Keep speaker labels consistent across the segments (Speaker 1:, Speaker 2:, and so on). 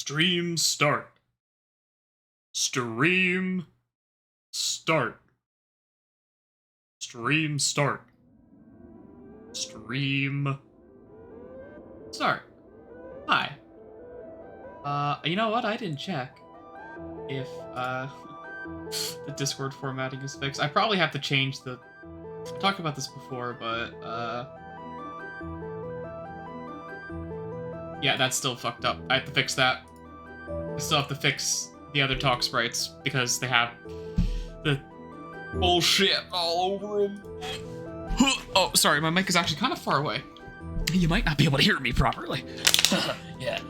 Speaker 1: Stream start. Stream start. Stream start. Stream start. Hi. You know what? I didn't check if the Discord formatting is fixed. I probably have to change the. I talked about this before, but yeah, that's still fucked up. I have to fix that. I still have to fix the other talk sprites because they have the bullshit all over them. Oh, sorry, my mic is actually kind of far away. You might not be able to hear me properly. Yeah.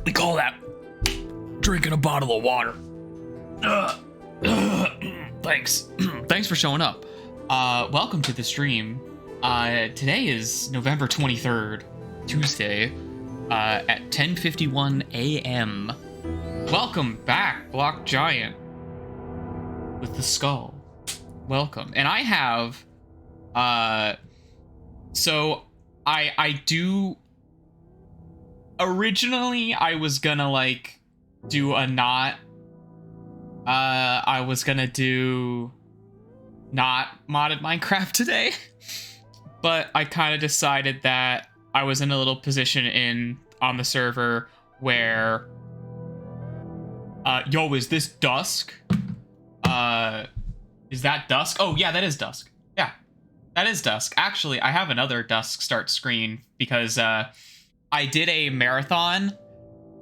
Speaker 1: We call that drinking a bottle of water. Thanks. Thanks for showing up. Welcome to the stream. Today is November 23rd, Tuesday, at 10:51 a.m. Welcome back, Block Giant, with the skull. Welcome. And I have, so I do, originally I was gonna like do a not, I was gonna do not modded Minecraft today, but I kind of decided that I was in a little position on the server where, yo, is this dusk? Is that dusk? Oh yeah, that is dusk. Yeah, that is dusk. Actually, I have another dusk start screen because I did a marathon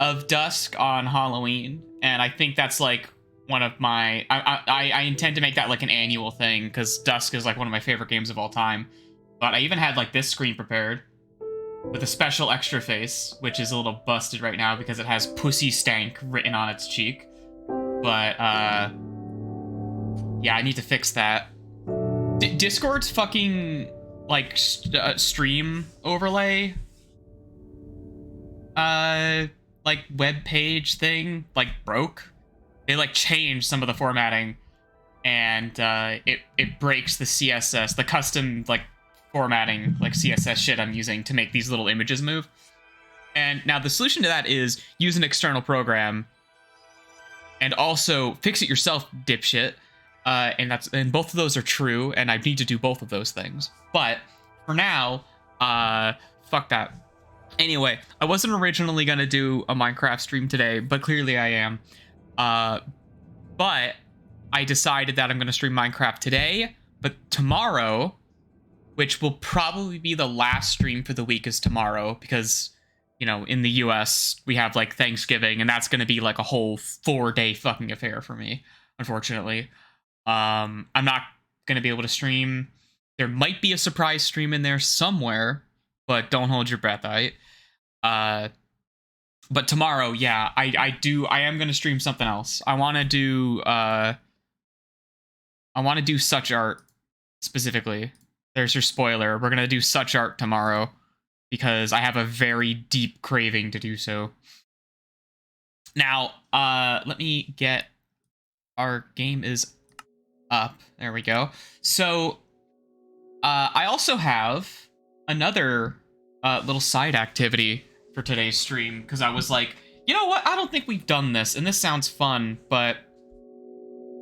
Speaker 1: of dusk on Halloween, and I think that's like one of my, I intend to make that like an annual thing because dusk is like one of my favorite games of all time. But I even had like this screen prepared with a special extra face, which is a little busted right now because it has pussy stank written on its cheek. But yeah, I need to fix that. Discord's fucking like stream overlay like web page thing like broke. They like changed some of the formatting, and it breaks the CSS, the custom like formatting like CSS shit I'm using to make these little images move. And now the solution to that is use an external program and also fix it yourself, dipshit. And both of those are true, and I need to do both of those things. But for now, fuck that. Anyway, I wasn't originally gonna do a Minecraft stream today, but clearly I am. But I decided that I'm gonna stream Minecraft today, but tomorrow, which will probably be the last stream for the week, is tomorrow, because, you know, in the US, we have, like, Thanksgiving, and that's gonna be, like, a whole 4-day fucking affair for me, unfortunately. I'm not gonna be able to stream. There might be a surprise stream in there somewhere, but don't hold your breath, alright? But tomorrow, yeah, I am gonna stream something else. I wanna do such art, specifically. There's your spoiler. We're gonna do such art tomorrow because I have a very deep craving to do so. Now, let me get, our game is up. There we go. So, I also have another little side activity for today's stream, because I was like, you know what? I don't think we've done this, and this sounds fun, but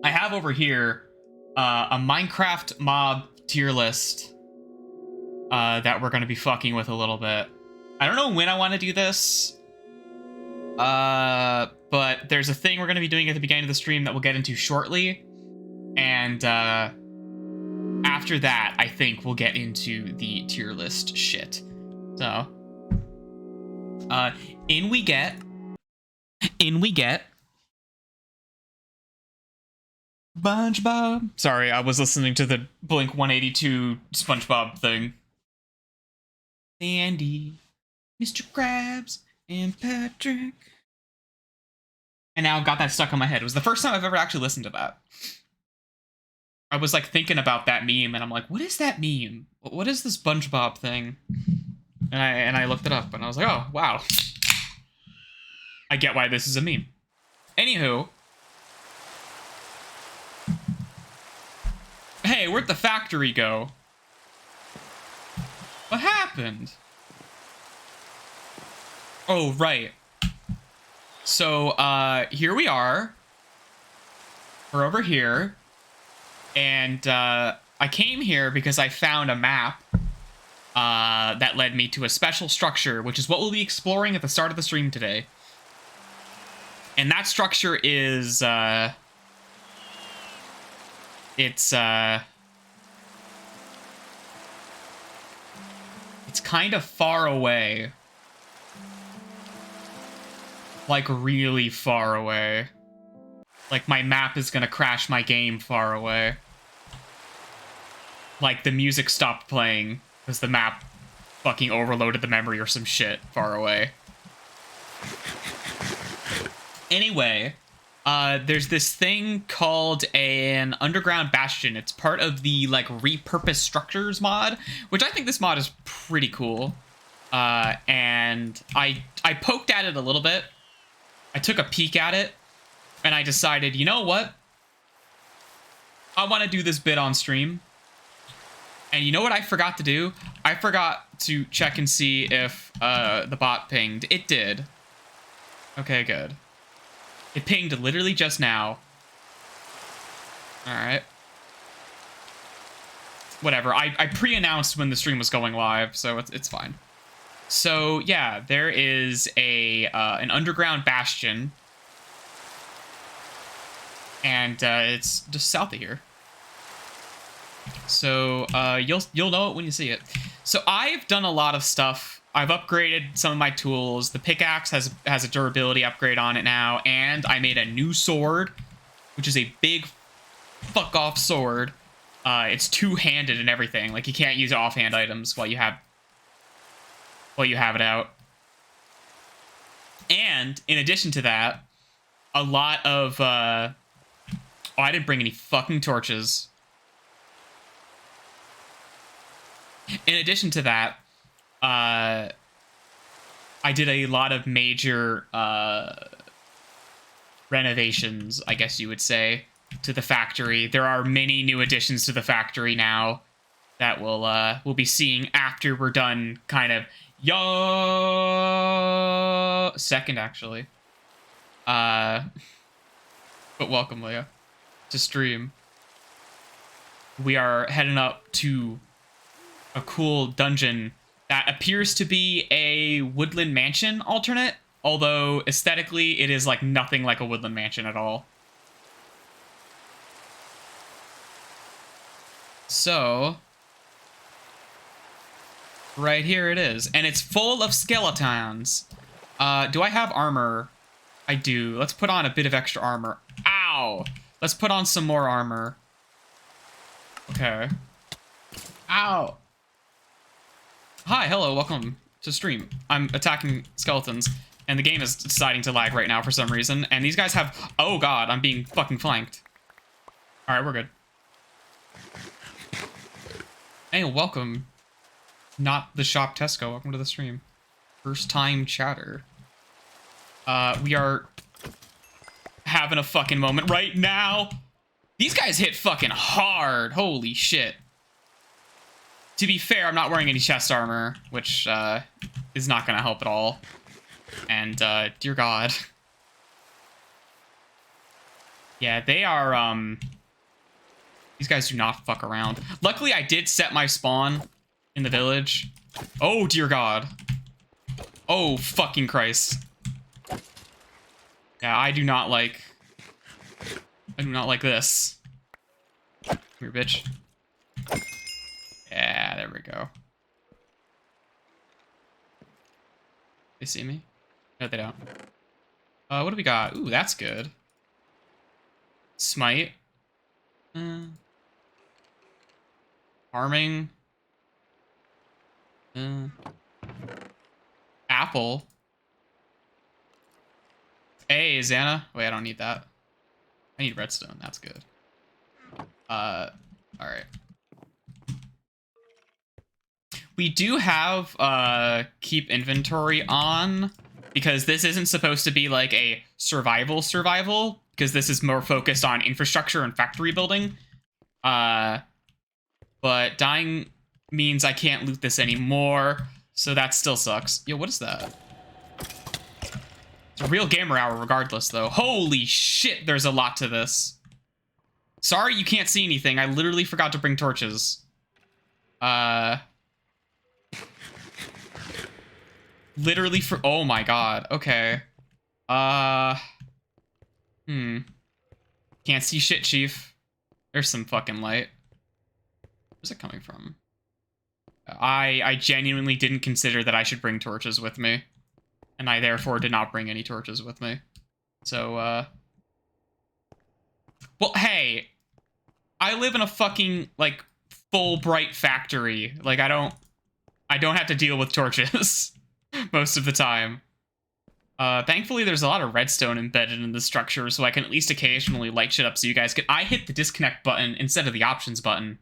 Speaker 1: I have over here a Minecraft mob tier list that we're going to be fucking with a little bit. I don't know when I want to do this, but there's a thing we're going to be doing at the beginning of the stream that we'll get into shortly, and after that, I think we'll get into the tier list shit. So, in we get. SpongeBob. Sorry, I was listening to the Blink 182 SpongeBob thing. Sandy, Mr. Krabs, and Patrick. And now I've got that stuck in my head. It was the first time I've ever actually listened to that. I was like thinking about that meme, and I'm like, what is that meme? What is this SpongeBob thing? And I looked it up, and I was like, oh, wow. I get why this is a meme. Anywho. Hey, where'd the factory go? What happened? Oh, right. So, here we are. We're over here. And, I came here because I found a map that led me to a special structure, which is what we'll be exploring at the start of the stream today. And that structure is, it's kind of far away. Like, really far away. Like, my map is gonna crash my game far away. Like, the music stopped playing because the map fucking overloaded the memory or some shit far away. Anyway, there's this thing called an underground bastion. It's part of the, like, repurposed structures mod, which I think this mod is pretty cool. And I poked at it a little bit. I took a peek at it, and I decided, you know what? I want to do this bit on stream. And you know what I forgot to do? I forgot to check and see if the bot pinged. It did. Okay, good. It pinged literally just now. Alright. Whatever. I pre-announced when the stream was going live, so it's fine. So, yeah, there is an underground bastion. And it's just south of here. So, you'll know it when you see it. So, I've done a lot of stuff. I've upgraded some of my tools. The pickaxe has a durability upgrade on it now, and I made a new sword, which is a big fuck-off sword. It's two-handed and everything. Like, you can't use offhand items while you have it out. And, in addition to that, a lot of, oh, I didn't bring any fucking torches. In addition to that, I did a lot of major renovations, I guess you would say, to the factory. There are many new additions to the factory now that we'll be seeing after we're done kind of second, actually. But welcome, Leah, to stream. We are heading up to a cool dungeon that appears to be a woodland mansion alternate, although aesthetically it is like nothing like a woodland mansion at all. So, right here it is, and it's full of skeletons. Do I have armor? I do. Let's put on a bit of extra armor. Ow! Let's put on some more armor. Okay. Ow! Hi, hello, welcome to stream. I'm attacking skeletons, and the game is deciding to lag right now for some reason, and these guys have... Oh god, I'm being fucking flanked. Alright, we're good. Hey, welcome. Not the shop Tesco, welcome to the stream. First time chatter. We are having a fucking moment right now. These guys hit fucking hard, holy shit. To be fair, I'm not wearing any chest armor, which is not going to help at all. And, dear God. Yeah, they are, these guys do not fuck around. Luckily, I did set my spawn in the village. Oh, dear God. Oh, fucking Christ. Yeah, I do not like this. Come here, bitch. Yeah, there we go. They see me? No, they don't. What do we got? Ooh, that's good. Smite. Farming. Apple. Hey, Xana. Wait, I don't need that. I need redstone. That's good. Alright. We do have keep inventory on, because this isn't supposed to be like a survival, because this is more focused on infrastructure and factory building. But dying means I can't loot this anymore. So that still sucks. Yo, what is that? It's a real gamer hour regardless, though. Holy shit, there's a lot to this. Sorry you can't see anything. I literally forgot to bring torches. Literally for... Oh my god. Okay. Can't see shit, Chief. There's some fucking light. Where's it coming from? I genuinely didn't consider that I should bring torches with me. And I therefore did not bring any torches with me. So, well, hey. I live in a fucking, like, full bright factory. Like, I don't have to deal with torches most of the time. Thankfully, there's a lot of redstone embedded in the structure, so I can at least occasionally light shit up so you guys can... I hit the disconnect button instead of the options button.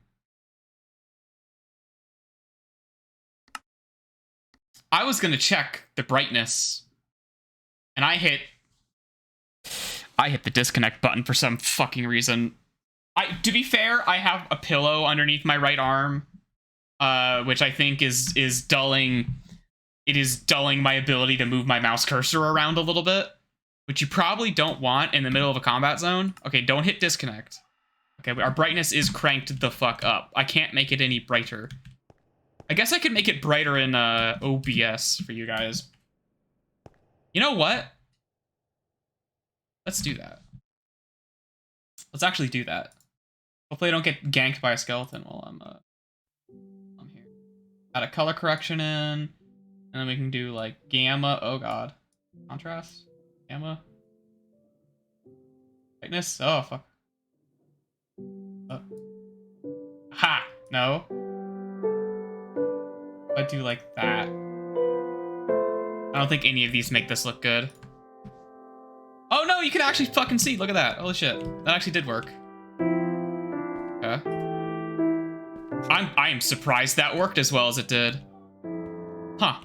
Speaker 1: I was gonna check the brightness, and I hit the disconnect button for some fucking reason. To be fair, I have a pillow underneath my right arm, which I think is dulling. It is dulling my ability to move my mouse cursor around a little bit, which you probably don't want in the middle of a combat zone. Okay, don't hit disconnect. Okay, but our brightness is cranked the fuck up. I can't make it any brighter. I guess I could make it brighter in OBS for you guys. You know what? Let's do that. Let's actually do that. Hopefully I don't get ganked by a skeleton while I'm here. Add a color correction in, and then we can do like gamma. Oh god, contrast, gamma, brightness. Oh fuck. Ha! No. I do like that. I don't think any of these make this look good. Oh no, you can actually fucking see. Look at that. Holy shit, that actually did work. Okay. I am surprised that worked as well as it did. Huh.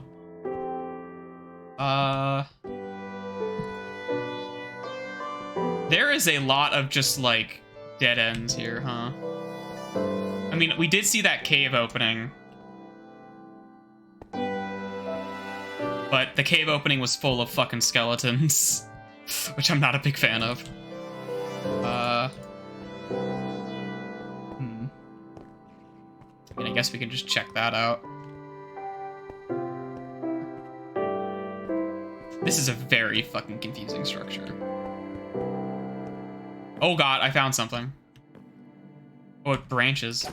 Speaker 1: There is a lot of just like dead ends here, huh? I mean, we did see that cave opening. But the cave opening was full of fucking skeletons, which I'm not a big fan of. I mean, I guess we can just check that out. This is a very fucking confusing structure. Oh god, I found something. Oh, it branches.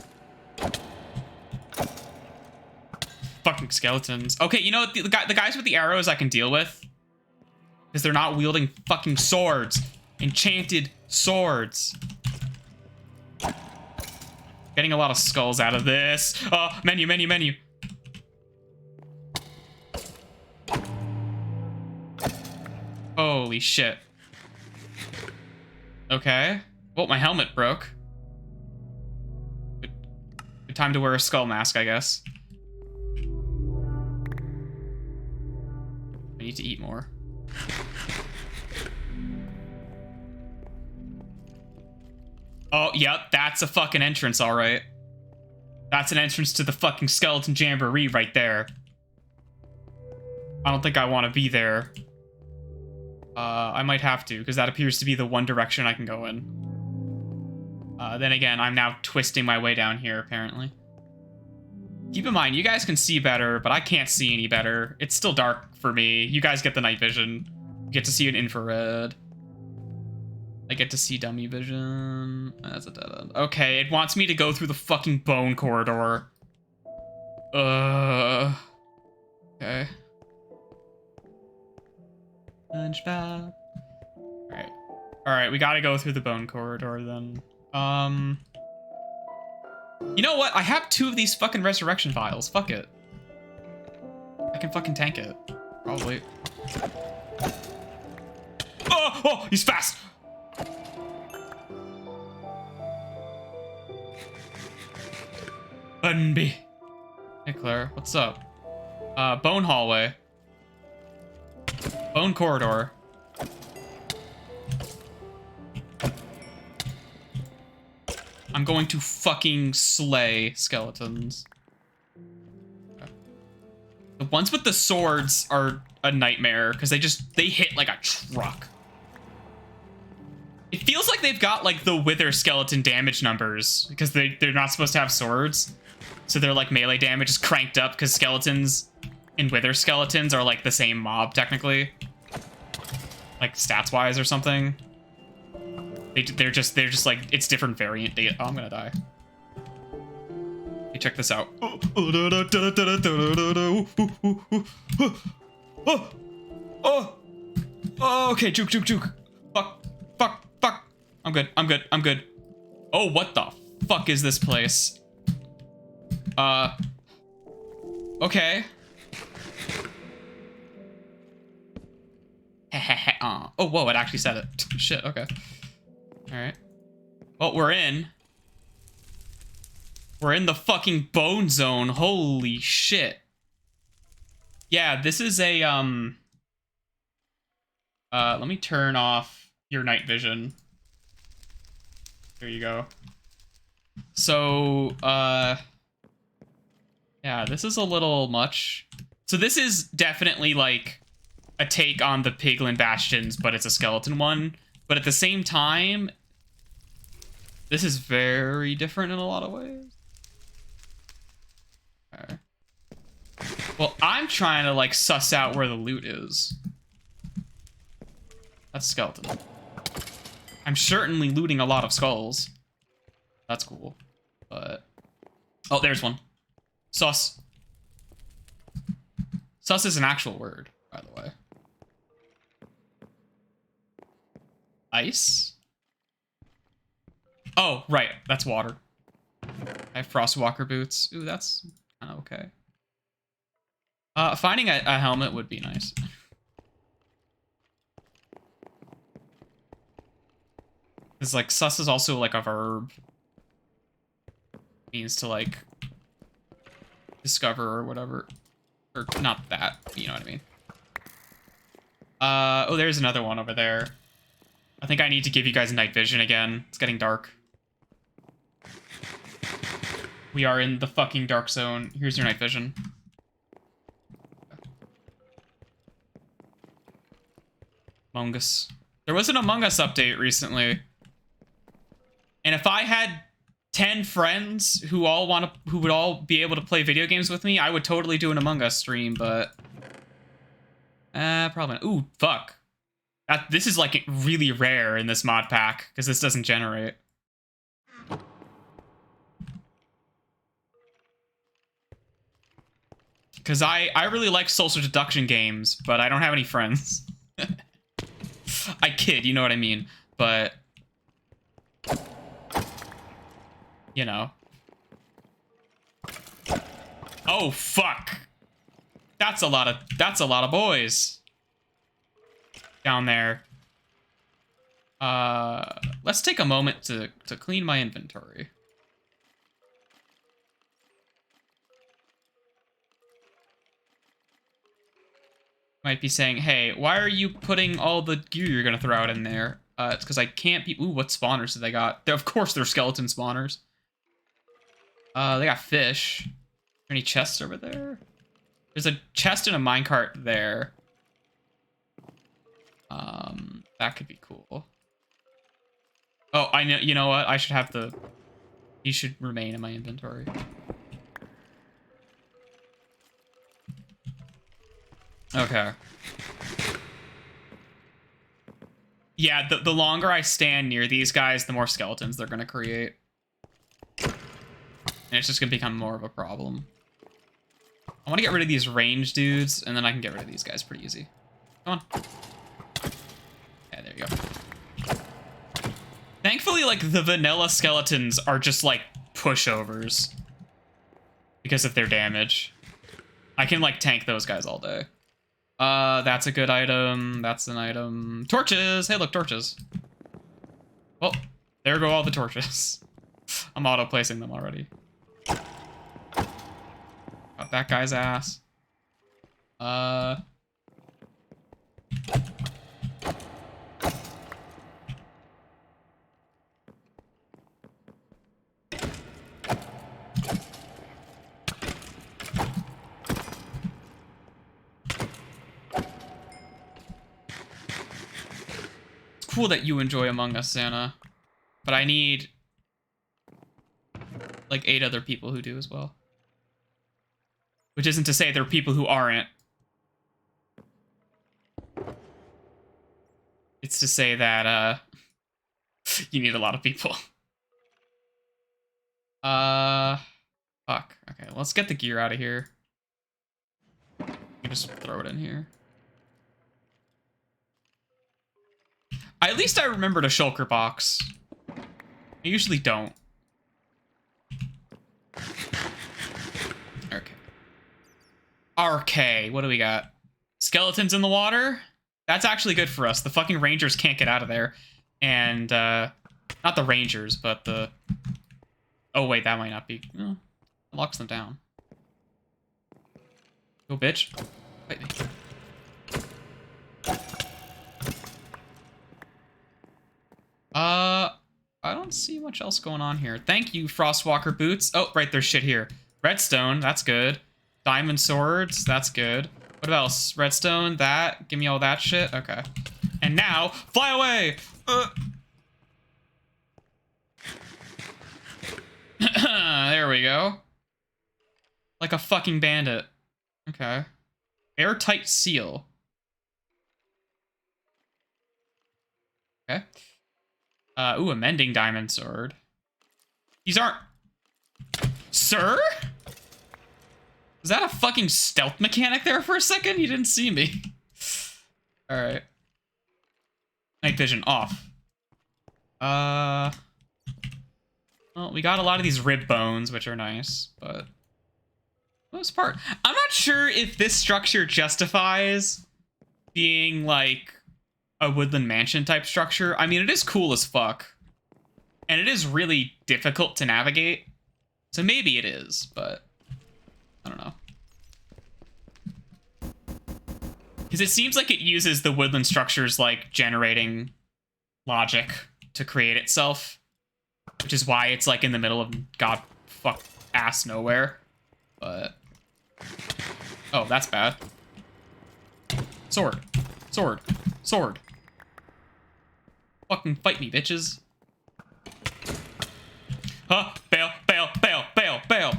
Speaker 1: Fucking skeletons. Okay, you know what? The guys with the arrows I can deal with. Because they're not wielding fucking swords. Enchanted swords. Getting a lot of skulls out of this. Oh, menu, menu, menu. Holy shit. Okay. Well, my helmet broke. Good time to wear a skull mask, I guess. I need to eat more. Oh, yep, that's a fucking entrance, all right. That's an entrance to the fucking skeleton jamboree right there. I don't think I want to be there. I might have to, because that appears to be the one direction I can go in. Then again, I'm now twisting my way down here, apparently. Keep in mind, you guys can see better, but I can't see any better. It's still dark for me. You guys get the night vision. You get to see an infrared. I get to see dummy vision. That's a dead end. Okay, it wants me to go through the fucking bone corridor. Okay. SpongeBob. Alright. Alright, we gotta go through the bone corridor then. You know what? I have 2 of these fucking resurrection vials. Fuck it. I can fucking tank it. Probably. Oh! Oh! He's fast! Bunby. Hey, Claire. What's up? Bone hallway. Bone corridor. I'm going to fucking slay skeletons. ones with the swords are a nightmare because they hit like a truck. It feels like they've got like the wither skeleton damage numbers because they're not supposed to have swords. So their like melee damage is cranked up because skeletons and wither skeletons are like the same mob technically. Like stats wise or something. They're just like, it's different variant data. Oh, I'm gonna die. Hey, check this out. Oh, okay, juke. Fuck. I'm good. Oh, what the fuck is this place? Okay. Oh, whoa, it actually said it. Shit, okay. Alright. Well, we're in the fucking bone zone. Holy shit. Yeah, this is a, let me turn off your night vision. There you go. So, yeah, this is a little much. So this is definitely, like, a take on the Piglin Bastions, but it's a skeleton one. But at the same time, this is very different in a lot of ways. Okay. Well, I'm trying to, like, suss out where the loot is. That's a skeleton. I'm certainly looting a lot of skulls. That's cool. But... oh, there's one. Sus. Sus is an actual word, by the way. Ice? Oh, right. That's water. I have Frostwalker boots. Ooh, that's kind of okay. Finding a helmet would be nice. It's like, sus is also like a verb. Means to like discover or whatever. Or not that, but you know what I mean. Oh, there's another one over there. I think I need to give you guys night vision again. It's getting dark. We are in the fucking dark zone. Here's your night vision. Among Us. There was an Among Us update recently. And if I had 10 friends who would all be able to play video games with me, I would totally do an Among Us stream, but probably not. Ooh, fuck. This is like really rare in this mod pack because this doesn't generate. Because I really like social deduction games, but I don't have any friends. I kid, you know what I mean, but you know. Oh fuck. That's a lot of boys down there. Let's take a moment to clean my inventory. Might be saying, hey, why are you putting all the gear you're gonna throw out in there? It's because I can't be... ooh, what spawners do they got? Of course they're skeleton spawners. They got fish. Are there any chests over there? There's a chest and a minecart there. That could be cool. Oh, I know. You know what? I should have the... he should remain in my inventory. Okay. Yeah, the longer I stand near these guys, the more skeletons they're gonna create. And it's just gonna become more of a problem. I want to get rid of these range dudes, and then I can get rid of these guys pretty easy. Come on. Yeah, there you go. Thankfully, like, the vanilla skeletons are just, like, pushovers. Because of their damage. I can, like, tank those guys all day. That's a good item. That's an item. Torches! Hey, look, torches. Well, there go all the torches. I'm auto-placing them already. Got that guy's ass. cool that you enjoy Among Us, Santa. But I need like 8 other people who do as well. Which isn't to say there are people who aren't. It's to say that you need a lot of people. Fuck. Okay, let's get the gear out of here. Just throw it in here. At least I remembered a shulker box. I usually don't. Okay. RK, what do we got? Skeletons in the water? That's actually good for us. The fucking rangers can't get out of there. And, not the rangers, but the... Oh, wait, that might not be... Oh, it locks them down. Go, bitch. Fight me. I don't see much else going on here. Thank you, Frostwalker boots. Oh, right, there's shit here. Redstone, that's good. Diamond swords, that's good. What else? Redstone, that. Give me all that shit. Okay. And now, fly away! There we go. Like a fucking bandit. Okay. Airtight seal. Okay. Ooh, a mending diamond sword. These aren't... Sir? Was that a fucking stealth mechanic there for a second? You didn't see me. Alright. Night vision off. Well, we got a lot of these rib bones, which are nice, but... For the most part, I'm not sure if this structure justifies being, like, a woodland mansion type structure. I mean, it is cool as fuck. And it is really difficult to navigate. So maybe it is, but I don't know. Because it seems like it uses the woodland structures like generating logic to create itself. Which is why it's like in the middle of god fuck ass nowhere. But oh, that's bad. Sword. Sword. Sword. Fucking fight me, bitches. Huh? Bail, bail, bail, bail, bail.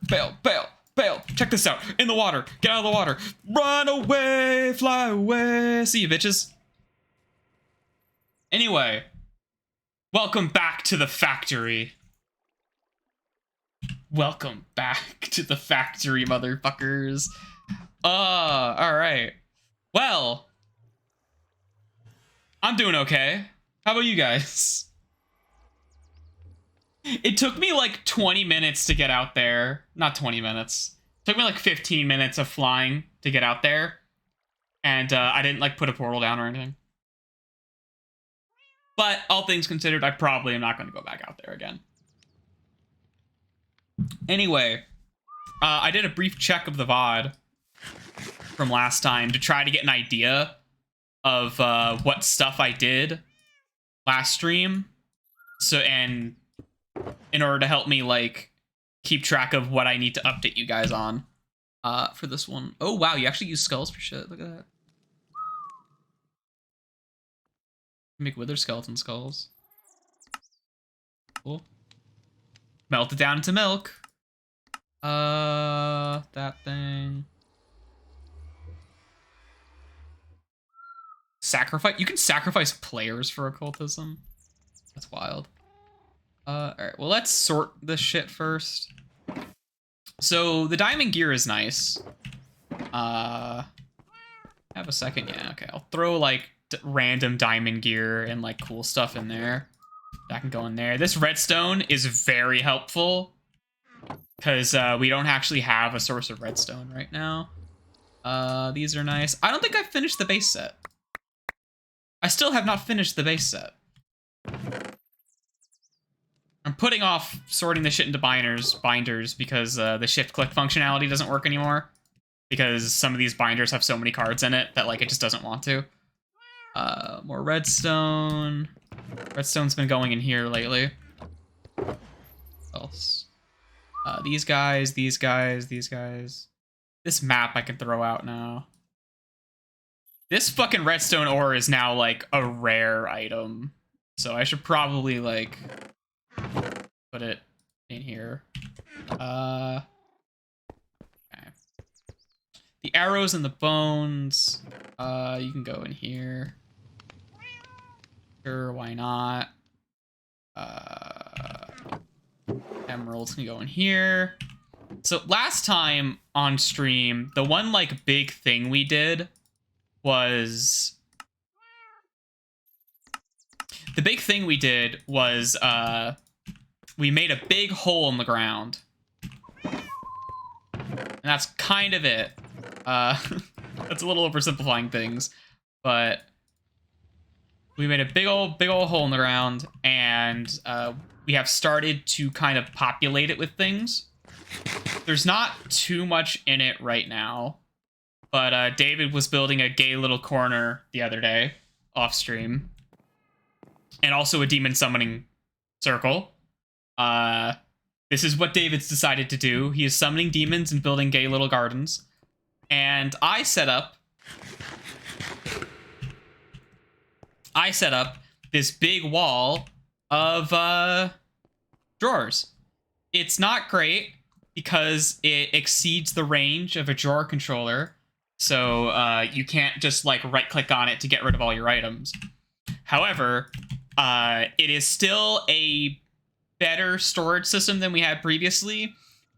Speaker 1: Bail, bail, bail. Check this out. In the water. Get out of the water. Run away, fly away. See you, bitches. Anyway. Welcome back to the factory. Welcome back to the factory, motherfuckers. Alright. Well, I'm doing okay. How about you guys? It took me like 20 minutes to get out there. Not 20 minutes. It took me like 15 minutes of flying to get out there. And I didn't like put a portal down or anything. But all things considered, I probably am not going to go back out there again. Anyway, I did a brief check of the VOD from last time to try to get an idea of what stuff I did last stream. So, and in order to help me like keep track of what I need to update you guys on for this one. Oh wow, you actually use skulls for shit. Look at that. Make wither skeleton skulls. Cool. Melt it down into milk. That thing. Sacrifice. You can sacrifice players for occultism. That's wild. Alright, well, let's sort this shit first. So, the diamond gear is nice. Have a second? Yeah, okay. I'll throw, like, random diamond gear and, like, cool stuff in there. That can go in there. This redstone is very helpful. Because we don't actually have a source of redstone right now. These are nice. I don't think I've finished the base set. I still have not finished the base set. I'm putting off sorting the shit into binders because the shift-click functionality doesn't work anymore. Because some of these binders have so many cards in it that, like, it just doesn't want to. More redstone. Redstone's been going in here lately. What else? These guys, these guys, these guys. This map I can throw out now. This fucking redstone ore is now, like, a rare item. So I should probably, like, put it in here. Okay. The arrows and the bones, you can go in here. Sure, why not? Emeralds can go in here. So last time on stream, the one, like, big thing we did was... The big thing we did was, we made a big hole in the ground. And that's kind of it. That's a little oversimplifying things, but we made a big old hole in the ground, and we have started to kind of populate it with things. There's not too much in it right now, but David was building a gay little corner the other day off stream, and also a demon summoning circle. This is what David's decided to do. He is summoning demons and building gay little gardens. And I set up this big wall of drawers. It's not great because it exceeds the range of a drawer controller. So you can't just, like, right click on it to get rid of all your items. However, it is still a better storage system than we had previously,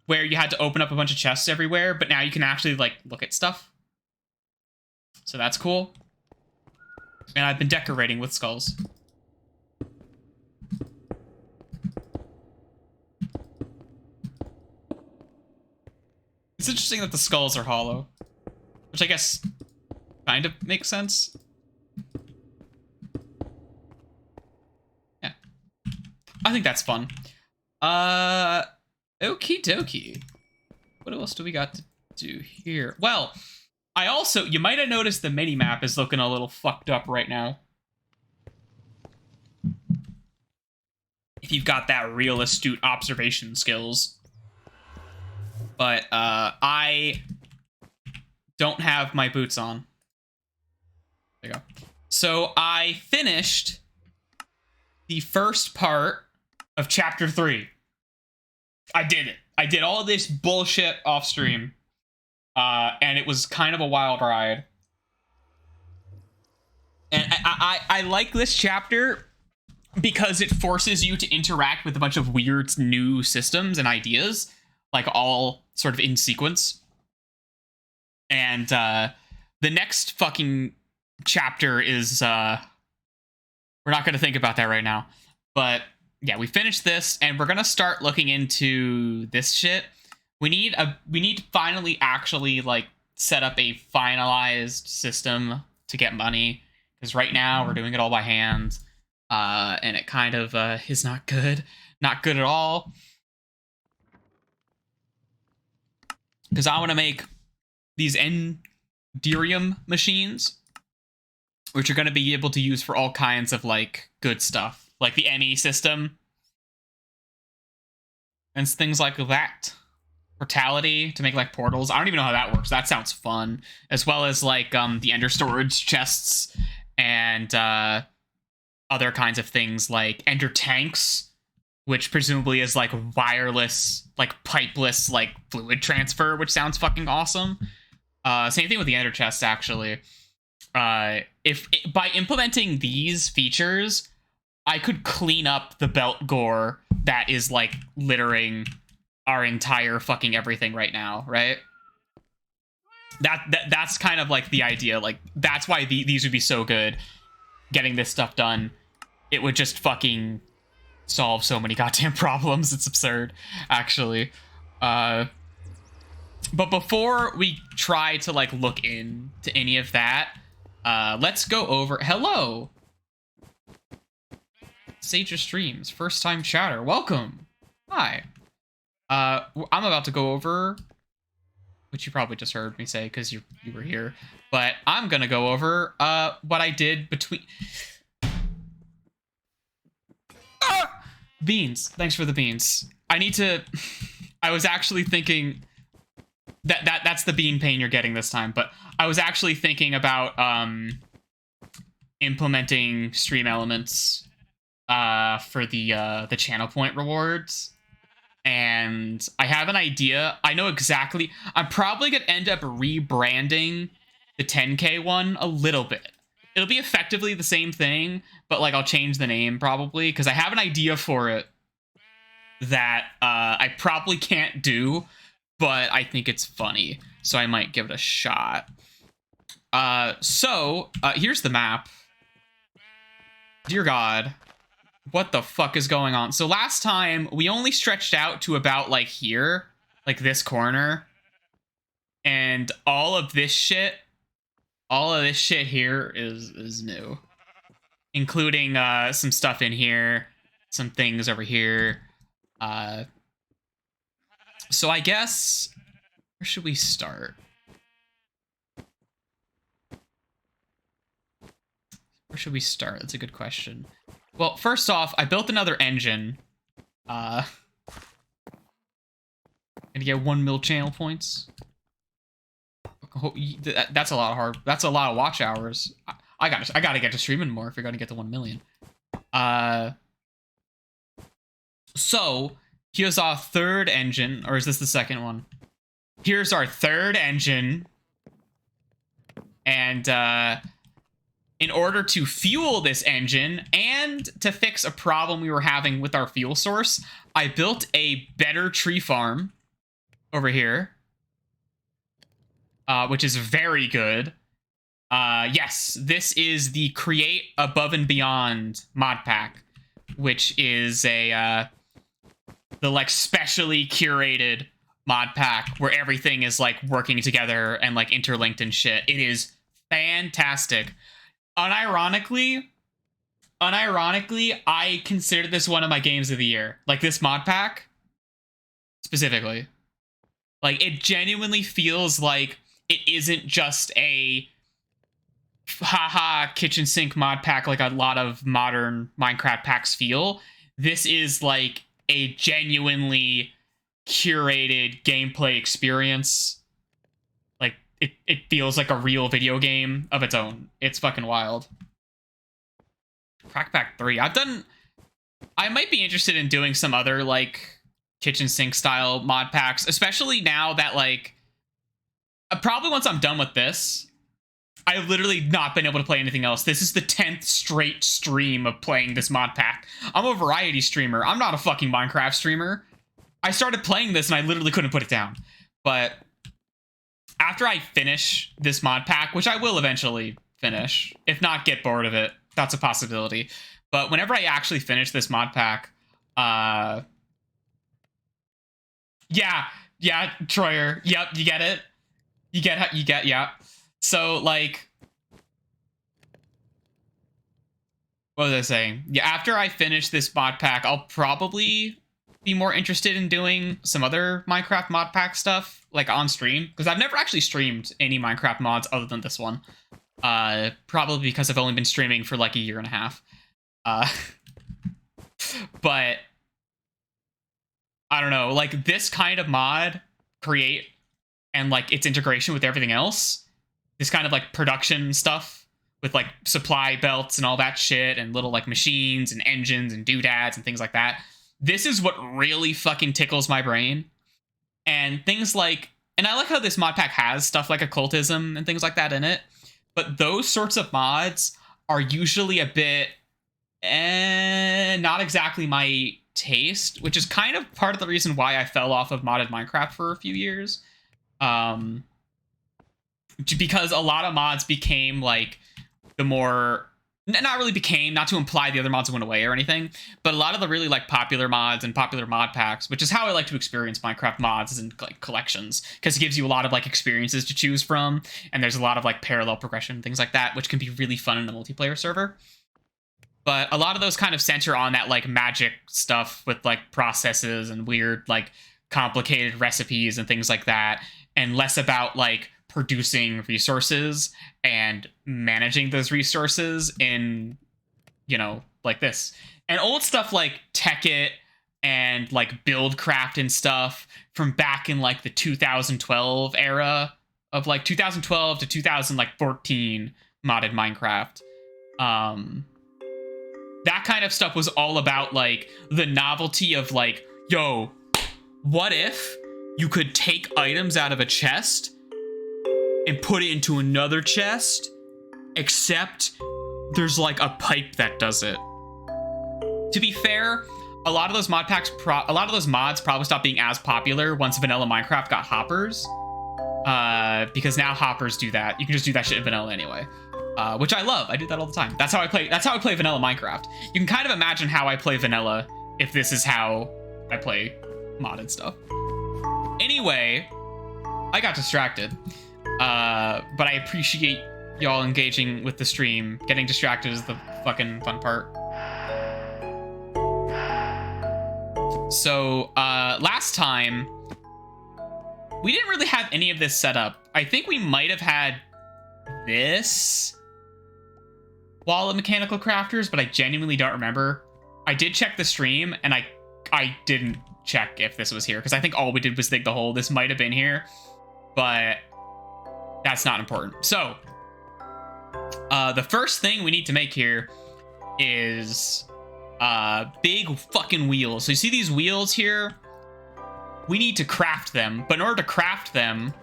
Speaker 1: where you had to open up a bunch of chests everywhere, but now you can actually, like, look at stuff. So that's cool. And I've been decorating with skulls. It's interesting that the skulls are hollow, which I guess kind of makes sense. Yeah. I think that's fun. Okie dokie. What else do we got to do here? Well, I also, you might have noticed the mini-map is looking a little fucked up right now. If you've got that real astute observation skills. But I don't have my boots on. There you go. So I finished the first part of chapter 3. I did it. I did all this bullshit off stream. And it was kind of a wild ride. And I like this chapter because it forces you to interact with a bunch of weird new systems and ideas, like all sort of in sequence. And the next fucking chapter is we're not going to think about that right now. But yeah, we finished this, and we're going to start looking into this shit. We need to finally actually, like, set up a finalized system to get money, because right now we're doing it all by hand, and it kind of is not good at all. Because I want to make these Enderium machines, which are going to be able to use for all kinds of, like, good stuff, like the ME system and things like that. Portality to make, like, portals. I don't even know how that works. That sounds fun. As well as, like, the ender storage chests and other kinds of things like ender tanks, which presumably is, like, wireless, like, pipeless, like, fluid transfer, which sounds fucking awesome. Same thing with the ender chests, actually. By implementing these features, I could clean up the belt gore that is, like, littering our entire fucking everything right now, right? That's kind of, like, the idea. Like, that's why these would be so good. Getting this stuff done, it would just fucking solve so many goddamn problems. It's absurd, actually. But before we try to, like, look into any of that, let's go over... Hello! Sage Streams, first time chatter. Welcome. Hi. I'm about to go over, which you probably just heard me say because you were here, but I'm gonna go over what I did between... Beans. Thanks for the beans. I was actually thinking That's the bean pain you're getting this time. But I was actually thinking about implementing stream elements for the channel point rewards. And I have an idea. I know exactly. I'm probably going to end up rebranding the 10K one a little bit. It'll be effectively the same thing, but like I'll change the name probably because I have an idea for it that I probably can't do, but I think it's funny. So I might give it a shot. Here's the map. Dear God. What the fuck is going on? So last time, we only stretched out to about, like, here. Like, this corner. And all of this shit here is new. Including, some stuff in here. Some things over here. So I guess... Where should we start? Where should we start? That's a good question. Well, first off, I built another engine. And get 1 mil channel points. That's a lot of hard. That's a lot of watch hours. I gotta get to streaming more if you're gonna get to 1 million. So here's our third engine, or is this the second one? Here's our third engine, and in order to fuel this engine and to fix a problem we were having with our fuel source, I built a better tree farm over here, which is very good. Yes, this is the Create Above and Beyond mod pack, which is the like specially curated mod pack where everything is like working together and like interlinked and shit. It is fantastic. Unironically, I consider this one of my games of the year. Like, this mod pack, specifically. Like, it genuinely feels like it isn't just a haha kitchen sink mod pack like a lot of modern Minecraft packs feel. This is, like, a genuinely curated gameplay experience. Like, it feels like a real video game of its own. It's fucking wild. Crackback 3. I might be interested in doing some other, like, kitchen sink style mod packs, especially now that, like, probably once I'm done with this, I've literally not been able to play anything else. This is the 10th straight stream of playing this mod pack. I'm a variety streamer. I'm not a fucking Minecraft streamer. I started playing this and I literally couldn't put it down. But after I finish this mod pack, which I will eventually finish, if not get bored of it, that's a possibility. But whenever I actually finish this mod pack, yeah, Troyer, yep, you get it? Yeah. So, like, what was I saying? Yeah, after I finish this mod pack, I'll probably be more interested in doing some other Minecraft mod pack stuff, like, on stream, because I've never actually streamed any Minecraft mods other than this one. Probably because I've only been streaming for, like, a year and a half. But I don't know, like, this kind of mod, Create, and, like, its integration with everything else, this kind of, like, production stuff with, like, supply belts and all that shit, and little, like, machines and engines and doodads and things like that. This is what really fucking tickles my brain. And things like, and I like how this mod pack has stuff like occultism and things like that in it, but those sorts of mods are usually a bit, not exactly my taste, which is kind of part of the reason why I fell off of modded Minecraft for a few years. Because a lot of mods became, like, the more, not really became, not to imply the other mods went away or anything, but a lot of the really, like, popular mods and popular mod packs, which is how I like to experience Minecraft mods, is in, like, collections, because it gives you a lot of, like, experiences to choose from, and there's a lot of, like, parallel progression, things like that, which can be really fun in a multiplayer server. But a lot of those kind of center on that, like, magic stuff with, like, processes and weird, like, complicated recipes and things like that, and less about, like, producing resources and managing those resources in, you know, like this. And old stuff like Tekkit and like Buildcraft and stuff from back in like the 2012 era of like 2012 to 2014 modded Minecraft. That kind of stuff was all about like the novelty of like, yo, what if you could take items out of a chest and put it into another chest, except there's like a pipe that does it. To be fair, a lot of those mods probably stopped being as popular once vanilla Minecraft got hoppers, because now hoppers do that. You can just do that shit in vanilla anyway, which I love. I do that all the time. That's how I play vanilla Minecraft. You can kind of imagine how I play vanilla if this is how I play modded stuff. Anyway, I got distracted, but I appreciate y'all engaging with the stream. Getting distracted is the fucking fun part. So last time we didn't really have any of this set up. I think we might have had this wall of mechanical crafters, but I genuinely don't remember. I did check the stream and I didn't check if this was here, because I think all we did was dig the hole. This might have been here, but that's not important. So the first thing we need to make here is big fucking wheels. So you see these wheels here? We need to craft them, but in order to craft them,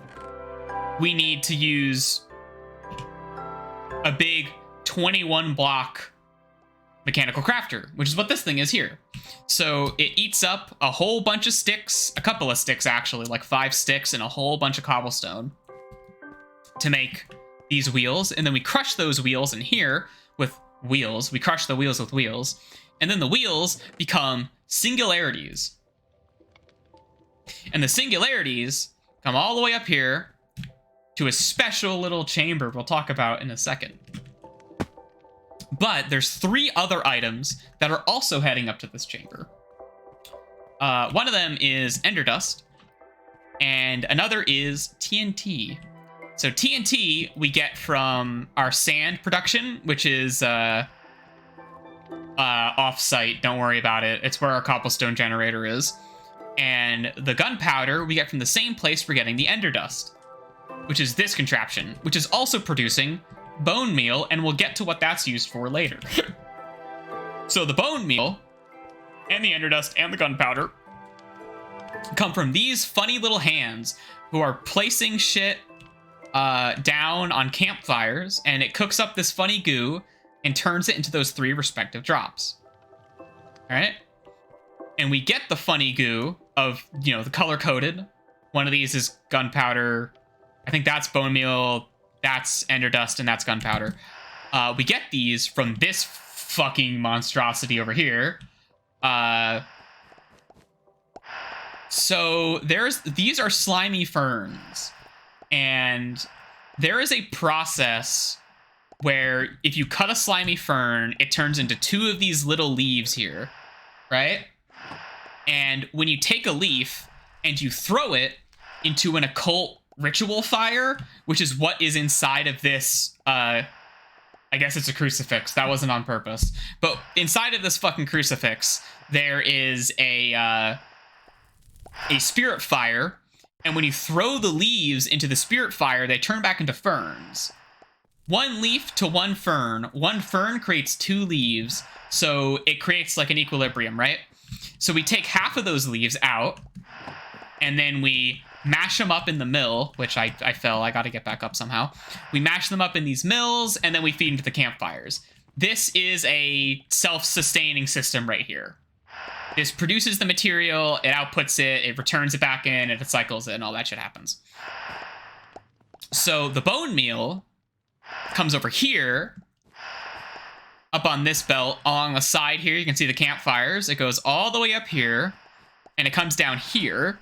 Speaker 1: we need to use a big 21 block mechanical crafter, which is what this thing is here. So it eats up a whole bunch of sticks, a couple of sticks actually, like 5 sticks and a whole bunch of cobblestone to make these wheels. And then we crush those wheels in here with wheels. We crush the wheels with wheels. And then the wheels become singularities. And the singularities come all the way up here to a special little chamber we'll talk about in a second. But there's 3 other items that are also heading up to this chamber. One of them is ender dust, and another is TNT. So TNT we get from our sand production, which is off-site. Don't worry about it. It's where our cobblestone generator is. And the gunpowder we get from the same place we're getting the ender dust, which is this contraption, which is also producing bone meal, and we'll get to what that's used for later. So the bone meal and the ender dust and the gunpowder come from these funny little hands who are placing shit down on campfires, and it cooks up this funny goo and turns it into those 3 respective drops. All right? And we get the funny goo of, you know, the color-coded. One of these is gunpowder. I think that's bone meal, that's ender dust, and that's gunpowder. We get these from this fucking monstrosity over here. So these are slimy ferns. And there is a process where if you cut a slimy fern, it turns into 2 of these little leaves here, right? And when you take a leaf and you throw it into an occult ritual fire, which is what is inside of this, I guess it's a crucifix. That wasn't on purpose. But inside of this fucking crucifix, there is a spirit fire. And when you throw the leaves into the spirit fire, they turn back into ferns. 1 leaf to 1 fern. 1 fern creates 2 leaves. So it creates like an equilibrium, right? So we take half of those leaves out, and then we mash them up in the mill, which I fell. I got to get back up somehow. We mash them up in these mills, and then we feed into the campfires. This is a self-sustaining system right here. This produces the material, it outputs it, it returns it back in, it cycles it, and all that shit happens. So the bone meal comes over here, up on this belt, along the side here. You can see the campfires. It goes all the way up here, and it comes down here,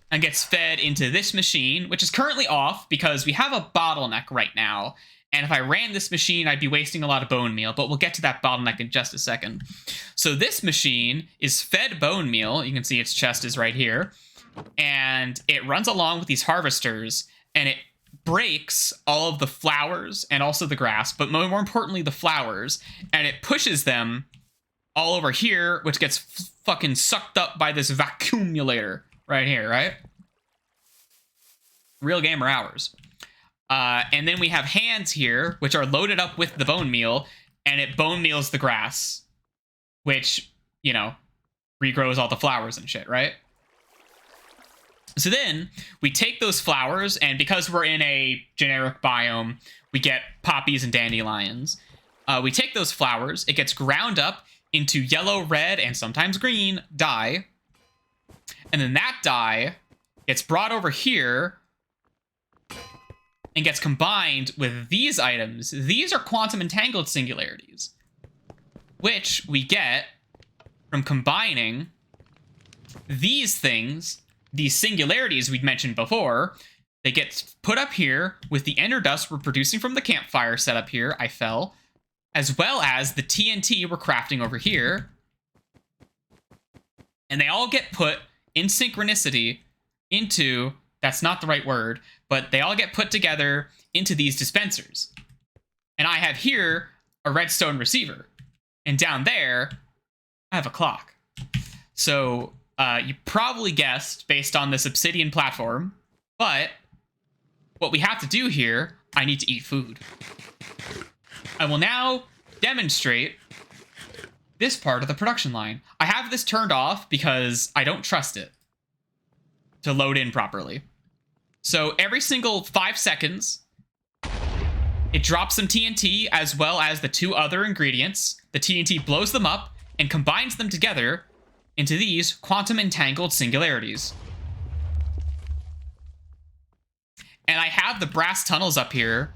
Speaker 1: and gets fed into this machine, which is currently off because we have a bottleneck right now. And if I ran this machine, I'd be wasting a lot of bone meal, but we'll get to that bottleneck in just a second. So this machine is fed bone meal. You can see its chest is right here. And it runs along with these harvesters, and it breaks all of the flowers and also the grass, but more importantly, the flowers, and it pushes them all over here, which gets fucking sucked up by this vacuumulator right here, right? Real gamer hours. And then we have hands here, which are loaded up with the bone meal, and it bone meals the grass, which, you know, regrows all the flowers and shit, right? So then we take those flowers, and because we're in a generic biome, we get poppies and dandelions. We take those flowers, it gets ground up into yellow, red, and sometimes green dye. And then that dye gets brought over here and gets combined with these items. These are quantum entangled singularities, which we get from combining these things, these singularities we'd mentioned before. They get put up here with the ender dust we're producing from the campfire set up here. I fell. As well as the TNT we're crafting over here. And they all get put in synchronicity into, that's not the right word, but they all get put together into these dispensers. And I have here a redstone receiver. And down there, I have a clock. So you probably guessed based on this obsidian platform, but what we have to do here, I need to eat food. I will now demonstrate this part of the production line. I have this turned off because I don't trust it to load in properly. So every single 5 seconds, it drops some TNT as well as the 2 other ingredients. The TNT blows them up and combines them together into these quantum entangled singularities. And I have the brass tunnels up here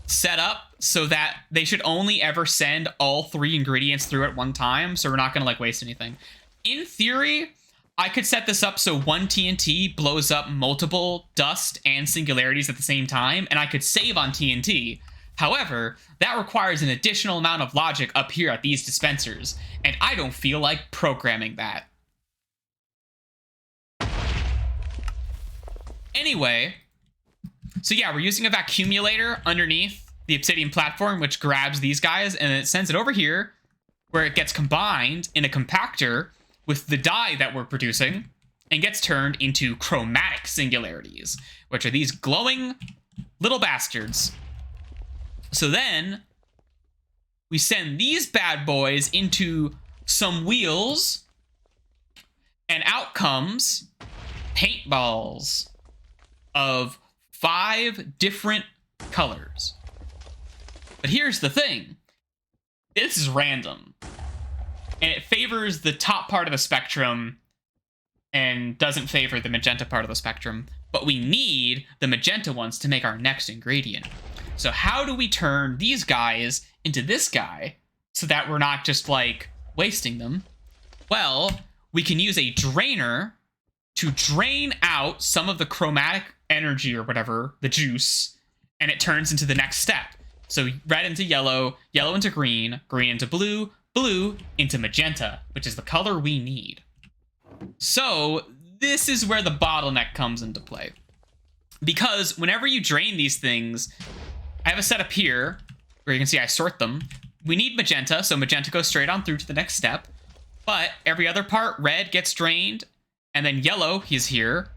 Speaker 1: set up so that they should only ever send all 3 ingredients through at one time, so we're not gonna like waste anything. In theory, I could set this up so one TNT blows up multiple dust and singularities at the same time, and I could save on TNT. However, that requires an additional amount of logic up here at these dispensers, and I don't feel like programming that. Anyway, so yeah, we're using a vacuumulator underneath the obsidian platform, which grabs these guys and it sends it over here, where it gets combined in a compactor with the dye that we're producing and gets turned into chromatic singularities, which are these glowing little bastards. So then we send these bad boys into some wheels, and out comes paintballs of 5 different colors. But here's the thing. This is random. And it favors the top part of the spectrum and doesn't favor the magenta part of the spectrum. But we need the magenta ones to make our next ingredient. So how do we turn these guys into this guy so that we're not just, like, wasting them? Well, we can use a drainer to drain out some of the chromatic energy or whatever, the juice, and it turns into the next step. So red into yellow, yellow into green, green into blue, blue into magenta, which is the color we need. So this is where the bottleneck comes into play. Because whenever you drain these things, I have a setup here where you can see I sort them. We need magenta, so magenta goes straight on through to the next step. But every other part, red gets drained, and then yellow is here.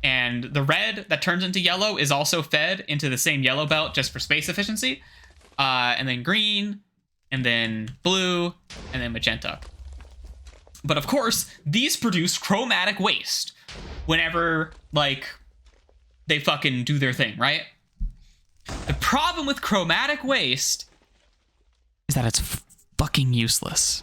Speaker 1: And the red that turns into yellow is also fed into the same yellow belt just for space efficiency. And then green, and then blue, and then magenta. But of course, these produce chromatic waste whenever, like, they fucking do their thing, right? The problem with chromatic waste is that it's fucking useless.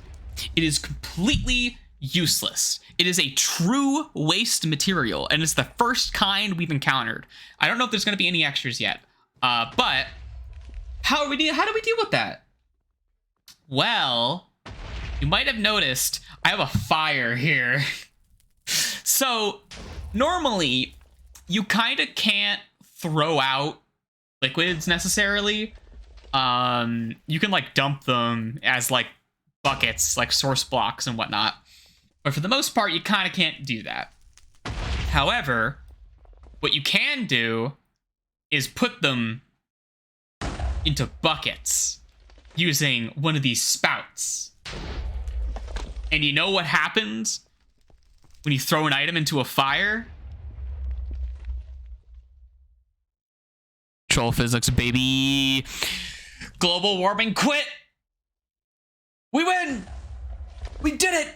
Speaker 1: It is completely useless. It is a true waste material, and it's the first kind we've encountered. I don't know if there's going to be any extras yet, but how do we deal with that? Well, you might have noticed I have a fire here. So normally you kind of can't throw out liquids necessarily. You can like dump them as like buckets, like source blocks and whatnot. But for the most part, you kind of can't do that. However, what you can do is put them into buckets using one of these spouts. And you know what happens when you throw an item into a fire? Troll physics, baby. Global warming quit. We win. We did it.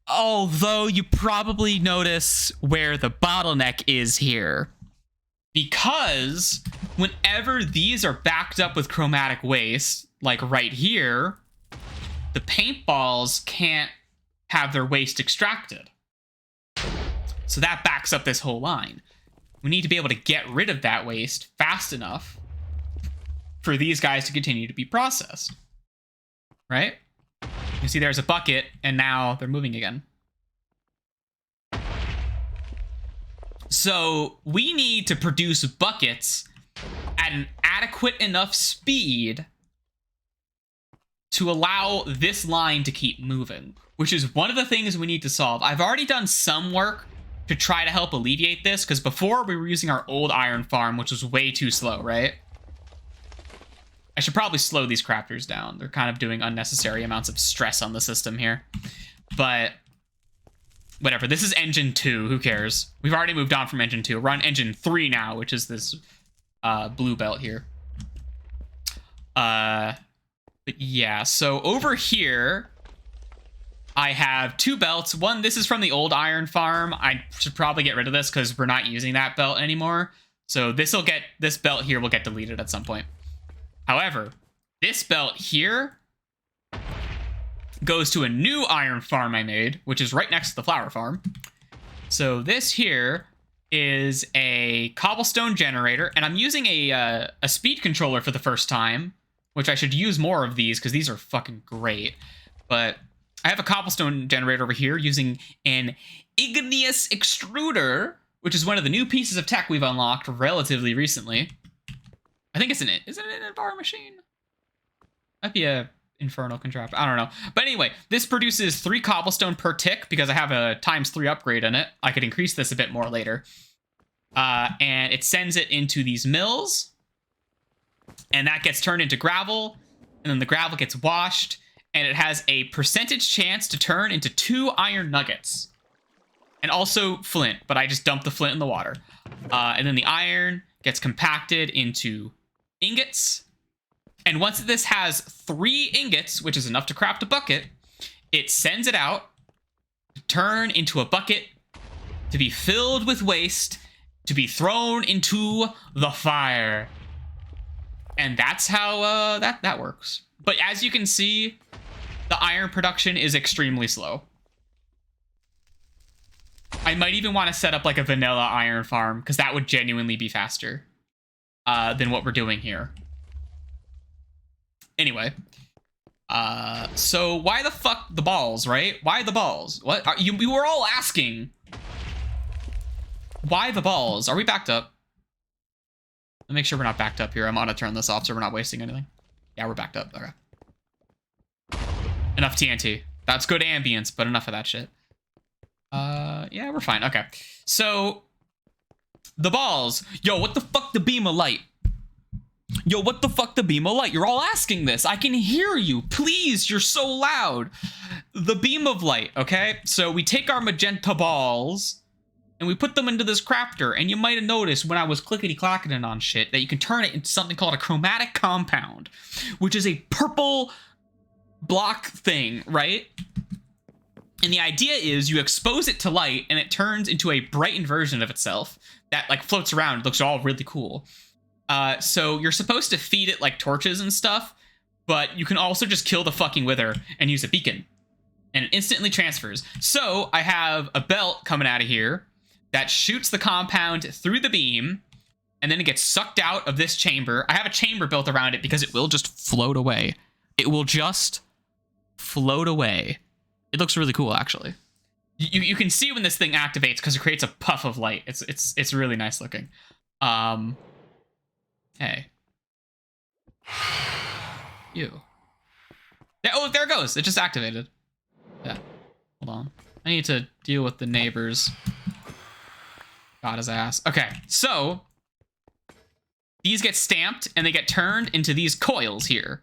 Speaker 1: Although you probably notice where the bottleneck is here. Because whenever these are backed up with chromatic waste, like right here, the paintballs can't have their waste extracted. So that backs up this whole line. We need to be able to get rid of that waste fast enough for these guys to continue to be processed. Right? You see there's a bucket, and now they're moving again. So we need to produce buckets at an adequate enough speed to allow this line to keep moving, which is one of the things we need to solve. I've already done some work to try to help alleviate this, because before we were using our old iron farm, which was way too slow, right? I should probably slow these crafters down. They're kind of doing unnecessary amounts of stress on the system here. But whatever, this is engine 2, who cares? We've already moved on from engine 2. We're on engine 3 now, which is this blue belt here. But yeah, so over here, I have 2 belts. One, this is from the old iron farm. I should probably get rid of this because we're not using that belt anymore. So this belt here will get deleted at some point. However, this belt here goes to a new iron farm I made, which is right next to the flower farm. So this here is a cobblestone generator, and I'm using a speed controller for the first time, which I should use more of these because these are fucking great. But I have a cobblestone generator over here using an igneous extruder, which is one of the new pieces of tech we've unlocked relatively recently. I think is it an Invar machine? Might be a infernal contraption. I don't know. But anyway, this produces 3 cobblestone per tick because I have a ×3 upgrade in it. I could increase this a bit more later. And it sends it into these mills. And that gets turned into gravel. And then the gravel gets washed. And it has a percentage chance to turn into 2 iron nuggets. And also flint. But I just dump the flint in the water. And then the iron gets compacted into ingots. And once this has 3 ingots, which is enough to craft a bucket, it sends it out to turn into a bucket, to be filled with waste, to be thrown into the fire. And that's how that works. But as you can see, the iron production is extremely slow. I might even want to set up like a vanilla iron farm, because that would genuinely be faster than what we're doing here. Anyway, so why the fuck the balls, right? Why the balls? What? You were all asking. Why the balls? Are we backed up? Let me make sure we're not backed up here. I'm gonna turn this off so we're not wasting anything. Yeah, we're backed up. Okay. Enough TNT. That's good ambience, but enough of that shit. Yeah, we're fine. Okay. So, the balls. Yo, what the fuck the beam of light? Yo, what the fuck the beam of light? You're all asking this. I can hear you. Please, you're so loud. The beam of light, okay? So we take our magenta balls and we put them into this crafter. And you might have noticed when I was clickety-clacking on shit that you can turn it into something called a chromatic compound, which is a purple block thing, right? And the idea is you expose it to light and it turns into a brightened version of itself that like floats around. It looks all really cool. So you're supposed to feed it like torches and stuff, but you can also just kill the fucking wither and use a beacon and it instantly transfers. So I have a belt coming out of here that shoots the compound through the beam and then it gets sucked out of this chamber. I have a chamber built around it because it will just float away. It will just float away. It looks really cool, actually. You can see when this thing activates because it creates a puff of light. It's really nice looking. Hey. You. Yeah, oh, there it goes. It just activated. Yeah. Hold on. I need to deal with the neighbors. Got his ass. Okay, so these get stamped and they get turned into these coils here.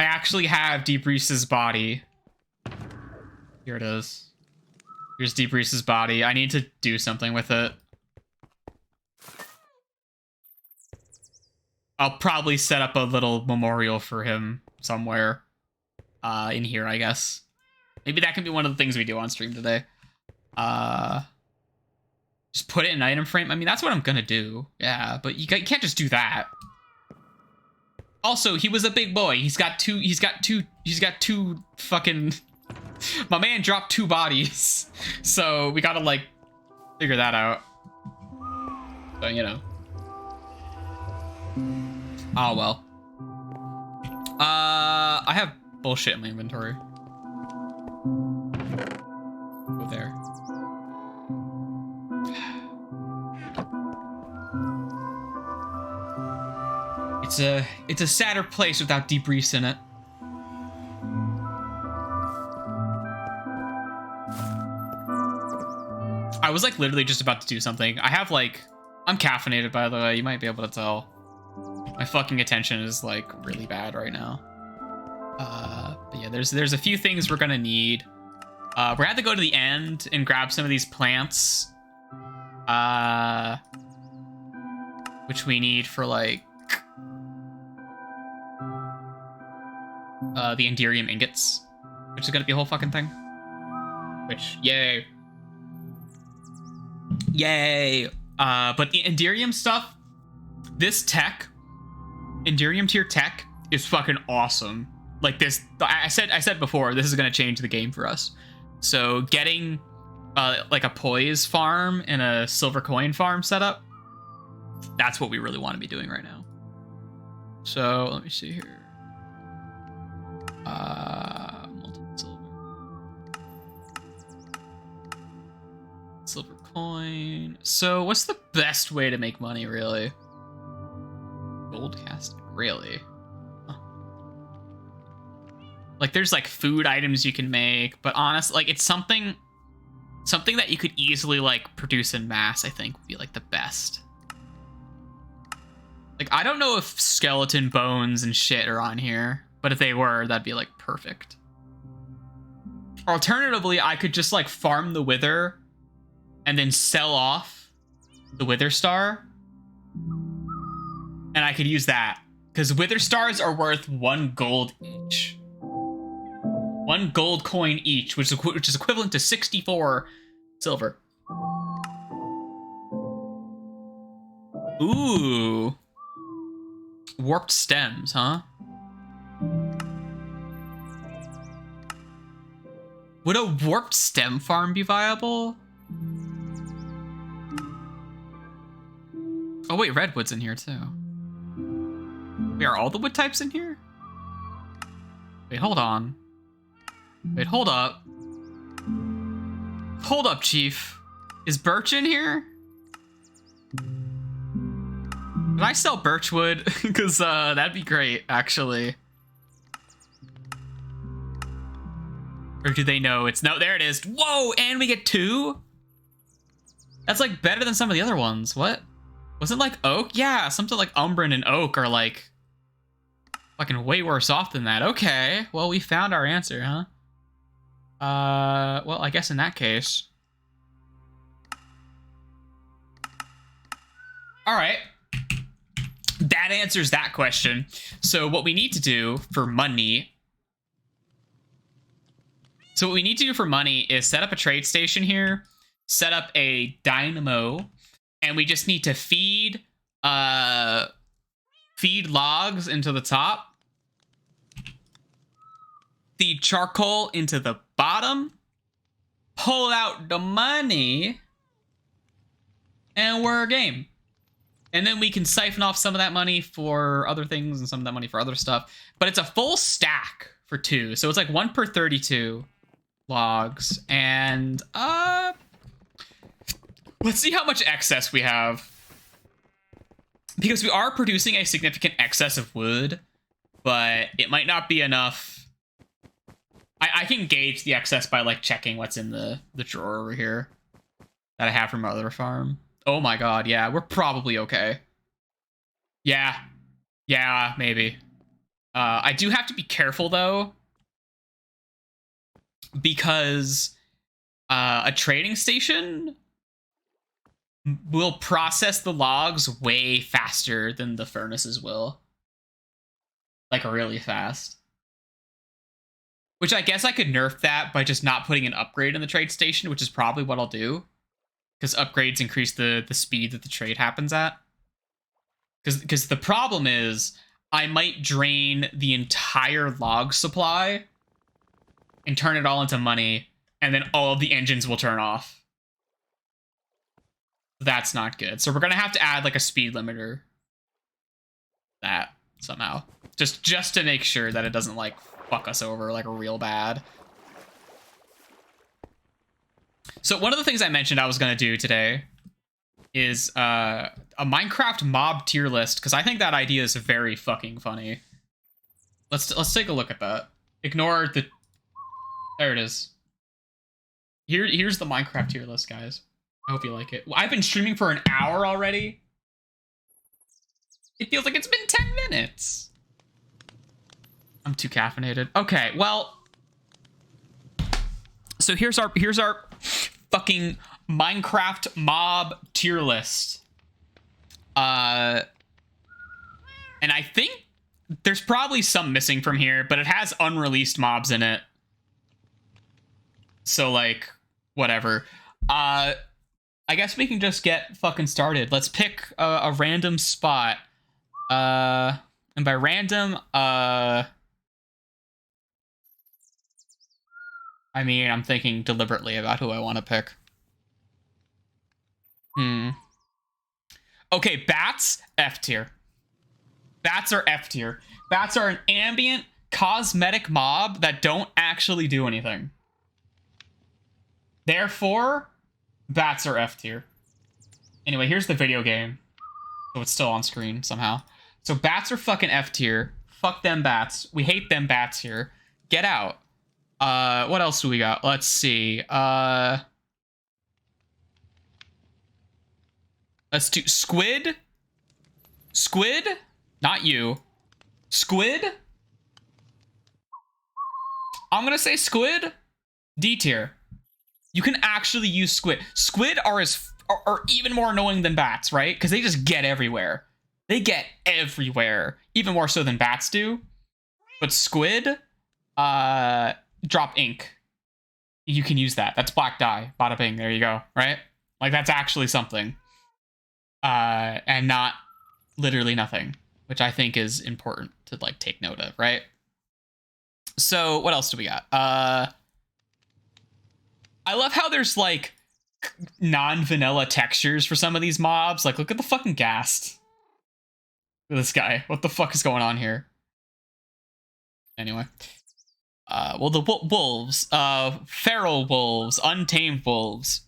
Speaker 1: I actually have Deep Reese's body. Here it is. Here's Deep Reese's body. I need to do something with it. I'll probably set up a little memorial for him somewhere in here, I guess. Maybe that can be one of the things we do on stream today. Just put it in an item frame. I mean, that's what I'm gonna do. Yeah, but you can't just do that. Also, he was a big boy. He's got two fucking... My man dropped 2 bodies. So we gotta, like, figure that out. So, you know. Oh, well. I have bullshit in my inventory. Go there. It's a sadder place without Deep Reese in it. I was like literally just about to do something. I have like, I'm caffeinated, by the way. You might be able to tell. My fucking attention is like really bad right now. But yeah, there's a few things we're gonna need. We're gonna have to go to the end and grab some of these plants. Which we need for like the Enderium ingots, which is gonna be a whole fucking thing. Which, yay. Yay. But the Enderium stuff, this tech, Enderium tier tech is fucking awesome. Like this, I said before, this is gonna change the game for us. So getting like a poise farm and a silver coin farm setup, that's what we really want to be doing right now. So let me see here. Multiple silver coin. So what's the best way to make money, really? Gold casting, really? Huh. Like there's like food items you can make, but honestly, like it's something that you could easily like produce in mass, I think would be like the best. Like I don't know if skeleton bones and shit are on here, but if they were, that'd be like perfect. Alternatively, I could just like farm the wither and then sell off the wither star. And I could use that because wither stars are worth 1 gold each. 1 gold coin each, which is equivalent to 64 silver. Ooh. Warped stems, huh? Would a warped stem farm be viable? Oh wait, redwood's in here too. Wait, are all the wood types in here? Wait, hold on. Wait, hold up. Hold up, Chief. Is birch in here? Can I sell birchwood? Because that'd be great, actually. Or do they know it's... No, there it is. Whoa, and we get 2? That's like better than some of the other ones. What? Was it like oak? Yeah, something like umbran and oak are like fucking way worse off than that. Okay, well, we found our answer, huh? Well, I guess in that case. All right. That answers that question. So what we need to do for money... So what we need to do for money is set up a trade station here, set up a dynamo, and we just need to feed logs into the top, feed charcoal into the bottom, pull out the money, and we're game. And then we can siphon off some of that money for other things and some of that money for other stuff. But it's a full stack for 2. So it's like 1 per 32 logs. And let's see how much excess we have. Because we are producing a significant excess of wood, but it might not be enough. I can gauge the excess by like checking what's in the drawer over here that I have from my other farm. Oh my god, yeah, we're probably okay. Yeah, maybe. I do have to be careful though, because a trading station will process the logs way faster than the furnaces will. Like really fast. Which I guess I could nerf that by just not putting an upgrade in the trade station, which is probably what I'll do. Because upgrades increase the speed that the trade happens at. Because the problem is, I might drain the entire log supply and turn it all into money, and then all of the engines will turn off. That's not good. So we're going to have to add like a speed limiter. That somehow. Just to make sure that it doesn't like fuck us over like real bad. So one of the things I mentioned I was going to do today is a Minecraft mob tier list, because I think that idea is very fucking funny. Let's take a look at that. Ignore the... There it is. Here's the Minecraft tier list, guys. I hope you like it. I've been streaming for an hour already. It feels like it's been 10 minutes. I'm too caffeinated. Okay, well... So here's our fucking Minecraft mob tier list. And I think there's probably some missing from here, but it has unreleased mobs in it. So like, whatever. I guess we can just get fucking started. Let's pick a random spot. And by random, I mean, I'm thinking deliberately about who I want to pick. Okay, bats, F tier. Bats are F tier. Bats are an ambient, cosmetic mob that don't actually do anything. Therefore, bats are F tier. Anyway, here's the video game. So it's still on screen somehow. So bats are fucking F tier. Fuck them bats. We hate them bats here. Get out. What else do we got? Let's see. Let's do squid. Squid? Not you. Squid? I'm gonna say squid. D tier. You can actually use squid. Squid are even more annoying than bats, right? Because they just get everywhere. They get everywhere. Even more so than bats do. But squid, drop ink. You can use that. That's black dye. Bada bing. There you go. Right? Like, that's actually something. And not literally nothing. Which I think is important to, like, take note of, right? So, what else do we got? I love how there's, like, non-vanilla textures for some of these mobs. Like, look at the fucking ghast. Look at this guy. What the fuck is going on here? Anyway. Well, the wolves. Feral wolves. Untamed wolves.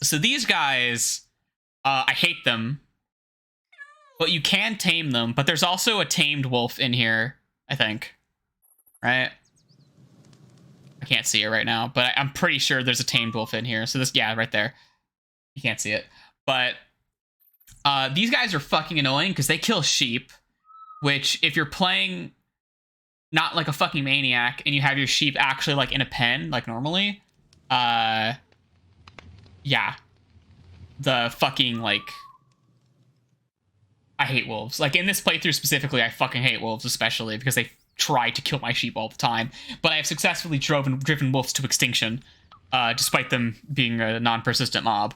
Speaker 1: So these guys, I hate them. But you can tame them. But there's also a tamed wolf in here, I think. Right? I can't see it right now, but I'm pretty sure there's a tamed wolf in here. So this, yeah, right there. You can't see it. But these guys are fucking annoying because they kill sheep, which if you're playing not like a fucking maniac and you have your sheep actually like in a pen, like normally, yeah. The fucking, like, I hate wolves. Like, in this playthrough specifically, I fucking hate wolves, especially because they try to kill my sheep all the time. But I have successfully driven wolves to extinction, despite them being a non-persistent mob.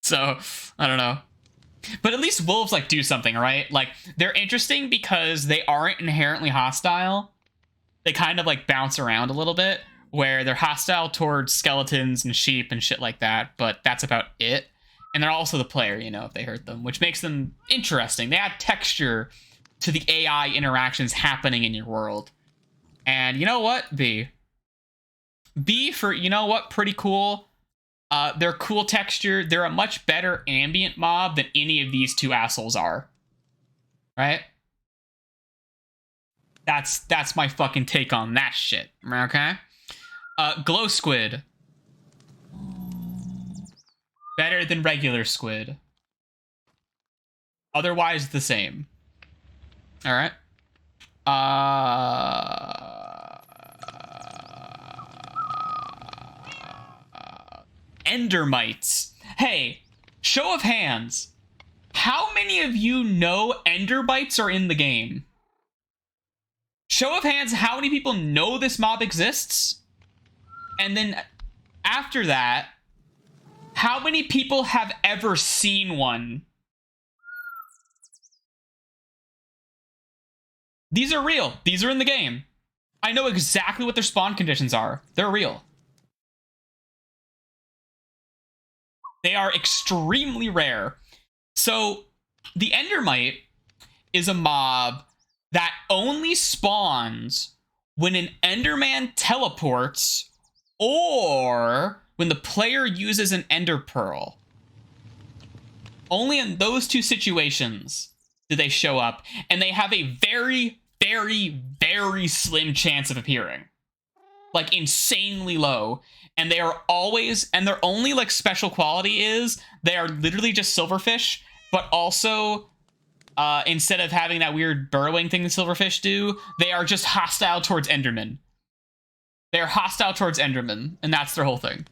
Speaker 1: So, I don't know. But at least wolves, like, do something, right? Like, they're interesting because they aren't inherently hostile. They kind of, like, bounce around a little bit, where they're hostile towards skeletons and sheep and shit like that, but that's about it. And they're also the player, you know, if they hurt them, which makes them interesting. They add texture to the AI interactions happening in your world. And you know what? B for, you know what? Pretty cool. They're cool texture. They're a much better ambient mob than any of these two assholes are. Right? That's my fucking take on that shit. Okay? Glow squid. Better than regular squid. Otherwise the same. All right. Endermites. Hey, show of hands. How many of you know endermites are in the game? Show of hands, how many people know this mob exists? And then after that, how many people have ever seen one? These are real. These are in the game. I know exactly what their spawn conditions are. They're real. They are extremely rare. So the endermite is a mob that only spawns when an enderman teleports or when the player uses an ender pearl. Only in those two situations do they show up, and they have a very, very, very slim chance of appearing. Like, insanely low. And they are always, and their only, like, special quality is they are literally just silverfish, but also, instead of having that weird burrowing thing that silverfish do, they are just hostile towards endermen. They're hostile towards endermen, and that's their whole thing.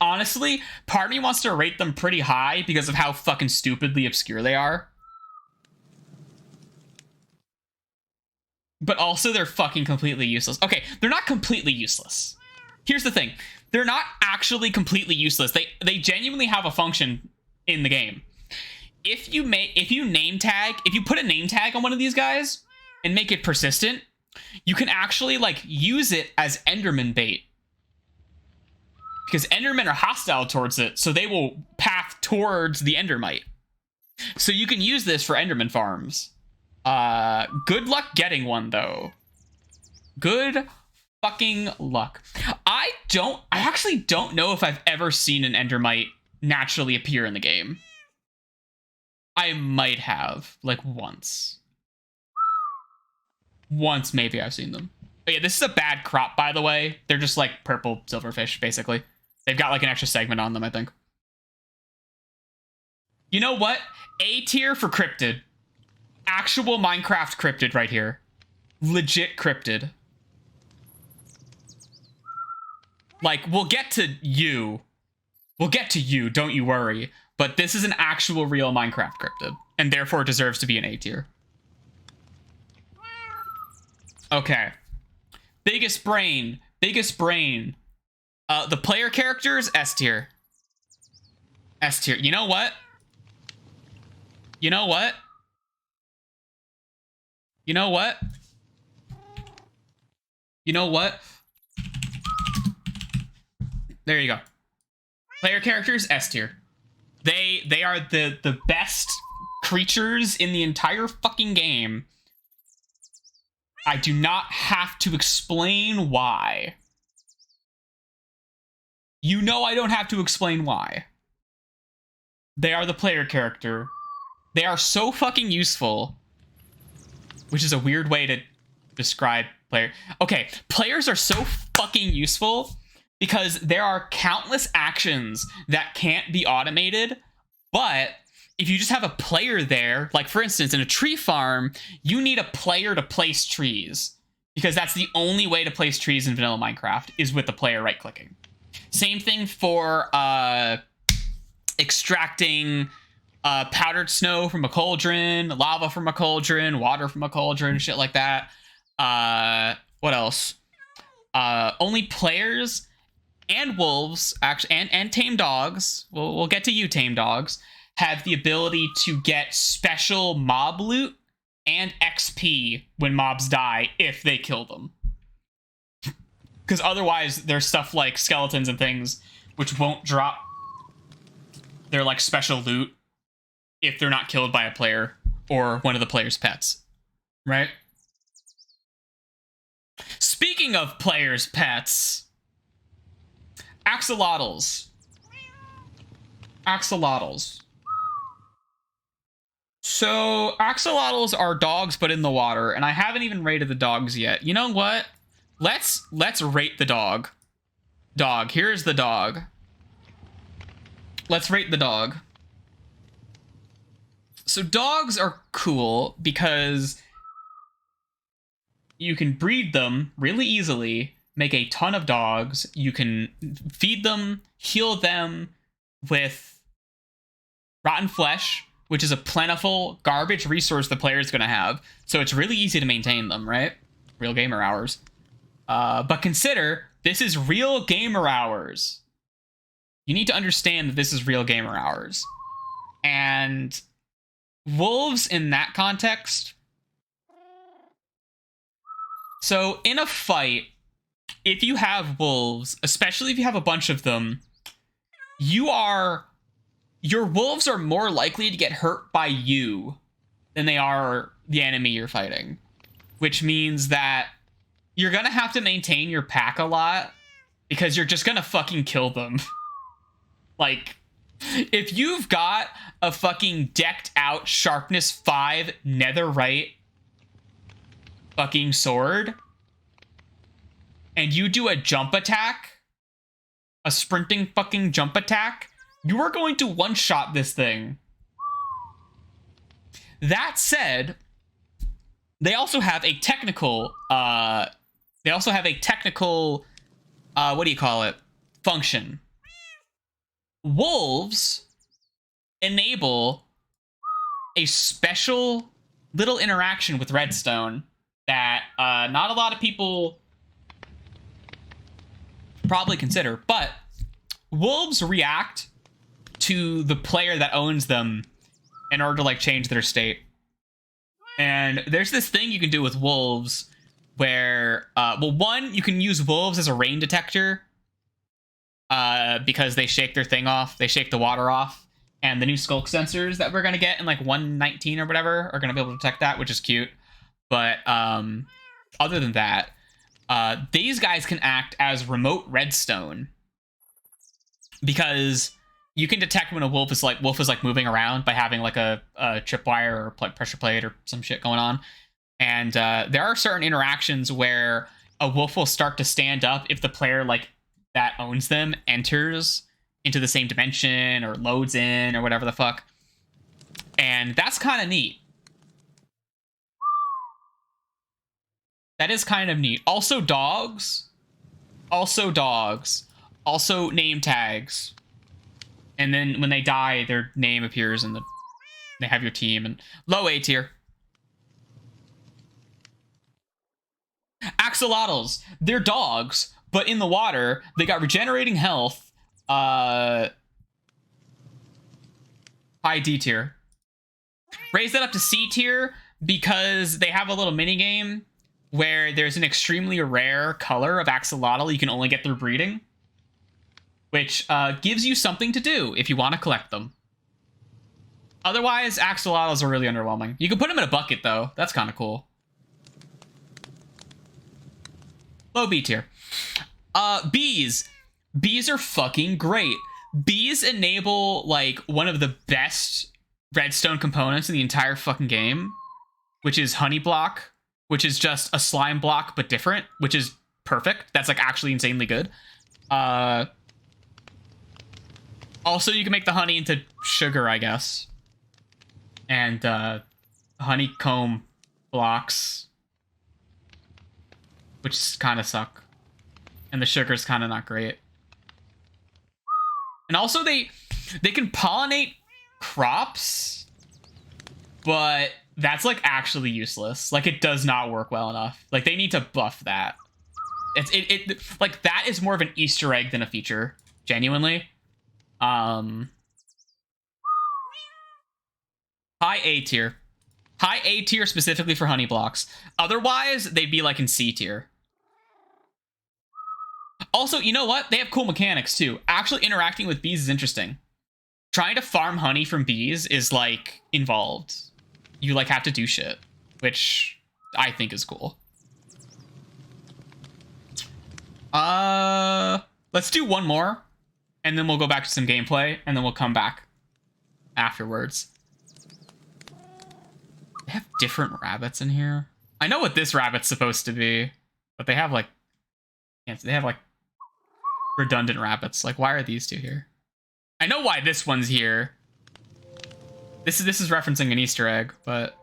Speaker 1: Honestly, part of me wants to rate them pretty high because of how fucking stupidly obscure they are. But also, they're fucking completely useless. Okay, they're not completely useless. Here's the thing. They're not actually completely useless. They genuinely have a function in the game. If you put a name tag on one of these guys and make it persistent, you can actually, like, use it as enderman bait. Because endermen are hostile towards it, so they will path towards the endermite. So you can use this for enderman farms. Good luck getting one, though. Good fucking luck. I actually don't know if I've ever seen an endermite naturally appear in the game. I might have, like, once. Once, maybe I've seen them. But yeah, this is a bad crop, by the way. They're just, like, purple silverfish, basically. They've got, like, an extra segment on them, I think. You know what? A tier for cryptid. Actual Minecraft cryptid right here. Legit cryptid. Like, we'll get to you. We'll get to you, don't you worry. But this is an actual real Minecraft cryptid, and therefore deserves to be an A tier. Okay. Biggest brain. Biggest brain. The player characters, S tier. S tier. You know what? You know what? You know what? You know what? There you go. Player characters, S tier. They are the best creatures in the entire fucking game. I do not have to explain why. You know I don't have to explain why. They are the player character. They are so fucking useful. Which is a weird way to describe player. Okay, players are so fucking useful because there are countless actions that can't be automated, but if you just have a player there, like for instance, in a tree farm, you need a player to place trees because that's the only way to place trees in vanilla Minecraft is with the player right-clicking. Same thing for extracting powdered snow from a cauldron, lava from a cauldron, water from a cauldron, shit like that. What else? Only players and wolves, actually, and tame dogs, we'll get to you, tame dogs, have the ability to get special mob loot and XP when mobs die if they kill them. Because otherwise, there's stuff like skeletons and things which won't drop their, like, special loot if they're not killed by a player or one of the player's pets, right? Speaking of players' pets, axolotls. Axolotls. So, axolotls are dogs, but in the water, and I haven't even rated the dogs yet. You know what? Let's rate the dog. Dog. Here's the dog. Let's rate the dog. So dogs are cool because you can breed them really easily, make a ton of dogs. You can feed them, heal them with rotten flesh, which is a plentiful garbage resource the player is going to have. So it's really easy to maintain them, right? Real gamer hours. But consider, this is real gamer hours. You need to understand that this is real gamer hours. And wolves in that context. So in a fight, if you have wolves, especially if you have a bunch of them, your wolves are more likely to get hurt by you than they are the enemy you're fighting. Which means that you're gonna have to maintain your pack a lot because you're just gonna fucking kill them. Like, if you've got a fucking decked out sharpness 5 netherite fucking sword and you do a jump attack, a sprinting fucking jump attack, you are going to one-shot this thing. That said, they also have a technical what do you call it, function. Wolves enable a special little interaction with redstone that not a lot of people probably consider, but wolves react to the player that owns them in order to like change their state. And there's this thing you can do with wolves where, well, one, you can use wolves as a rain detector because they shake their thing off. They shake the water off. And the new skulk sensors that we're going to get in like 1.19 or whatever are going to be able to detect that, which is cute. But other than that, these guys can act as remote redstone because you can detect when a wolf is like moving around by having like a tripwire or pressure plate or some shit going on. And there are certain interactions where a wolf will start to stand up if the player like that owns them enters into the same dimension or loads in or whatever the fuck. And that's kind of neat. That is kind of neat. Also dogs. Also name tags. And then when they die, their name appears and they have your team. And low A tier. Axolotls. They're dogs, but in the water, they got regenerating health. High D tier. Raise that up to C tier because they have a little mini game where there's an extremely rare color of axolotl you can only get through breeding, which gives you something to do if you want to collect them. Otherwise, axolotls are really underwhelming. You can put them in a bucket, though. That's kind of cool. Low B tier. Bees. Bees are fucking great. Bees enable, like, one of the best redstone components in the entire fucking game, which is honey block, which is just a slime block, but different, which is perfect. That's, like, actually insanely good. Also, you can make the honey into sugar, I guess. And, honeycomb blocks, which kind of suck. And the sugar's kind of not great. And also, they can pollinate crops, but that's, like, actually useless. Like, it does not work well enough. Like, they need to buff that. Like, that is more of an Easter egg than a feature, genuinely. High A tier. High A tier specifically for honey blocks. Otherwise, they'd be, like, in C tier. Also, you know what? They have cool mechanics, too. Actually interacting with bees is interesting. Trying to farm honey from bees is, like, involved. You, like, have to do shit, which I think is cool. Let's do one more, and then we'll go back to some gameplay, and then we'll come back afterwards. They have different rabbits in here. I know what this rabbit's supposed to be, but they have, like, they have, like, redundant rabbits. Like, why are these two here? I know why this one's here. This is referencing an Easter egg, but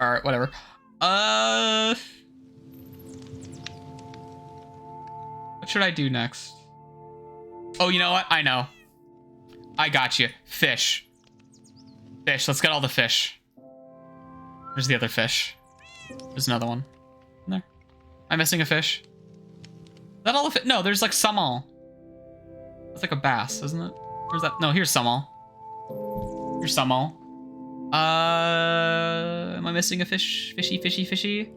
Speaker 1: all right, whatever. What should I do next? Oh, you know what? I know. I got you. Fish. Fish. Let's get all the fish. Where's the other fish? There's another one. In there. Am I missing a fish? Is that all the fish? No, there's like some all. That's like a bass, isn't it? Where's that? No, here's some all. Here's some all. Am I missing a fish? Fishy, fishy, fishy?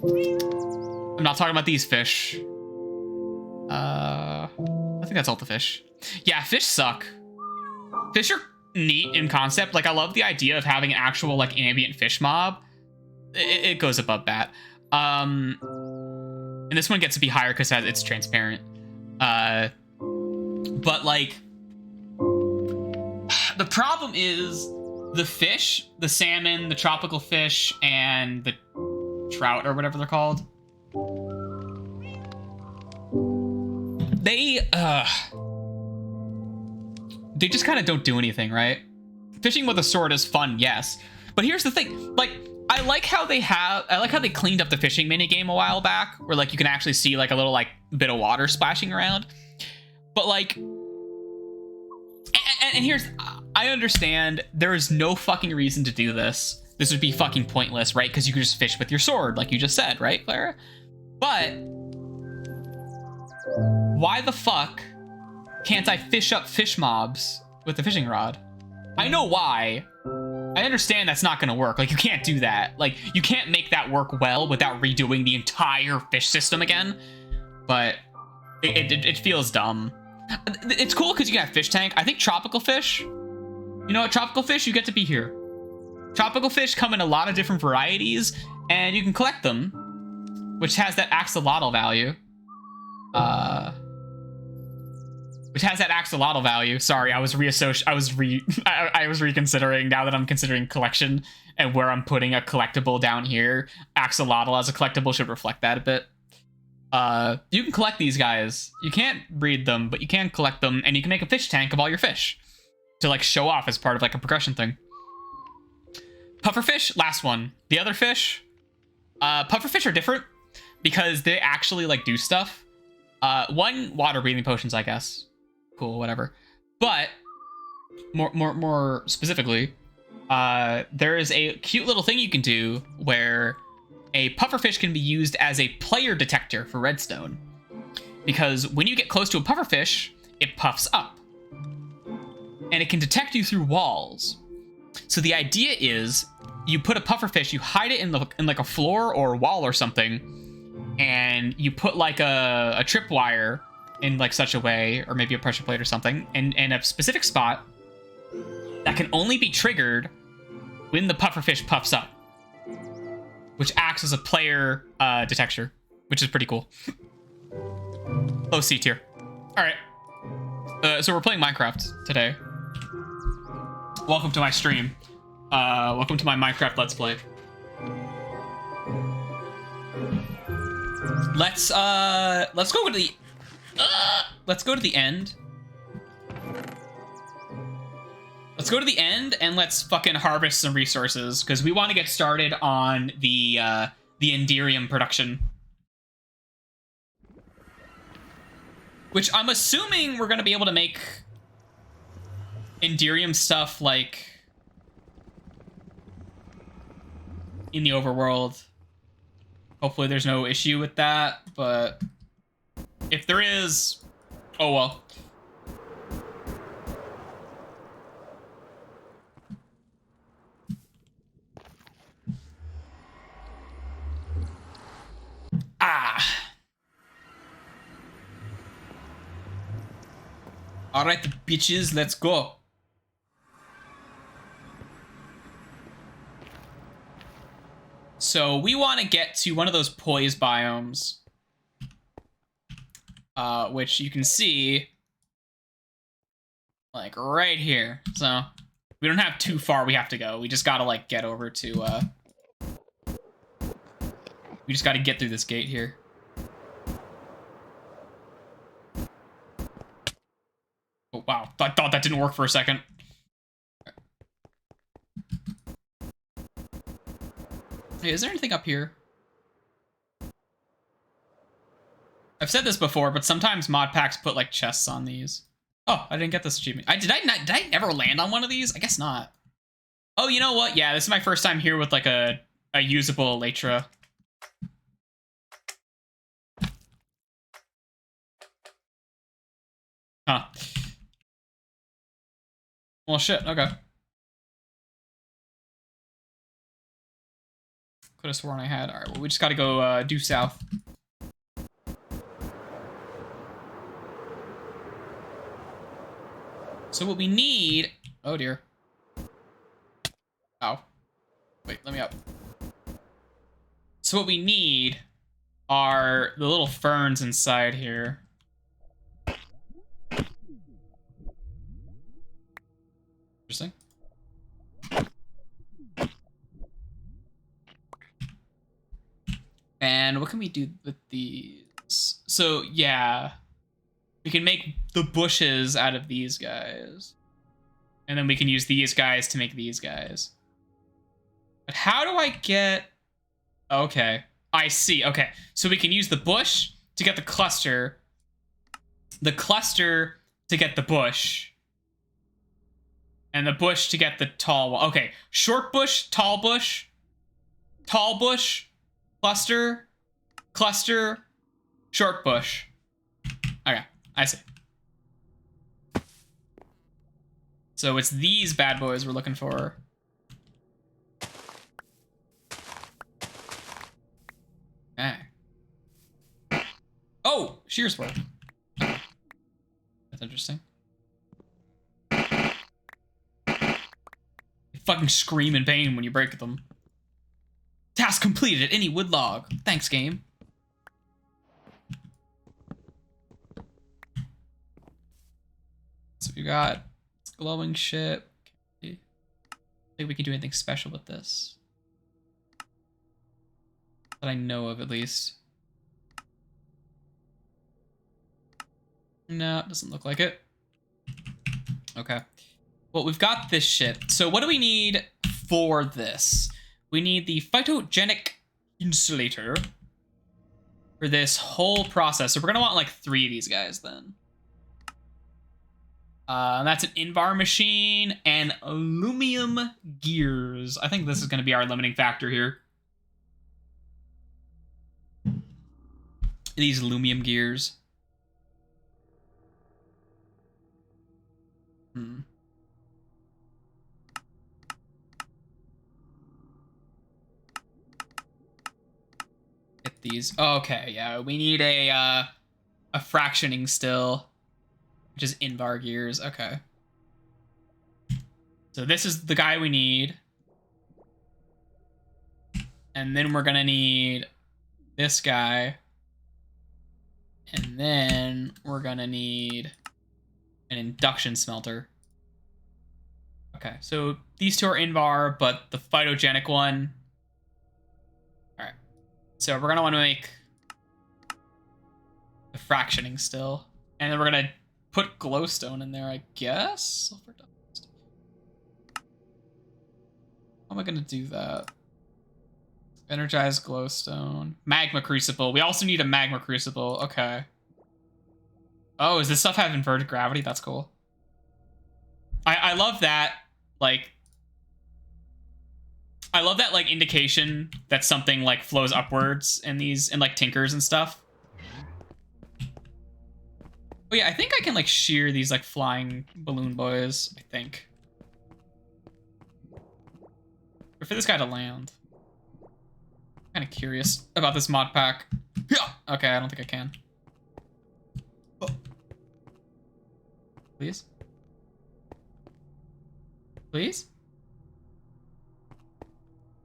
Speaker 1: I'm not talking about these fish. I think that's all the fish. Yeah, fish suck. Fish are neat in concept. Like, I love the idea of having an actual, like, ambient fish mob. It goes above that. And this one gets to be higher because it's transparent. But, like, the problem is the fish, the salmon, the tropical fish, and the trout, or whatever they're called. They just kind of don't do anything, right? Fishing with a sword is fun, yes. But here's the thing, like, I like how they cleaned up the fishing minigame a while back, where, like, you can actually see, like, a little, like, bit of water splashing around. But, like, and here's, I understand there is no fucking reason to do this. This would be fucking pointless, right? Because you could just fish with your sword, like you just said, right, Clara? But why the fuck can't I fish up fish mobs with the fishing rod? I know why. I understand that's not gonna work. Like, you can't do that. Like, you can't make that work well without redoing the entire fish system again. But it feels dumb. It's cool because you can have fish tank. I think tropical fish, you know what, tropical fish, you get to be here. Tropical fish come in a lot of different varieties, and you can collect them, which has that axolotl value. Sorry, I was reconsidering now that I'm considering collection and where I'm putting a collectible down here. Axolotl as a collectible should reflect that a bit. You can collect these guys. You can't breed them, but you can collect them, and you can make a fish tank of all your fish to, like, show off as part of, like, a progression thing. Pufferfish, last one. The other fish, pufferfish are different because they actually, like, do stuff. One, water breathing potions, I guess. Cool, whatever. But more specifically, there is a cute little thing you can do where a pufferfish can be used as a player detector for redstone. Because when you get close to a pufferfish, it puffs up. And it can detect you through walls. So the idea is, you put a pufferfish, you hide it in like a floor or a wall or something, and you put like a tripwire in like such a way, or maybe a pressure plate or something, in a specific spot that can only be triggered when the pufferfish puffs up, which acts as a player detector, which is pretty cool. Low C tier. All right. So we're playing Minecraft today. Welcome to my stream. Welcome to my Minecraft Let's Play. Let's go to the end. Let's go to the end and let's fucking harvest some resources, because we want to get started on the Enderium production. Which I'm assuming we're gonna be able to make Enderium stuff, like, in the overworld. Hopefully there's no issue with that, but if there is, oh well. All right, bitches, let's go. So we want to get to one of those poise biomes, which you can see, like, right here. So we don't have too far we have to go. We just gotta, like, get over to, we just gotta get through this gate here. didn't work for a second. Hey, is there anything up here? I've said this before, but sometimes mod packs put like chests on these. Oh, I didn't get this achievement. Did I ever land on one of these? I guess not. Oh, you know what? Yeah, this is my first time here with like a usable elytra. Huh. Well, shit. Okay. Could have sworn I had. All right. Well, we just got to go due south. So what we need... Oh, dear. Ow. Wait, let me up. So what we need are the little ferns inside here. Interesting. And what can we do with these? So, yeah. We can make the bushes out of these guys. And then we can use these guys to make these guys. But how do I get... Okay. I see. Okay. So we can use the bush to get the cluster to get the bush, and the bush to get the tall one. Okay. Short bush, tall bush, cluster, short bush. Okay. I see. So it's these bad boys we're looking for. Okay. Oh, shear swirl. That's interesting. They fucking scream in pain when you break them. Task completed at any wood log. Thanks, game. So we got glowing ship. Okay. I think we can do anything special with this. That I know of, at least. No, it doesn't look like it. Okay. Well, we've got this shit. So what do we need for this? We need the phytogenic insulator for this whole process. So we're going to want like 3 of these guys then. And that's an Invar machine and aluminum gears. I think this is going to be our limiting factor here. These aluminum gears. Get these. Oh, okay, yeah. We need a fractioning still, which is Invar gears. Okay. So this is the guy we need. And then we're going to need this guy. And then we're going to need an induction smelter. Okay, so these 2 are Invar, but the phytogenic one... All right. So we're going to want to make the fractioning still. And then we're going to put glowstone in there, I guess? Sulfur dust. How am I going to do that? Energized glowstone. Magma crucible. We also need a magma crucible. Okay. Oh, does this stuff have inverted gravity? That's cool. I love that, like... I love that, like, indication that something, like, flows upwards in these, in, like, tinkers and stuff. Oh, yeah, I think I can, like, shear these, like, flying balloon boys, I think. Or for this guy to land. I'm kind of curious about this mod pack. Yeah. Okay, I don't think I can. Oh. Please? Please?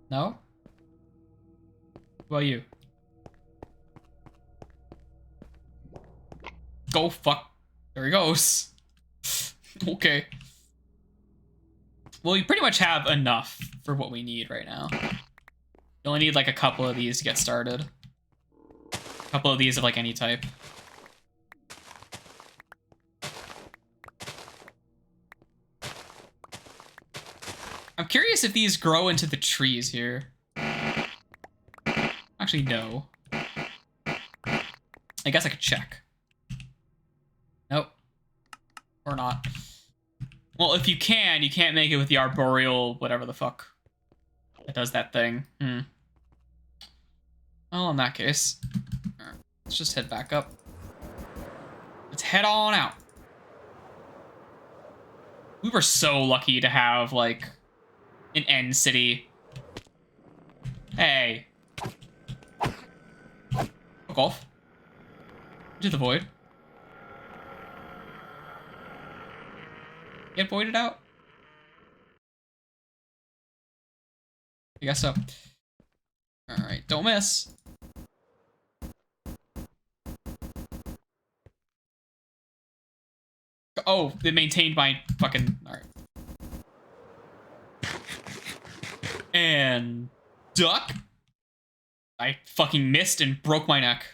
Speaker 1: No? Well, you. Go fuck. There he goes. Okay. Well, we pretty much have enough for what we need right now. You only need like a couple of these to get started. A couple of these of like any type. curious if these grow into the trees here. Actually, no. I guess I could check. Nope. Or not. Well, if you can't make it with the arboreal, whatever the fuck. It does that thing. Well, in that case, right, let's just head back up. Let's head on out. We were so lucky to have, like, an end city. Hey. Fuck off. Into the void. Get voided out? I guess so. Alright, don't miss. Oh, it maintained my fucking... Alright. And... duck? I fucking missed and broke my neck.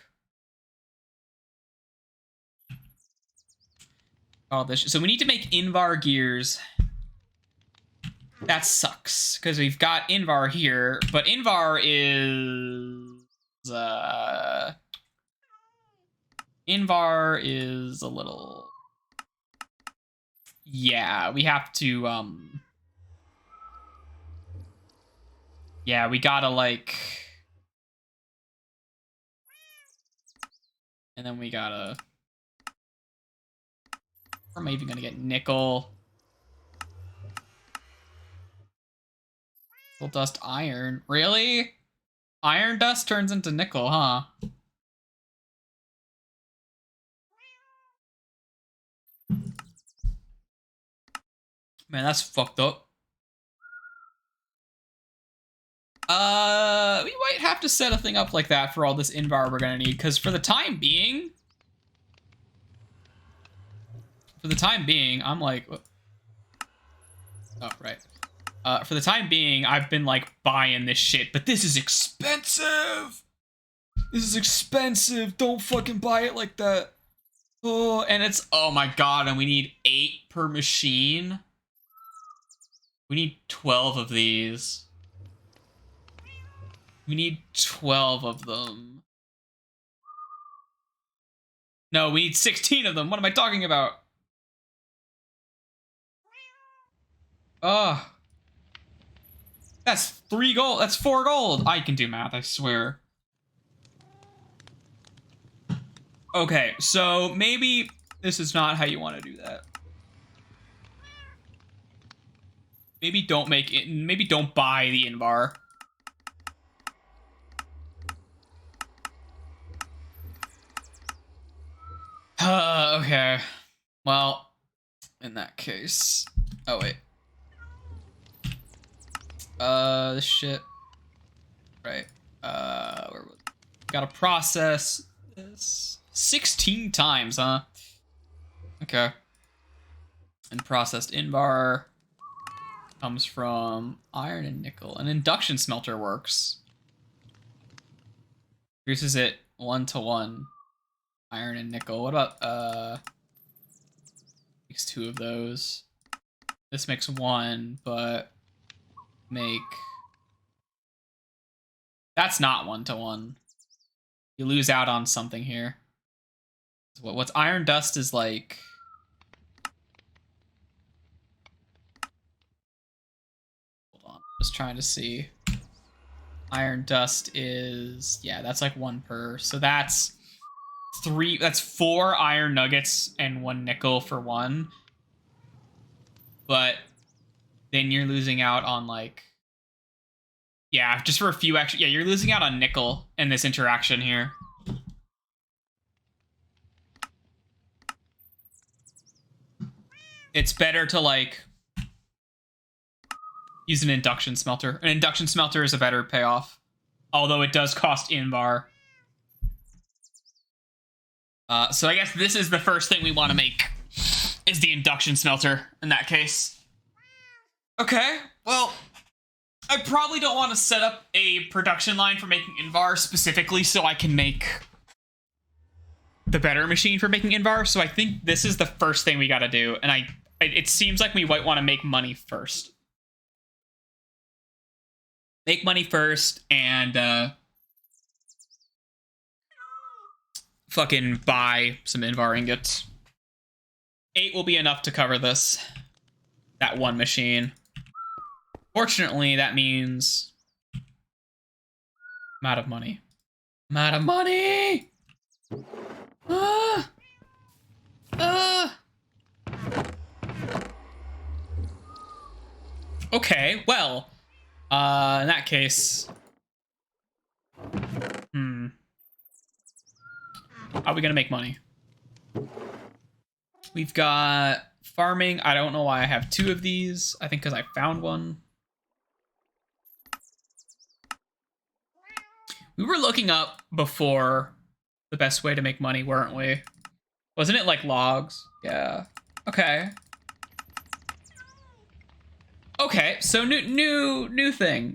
Speaker 1: Oh, this... So we need to make Invar gears. That sucks, because we've got Invar here, but Invar is... Invar is a little... Yeah, we have to, yeah, we gotta, like... And then we gotta... Where am I even gonna get nickel? Nickel dust iron. Really? Iron dust turns into nickel, huh? Man, that's fucked up. We might have to set a thing up like that for all this Invar we're gonna need, because for the time being, I'm like, oh, right. For the time being, I've been, like, buying this shit, but this is expensive! This is expensive! Don't fucking buy it like that! Oh, and it's, oh my god, and we need 8 per machine? We need 12 of these. We need 12 of them. No, we need 16 of them! What am I talking about? Ugh. That's 3 gold. That's 4 gold. I can do math, I swear. Okay, so maybe this is not how you want to do that. Maybe don't make it. Maybe don't buy the Invar. Okay. Well, in that case. Oh wait. This shit. Right. Gotta process this 16 times, huh? Okay. And processed Invar comes from iron and nickel. An induction smelter works. Produces it 1-to-1. Iron and nickel. What about, makes 2 of those. This makes 1, but make... That's not 1-to-1. You lose out on something here. What's iron dust is like... Hold on, just trying to see. Iron dust is... Yeah, that's like 1 per. So that's 3... That's 4 iron nuggets and 1 nickel for 1. But then you're losing out on like... Yeah, just for a few extra... Yeah, you're losing out on nickel in this interaction here. It's better to, like, use an induction smelter. An induction smelter is a better payoff. Although it does cost Invar. So I guess this is the first thing we want to make. Is the induction smelter, in that case. Okay, well... I probably don't want to set up a production line for making Invar specifically so I can make the better machine for making Invar. So I think this is the first thing we got to do. And it seems like we might want to make money first. make money first and fucking buy some Invar ingots. 8 will be enough to cover this. That one machine. Fortunately, that means I'm out of money. I'm out of money! Okay, well, in that case, how are we gonna make money? We've got farming. I don't know why I have 2 of these. I think because I found one. We were looking up before the best way to make money, weren't we? Wasn't it like logs? Yeah. Okay. Okay, so new thing.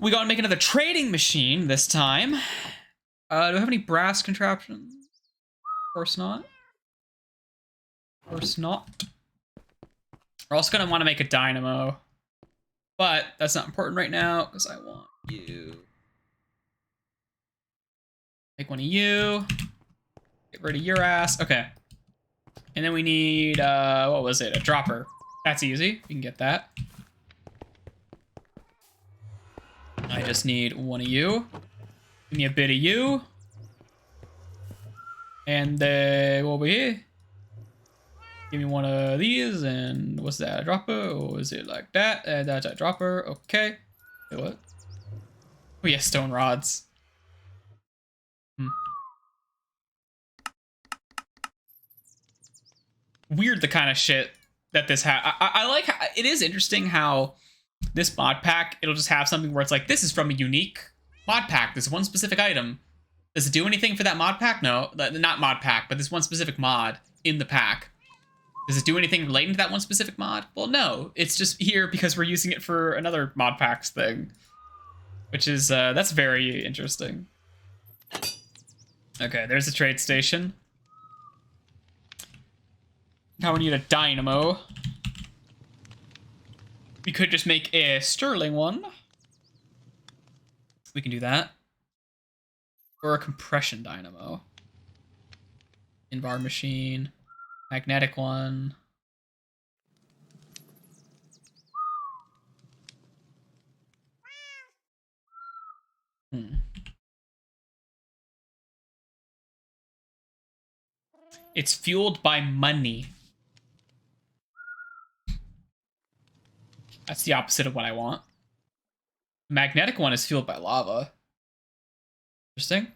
Speaker 1: We gotta make another trading machine this time. Do I have any brass contraptions? Of course not. Of course not. We're also gonna want to make a dynamo. But that's not important right now, because I want you. Make one of you. Get rid of your ass. Okay. And then we need, what was it? A dropper. That's easy. We can get that. I just need one of you. Give me a bit of you. And over here. Give me one of these, and what's that, a dropper? Or is it like that? That's a dropper, okay. Wait, what? Oh yeah, stone rods. Weird the kind of shit that this has. I like how, it is interesting how this mod pack, it'll just have something where it's like, this is from a unique mod pack, this one specific item. Does it do anything for that mod pack? No, not mod pack, but this one specific mod in the pack. Does it do anything relating to that one specific mod? Well, no. It's just here because we're using it for another mod packs thing. Which is, that's very interesting. Okay, there's a trade station. Now we need a dynamo. We could just make a sterling one. We can do that. Or a compression dynamo. Invar machine. Magnetic one. It's fueled by money. That's the opposite of what I want. The magnetic one is fueled by lava. Interesting.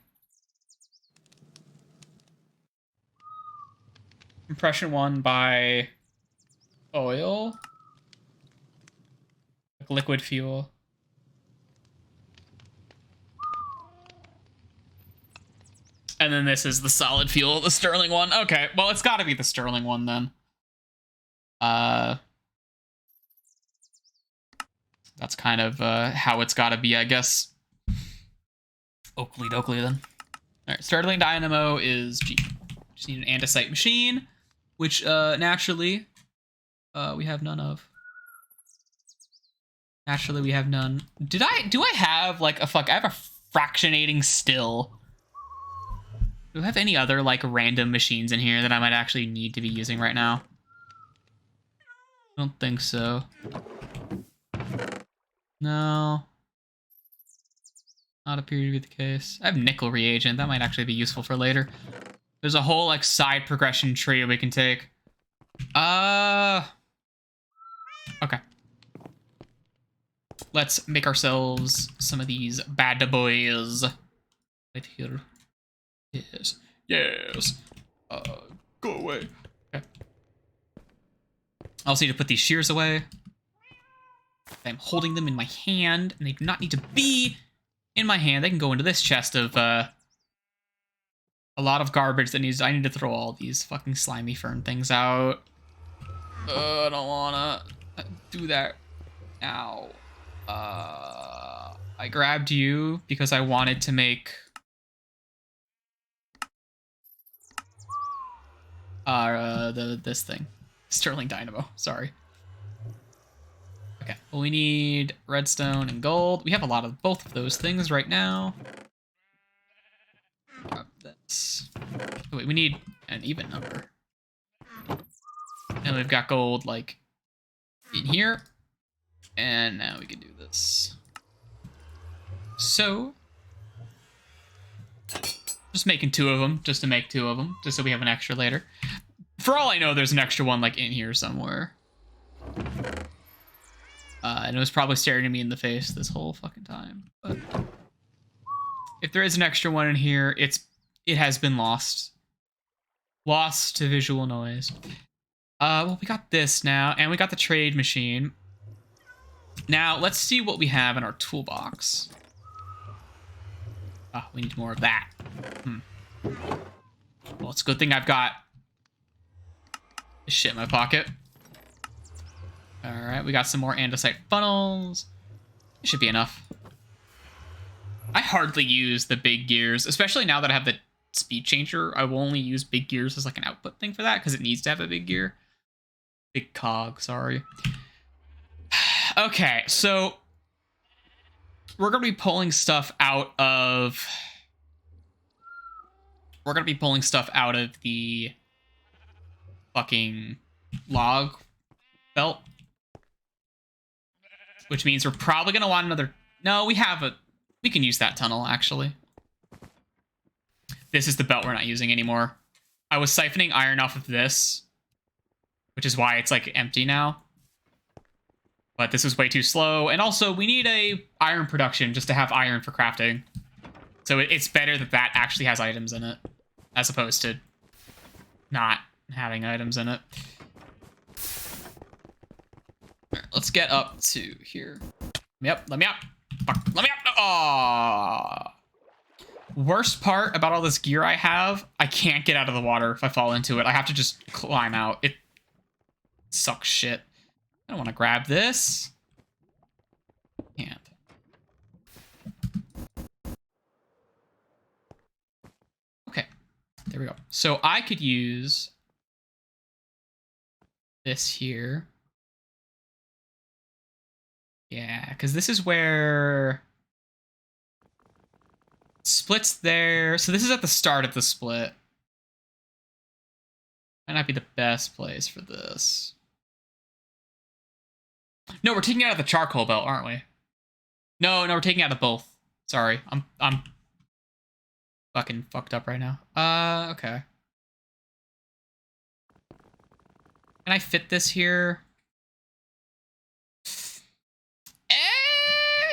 Speaker 1: Compression one by oil. Like liquid fuel. And then this is the solid fuel, the sterling one. Okay, well, it's gotta be the sterling one then. That's kind of how it's gotta be, I guess. Oakley dokley then. All right, sterling dynamo is cheap. Just need an andesite machine, which naturally we have none of. Naturally, we have none. Do I have like I have a fractionating still. Do I have any other like random machines in here that I might actually need to be using right now? I don't think so. No. Not appear to be the case. I have nickel reagent. That might actually be useful for later. There's a whole like side progression tree we can take. Okay. Let's make ourselves some of these bad boys. Right here. Yes. Yes. Go away. Okay. I also need to put these shears away. I'm holding them in my hand, and they do not need to be in my hand. They can go into this chest of a lot of garbage that I need to throw all these fucking slimy fern things out. I don't wanna do that now. I grabbed you because I wanted to make this thing. Sterling dynamo, sorry. Okay, well, we need redstone and gold. We have a lot of both of those things right now. Grab this. Oh, wait, we need an even number. And we've got gold, like, in here. And now we can do this. So, just making 2 of them, just to make 2 of them, just so we have an extra later. For all I know, there's an extra one, like, in here somewhere. And it was probably staring at me in the face this whole fucking time. But if there is an extra one in here, it has been lost. Lost to visual noise. Well, we got this now, and we got the trade machine. Now, let's see what we have in our toolbox. Ah, we need more of that. Well, it's a good thing I've got this shit in my pocket. Alright, we got some more andesite funnels. It should be enough. I hardly use the big gears, especially now that I have the speed changer. I will only use big gears as like an output thing for that, because it needs to have a big gear. Big cog, sorry. Okay, so we're going to be pulling stuff out of... We're going to be pulling stuff out of the fucking log belt. Which means we're probably going to want another... No, we have a... We can use that tunnel, actually. This is the belt we're not using anymore. I was siphoning iron off of this, which is why it's, like, empty now. But this is way too slow. And also, we need a iron production just to have iron for crafting. So it's better that that actually has items in it, as opposed to not having items in it. All right, let's get up to here. Let me up. Fuck, let me up. Aww. Worst part about all this gear I have, I can't get out of the water if I fall into it. I have to just climb out. It sucks shit. I don't want to grab this. Can't. Okay, there we go. So I could use this here. Yeah, because this is where splits there. So this is at the start of the split. Might not be the best place for this. No, we're taking it out of the charcoal belt, aren't we? No, we're taking it out of both. Sorry, I'm fucking fucked up right now. Okay. Can I fit this here?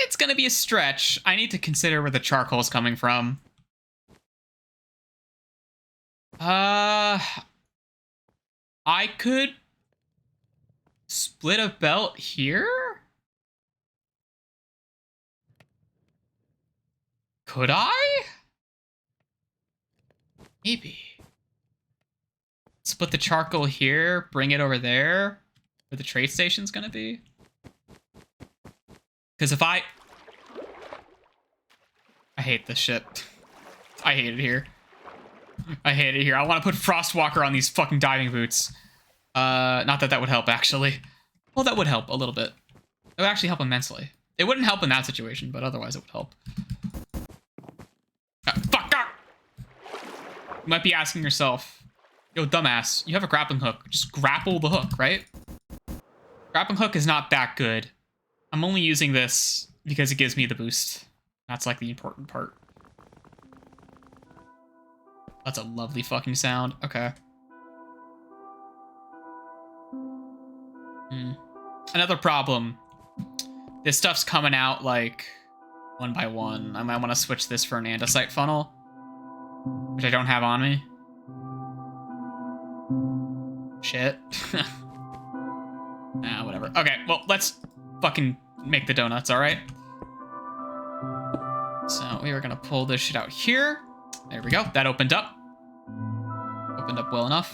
Speaker 1: It's gonna be a stretch. I need to consider where the charcoal is coming from. I could split a belt here? Could I? Maybe. Split the charcoal here, bring it over there, where the trade station's gonna be. Because if I hate this shit. I hate it here. I hate it here. I want to put Frostwalker on these fucking diving boots. Not that that would help, actually. Well, that would help a little bit. It would actually help immensely. It wouldn't help in that situation, but otherwise it would help. Fuck! You might be asking yourself, yo, dumbass, you have a grappling hook. Just grapple the hook, right? Grappling hook is not that good. I'm only using this because it gives me the boost. That's like the important part. That's a lovely fucking sound. Okay. Another problem. This stuff's coming out like one by one. I might want to switch this for an andesite funnel, which I don't have on me. Shit. Whatever. Okay, well, let's fucking make the donuts, all right? So we are gonna pull this shit out here. There we go. That opened up. Opened up well enough.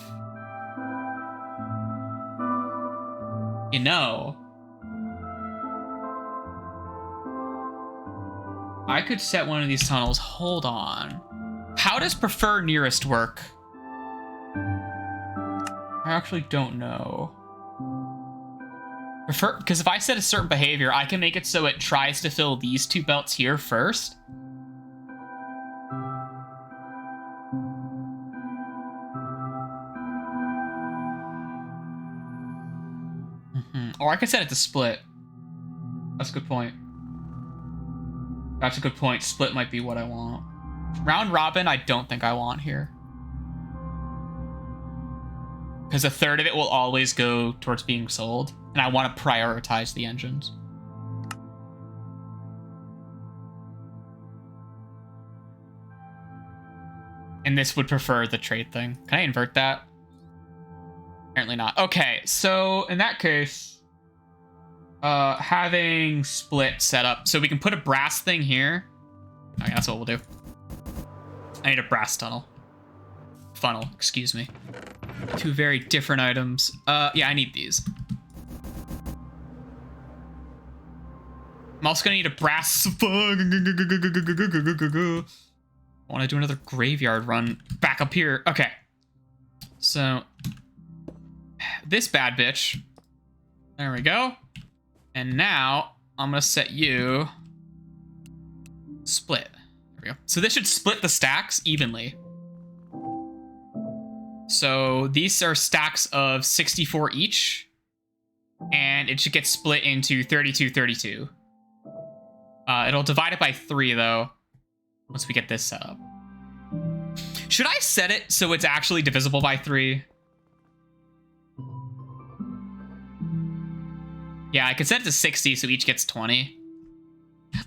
Speaker 1: You know, I could set one of these tunnels. Hold on. How does prefer nearest work? I actually don't know. Because if I set a certain behavior, I can make it so it tries to fill these 2 belts here first. Or I could set it to split. That's a good point. That's a good point. Split might be what I want. Round robin, I don't think I want here. Because a third of it will always go towards being sold. And I want to prioritize the engines. And this would prefer the trade thing. Can I invert that? Apparently not. Okay, so in that case, having split set up. So we can put a brass thing here. Okay, that's what we'll do. I need a brass tunnel. Funnel, excuse me. 2 very different items. Yeah, I need these. I'm also gonna need a brass. I want to do another graveyard run back up here. Okay. So this bad bitch. There we go. And now I'm gonna set you split. There we go. So this should split the stacks evenly. So these are stacks of 64 each. And it should get split into 32, 32. It'll divide it by 3 though, once we get this set up. Should I set it so it's actually divisible by 3? Yeah, I could set it to 60 so each gets 20.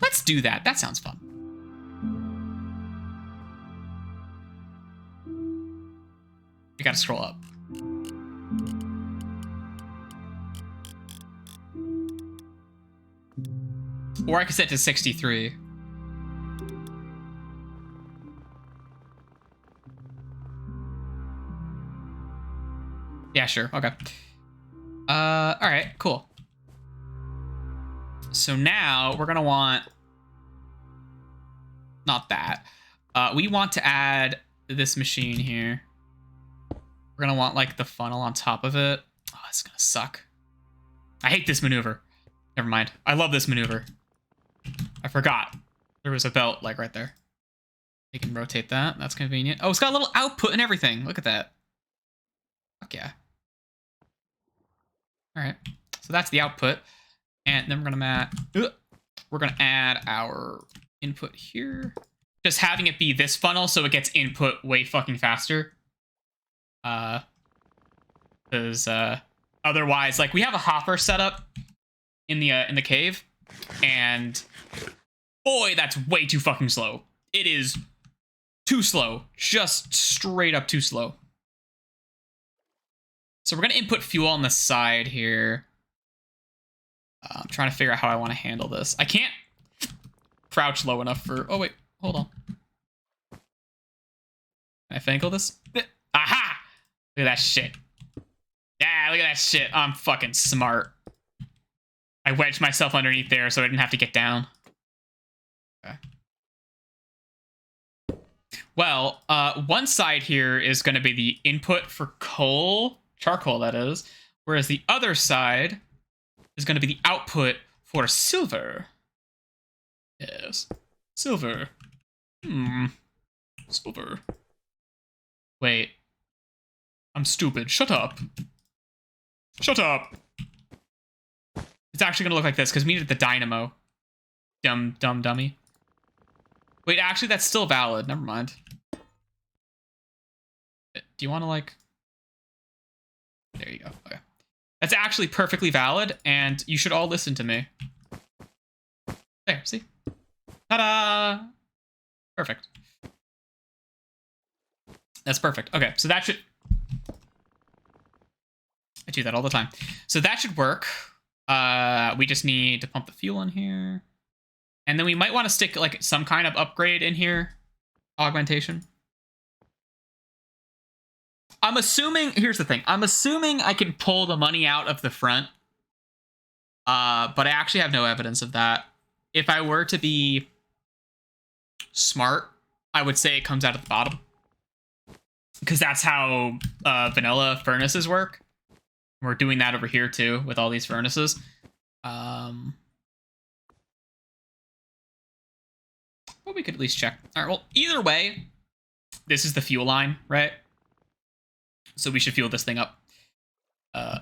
Speaker 1: Let's do that. That sounds fun. We gotta scroll up. Or I could set it to 63. Yeah, sure. Okay. All right, cool. So now we're gonna want, not that. We want to add this machine here. We're gonna want like the funnel on top of it. Oh, it's gonna suck. I hate this maneuver. Never mind. I love this maneuver. I forgot there was a belt like right there. You can rotate that. That's convenient. Oh, it's got a little output and everything. Look at that. Fuck yeah. All right. So that's the output. And then we're gonna add our input here. Just having it be this funnel so it gets input way fucking faster. Because otherwise, like we have a hopper set up in the cave, and boy, that's way too fucking slow. It is too slow, just straight up too slow. So we're gonna input fuel on the side here. I'm trying to figure out how I want to handle this. I can't crouch low enough for... Oh, wait. Hold on. Can I finagle this? Aha! Look at that shit. Yeah, look at that shit. I'm fucking smart. I wedged myself underneath there so I didn't have to get down. Okay. Well, one side here is going to be the input for coal. Charcoal, that is. Whereas the other side is going to be the output for silver. Yes. Silver. Silver. Wait. I'm stupid. Shut up. Shut up. It's actually going to look like this because we needed the dynamo. Dumb dummy. Wait, actually, that's still valid. Never mind. Do you want to, like... There you go. Okay. That's actually perfectly valid, and you should all listen to me. There, see? Ta-da! Perfect. That's perfect. Okay, so that should... I do that all the time. So that should work. We just need to pump the fuel in here. And then we might want to stick like some kind of upgrade in here. Augmentation. I'm assuming, here's the thing. I'm assuming I can pull the money out of the front. But I actually have no evidence of that. If I were to be smart, I would say it comes out of the bottom. Because that's how vanilla furnaces work. We're doing that over here too with all these furnaces. Well, we could at least check. All right, well, either way, this is the fuel line, right? So we should fuel this thing up.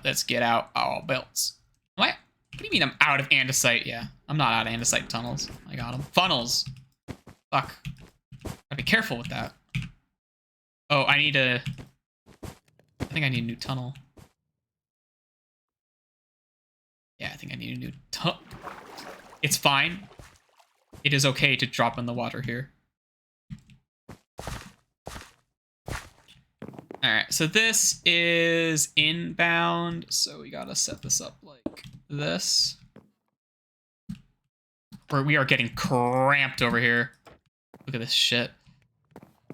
Speaker 1: Let's get out our belts. What do you mean I'm out of andesite? Yeah, I'm not out of andesite tunnels. I got them. Funnels. Fuck. Gotta be careful with that. Oh, I need a... I think I need a new tunnel. Yeah, I think I need a new tunnel. It's fine. It is okay to drop in the water here. Alright, so this is inbound. So we gotta set this up like this. We are getting cramped over here. Look at this shit.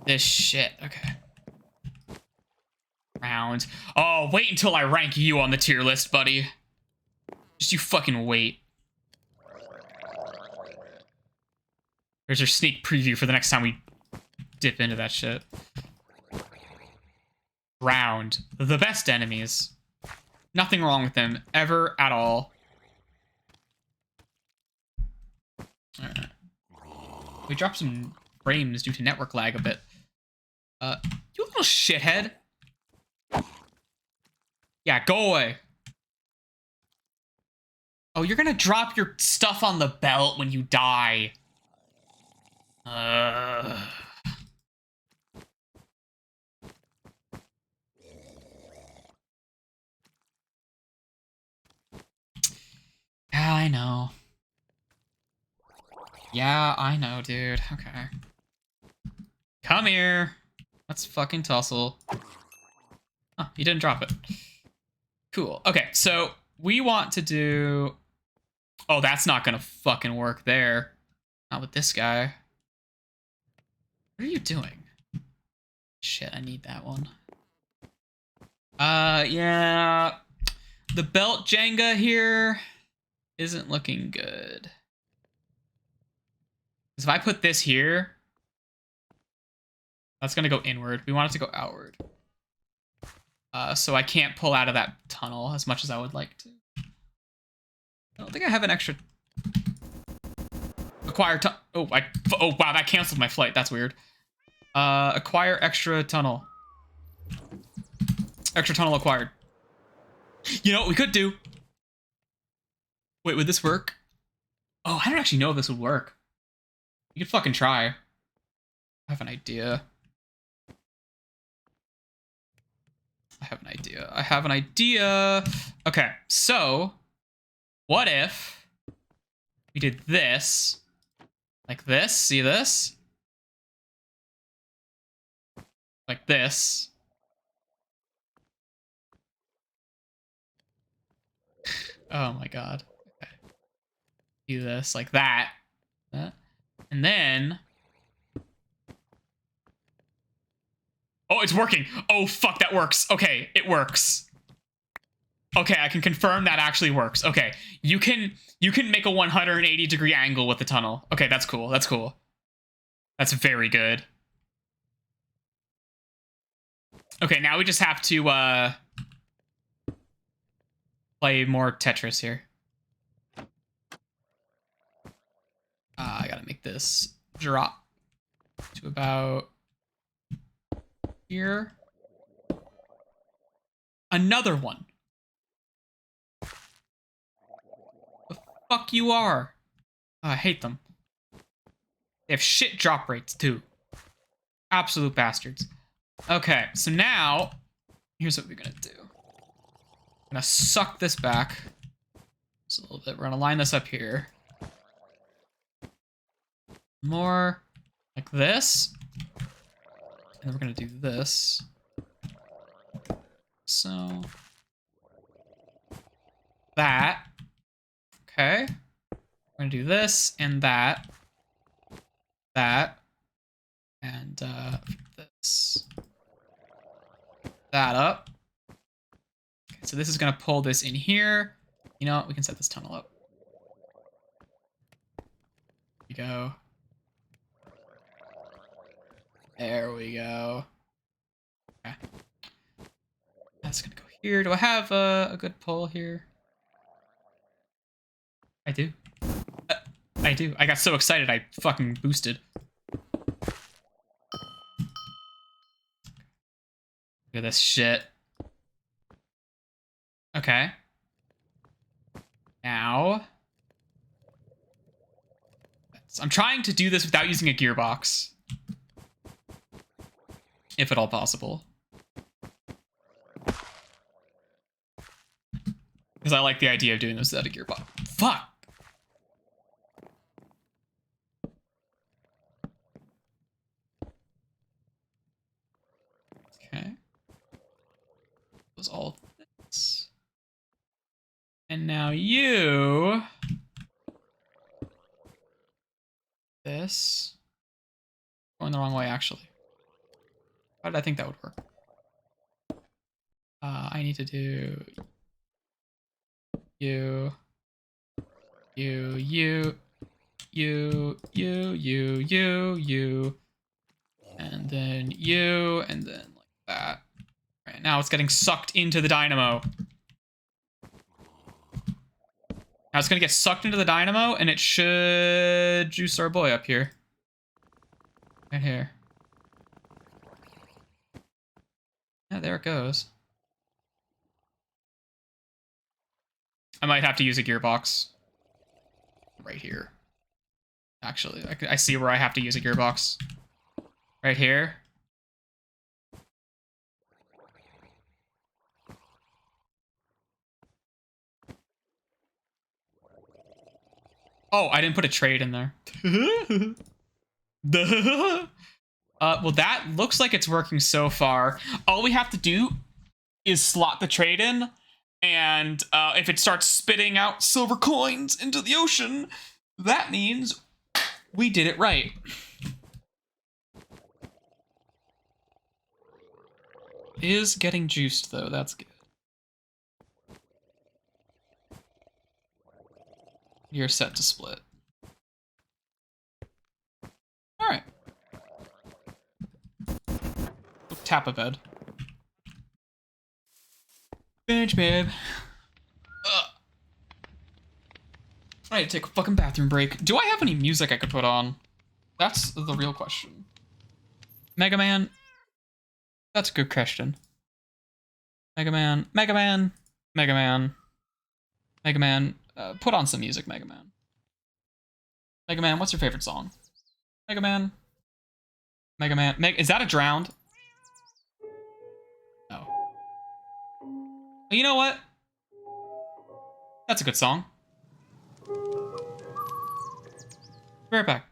Speaker 1: This shit. Okay. Round. Oh, wait until I rank you on the tier list, buddy. Just you fucking wait. There's your sneak preview for the next time we dip into that shit. Round. The best enemies. Nothing wrong with them ever at all. Alright. We dropped some frames due to network lag a bit. You little shithead. Yeah, go away. Oh, you're gonna drop your stuff on the belt when you die. Yeah, I know. Yeah, I know, dude. Okay. Come here. Let's fucking tussle. Oh, you didn't drop it. Cool. Okay, so we want to do... Oh, that's not gonna fucking work there. Not with this guy. What are you doing? Shit, I need that one. Yeah. The belt Jenga here isn't looking good. Because if I put this here, that's gonna go inward. We want it to go outward. So I can't pull out of that tunnel as much as I would like to. I don't think I have an extra... Acquire oh, oh, wow, that canceled my flight. That's weird. Acquire extra tunnel. Extra tunnel acquired. You know what we could do? Wait, would this work? Oh, I don't actually know if this would work. You could fucking try. I have an idea. I have an idea. Okay, so what if we did this like this? See this? Like this. Oh my god. Okay. Do this like that. And then... Oh, it's working. Oh, fuck, that works. Okay, it works. Okay, I can confirm that actually works. Okay, you can make a 180-degree angle with the tunnel. Okay, that's cool. That's cool. That's very good. Okay, now we just have to play more Tetris here. I gotta make this drop to about here. Another one. The fuck you are? Oh, I hate them. They have shit drop rates too. Absolute bastards. Okay, so now here's what we're gonna do. I'm gonna suck this back just a little bit. We're gonna line this up here. More like this. And then we're gonna do this. So that. Okay. We're gonna do this and that. That. And this. That up. Okay, so this is gonna pull this in here. You know what? We can set this tunnel up. There we go. There we go. Okay. That's gonna go Here, do I have a good pull here? I do. I do. I got so excited I fucking boosted. Look at this shit. Okay. Now. I'm trying to do this without using a gearbox. If at all possible. Because I like the idea of doing this without a gearbox. Fuck! Okay. Was all this. And now you... This. Going the wrong way, actually. How did I think that would work? I need to do... You, and then you, and then like that. Right, now it's getting sucked into the dynamo. Now it's gonna get sucked into the dynamo, and it should juice our boy up here. Right here. Yeah, there it goes. I might have to use a gearbox. Right here. Actually, I see where I have to use a gearbox. Right here. Oh, I didn't put a trade in there. Well, that looks like it's working so far. All we have to do is slot the trade in, and if it starts spitting out silver coins into the ocean, that means we did it right. Is getting juiced, though. That's good. You're set to split. Alright. Tap a bed. Bench, babe. I need to take a fucking bathroom break. Do I have any music I could put on? That's the real question. Mega Man. That's a good question. Mega Man. Mega Man. Mega Man. Mega Man. Put on some music, Mega Man. Mega Man, what's your favorite song? Mega Man. Mega Man. Is that a drowned? No. You know what? That's a good song. Be right back.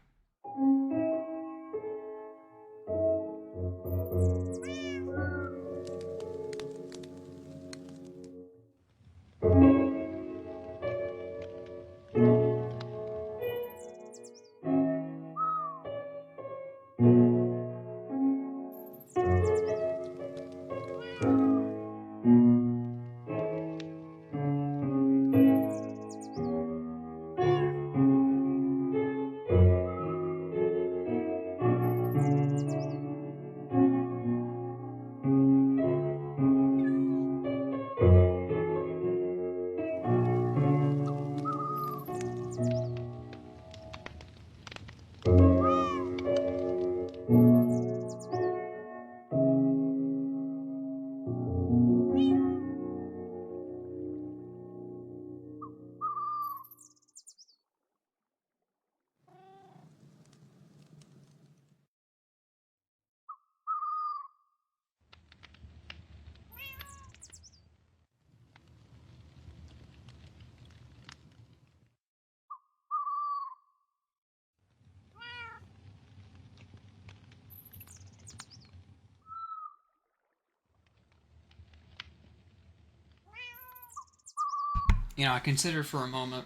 Speaker 1: You know, I considered for a moment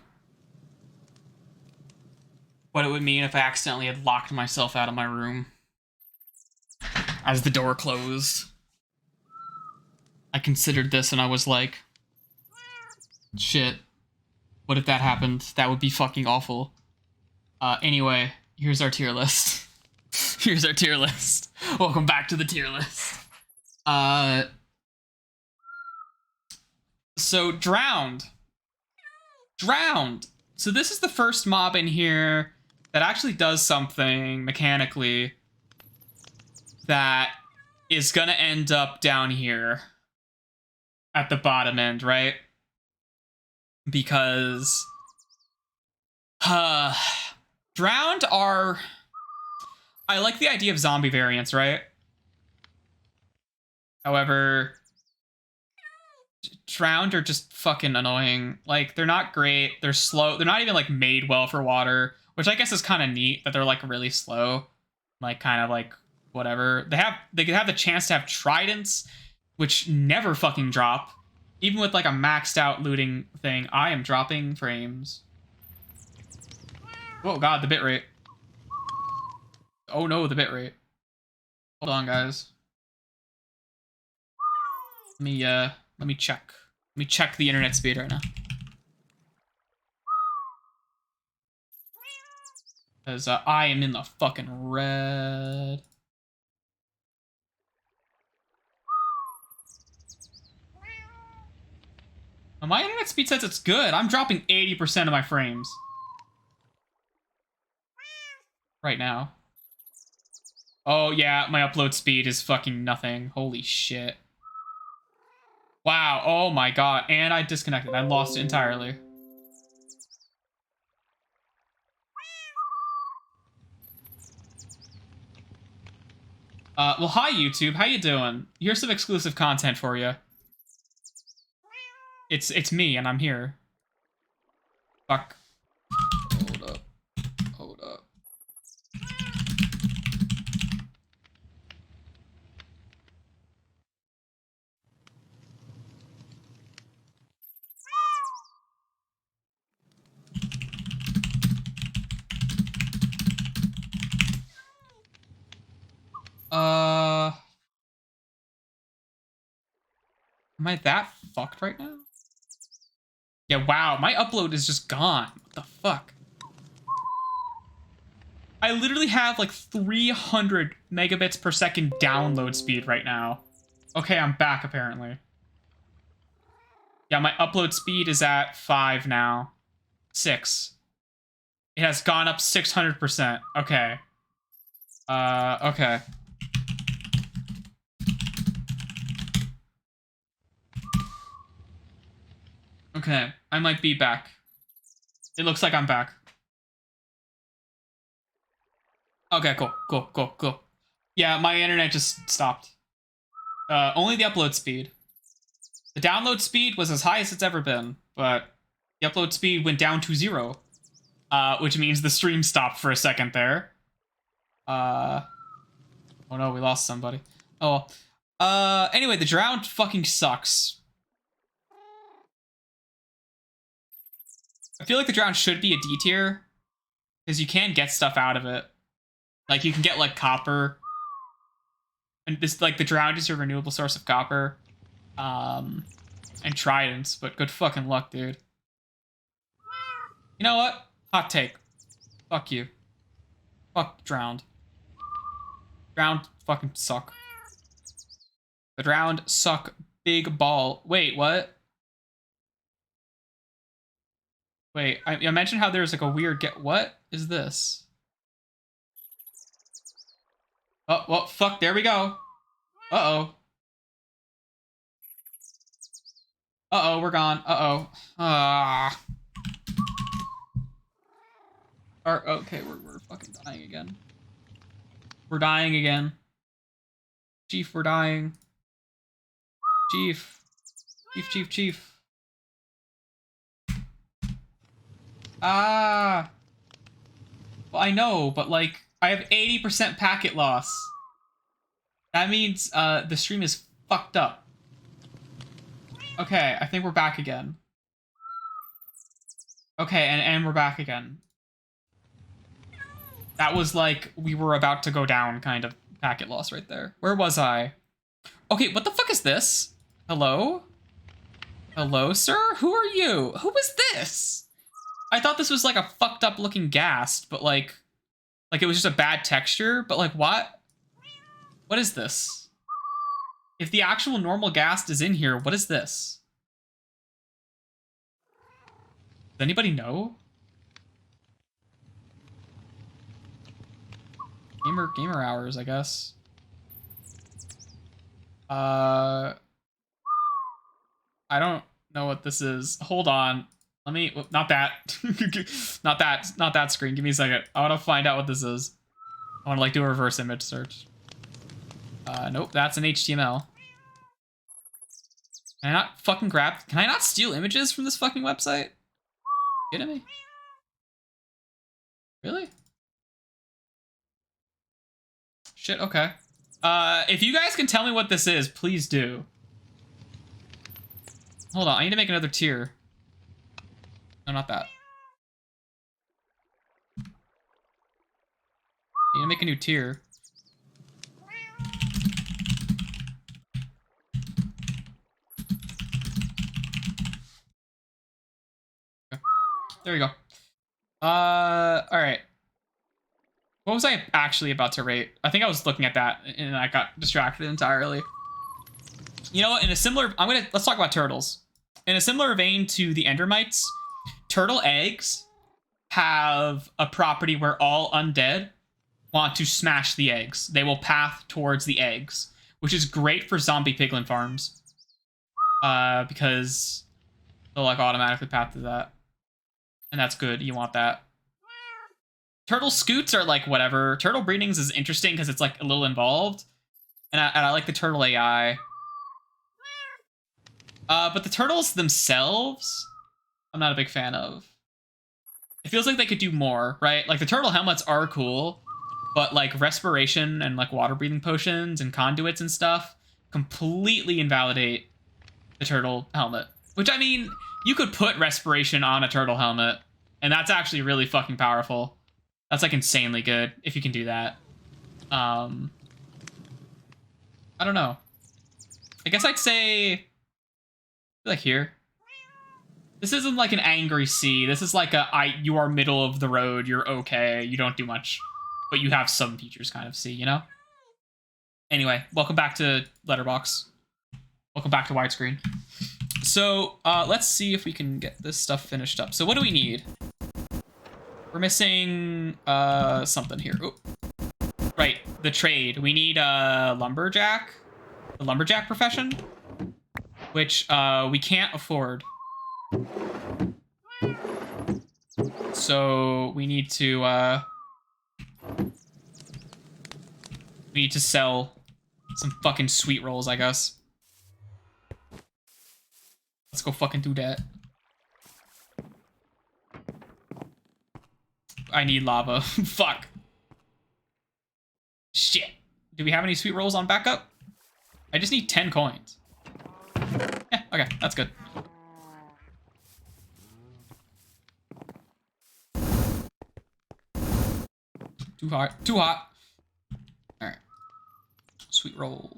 Speaker 1: what it would mean if I accidentally had locked myself out of my room as the door closed. I considered this and I was like, shit, what if that happened? That would be fucking awful. Anyway, here's our tier list. Here's our tier list. Welcome back to the tier list. So, drowned. Drowned. So this is the first mob in here that actually does something mechanically that is gonna end up down here at the bottom end, right? Because drowned are... I like the idea of zombie variants, right? However, drowned are just fucking annoying. Like, they're not great. They're slow. They're not even, like, made well for water, which I guess is kind of neat that they're, like, really slow. Like, kind of, like, whatever. They could have the chance to have tridents, which never fucking drop. Even with, like, a maxed out looting thing, I am dropping frames. Oh, God, the bitrate. Oh, no, the bitrate. Hold on, guys. Let me check. Let me check the internet speed right now. Because I am in the fucking red. Well, my internet speed says it's good. I'm dropping 80% of my frames. Right now. Oh, yeah, my upload speed is fucking nothing. Holy shit. Wow, oh my god. And I disconnected. I lost it entirely. Well, hi, YouTube. How you doing? Here's some exclusive content for you. It's me, and I'm here. Fuck. Hold up. Hold up. Am I that fucked right now? Yeah, wow, my upload is just gone. What the fuck? I literally have like 300 megabits per second download speed right now. Okay, I'm back apparently. Yeah, my upload speed is at 5 now. 6. It has gone up 600%. Okay. Okay. Okay, I might be back. It looks like I'm back. Okay, cool. Yeah, my internet just stopped. Only the upload speed. The download speed was as high as it's ever been, but the upload speed went down to 0. Which means the stream stopped for a second there. Oh no, we lost somebody. Oh well. Anyway, the drowned fucking sucks. I feel like the drowned should be a D tier, because you can get stuff out of it. Like, you can get, like, copper. And this, like, the drowned is your renewable source of copper. And tridents, but good fucking luck, dude. You know what? Hot take. Fuck you. Fuck drowned. Drowned fucking suck. The drowned suck big ball. Wait, what? Wait, I mentioned how there's like a weird what is this? Oh, well, fuck, there we go. Uh-oh. Uh-oh, we're gone. Uh-oh. Ah. Okay, we're fucking dying again. We're dying again. Chief, we're dying. Chief. Chief. Ah. Well, I know, but like, I have 80% packet loss. That means the stream is fucked up. Okay, I think we're back again. Okay, and we're back again. That was like, we were about to go down kind of packet loss right there. Where was I? Okay, what the fuck is this? Hello? Hello, sir? Who are you? Who is this? I thought this was like a fucked up looking ghast, but like it was just a bad texture, but like what? What is this? If the actual normal ghast is in here, what is this? anybody know? Gamer hours, I guess. I don't know what this is. Hold on. Let me, not that. not that screen. Give me a second. I want to find out what this is. I want to like do a reverse image search. Nope, that's an HTML. Can I not fucking grab, can I not steal images from this fucking website? You kidding me? Really? Shit, okay. If you guys can tell me what this is, please do. Hold on, I need to make another tier. No, not that. I need to make a new tier. Okay. There we go. Alright. What was I actually about to rate? I think I was looking at that and I got distracted entirely. You know what, in a similar, let's talk about turtles. In a similar vein to the Endermites, turtle eggs have a property where all undead want to smash the eggs. They will path towards the eggs, which is great for zombie piglin farms. Because they'll like automatically path to that. And that's good, you want that. Turtle scoots are like whatever. Turtle breedings is interesting because it's like a little involved. And I like the turtle AI. But the turtles themselves, I'm not a big fan of. It feels like they could do more, right? Like the turtle helmets are cool, but like respiration and like water breathing potions and conduits and stuff completely invalidate the turtle helmet. Which, I mean, you could put respiration on a turtle helmet, and that's actually really fucking powerful. That's like insanely good if you can do that. I don't know. I guess I'd say like here. This isn't like an angry sea. This is like you are middle of the road. You're okay. You don't do much, but you have some features kind of sea, you know? Anyway, welcome back to Letterbox. Welcome back to widescreen. So let's see if we can get this stuff finished up. So what do we need? We're missing something here. Ooh. Right, the trade. We need a lumberjack. The lumberjack profession, which we can't afford. So we need to sell some fucking sweet rolls, I guess. Let's go fucking do that. I need lava. Fuck. Shit. Do we have any sweet rolls on backup? I just need 10 coins. Yeah, okay, that's good. Too hot. Too hot. Alright. Sweet roll.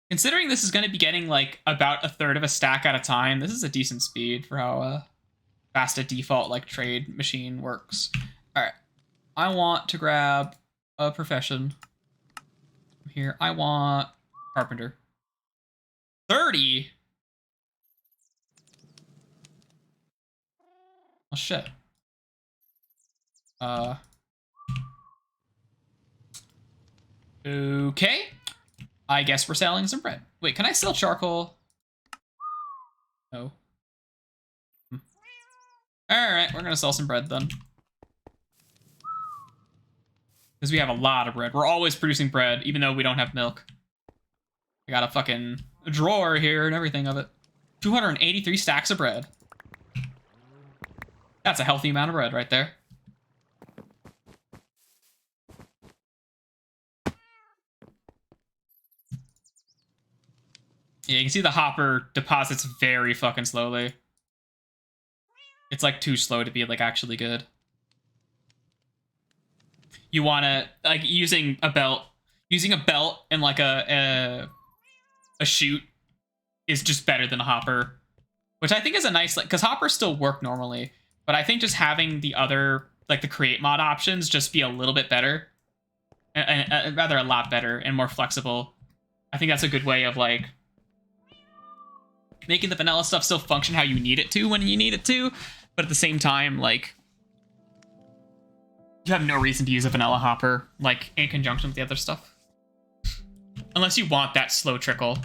Speaker 1: Considering this is going to be getting like about a third of a stack at a time, this is a decent speed for how fast a default like trade machine works. All right, I want to grab a profession here. I want carpenter. 30. Oh shit. Okay. I guess we're selling some bread. Wait, can I sell charcoal? No. Alright, we're gonna sell some bread then. Because we have a lot of bread. We're always producing bread, even though we don't have milk. I got a fucking drawer here and everything of it. 283 stacks of bread. That's a healthy amount of bread right there. Yeah, you can see the hopper deposits very fucking slowly. It's like too slow to be like actually good. You want to like using a belt and like a chute is just better than a hopper, which I think is a nice, like, because hoppers still work normally, but I think just having the other, like the create mod options just be a little bit better, and rather a lot better and more flexible I think that's a good way of like making the vanilla stuff still function how you need it to when you need it to, but at the same time, like, you have no reason to use a vanilla hopper, like, in conjunction with the other stuff. Unless you want that slow trickle.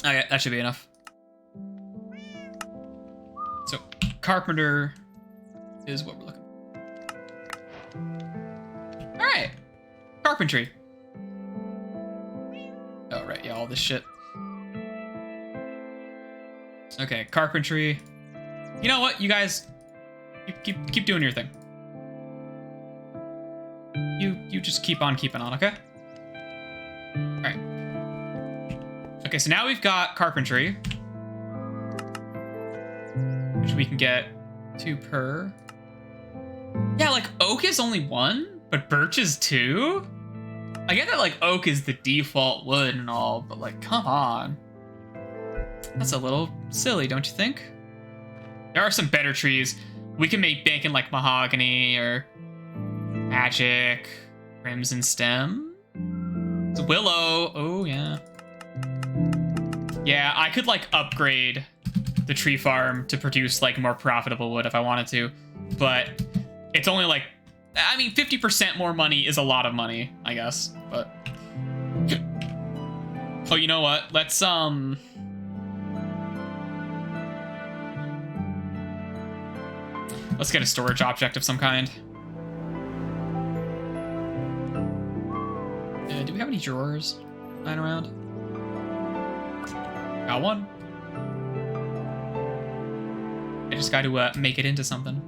Speaker 1: Okay, that should be enough. So, carpenter is what we're looking for. Alright. Carpentry. Oh, right, yeah, all this shit. Okay, carpentry. You know what, you guys, keep doing your thing. You just keep on keeping on, okay? All right. Okay, so now we've got carpentry, which we can get 2 per. Yeah, like oak is only 1, but birch is 2. I get that like oak is the default wood and all, but like, come on. That's a little silly, don't you think? There are some better trees. We can make bank in like mahogany or magic, crimson stem. It's willow. Oh, yeah. Yeah, I could like upgrade the tree farm to produce like more profitable wood if I wanted to, but it's only like, I mean, 50% more money is a lot of money, I guess, but. Oh, you know what? Let's get a storage object of some kind. Do we have any drawers lying around? Got one. I just got to make it into something.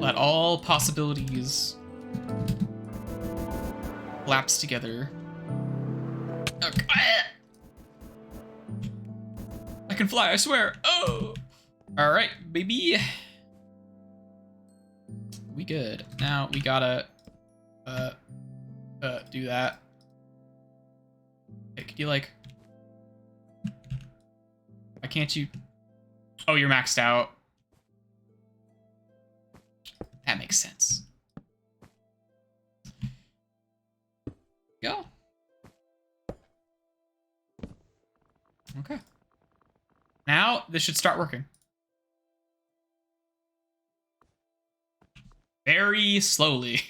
Speaker 1: Let all possibilities collapse together. Okay. I can fly, I swear. Oh! All right, baby. We good. Now we gotta do that. Hey, could you like, why can't you? Oh, you're maxed out. That makes sense. Go. Okay. Now this should start working. Very slowly.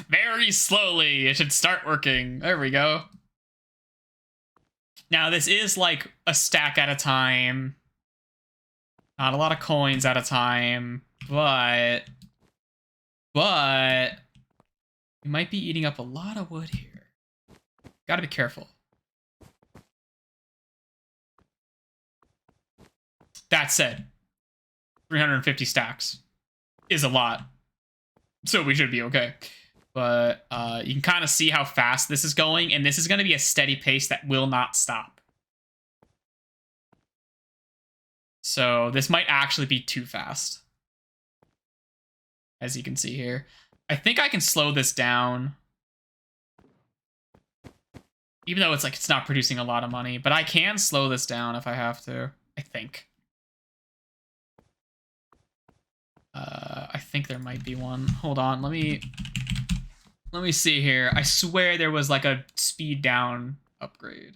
Speaker 1: Very slowly. It should start working. There we go. Now this is like a stack at a time. Not a lot of coins at a time, but we might be eating up a lot of wood here. Gotta be careful. That said, 350 stacks is a lot. So we should be okay. But you can kind of see how fast this is going, and this is going to be a steady pace that will not stop. So this might actually be too fast, as you can see here. I think I can slow this down, even though it's like it's not producing a lot of money, but I can slow this down if I have to, I think. I think there might be one. Hold on, let me see here. I swear there was like a speed down upgrade.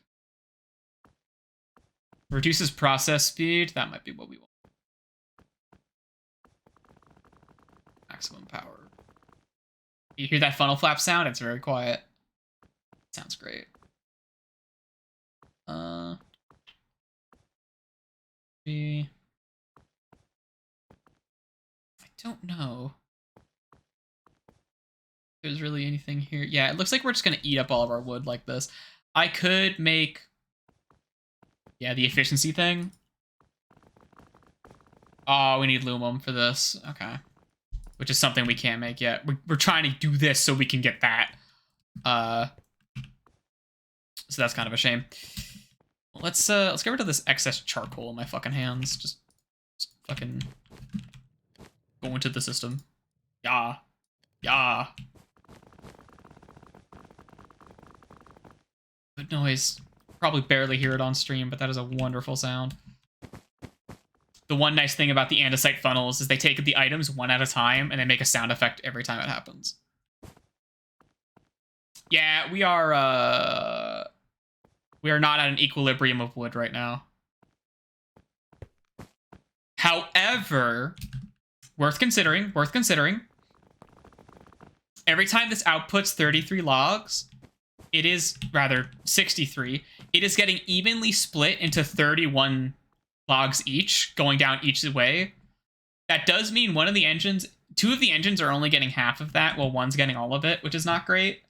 Speaker 1: Reduces process speed. That might be what we want. Maximum power. You hear that funnel flap sound? It's very quiet. Sounds great. I don't know if there's really anything here. Yeah, it looks like we're just gonna eat up all of our wood like this. I could make, yeah, the efficiency thing. Oh, we need lumum for this. Okay. Which is something we can't make yet. We're trying to do this so we can get that. So that's kind of a shame. Let's get rid of this excess charcoal in my fucking hands. Just fucking go into the system. Yeah. Yeah. Good noise. Probably barely hear it on stream, but that is a wonderful sound. the one nice thing about the andesite funnels is they take the items one at a time and they make a sound effect every time it happens. Yeah, we are not at an equilibrium of wood right now. However, worth considering. Every time this outputs 33 logs, it is rather 63. It is getting evenly split into 31 logs each, going down each way. That does mean one of the engines, 2 of the engines are only getting half of that, while one's getting all of it, which is not great.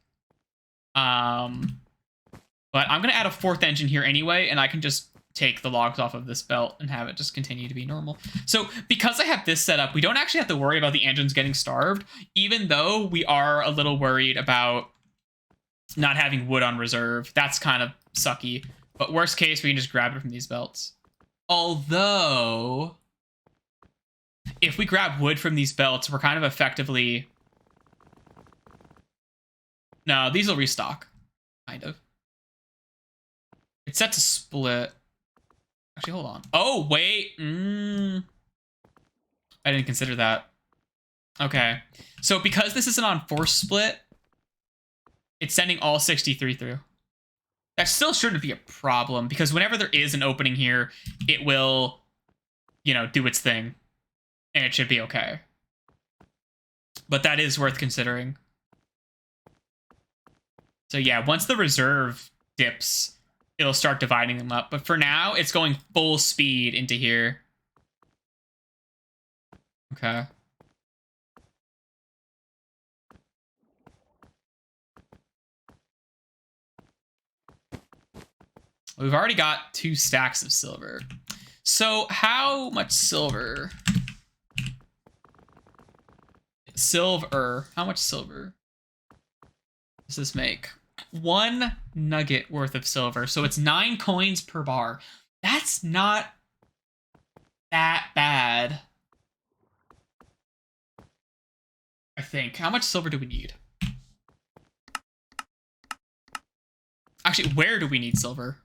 Speaker 1: But I'm gonna add a 4th engine here anyway, and I can just take the logs off of this belt and have it just continue to be normal. So because I have this set up, we don't actually have to worry about the engines getting starved, even though we are a little worried about not having wood on reserve. That's kind of sucky. But worst case, we can just grab it from these belts. Although, if we grab wood from these belts, we're kind of effectively... No, these will restock. Kind of. It's set to split. Actually, hold on. Oh, wait. I didn't consider that. Okay. So because this isn't on force split, it's sending all 63 through. That still shouldn't be a problem, because whenever there is an opening here, it will, you know, do its thing. And it should be okay. But that is worth considering. So yeah, once the reserve dips, it'll start dividing them up. But for now, it's going full speed into here. Okay. We've already got 2 stacks of silver. So how much silver? How much silver does this make? 1 nugget worth of silver. So it's 9 coins per bar. That's not that bad. I think. How much silver do we need? Actually, where do we need silver?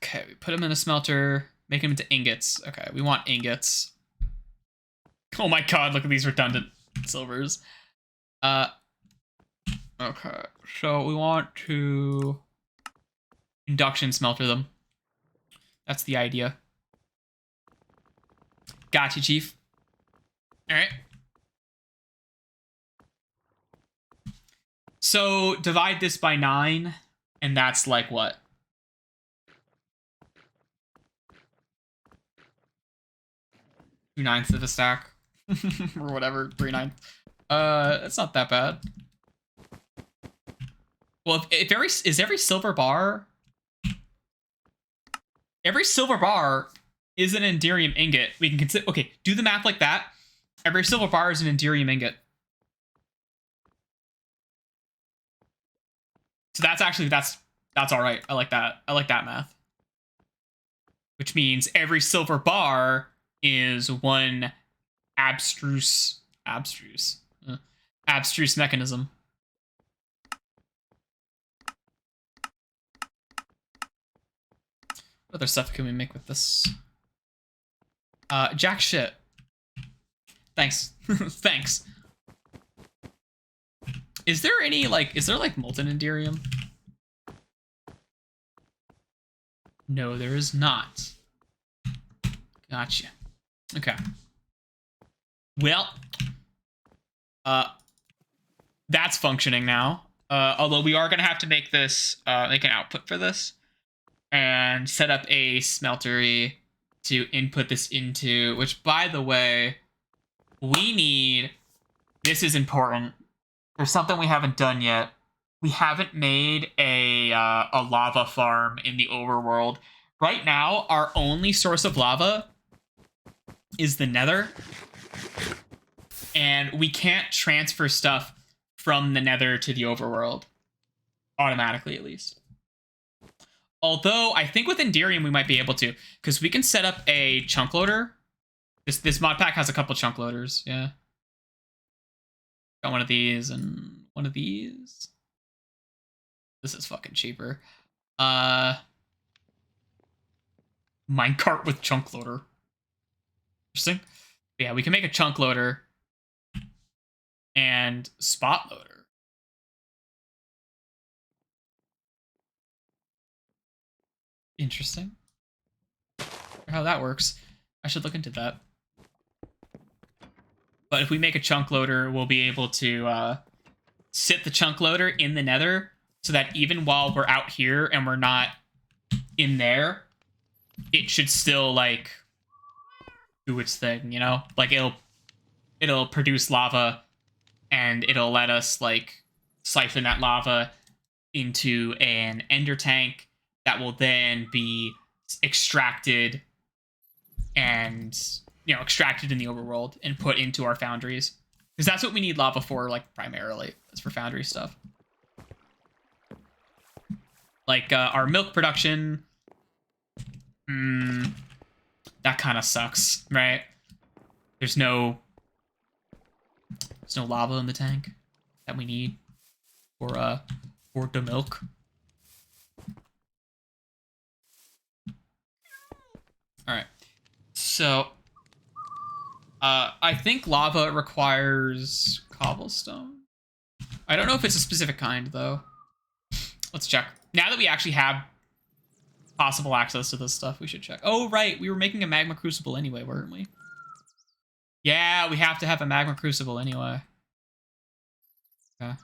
Speaker 1: Okay, we put them in a smelter, make them into ingots. Okay, we want ingots. Oh my god, look at these redundant silvers. Okay, so we want to induction smelter them. That's the idea. Gotcha, Chief. Alright. So divide this by 9, and that's like what? 2/9 of a stack. Or whatever, 3/9. It's not that bad. Well, if every silver bar... Every silver bar is an Enderium ingot. We can consider... Okay, do the math like that. Every silver bar is an Enderium ingot. So that's actually... That's all right. I like that. I like that math. Which means every silver bar is 1... abstruse mechanism. What other stuff can we make with this? Jack shit. Thanks. Thanks. Is there any, like, molten Enderium? No, there is not. Gotcha. Okay. Well, that's functioning now. Although we are going to have to make this, make an output for this and set up a smeltery to input this into, which, by the way, we need, this is important. There's something we haven't done yet. We haven't made a lava farm in the overworld. Right now, our only source of lava is the nether. And we can't transfer stuff from the nether to the overworld. Automatically, at least. Although, I think with Enderium we might be able to. Because we can set up a chunk loader. This mod pack has a couple chunk loaders, yeah. Got one of these and one of these. This is fucking cheaper. Minecart with chunk loader. Interesting. But yeah, we can make a chunk loader and spot loader. Interesting. How that works. I should look into that. But if we make a chunk loader, we'll be able to sit the chunk loader in the nether so that even while we're out here and we're not in there, it should still, like, do its thing, you know? Like, it'll produce lava and it'll let us, like, siphon that lava into an ender tank that will then be extracted and, you know, extracted in the overworld and put into our foundries. Because that's what we need lava for, like, primarily. It's for foundry stuff. Like, our milk production... that kind of sucks, right? There's no lava in the tank that we need for the milk. All right. So, I think lava requires cobblestone. I don't know if it's a specific kind, though. Let's check. Now that we actually have possible access to this stuff, we should check. Oh, right. We were making a magma crucible anyway, weren't we? Yeah, we have to have a magma crucible anyway. Okay.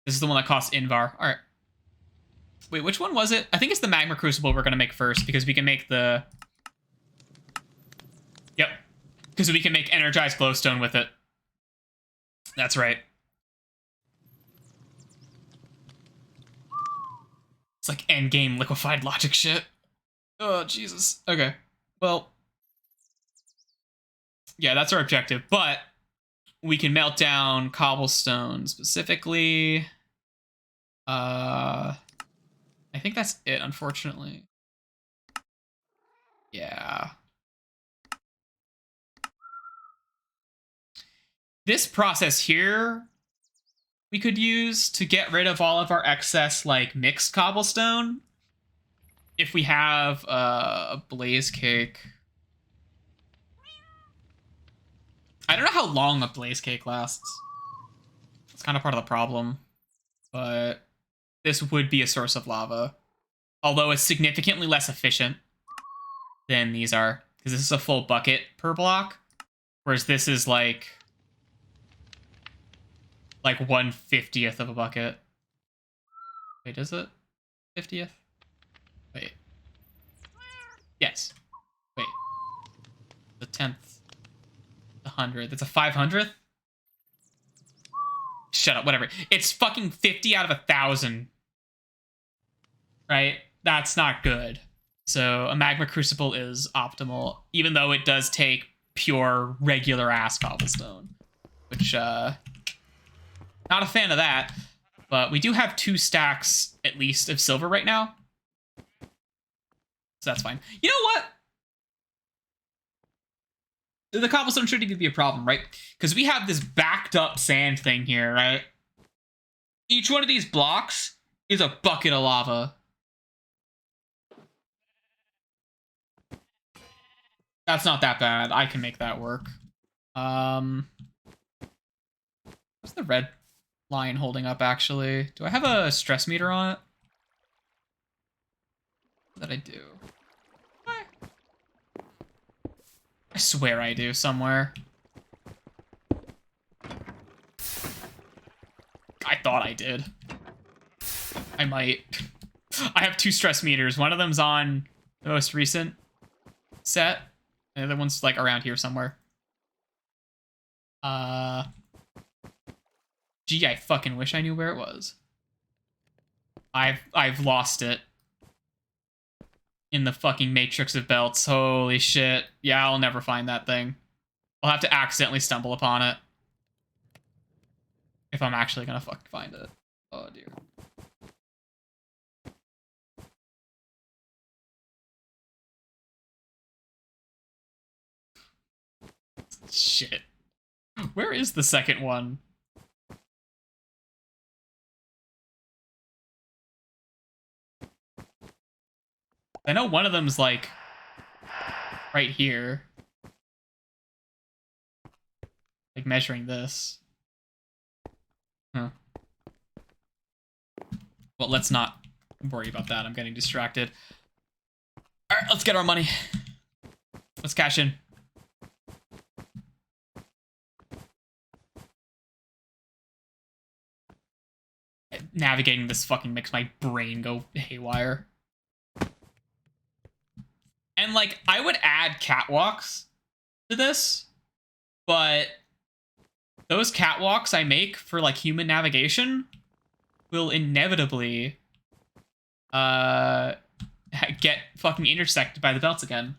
Speaker 1: This is the one that costs Invar. All right. Wait, which one was it? I think it's the magma crucible we're going to make first because we can make the... Yep. Because we can make energized glowstone with it. That's right. It's like endgame liquefied logic shit. Oh, Jesus. Okay. Well. Yeah, that's our objective. But we can melt down cobblestone specifically. I think that's it, unfortunately. Yeah. This process here we could use to get rid of all of our excess, like, mixed cobblestone. If we have a blaze cake. I don't know how long a blaze cake lasts. It's kind of part of the problem. But this would be a source of lava. Although it's significantly less efficient than these are. Because this is a full bucket per block. Whereas this is like 1/50th of a bucket. Wait, is it 50th? Wait. Yes. Wait. The 10th. The 100th. It's a 500th? Shut up, whatever. It's fucking 50 out of 1,000. Right? That's not good. So a magma crucible is optimal, even though it does take pure regular ass cobblestone. Which, not a fan of that. But we do have 2 stacks, at least, of silver right now. So that's fine. You know what? The cobblestone shouldn't even be a problem, right? Because we have this backed up sand thing here, right? Each one of these blocks is a bucket of lava. That's not that bad. I can make that work. What's the red line holding up, actually? Do I have a stress meter on it? That I do. I swear I do somewhere. I thought I did. I might. I have 2 stress meters. One of them's on the most recent set. And the other one's like around here somewhere. Gee, I fucking wish I knew where it was. I've lost it. In the fucking matrix of belts. Holy shit. Yeah, I'll never find that thing. I'll have to accidentally stumble upon it. If I'm actually gonna fucking find it. Oh, dear. Shit. Where is the second one? I know one of them's like right here. Like measuring this. Huh. Well, let's not worry about that. I'm getting distracted. All right, let's get our money. Let's cash in. Navigating this fucking makes my brain go haywire. And like, I would add catwalks to this, but those catwalks I make for like human navigation will inevitably get fucking intersected by the belts again.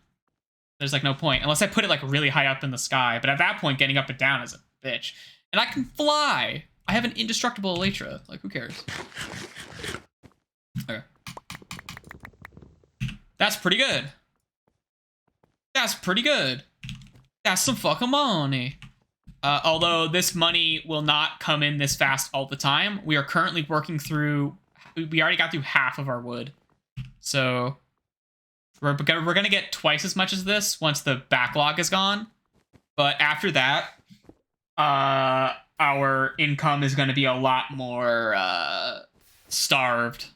Speaker 1: There's like no point unless I put it like really high up in the sky, but at that point getting up and down is a bitch. And I can fly. I have an indestructible elytra. Like, who cares? Okay. That's pretty good. That's pretty good. That's some fucking money. Although this money will not come in this fast all the time. We are currently working through... We already got through half of our wood. So we're gonna get twice as much as this once the backlog is gone. But after that, our income is going to be a lot more starved.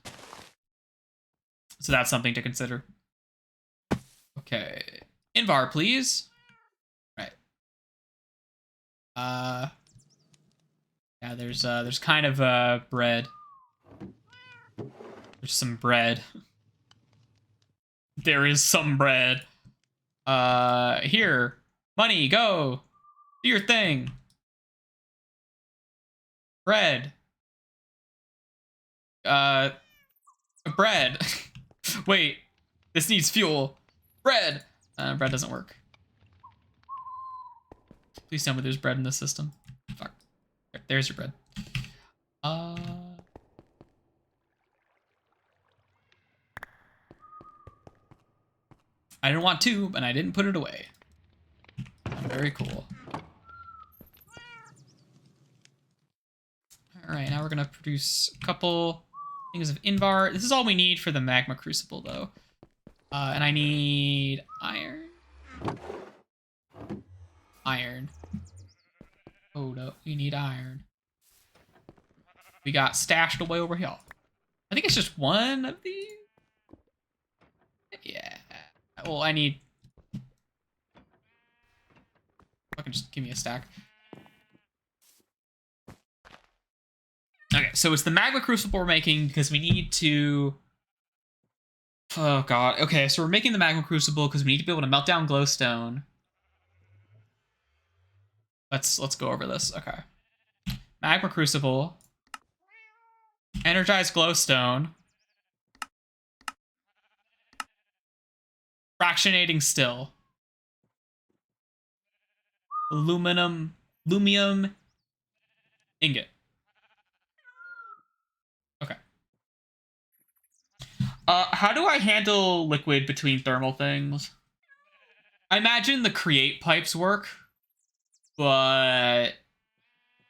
Speaker 1: So that's something to consider. Okay. Invar, please. Right. Yeah, there's kind of bread. There's some bread. There is some bread. Here. Money, go. Do your thing. Bread. Bread. Wait. This needs fuel. Bread. Bread doesn't work. Please tell me there's bread in this system. Fuck. There's your bread. I didn't want to, and I didn't put it away. Very cool. Alright, now we're gonna produce a couple things of Invar. This is all we need for the magma crucible, though. And I need iron. Iron. Oh no, we need iron. We got stashed away over here. I think it's just one of these. Yeah. Well, I need... Fucking just give me a stack. Okay, so it's the magma crucible we're making because we need to... Oh god. Okay, so we're making the magma crucible because we need to be able to melt down glowstone. Let's go over this. Okay. Magma crucible. Energized glowstone. Fractionating still. Lumium ingot. Okay. How do I handle liquid between thermal things? I imagine the create pipes work, but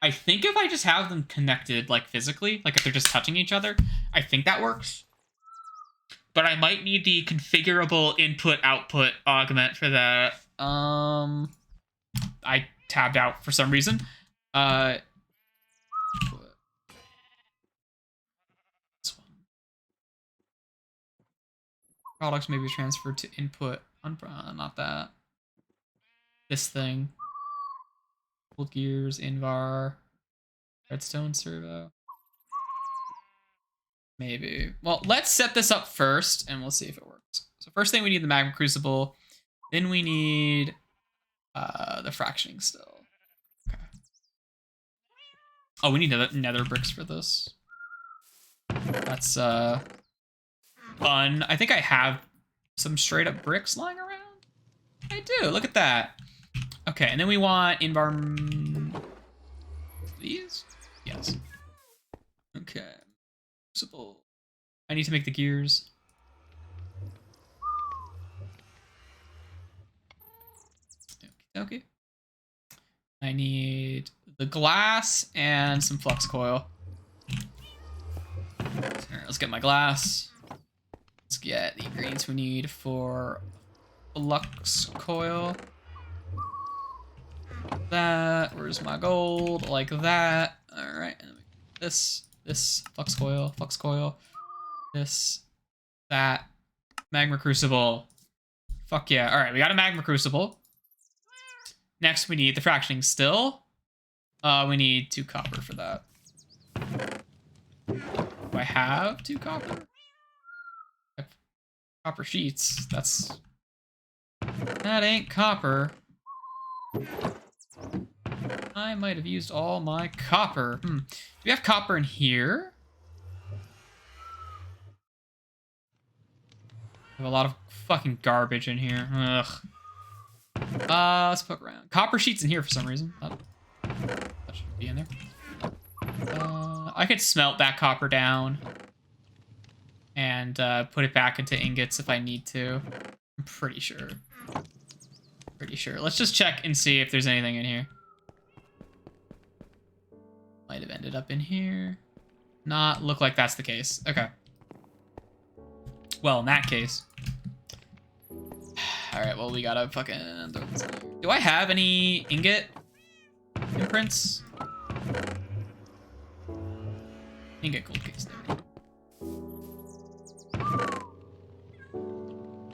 Speaker 1: I think if I just have them connected, like physically, like if they're just touching each other, I think that works. But I might need the configurable input-output augment for that. I tabbed out for some reason. This one. Products may be transferred to input. Not that. This thing. Old gears, Invar, redstone servo. Maybe. Well, let's set this up first, and we'll see if it works. So first thing, we need the magma crucible. Then we need the fractioning still. Okay. Oh, we need nether bricks for this. That's fun. I think I have some straight up bricks lying around. I do. Look at that. Okay, and then we want these? Yes. Okay. I need to make the gears. Okay. I need the glass and some flux coil. All right, let's get my glass. Let's get the ingredients we need for flux coil. That. Where's my gold? Like that. All right. This flux coil. This, that, magma crucible. Fuck yeah. All right, we got a magma crucible. Next, we need the fractioning still. We need 2 copper for that. Do I have 2 copper? I have copper sheets. That ain't copper. I might have used all my copper. Do we have copper in here? I have a lot of fucking garbage in here. Ugh. Let's poke around. Copper sheets in here for some reason. That should be in there. I could smelt that copper down and put it back into ingots if I need to. I'm pretty sure. Let's just check and see if there's anything in here. Might have ended up in here. Not look like that's the case. Okay. Well, in that case. Alright, well, we gotta fucking throw this in here. Do I have any ingot imprints? Ingot gold case there.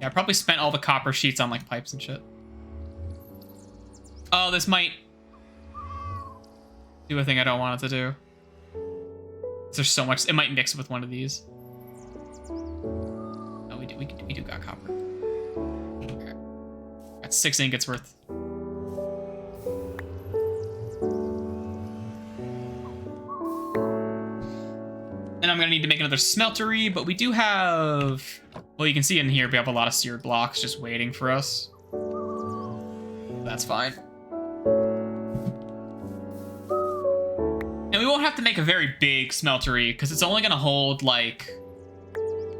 Speaker 1: Yeah, I probably spent all the copper sheets on like pipes and shit. Oh, this might do a thing I don't want it to do. There's so much. It might mix with one of these. Oh, we do got copper. Okay. Got 6 ingots worth. And I'm gonna need to make another smeltery, but we do have. Well, you can see in here we have a lot of seared blocks just waiting for us. That's fine. And we won't have to make a very big smeltery because it's only gonna hold like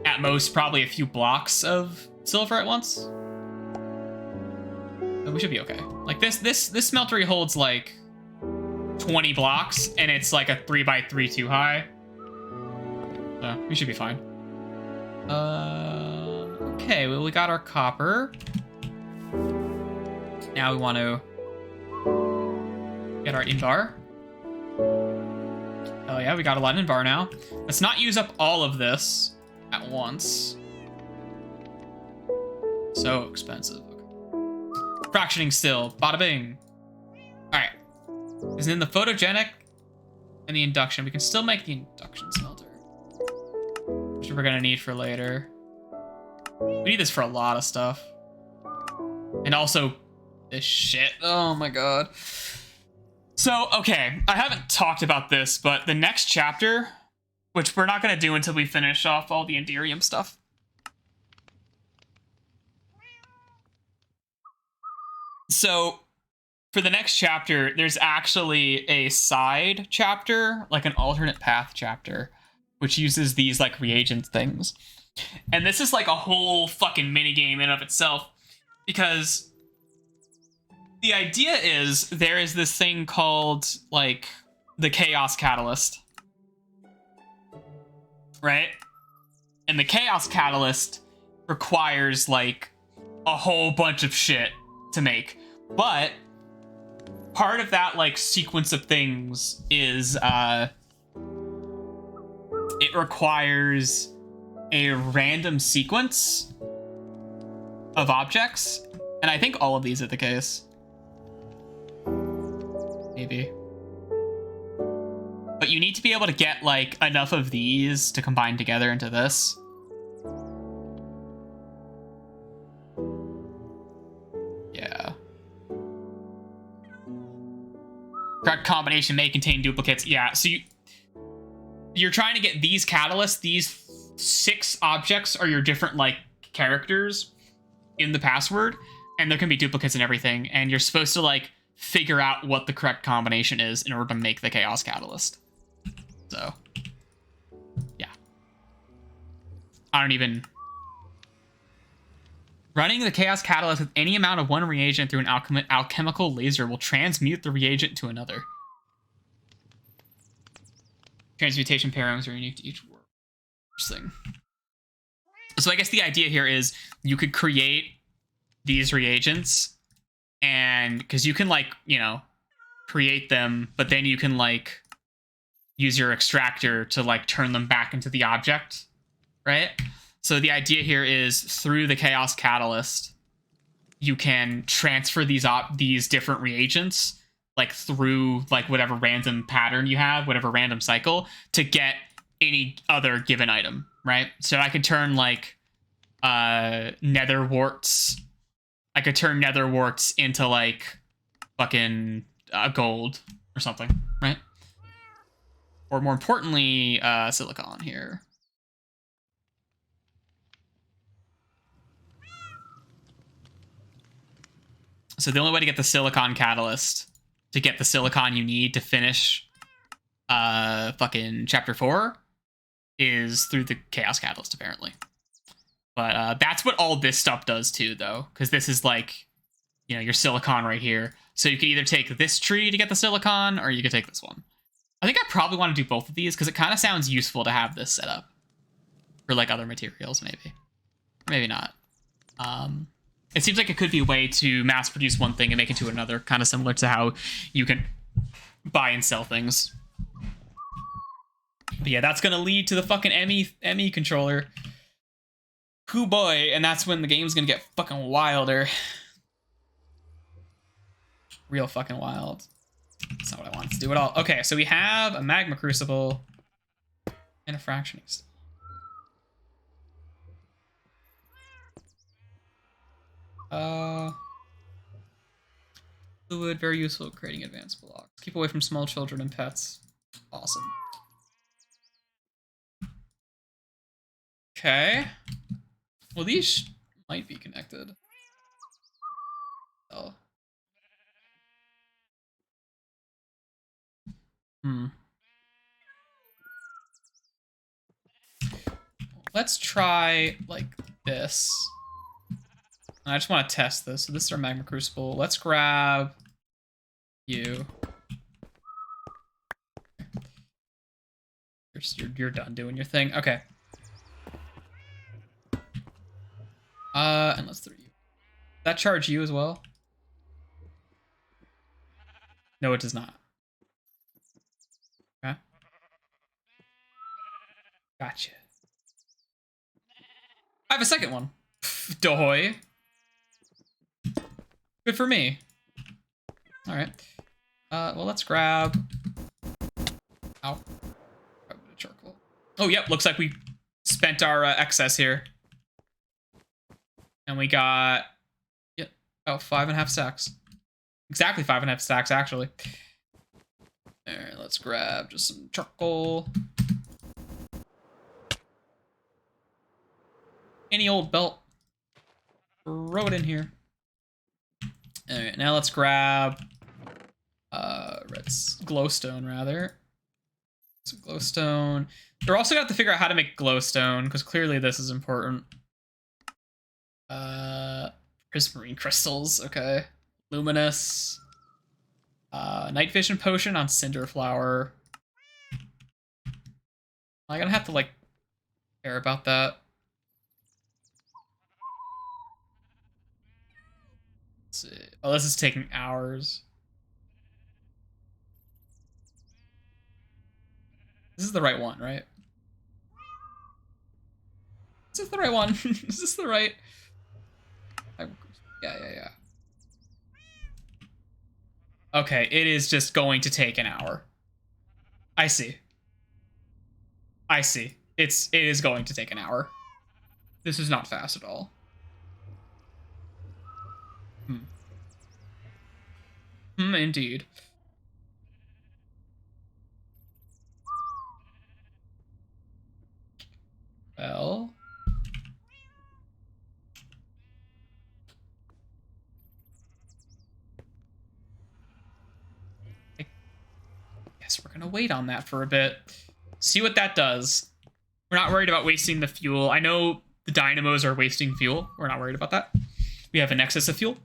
Speaker 1: at most probably a few blocks of silver at once. So we should be okay. Like this smeltery holds like 20 blocks and it's like a 3x3 too high. So we should be fine. Okay, well we got our copper. Now we want to get our invar. Oh yeah, we got a lot of invar now. Let's not use up all of this at once. So expensive. Okay. Fractioning still. Bada bing. Alright. Because in the photogenic and the induction, we can still make the induction smelter. Which we're going to need for later. We need this for a lot of stuff. And also this shit. Oh my god. So, okay, I haven't talked about this, but the next chapter, which we're not going to do until we finish off all the Enderium stuff. So, for the next chapter, there's actually a side chapter, like an alternate path chapter, which uses these, like, reagent things. And this is, like, a whole fucking minigame in of itself, because the idea is there is this thing called, like, the Chaos Catalyst. Right? And the Chaos Catalyst requires, like, a whole bunch of shit to make. But part of that, like, sequence of things is, it requires a random sequence of objects. And I think all of these are the case. Maybe. But you need to be able to get, like, enough of these to combine together into this. Yeah. Correct combination may contain duplicates. Yeah, so you're trying to get these catalysts. These 6 objects are your different, like, characters in the password. And there can be duplicates and everything. And you're supposed to, like, figure out what the correct combination is in order to make the Chaos Catalyst. So, yeah. I don't even... Running the Chaos Catalyst with any amount of one reagent through an alchemical laser will transmute the reagent to another. Transmutation pairings are unique to each world. Interesting. So I guess the idea here is you could create these reagents, and because you can, like, you know, create them, but then you can, like, use your extractor to, like, turn them back into the object, right? So the idea here is through the Chaos Catalyst, you can transfer these different reagents, like, through, like, whatever random pattern you have, whatever random cycle, to get any other given item, right? So I could turn, like, nether warts. I could turn nether warts into, like, fucking gold or something, right? Or more importantly, silicon here. So the only way to get the silicon catalyst, to get the silicon you need to finish fucking chapter 4, is through the Chaos Catalyst, apparently. But that's what all this stuff does too, though, because this is, like, you know, your silicon right here. So you can either take this tree to get the silicon, or you could take this one. I think I probably want to do both of these, because it kind of sounds useful to have this set up for, like, other materials, maybe. Maybe not. It seems like it could be a way to mass produce one thing and make it to another, kind of similar to how you can buy and sell things. But yeah, that's going to lead to the fucking ME controller. Hoo boy, and that's when the game's going to get fucking wilder. Real fucking wild. That's not what I wanted to do at all. Okay, so we have a magma crucible and a fractioning stone. Fluid, very useful at creating advanced blocks. Keep away from small children and pets. Awesome. Okay. Well, these might be connected. Oh. Let's try, like, this. I just want to test this. So this is our magma crucible. Let's grab you. You're done doing your thing. Okay. And let's throw you. That charge you as well? No, it does not. Okay. Gotcha. I have a second one. Dohoy. Good for me. All right. Well, let's grab. Ow. Grab a bit of charcoal. Oh, yep. Looks like we spent our excess here. And we got, yep, about 5.5 stacks. Exactly 5.5 stacks, actually. All right, let's grab just some charcoal. Any old belt. Throw it in here. All right, now let's grab glowstone, rather. Some glowstone. We're also gonna have to figure out how to make glowstone, because clearly this is important. Prismarine crystals, okay. Luminous. Night vision potion on cinder flower. I'm gonna have to, like, care about that. Let's see. Oh, this is taking hours. This is the right one, right? Is this the right one? Is this the right? Yeah. Okay, it is just going to take an hour. I see. It is going to take an hour. This is not fast at all. Indeed. Well. I guess we're gonna wait on that for a bit. See what that does. We're not worried about wasting the fuel. I know the dynamos are wasting fuel. We're not worried about that. We have an excess of fuel.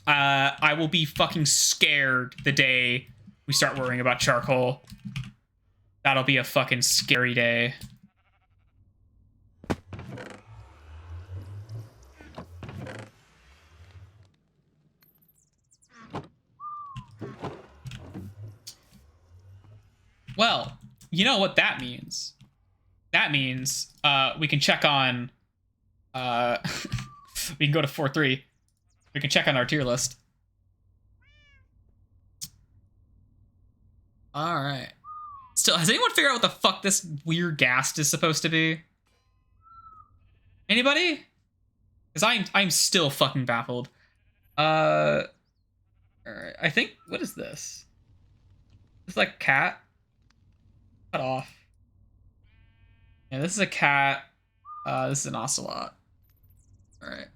Speaker 1: I will be fucking scared the day we start worrying about charcoal. That'll be a fucking scary day. Well, you know what that means. That means we can check on... we can go to 4-3. We can check on our tier list. Alright. Still, has anyone figured out what the fuck this weird ghast is supposed to be? Anybody? Because I'm still fucking baffled. Alright, I think... What is this? This is like a cat? Cut off. Yeah, this is a cat. This is an ocelot. Alright.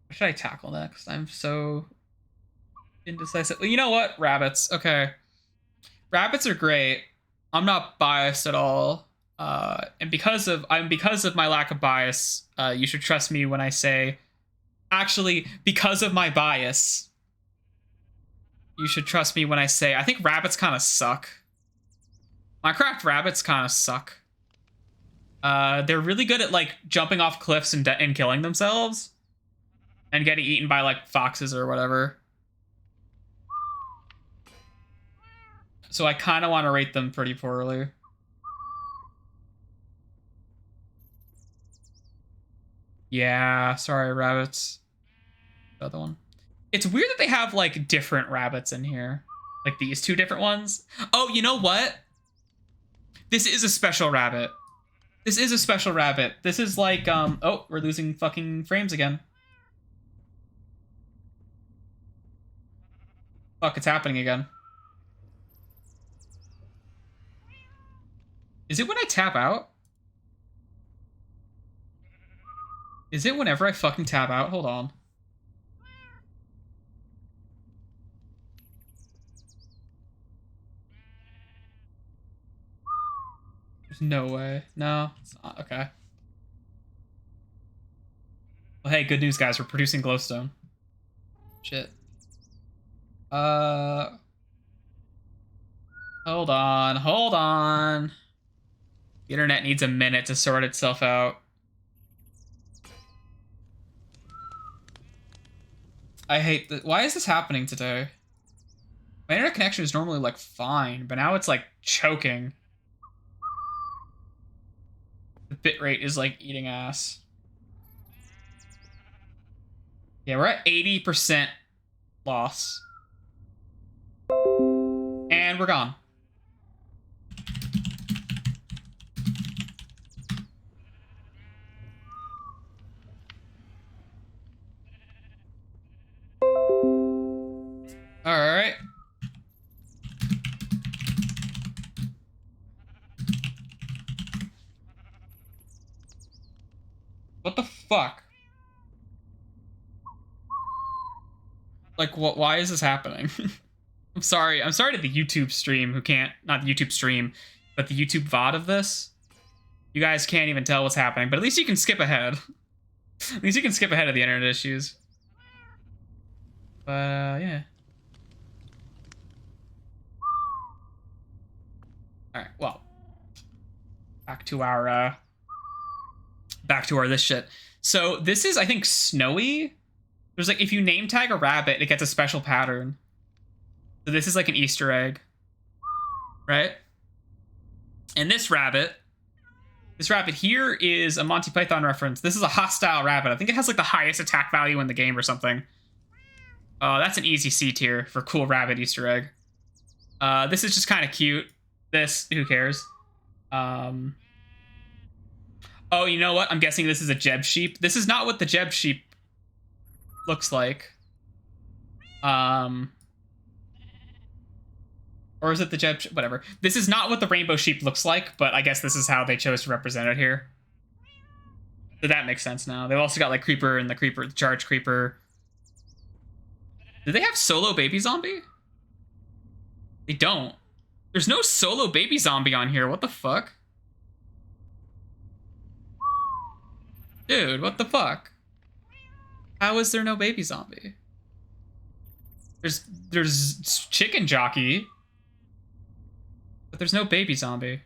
Speaker 1: What should I tackle next? I'm so indecisive. Well, you know what? Rabbits. Okay. Rabbits are great. I'm not biased at all. And because of my lack of bias, you should trust me when I say, actually, because of my bias, you should trust me when I say, I think rabbits kind of suck. Minecraft rabbits kind of suck. They're really good at like jumping off cliffs and killing themselves and getting eaten by like foxes or whatever. So I kind of want to rate them pretty poorly. Yeah, sorry, rabbits. The other one. It's weird that they have like different rabbits in here. Like these two different ones. Oh, you know what? This is a special rabbit. This is a special rabbit. This is like, oh, we're losing fucking frames again. Fuck, it's happening again. Is it when I tap out? Is it whenever I fucking tap out? Hold on. There's no way. No, it's not. Okay. Well, hey, good news, guys. We're producing glowstone. Shit. Hold on. Hold on. The internet needs a minute to sort itself out. I hate that. Why is this happening today? My internet connection is normally like fine, but now it's like choking. The bitrate is like eating ass. Yeah, we're at 80% loss. And we're gone. All right. What the fuck? Like, what? Why is this happening? I'm sorry to the YouTube stream who can't, not the YouTube stream, but the YouTube VOD of this. You guys can't even tell what's happening, but at least you can skip ahead. At least you can skip ahead of the internet issues. But, yeah. Alright, well. Back to our this shit. So, this is, I think, snowy. There's like, if you name tag a rabbit, it gets a special pattern. So this is like an Easter egg. Right? And this rabbit here is a Monty Python reference. This is a hostile rabbit. I think it has like the highest attack value in the game or something. Oh, that's an easy C tier for cool rabbit Easter egg. This is just kind of cute. This, who cares? Oh, you know what? I'm guessing this is a Jeb sheep. This is not what the Jeb sheep looks like. Or is it the Jeb? Whatever. This is not what the rainbow sheep looks like, but I guess this is how they chose to represent it here. So that makes sense now. They've also got like Creeper and the Charge Creeper. Do they have solo baby zombie? They don't. There's no solo baby zombie on here. What the fuck? Dude, what the fuck? How is there no baby zombie? There's chicken jockey. But there's no baby zombie.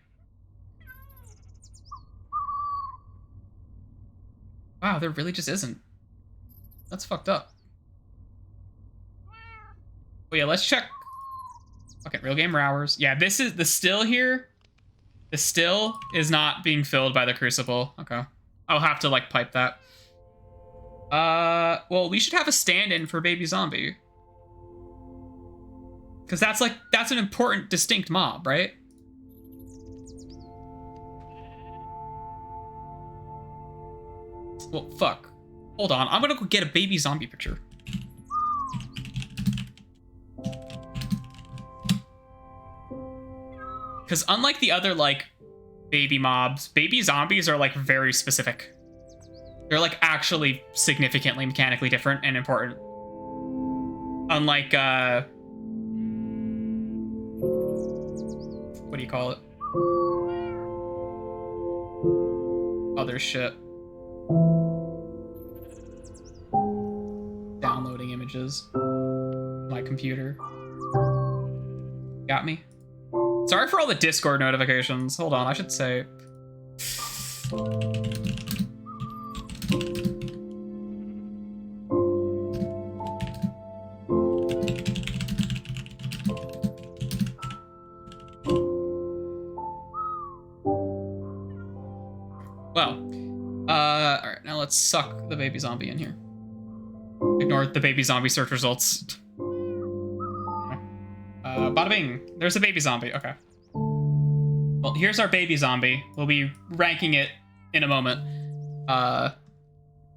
Speaker 1: Wow, there really just isn't. That's fucked up. Oh yeah, let's check Okay, real game hours. Yeah, this is the still here. The still is not being filled by the crucible. Okay. I'll have to like pipe that. Well, we should have a stand-in for baby zombie. Because that's an important distinct mob, right? Well, fuck. Hold on, I'm gonna go get a baby zombie picture. Because unlike the other, like, baby mobs, baby zombies are, like, very specific. They're, like, actually significantly mechanically different and important. Unlike, what do you call it? Other shit. Downloading images. My computer. Got me? Sorry for all the Discord notifications. Hold on, I should say. Well, alright, now let's suck the baby zombie in here. Ignore the baby zombie search results. Bada bing. There's a baby zombie. Okay. Well, here's our baby zombie. We'll be ranking it in a moment. Oh,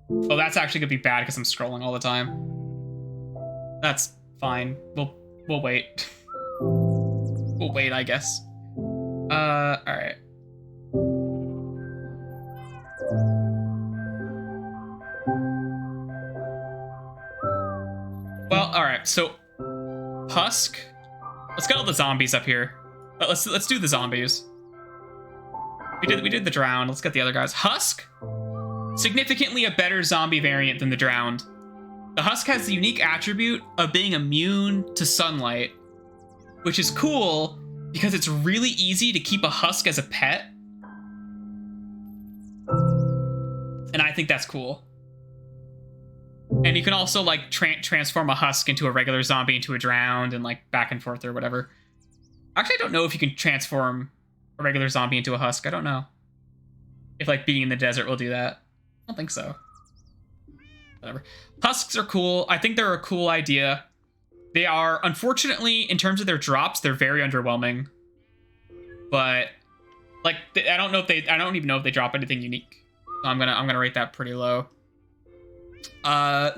Speaker 1: that's actually gonna be bad because I'm scrolling all the time. That's fine. We'll wait. We'll wait, I guess. Alright. Well, alright, so Husk. Let's get all the zombies up here. Let's do the zombies. We did the drowned. Let's get the other guys. Husk, significantly a better zombie variant than the drowned. The Husk has the unique attribute of being immune to sunlight, which is cool because it's really easy to keep a Husk as a pet. And I think that's cool. And you can also like transform a Husk into a regular zombie, into a drowned, and like back and forth or whatever. Actually, I don't know if you can transform a regular zombie into a Husk. I don't know if like being in the desert will do that. I don't think so. Whatever. Husks are cool. I think they're a cool idea. They are, unfortunately, in terms of their drops, they're very underwhelming. But like, I don't even know if they drop anything unique. So I'm gonna rate that pretty low.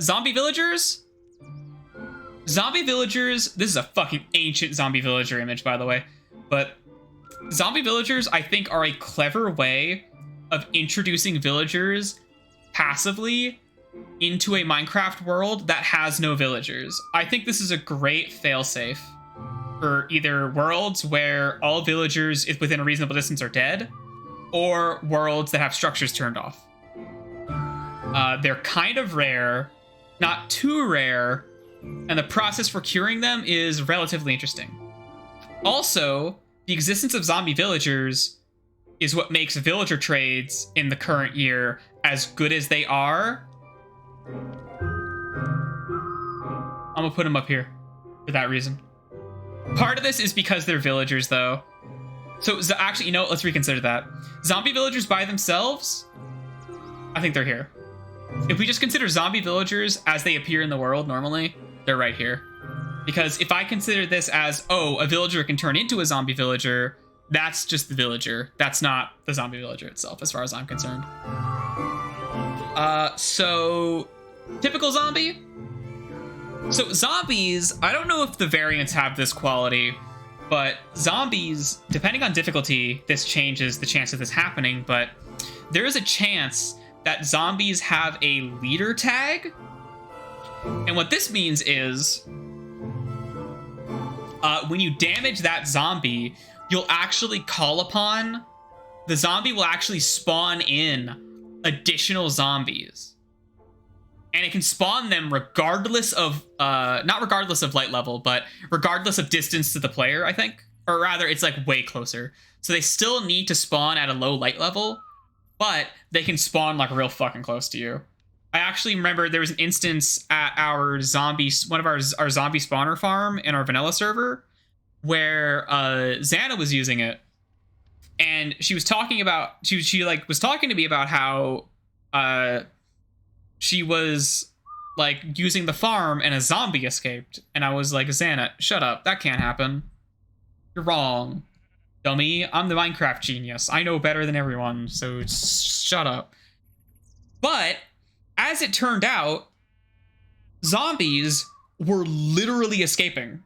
Speaker 1: Zombie villagers. Zombie villagers. This is a fucking ancient zombie villager image, by the way. But zombie villagers, I think, are a clever way of introducing villagers passively into a Minecraft world that has no villagers. I think this is a great failsafe for either worlds where all villagers within a reasonable distance are dead, or worlds that have structures turned off. They're kind of rare, not too rare, and the process for curing them is relatively interesting. Also, the existence of zombie villagers is what makes villager trades in the current year as good as they are. I'm gonna put them up here for that reason. Part of this is because they're villagers, though. So actually, you know, let's reconsider that. Zombie villagers by themselves, I think they're here. If we just consider zombie villagers as they appear in the world normally, they're right here. Because if I consider this as, oh, a villager can turn into a zombie villager, that's just the villager. That's not the zombie villager itself, as far as I'm concerned. So, typical zombie? So zombies, I don't know if the variants have this quality, but zombies, depending on difficulty, this changes the chance of this happening, but there is a chance that zombies have a leader tag. And what this means is, when you damage that zombie, you'll actually call upon, the zombie will actually spawn in additional zombies. And it can spawn them regardless of, not regardless of light level, but regardless of distance to the player, I think. Or rather, it's like way closer. So they still need to spawn at a low light level, but they can spawn like real fucking close to you. I actually remember there was an instance at our zombie, one of our zombie spawner farm in our vanilla server, where Xana was using it, and she was talking about she like was talking to me about how she was like using the farm and a zombie escaped, and I was like, Xana, shut up, that can't happen, you're wrong, dummy, I'm the Minecraft genius, I know better than everyone, so shut up. But as it turned out, zombies were literally escaping,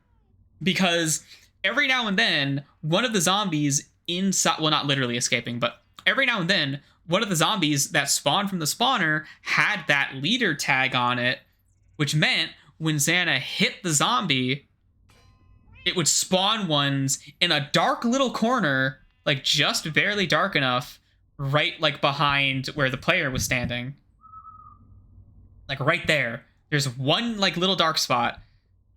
Speaker 1: because every now and then one of the zombies inside, well, not literally escaping, but every now and then one of the zombies that spawned from the spawner had that leader tag on it, which meant when Xana hit the zombie, it would spawn ones in a dark little corner, like just barely dark enough, right like behind where the player was standing. Like right there. There's one like little dark spot.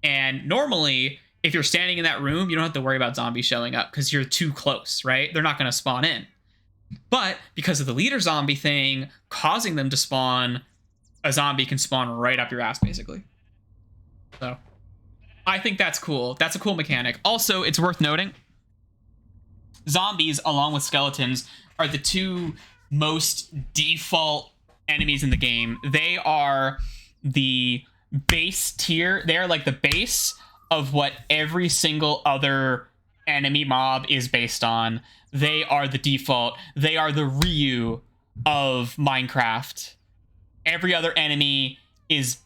Speaker 1: And normally, if you're standing in that room, you don't have to worry about zombies showing up because you're too close, right? They're not going to spawn in. But because of the leader zombie thing causing them to spawn, a zombie can spawn right up your ass, basically. So I think that's cool. That's a cool mechanic. Also, it's worth noting, zombies, along with skeletons, are the two most default enemies in the game. They are the base tier. They are like the base of what every single other enemy mob is based on. They are the default. They are the Ryu of Minecraft. Every other enemy is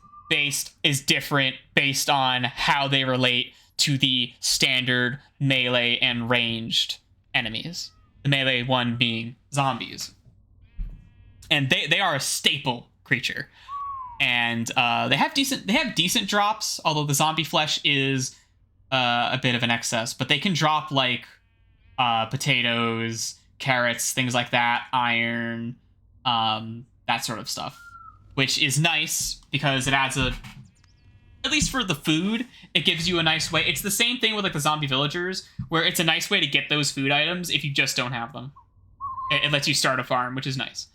Speaker 1: different based on how they relate to the standard melee and ranged enemies. The melee one being zombies. And they are a staple creature. And they have decent drops, although the zombie flesh is a bit of an excess. But they can drop like potatoes, carrots, things like that, iron, that sort of stuff, which is nice because it adds at least for the food, it gives you a nice way. It's the same thing with like the zombie villagers, where it's a nice way to get those food items if you just don't have them. It lets you start a farm, which is nice.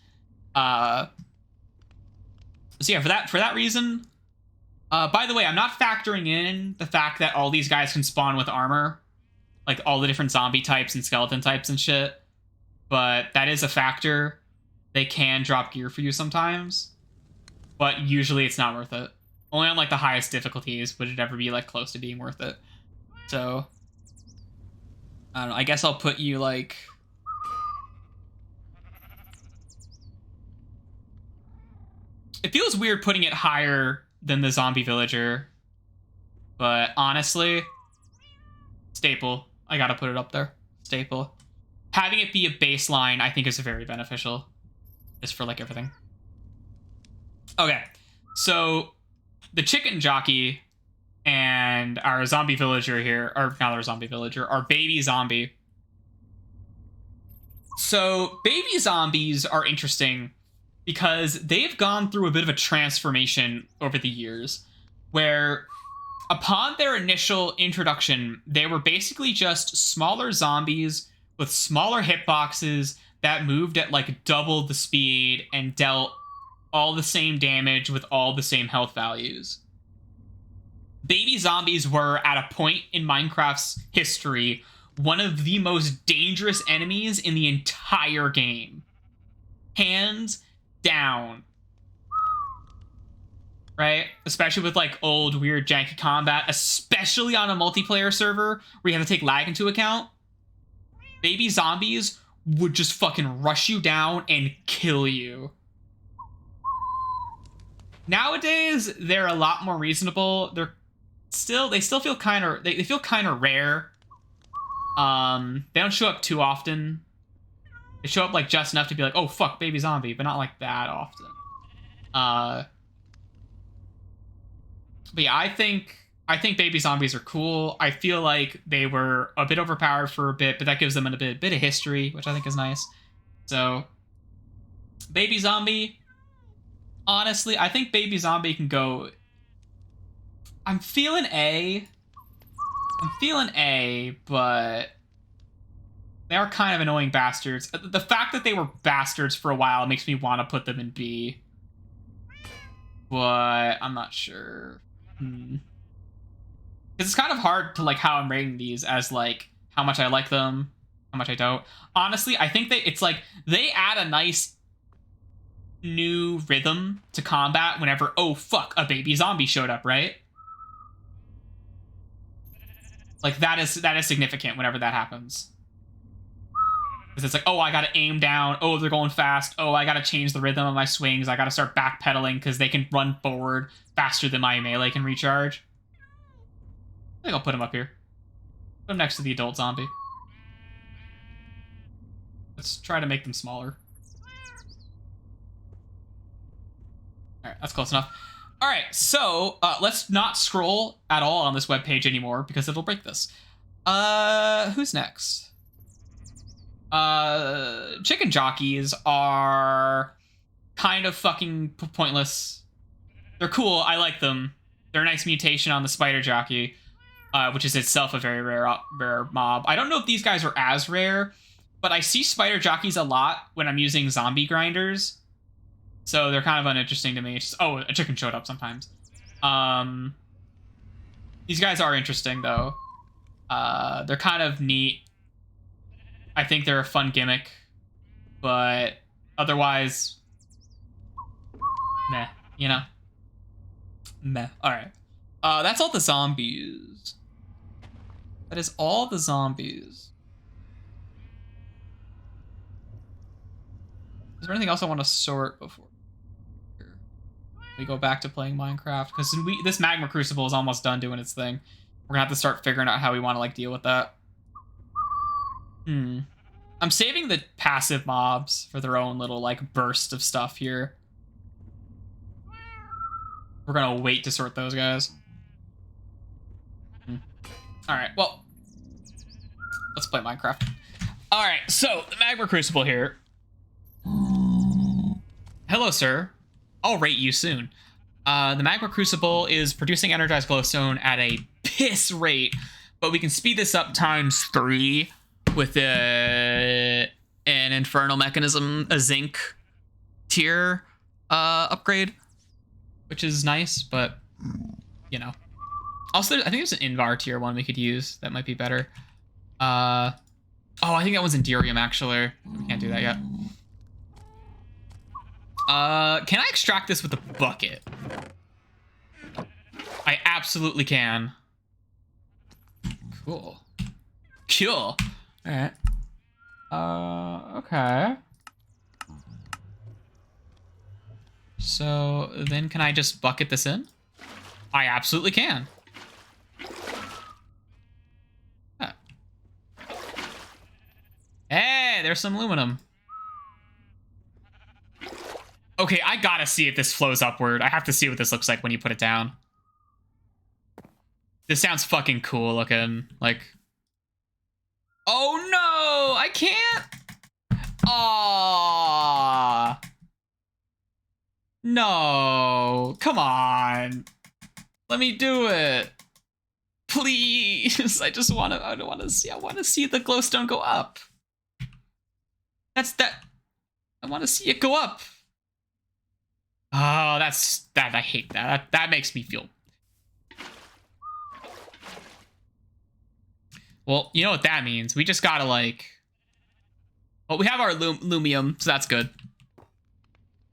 Speaker 1: So yeah, for that reason. By the way, I'm not factoring in the fact that all these guys can spawn with armor, like all the different zombie types and skeleton types and shit. But that is a factor. They can drop gear for you sometimes, but usually it's not worth it. Only on like the highest difficulties would it ever be like close to being worth it. So I don't know. I guess I'll put you like. It feels weird putting it higher than the zombie villager, but honestly, staple. I gotta put it up there. Staple. Having it be a baseline, I think, is very beneficial, just for like everything. Okay, so the chicken jockey and our zombie villager here, or not our zombie villager, our baby zombie. So baby zombies are interesting because they've gone through a bit of a transformation over the years, where upon their initial introduction, they were basically just smaller zombies with smaller hitboxes that moved at like double the speed and dealt all the same damage with all the same health values. Baby zombies were, at a point in Minecraft's history, one of the most dangerous enemies in the entire game. Hands down. Right? Especially with like old, weird, janky combat, especially on a multiplayer server where you have to take lag into account. Baby zombies would just fucking rush you down and kill you. Nowadays, they're a lot more reasonable. They still feel kind of, they feel kind of rare. They don't show up too often. They show up like just enough to be like, oh fuck, baby zombie, but not like that often. But yeah, I think baby zombies are cool. I feel like they were a bit overpowered for a bit, but that gives them a bit of history, which I think is nice. So, baby zombie, honestly, I think baby zombie can go. I'm feeling A, but they are kind of annoying bastards. The fact that they were bastards for a while makes me want to put them in B. But I'm not sure. It's kind of hard to like how I'm rating these as like how much I like them, how much I don't. Honestly, I think it's like they add a nice new rhythm to combat whenever, oh fuck, a baby zombie showed up, right? Like that is significant whenever that happens. Because it's like, oh, I gotta aim down. Oh, they're going fast. Oh, I gotta change the rhythm of my swings. I gotta start backpedaling because they can run forward faster than my melee can recharge. I think I'll put him up here. Put him next to the adult zombie. Let's try to make them smaller. All right, that's close enough. All right, so let's not scroll at all on this webpage anymore because it'll break this. Who's next? Chicken jockeys are kind of fucking pointless. They're cool. I like them. They're a nice mutation on the spider jockey, which is itself a very rare mob. I don't know if these guys are as rare, but I see spider jockeys a lot when I'm using zombie grinders. So they're kind of uninteresting to me. It's just, oh, a chicken showed up sometimes. These guys are interesting, though. They're kind of neat. I think they're a fun gimmick. But otherwise, meh, you know? Meh. All right. That's all the zombies. That is all the zombies. Is there anything else I want to sort before we go back to playing Minecraft? Because this magma crucible is almost done doing its thing. We're gonna have to start figuring out how we want to like deal with that. I'm saving the passive mobs for their own little like burst of stuff here. We're gonna wait to sort those guys. All right, well, let's play Minecraft. All right, so the magma crucible here. Hello, sir. I'll rate you soon. The magma crucible is producing energized glowstone at a piss rate, but we can speed this up ×3 with an infernal mechanism, a zinc tier upgrade, which is nice, but you know. Also, I think there's an Invar tier one we could use that might be better. Oh, I think that one's Enderium actually. We can't do that yet. Can I extract this with a bucket? I absolutely can. Cool. Cool. All right. Okay. So then can I just bucket this in? I absolutely can. Ah. Hey, there's some aluminum. Okay, I gotta see if this flows upward. I have to see what this looks like when you put it down. This sounds fucking cool looking. Like, oh no, I can't. Aww. No, come on. Let me do it. Please. I want to see the glowstone go up. I want to see it go up. Oh, I hate that. That makes me feel. Well, you know what that means. We just gotta like. Well, we have our lumium, so that's good.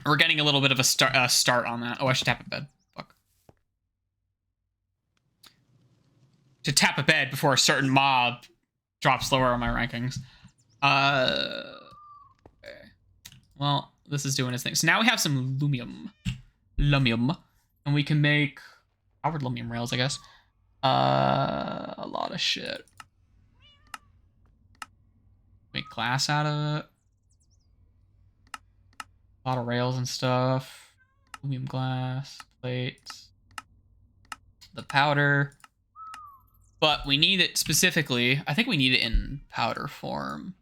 Speaker 1: We're getting a little bit of a start on that. Oh, I should tap a bed. Fuck. To tap a bed before a certain mob drops lower on my rankings. Okay. Well, this is doing its thing. So now we have some lumium, and we can make powered lumium rails, I guess. A lot of shit. Make glass out of it. A lot of rails and stuff. Lumium glass, plates, the powder. But we need it specifically. I think we need it in powder form.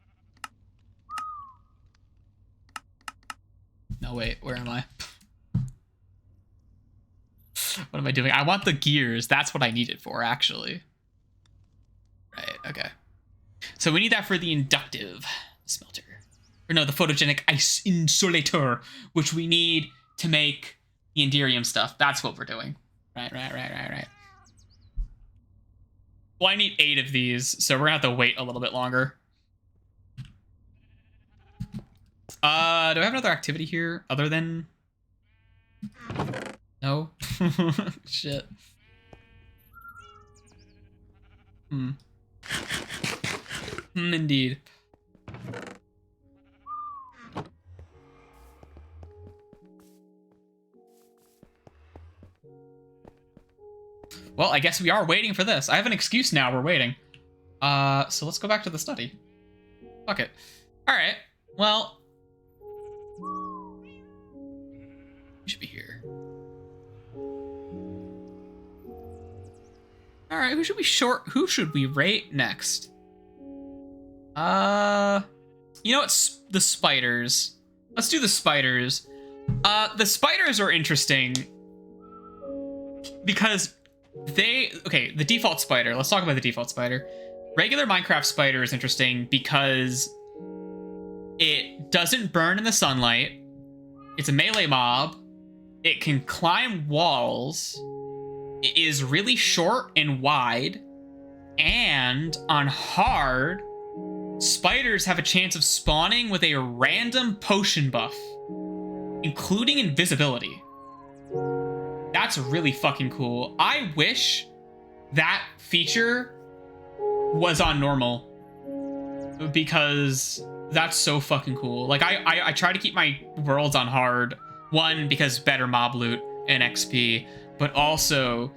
Speaker 1: No, wait, where am I? What am I doing? I want the gears. That's what I need it for, actually. Right, okay. So we need that for the inductive smelter. Or no, the photogenic ice insulator, which we need to make the Enderium stuff. That's what we're doing. Right. Well, I need 8 of these, so we're gonna have to wait a little bit longer. Do I have another activity here other than... No? Shit. Indeed. Well, I guess we are waiting for this. I have an excuse now. We're waiting. So let's go back to the study. Fuck it. All right. Well, we should be here. All right. Who should we rate next? You know what? The spiders. Let's do the spiders. The spiders are interesting because the default spider. Let's talk about the default spider. Regular Minecraft spider is interesting because it doesn't burn in the sunlight. It's a melee mob. It can climb walls. It is really short and wide. And on hard, spiders have a chance of spawning with a random potion buff, including invisibility. That's really fucking cool. I wish that feature was on normal because that's so fucking cool. Like I try to keep my worlds on hard. One, because better mob loot and XP, but also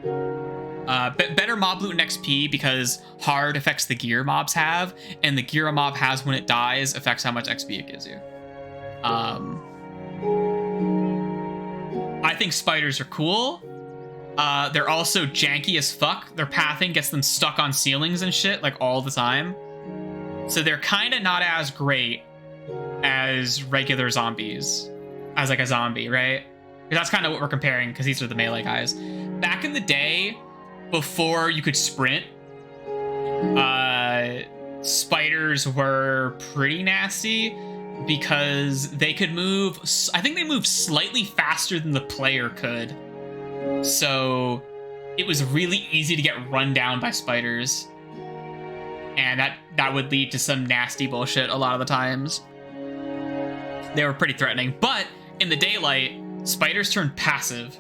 Speaker 1: better mob loot and XP because hard affects the gear mobs have, and the gear a mob has when it dies affects how much XP it gives you. I think spiders are cool. They're also janky as fuck. Their pathing gets them stuck on ceilings and shit like all the time. So they're kind of not as great as regular zombies, as like a zombie, right? Because that's kind of what we're comparing, because these are the melee guys. Back in the day, before you could sprint, spiders were pretty nasty because they could move. I think they moved slightly faster than the player could. So it was really easy to get run down by spiders. And that would lead to some nasty bullshit a lot of the times. They were pretty threatening. But in the daylight, spiders turned passive,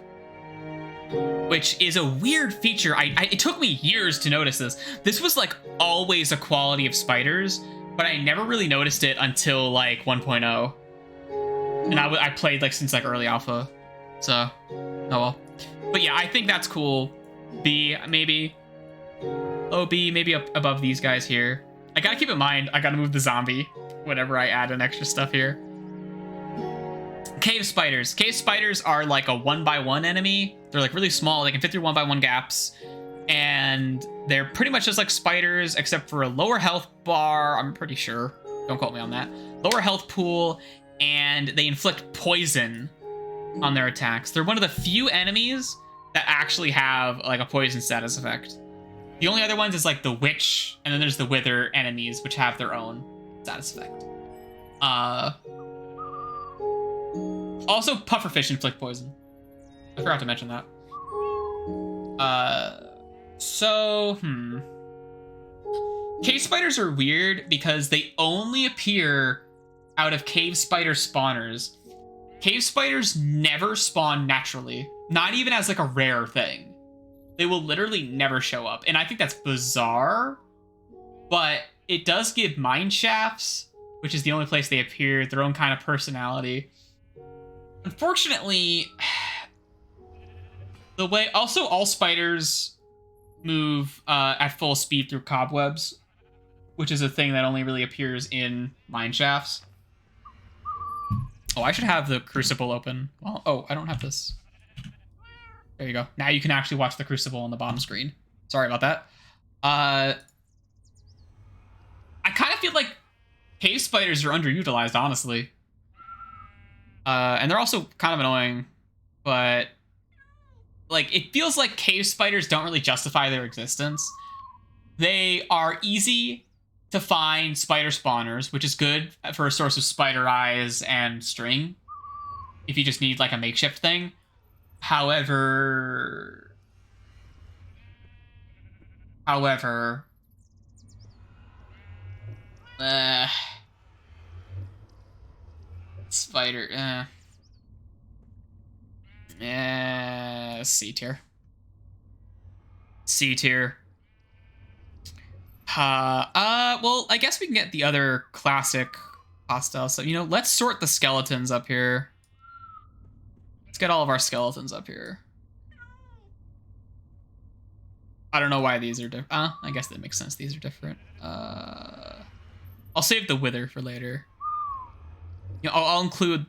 Speaker 1: which is a weird feature. It took me years to notice this. This was like always a quality of spiders, but I never really noticed it until like 1.0. And I played like since like early alpha. So, oh well. But yeah, I think that's cool. B, maybe. OB, maybe up above these guys here. I gotta keep in mind, I gotta move the zombie whenever I add an extra stuff here. Cave spiders. Cave spiders are like a 1x1 enemy. They're like really small. They can fit through 1x1 gaps. And they're pretty much just like spiders, except for a lower health bar. I'm pretty sure. Don't quote me on that. Lower health pool, and they inflict poison on their attacks. They're one of the few enemies that actually have like a poison status effect. The only other ones is like the witch, and then there's the wither enemies, which have their own status effect. Also, pufferfish inflict poison. I forgot to mention that. Cave spiders are weird because they only appear out of cave spider spawners. Cave spiders never spawn naturally, not even as like a rare thing. They will literally never show up. And I think that's bizarre, but it does give mine shafts, which is the only place they appear, their own kind of personality. Unfortunately, the way... Also, all spiders move at full speed through cobwebs, which is a thing that only really appears in mine shafts. Oh, I should have the crucible open. Well, oh, I don't have this. There you go. Now you can actually watch the crucible on the bottom screen. Sorry about that. I kind of feel like cave spiders are underutilized, honestly. And they're also kind of annoying, but like it feels like cave spiders don't really justify their existence. They are easy to find spider spawners, which is good for a source of spider eyes and string if you just need like a makeshift thing. However, However, spider, C tier. C tier. Well, I guess we can get the other classic hostile. So, you know, let's sort the skeletons up here. Let's get all of our skeletons up here. I don't know why these are different. I guess that makes sense. These are different. I'll save the wither for later. You know, I'll include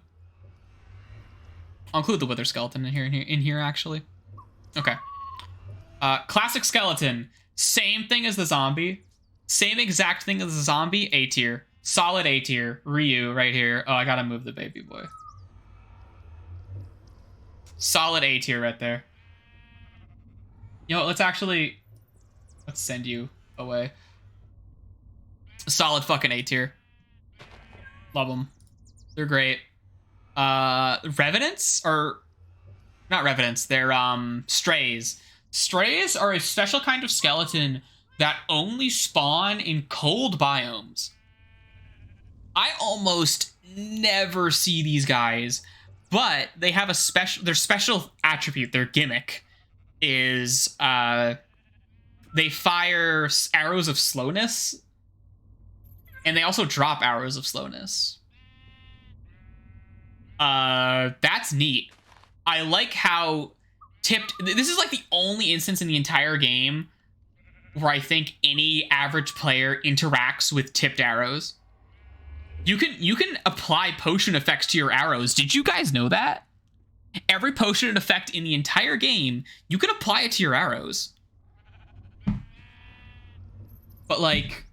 Speaker 1: the wither skeleton in here actually. Okay. Classic skeleton. Same thing as the zombie. Same exact thing as the zombie. A tier. Solid A tier. Ryu right here. Oh, I gotta move the baby boy. Solid A tier right there. You know what, let's send you away. Solid fucking A tier. Love them. They're great. Revenants are not revenants. They're strays. Strays are a special kind of skeleton that only spawn in cold biomes. I almost never see these guys, but they have their special attribute, their gimmick is they fire arrows of slowness, and they also drop arrows of slowness. That's neat. I like how tipped. This is like the only instance in the entire game where I think any average player interacts with tipped arrows. You can apply potion effects to your arrows. Did you guys know that? Every potion effect in the entire game, you can apply it to your arrows. But like,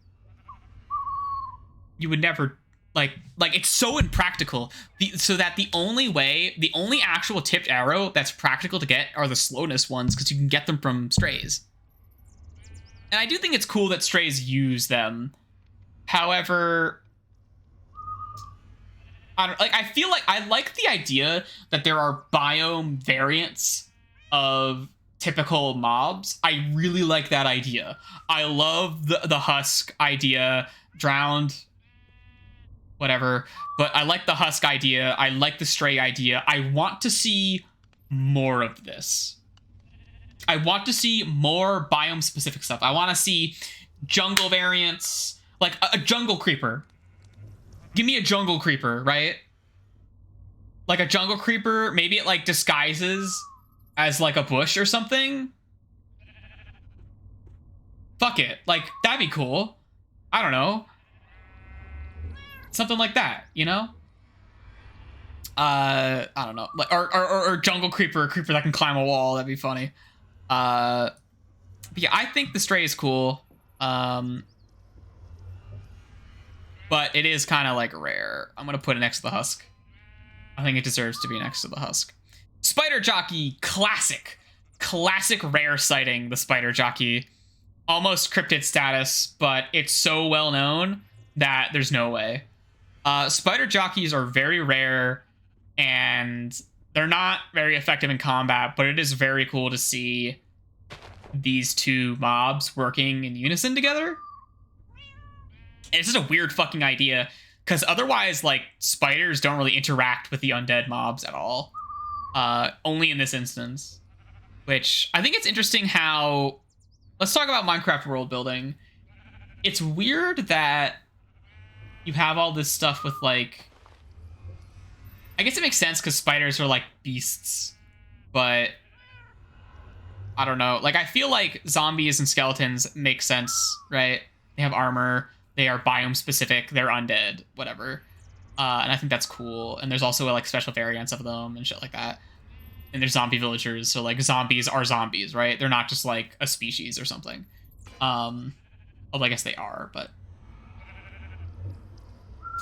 Speaker 1: you would never like it's so impractical. So that the only actual tipped arrow that's practical to get are the slowness ones, because you can get them from strays. And I do think it's cool that strays use them. However, I feel like I like the idea that there are biome variants of typical mobs. I really like that idea. I love the husk idea, drowned, whatever. But I like the husk idea. I like the stray idea. I want to see more of this. I want to see more biome-specific stuff. I want to see jungle variants, like a jungle creeper. Give me a jungle creeper, right? Like a jungle creeper, maybe it like disguises as like a bush or something. Fuck it. Like, that'd be cool. I don't know. Something like that, you know? I don't know. Like, or jungle creeper, a creeper that can climb a wall. That'd be funny. But yeah, I think the stray is cool. But it is kind of like rare. I'm gonna put it next to the husk. I think it deserves to be next to the husk. Spider Jockey, classic rare sighting. The Spider Jockey, almost cryptid status, but it's so well known that there's no way. Spider Jockeys are very rare, and they're not very effective in combat, but it is very cool to see these two mobs working in unison together. And it's just a weird fucking idea, because otherwise, like, spiders don't really interact with the undead mobs at all. Only in this instance. Which, I think it's interesting how... Let's talk about Minecraft world building. It's weird that you have all this stuff with, like... I guess it makes sense because spiders are, like, beasts. But... I don't know. Like, I feel like zombies and skeletons make sense, right? They have armor. They are biome specific. They're undead. Whatever. And I think that's cool. And there's also, like, special variants of them and shit like that. And there's zombie villagers. So, like, zombies are zombies, right? They're not just, like, a species or something. Although I guess they are, but...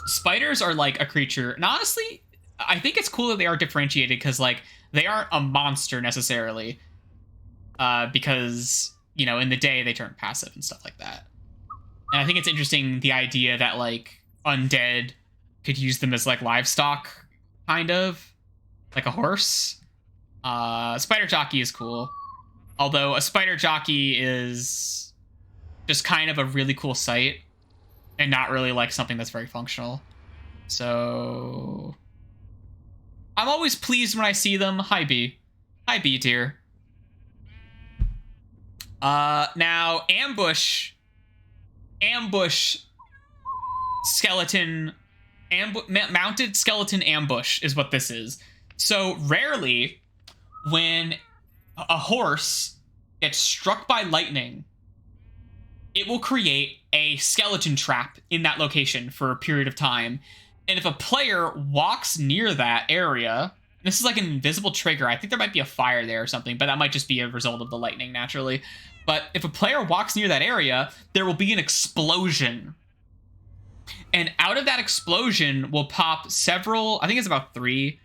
Speaker 1: Spiders are, like, a creature. And honestly, I think it's cool that they are differentiated because, like, they aren't a monster necessarily. Because, you know, in the day they turn passive and stuff like that. And I think it's interesting the idea that, like, undead could use them as, like, livestock, kind of. Like a horse. Spider Jockey is cool. Although a Spider Jockey is just kind of a really cool sight and not really like something that's very functional. So I'm always pleased when I see them. Hi, B. Hi, B tier. Now ambush skeleton, mounted skeleton ambush is what this is. So rarely when a horse gets struck by lightning, it will create a skeleton trap in that location for a period of time. And if a player walks near that area, this is like an invisible trigger. I think there might be a fire there or something, but that might just be a result of the lightning naturally. But if a player walks near that area, there will be an explosion. And out of that explosion will pop several, I think it's about 3,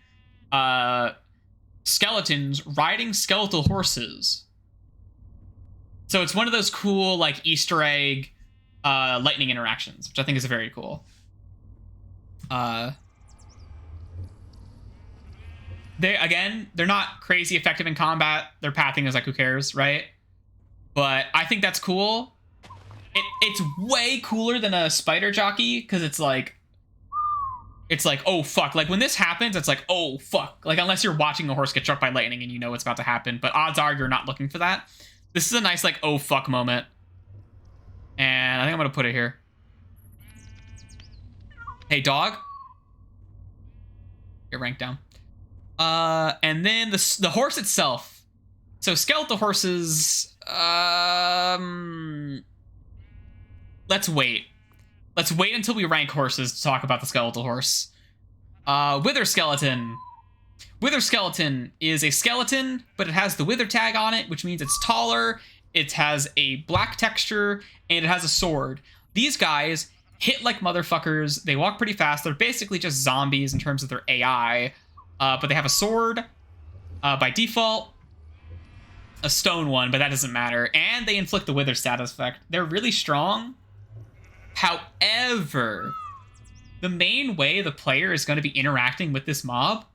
Speaker 1: skeletons riding skeletal horses. So it's one of those cool like Easter egg lightning interactions, which I think is very cool. They're not crazy effective in combat. Their pathing is like, who cares, right? But I think that's cool. It's way cooler than a spider jockey, because it's like, oh fuck. Like when this happens, it's like, oh fuck. Like unless you're watching a horse get struck by lightning and you know what's about to happen, but odds are you're not looking for that. This is a nice like, oh fuck moment. And I think I'm gonna put it here. Hey dog. Get ranked down. And then the horse itself. So skeletal horses, let's wait. Let's wait until we rank horses to talk about the skeletal horse. Wither skeleton. Wither skeleton is a skeleton, but it has the wither tag on it, which means it's taller, it has a black texture, and it has a sword. These guys hit like motherfuckers. They walk pretty fast. They're basically just zombies in terms of their AI, but they have a sword by default. A stone one, but that doesn't matter. And they inflict the wither status effect. They're really strong. However, the main way the player is going to be interacting with this mob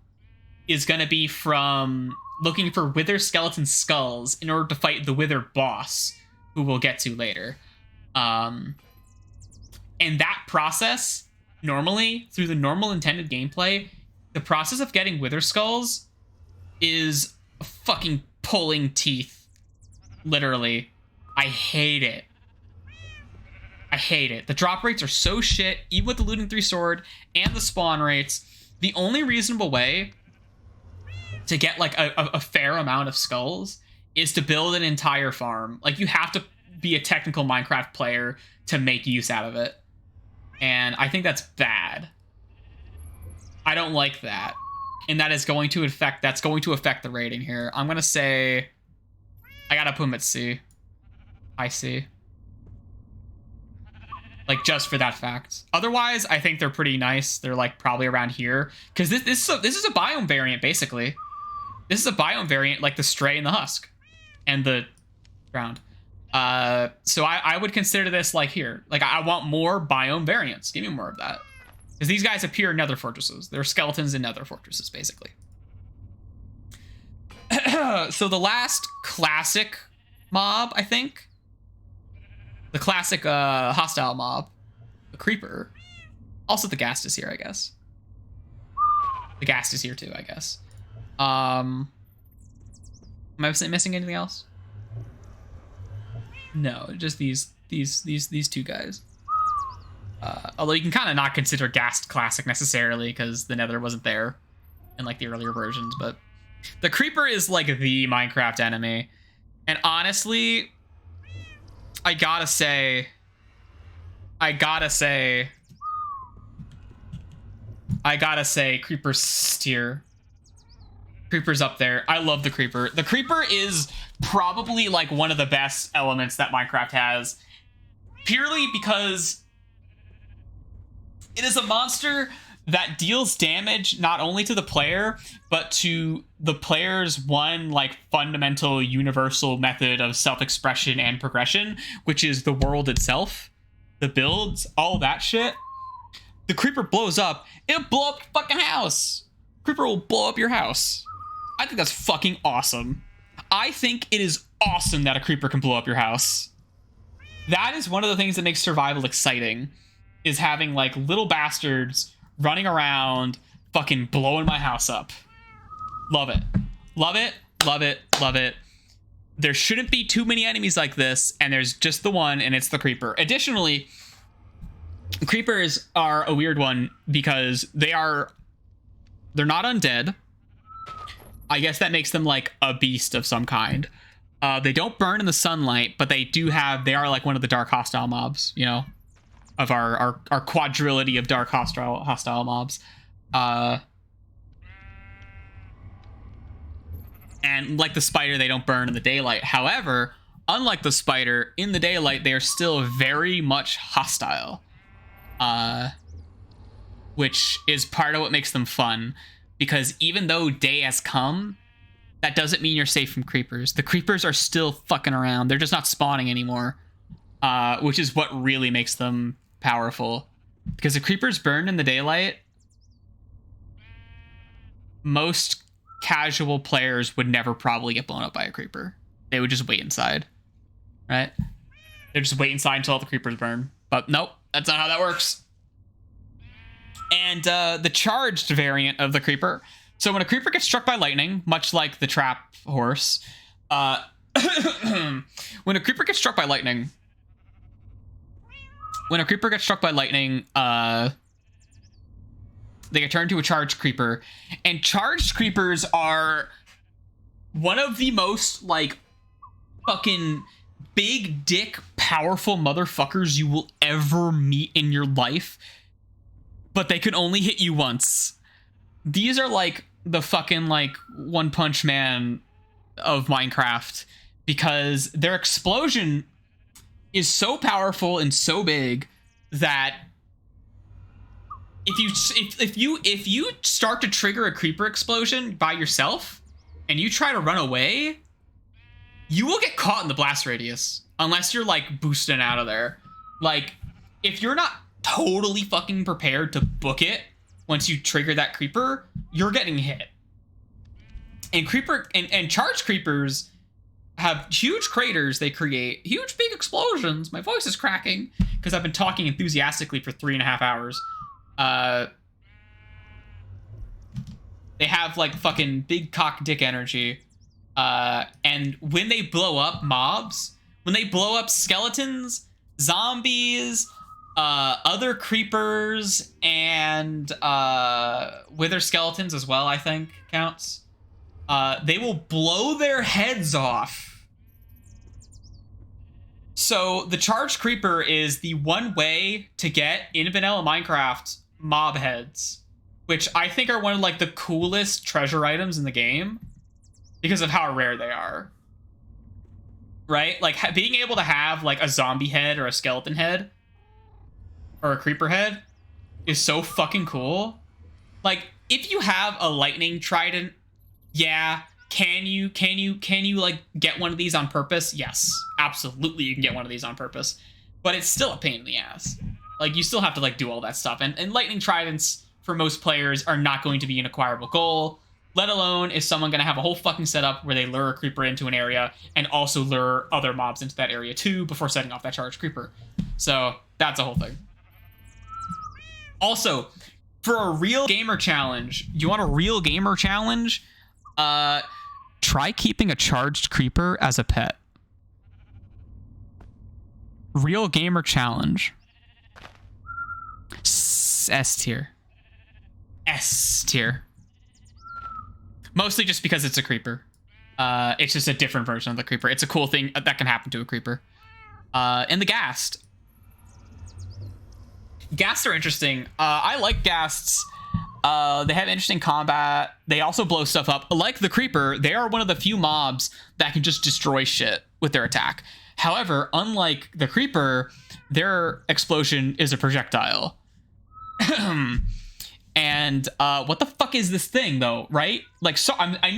Speaker 1: is going to be from looking for wither skeleton skulls in order to fight the wither boss, who we'll get to later. And that process, normally, through the normal intended gameplay, the process of getting wither skulls is fucking pulling teeth. Literally. I hate it. I hate it. The drop rates are so shit, even with the looting 3 sword and the spawn rates. The only reasonable way to get like a fair amount of skulls is to build an entire farm. Like you have to be a technical Minecraft player to make use out of it. And I think that's bad. I don't like that. And that is going to affect the rating here. I'm gonna say I gotta put them at C. I see. Like just for that fact. Otherwise, I think they're pretty nice. They're like probably around here. Because this is a biome variant, basically. This is a biome variant like the stray and the husk. And the ground. So I would consider this like here. Like I want more biome variants. Give me more of that. Because these guys appear in nether fortresses. They're skeletons in nether fortresses, basically. So the last classic mob, I think. The classic hostile mob. The creeper. Also the ghast is here, I guess. The ghast is here too, I guess. Am I missing anything else? No, just these 2 guys. Although you can kind of not consider ghast classic necessarily because the nether wasn't there in like the earlier versions, but the creeper is like the Minecraft enemy. And honestly, I gotta say, creeper's tier. Creeper's up there. I love the creeper. The creeper is probably like one of the best elements that Minecraft has, purely because it is a monster that deals damage not only to the player, but to the player's one like fundamental universal method of self-expression and progression, which is the world itself, the builds, all that shit. The creeper blows up, it'll blow up your fucking house. Creeper will blow up your house. I think that's fucking awesome. I think it is awesome that a creeper can blow up your house. that is one of the things that makes survival exciting, is having like little bastards running around fucking blowing my house up. Love it. Love it. Love it. Love it. There shouldn't be too many enemies like this, and there's just the one, and it's the creeper. Additionally, creepers are a weird one because they're not undead. I guess that makes them like a beast of some kind. They don't burn in the sunlight, but they are like one of the dark hostile mobs, you know, of our quadrility of dark hostile mobs. And like the spider, they don't burn in the daylight. However, unlike the spider, in the daylight, they are still very much hostile. Which is part of what makes them fun. Because even though day has come, that doesn't mean you're safe from creepers. The creepers are still fucking around. They're just not spawning anymore. Which is what really makes them powerful. Because the creepers burn in the daylight, most casual players would never probably get blown up by a creeper. They would just wait inside. Right? They'd just wait inside until all the creepers burn. But nope, that's not how that works. And the charged variant of the creeper. So when a creeper gets struck by lightning, much like the trap horse, when a creeper gets struck by lightning, they get turned to a charged creeper. And charged creepers are one of the most, like, fucking big dick, powerful motherfuckers you will ever meet in your life. But they can only hit you once. These are, like, the fucking, like, One Punch Man of Minecraft. Because their explosion is so powerful and so big that if you start to trigger a creeper explosion by yourself and you try to run away, you will get caught in the blast radius unless you're like boosting out of there. Like, if you're not totally fucking prepared to book it once you trigger that creeper, you're getting hit. And charged creepers have huge craters. They create huge big explosions. My voice is cracking because I've been talking enthusiastically for 3.5 hours. They have like fucking big cock dick energy. And when they blow up mobs, when they blow up skeletons, zombies, other creepers, and wither skeletons as well, I think counts. They will blow their heads off. So the charged creeper is the one way to get in vanilla Minecraft mob heads, which I think are one of like the coolest treasure items in the game because of how rare they are. Right? Like being able to have like a zombie head or a skeleton head or a creeper head is so fucking cool. Like if you have a lightning trident, yeah, can you like get one of these on purpose? Yes, absolutely you can get one of these on purpose. But it's still a pain in the ass. Like you still have to like do all that stuff. And lightning tridents for most players are not going to be an acquirable goal, let alone is someone going to have a whole fucking setup where they lure a creeper into an area and also lure other mobs into that area too before setting off that charged creeper. So that's a whole thing. Also, for a real gamer challenge, you want a real gamer challenge? Try keeping a charged creeper as a pet. Real gamer challenge. S tier. S tier. Mostly just because it's a creeper. It's just a different version of the creeper. It's a cool thing that can happen to a creeper. And the ghast. Ghasts are interesting. I like ghasts. They have interesting combat. They also blow stuff up. Like the creeper, they are one of the few mobs that can just destroy shit with their attack. However, unlike the creeper, their explosion is a projectile. And what the fuck is this thing though, right? Like, so I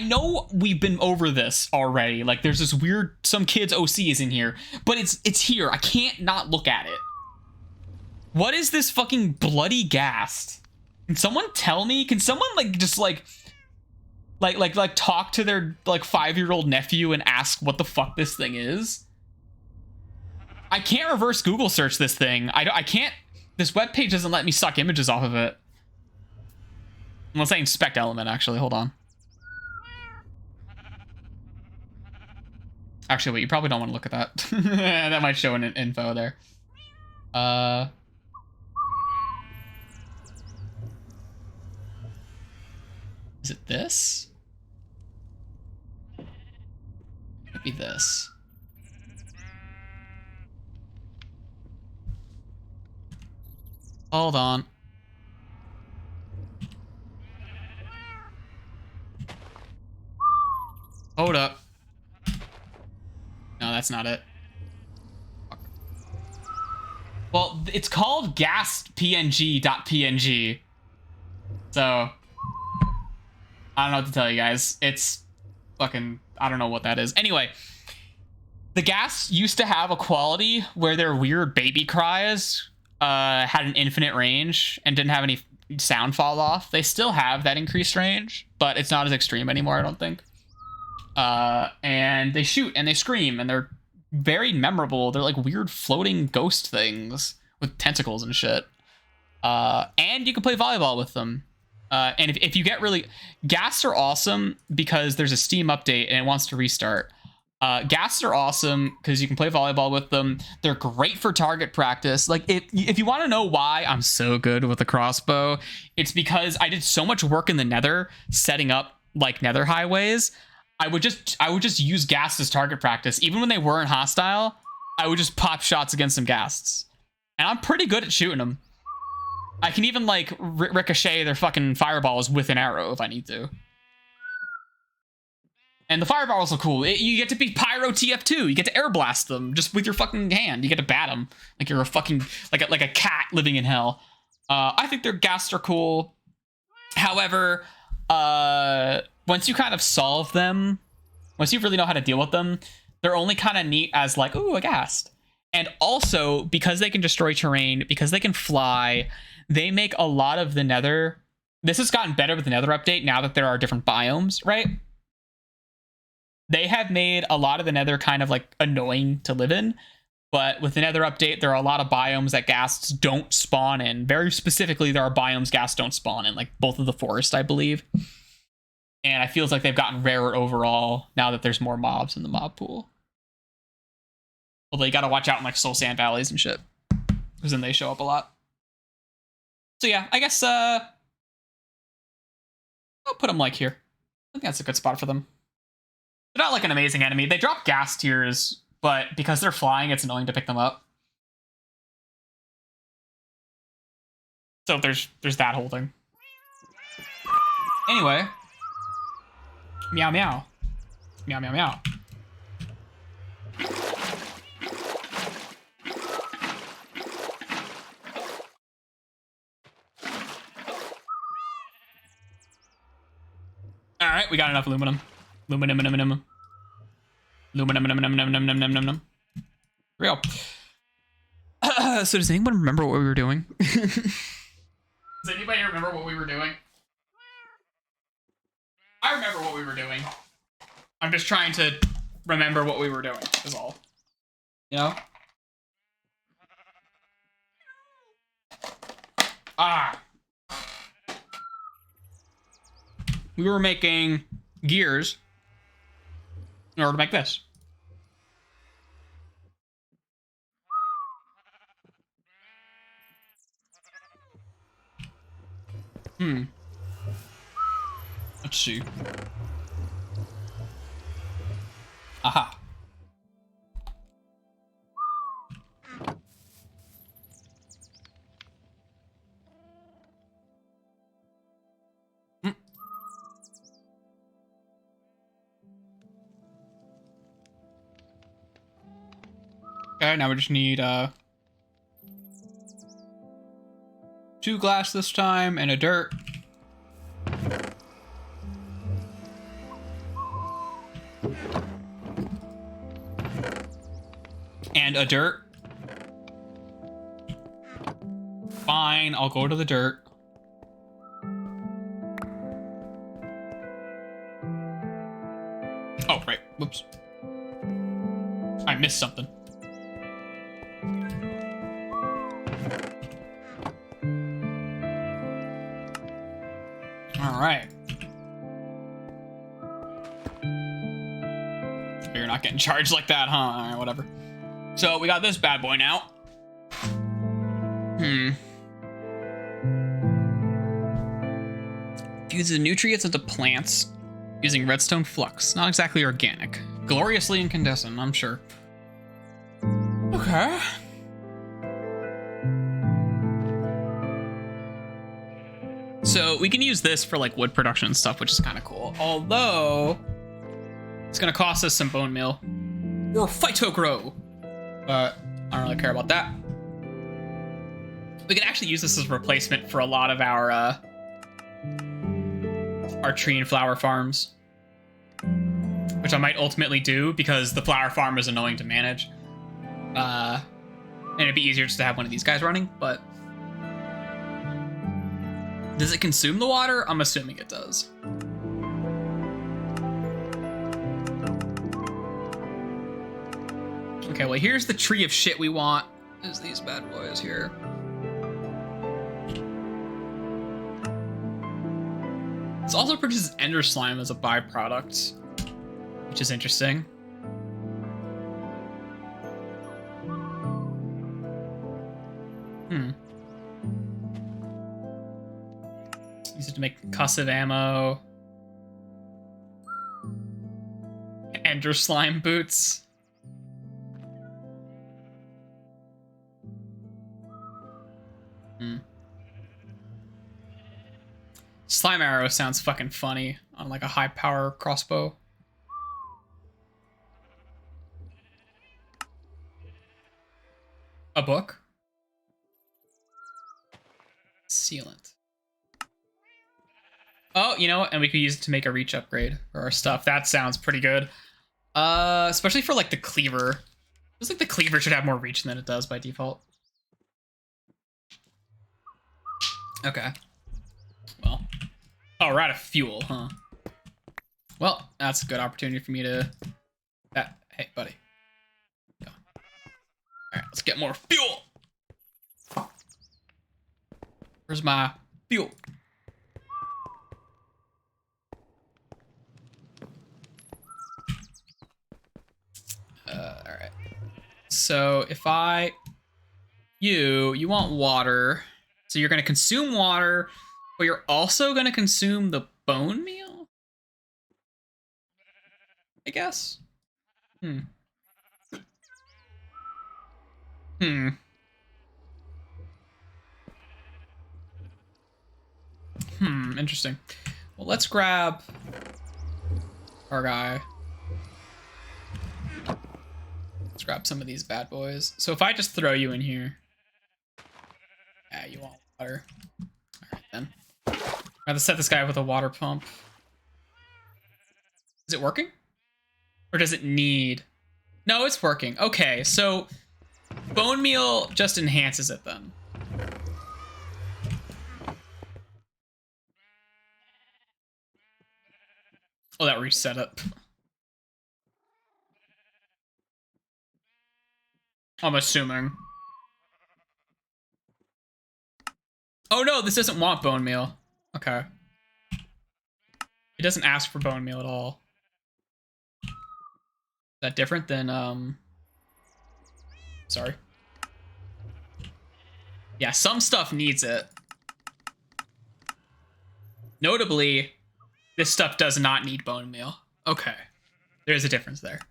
Speaker 1: know we've been over this already. Like there's this weird, some kids OC is in here, but it's here. I can't not look at it. What is this fucking bloody ghast? Can someone tell me? Can someone like just like talk to their like 5-year-old nephew and ask what the fuck this thing is? I can't reverse Google search this thing. I can't. This web page doesn't let me suck images off of it. Unless I inspect element, actually. Hold on. Actually, wait, you probably don't want to look at that. That might show an info there. Is it this? Could be this. Hold on. Hold up. No, that's not it. Fuck. Well, it's called gas.png.png. So, I don't know what to tell you guys. It's fucking, I don't know what that is. Anyway, the gas used to have a quality where their weird baby cries had an infinite range and didn't have any sound fall off. They still have that increased range, but it's not as extreme anymore, I don't think. And they shoot and they scream and they're very memorable. They're like weird floating ghost things with tentacles and shit. And you can play volleyball with them. And if you get really... Ghasts are awesome because there's a Steam update and it wants to restart. Ghasts are awesome because you can play volleyball with them. They're great for target practice. Like, if you want to know why I'm so good with the crossbow, it's because I did so much work in the nether setting up, like, nether highways. I would just use ghasts as target practice. Even when they weren't hostile, I would just pop shots against some ghasts. And I'm pretty good at shooting them. I can even, like, ricochet their fucking fireballs with an arrow if I need to. And the fireballs are cool. You get to be Pyro TF2. You get to air blast them just with your fucking hand. You get to bat them like you're a fucking, like a cat living in hell. I think their ghasts are cool. However, once you kind of solve them, once you really know how to deal with them, they're only kind of neat as like, ooh, a ghast. And also, because they can destroy terrain, because they can fly, they make a lot of the nether... This has gotten better with the nether update now that there are different biomes, right? They have made a lot of the nether kind of like annoying to live in. But with the nether update, there are a lot of biomes that ghasts don't spawn in. Very specifically, there are biomes ghasts don't spawn in, like both of the forest, I believe. And I feels like they've gotten rarer overall now that there's more mobs in the mob pool. Although you gotta watch out in like soul sand valleys and shit, because then they show up a lot. So yeah, I guess I'll put them like here. I think that's a good spot for them. They're not like an amazing enemy. They drop gas tiers, but because they're flying, it's annoying to pick them up. So there's that whole thing. Anyway. Meow meow. Meow meow meow. Alright, we got enough aluminum. Aluminum. Real. So does anyone remember what we were doing? Does anybody remember what we were doing? I remember what we were doing. I'm just trying to remember what we were doing, is all. You know? We were making gears in order to make this. Let's see. Aha. Okay, now we just need 2 glass this time and a dirt. And a dirt. Fine, I'll go to the dirt. Oh, right. Whoops. I missed something. All right. You're not getting charged like that, huh? All right, whatever. So we got this bad boy now. Fuses nutrients into plants using redstone flux. Not exactly organic. Gloriously incandescent, I'm sure. Okay. So we can use this for like wood production and stuff, which is kind of cool. Although it's gonna cost us some bone meal or phytogrow, but I don't really care about that. We can actually use this as a replacement for a lot of our tree and flower farms, which I might ultimately do because the flower farm is annoying to manage. And it'd be easier just to have one of these guys running, but does it consume the water? I'm assuming it does. Okay, well, here's the tree of shit we want. Is these bad boys here. This also produces ender slime as a byproduct, which is interesting. Use it to make concussive ammo. Ender slime boots. Slime arrow sounds fucking funny on like a high power crossbow. A book? Sealant. Oh, you know what? And we could use it to make a reach upgrade for our stuff. That sounds pretty good. Especially for like the cleaver. Feels like the cleaver should have more reach than it does by default. Okay. Well. Oh, we're out of fuel, huh? Well, that's a good opportunity for me to... Hey, buddy. Go. Alright, let's get more fuel! Where's my fuel? Alright. So, if I... You want water. So you're going to consume water, but you're also going to consume the bone meal? I guess. Interesting. Well, let's grab our guy. Let's grab some of these bad boys. So if I just throw you in here. Yeah, you want water. Alright then. I have to set this guy up with a water pump. Is it working? Or does it need... No, it's working. Okay, so bone meal just enhances it then. Oh, that reset it. I'm assuming. Oh no, this doesn't want bone meal. Okay. It doesn't ask for bone meal at all. Is that different than, Sorry. Yeah, some stuff needs it. Notably, this stuff does not need bone meal. Okay. There's a difference there.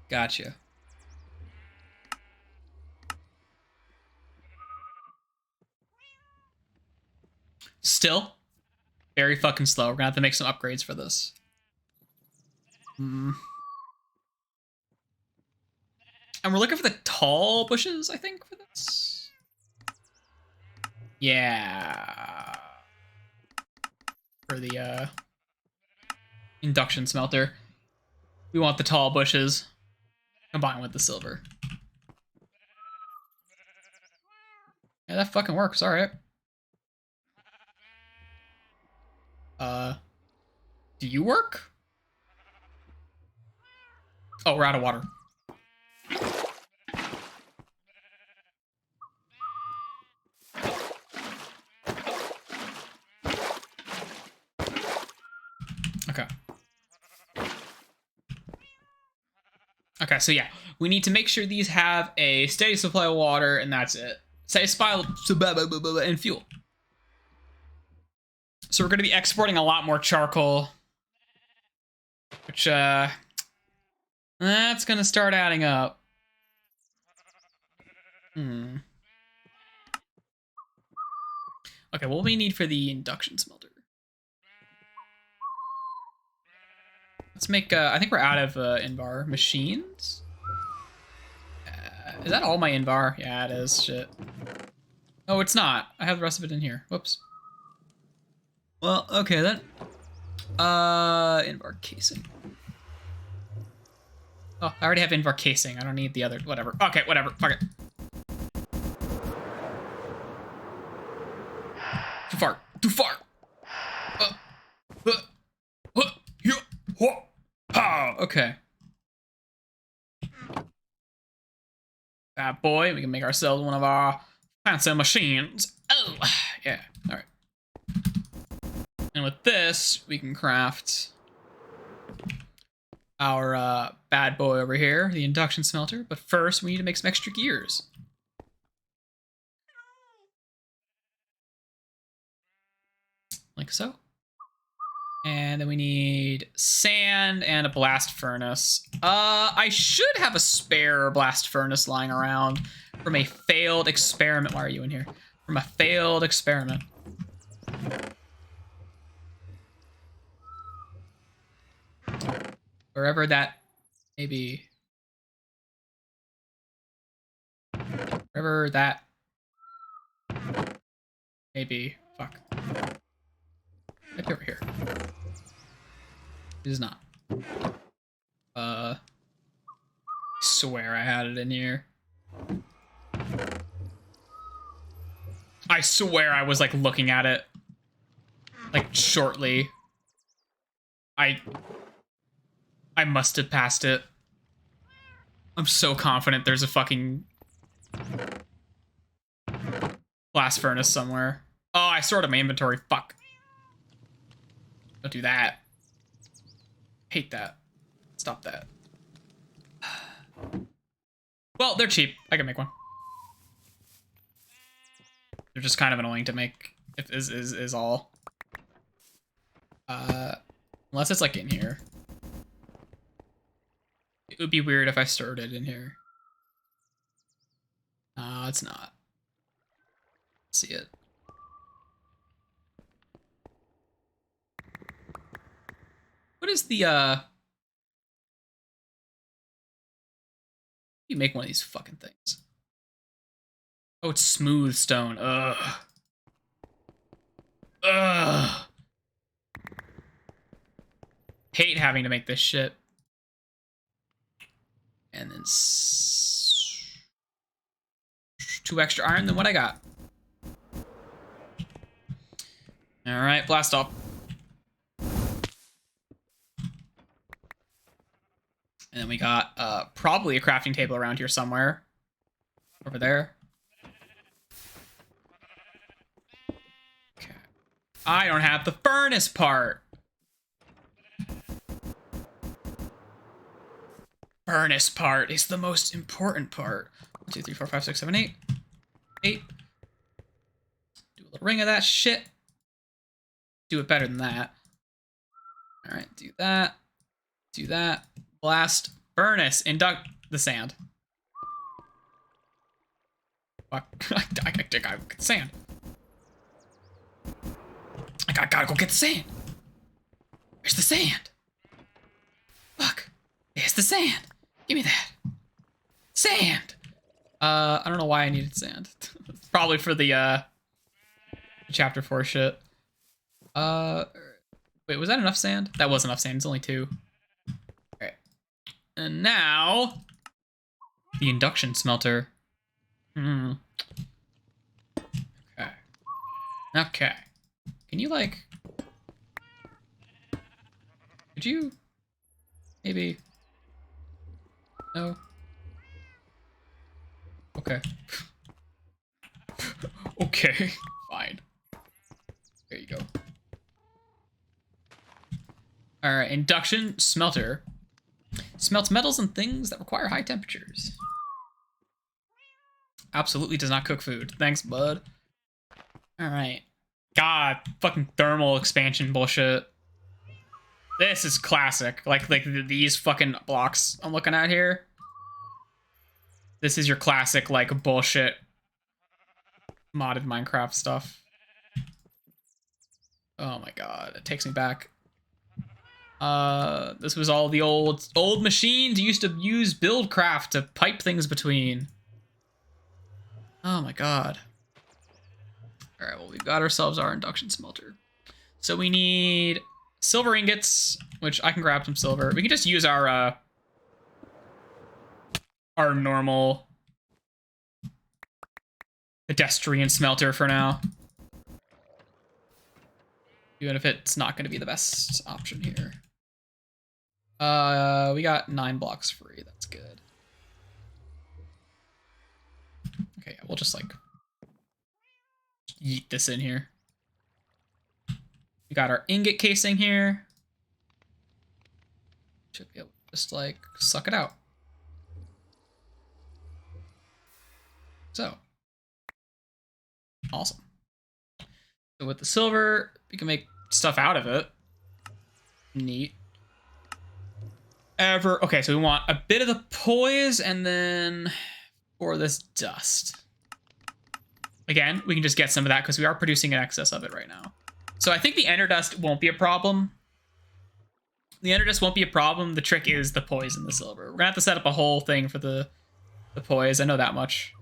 Speaker 1: Gotcha. Still, very fucking slow. We're gonna have to make some upgrades for this. And we're looking for the tall bushes, I think, for this. Yeah. For the induction smelter. We want the tall bushes combined with the silver. Yeah, that fucking works, alright. Do you work? Oh, we're out of water. Okay, so yeah, we need to make sure these have a steady supply of water, and that's it. Steady supply and fuel. So we're going to be exporting a lot more charcoal, which that's going to start adding up. Okay, what do we need for the induction smelter? Let's make, I think we're out of Invar machines. Is that all my Invar? Yeah, it is. Shit. Oh, it's not. I have the rest of it in here. Whoops. Well, okay then. Invar casing. Oh, I already have Invar casing. I don't need the other. Whatever. Okay, whatever. Fuck it. Too far. Too far. Okay. That boy, we can make ourselves one of our fancy machines. Oh, yeah. All right. And with this, we can craft our bad boy over here, the induction smelter. But first, we need to make some extra gears. Like so. And then we need sand and a blast furnace. I should have a spare blast furnace lying around from a failed experiment. Why are you in here? From a failed experiment. Wherever that may be. Wherever that may be. Fuck. Maybe over here. It is not. Swear I had it in here. I swear I was like looking at it. Like shortly. I must have passed it. I'm so confident there's a fucking blast furnace somewhere. Oh, I stored it in my inventory. Fuck. Don't do that. Hate that. Stop that. Well, they're cheap. I can make one. They're just kind of annoying to make. If is all. Unless it's like in here. It would be weird if I stored it in here. No, it's not. Let's see it. What is the you make one of these fucking things? Oh, it's smooth stone. Ugh. Ugh. Hate having to make this shit. And then 2 extra iron than what I got. All right, blast off. And then we got probably a crafting table around here somewhere. Over there. Okay. I don't have the furnace part. Furnace part is the most important part. 1, 2, 3, 4, 5, 6, 7, 8. 8. Do a little ring of that shit. Do it better than that. All right, do that. Do that. Blast furnace. Induct the sand. Fuck. I gotta go get the sand. I gotta go get the sand. Where's the sand? Fuck. There's the sand. Give me that. Sand. I don't know why I needed sand. Probably for the chapter 4 shit. Wait, was that enough sand? That was enough sand. It's only 2. Okay. And now the induction smelter. Okay. Okay. Can you like? Could you? Maybe. No. Okay. Okay. Fine. There you go. All right, induction smelter. Smelts metals and things that require high temperatures. Absolutely does not cook food. Thanks, bud. All right. God, fucking thermal expansion bullshit. This is classic. Like these fucking blocks I'm looking at here. This is your classic, like, bullshit modded Minecraft stuff. Oh my god, it takes me back. This was all the old machines you used to use Buildcraft to pipe things between. Oh my god. Alright, well, we've got ourselves our induction smelter. So we need silver ingots, which I can grab some silver. We can just use our normal pedestrian smelter for now. Even if it's not going to be the best option here. We got 9 blocks free. That's good. Okay, we'll just like yeet this in here. We got our ingot casing here. Should be able to just like suck it out. So awesome. So with the silver, we can make stuff out of it. Neat. Okay, so we want a bit of the poise and then for this dust. Again, we can just get some of that because we are producing an excess of it right now. So I think the ender dust won't be a problem. The ender dust won't be a problem. The trick is the poise and the silver. We're gonna have to set up a whole thing for the poise. I know that much.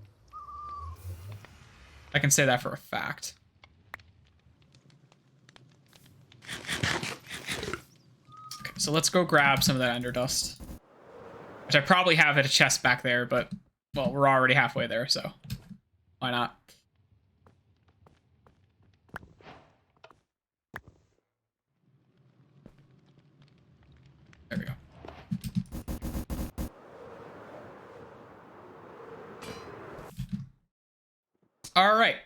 Speaker 1: I can say that for a fact. Okay, so let's go grab some of that ender dust. Which I probably have at a chest back there, but, well, we're already halfway there, so why not? There we go. All right.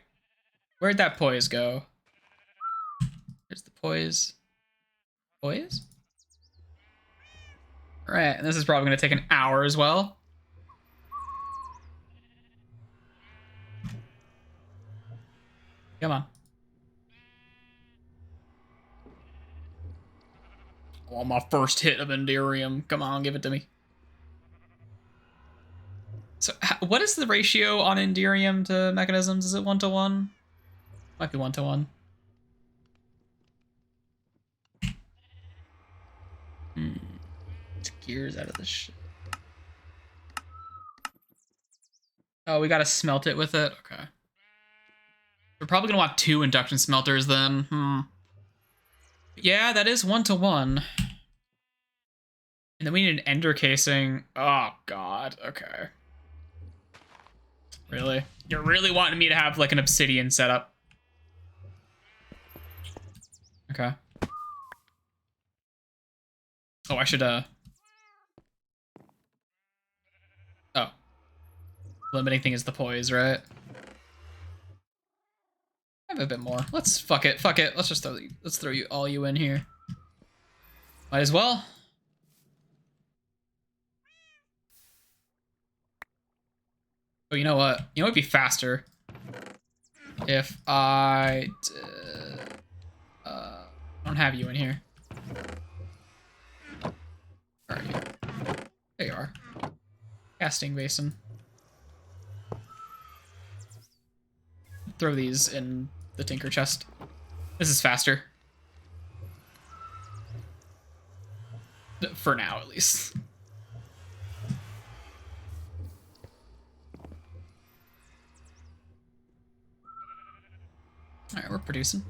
Speaker 1: Where'd that poise go? Here's the poise. Poise? All right, and this is probably going to take an hour as well. Come on. Oh, my first hit of Enderium. Come on, give it to me. So, what is the ratio on Enderium to mechanisms? Is it 1-to-1? Might be 1-to-1. It's gears out of this shit. Oh, we gotta smelt it with it? Okay. We're probably gonna want 2 induction smelters then. Yeah, that is 1-to-1. And then we need an ender casing. Oh, God. Okay. Really? You're really wanting me to have, like, an obsidian setup? Okay. Oh, I should, Oh. Limiting thing is the poise, right? I have a bit more. Let's fuck it. Let's just throw you in here. Might as well. Oh, you know what? You know what'd be faster if I don't have you in here. Where are you? There you are. Casting basin. Throw these in the tinker chest. This is faster. For now, at least. All right, we're producing.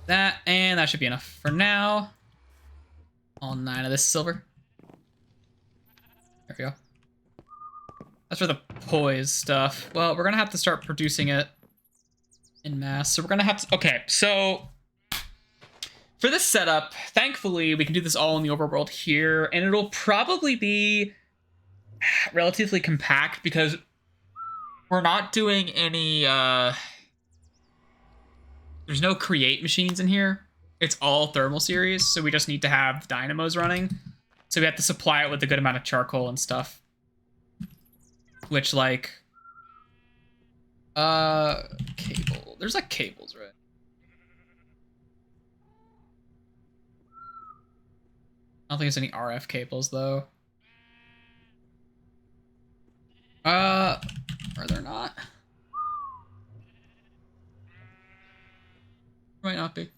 Speaker 1: That, and that should be enough for now. All 9 of this silver. There we go. That's for the poise stuff. Well, we're gonna have to start producing it in mass. So we're gonna have to, okay, so for this setup, thankfully, we can do this all in the overworld here, and it'll probably be relatively compact because we're not doing any, there's no create machines in here. It's all thermal series, so we just need to have dynamos running. So we have to supply it with a good amount of charcoal and stuff. Which, like... Cable. There's, like, cables, right? I don't think there's any RF cables, though. Are there not? Might not be.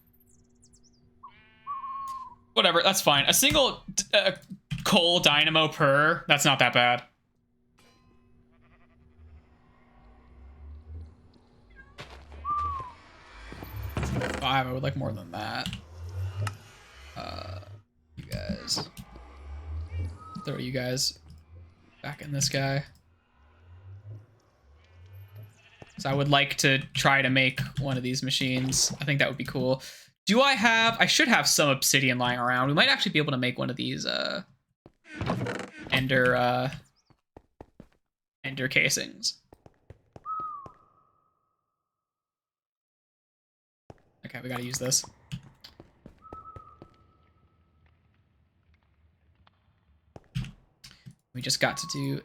Speaker 1: Whatever, that's fine. A single coal dynamo per, that's not that bad. Five, I would like more than that. You guys. Throw you guys back in this guy. So I would like to try to make one of these machines. I think that would be cool. Do I have... I should have some obsidian lying around. We might actually be able to make one of these ender casings. Okay, we gotta use this. We just got to do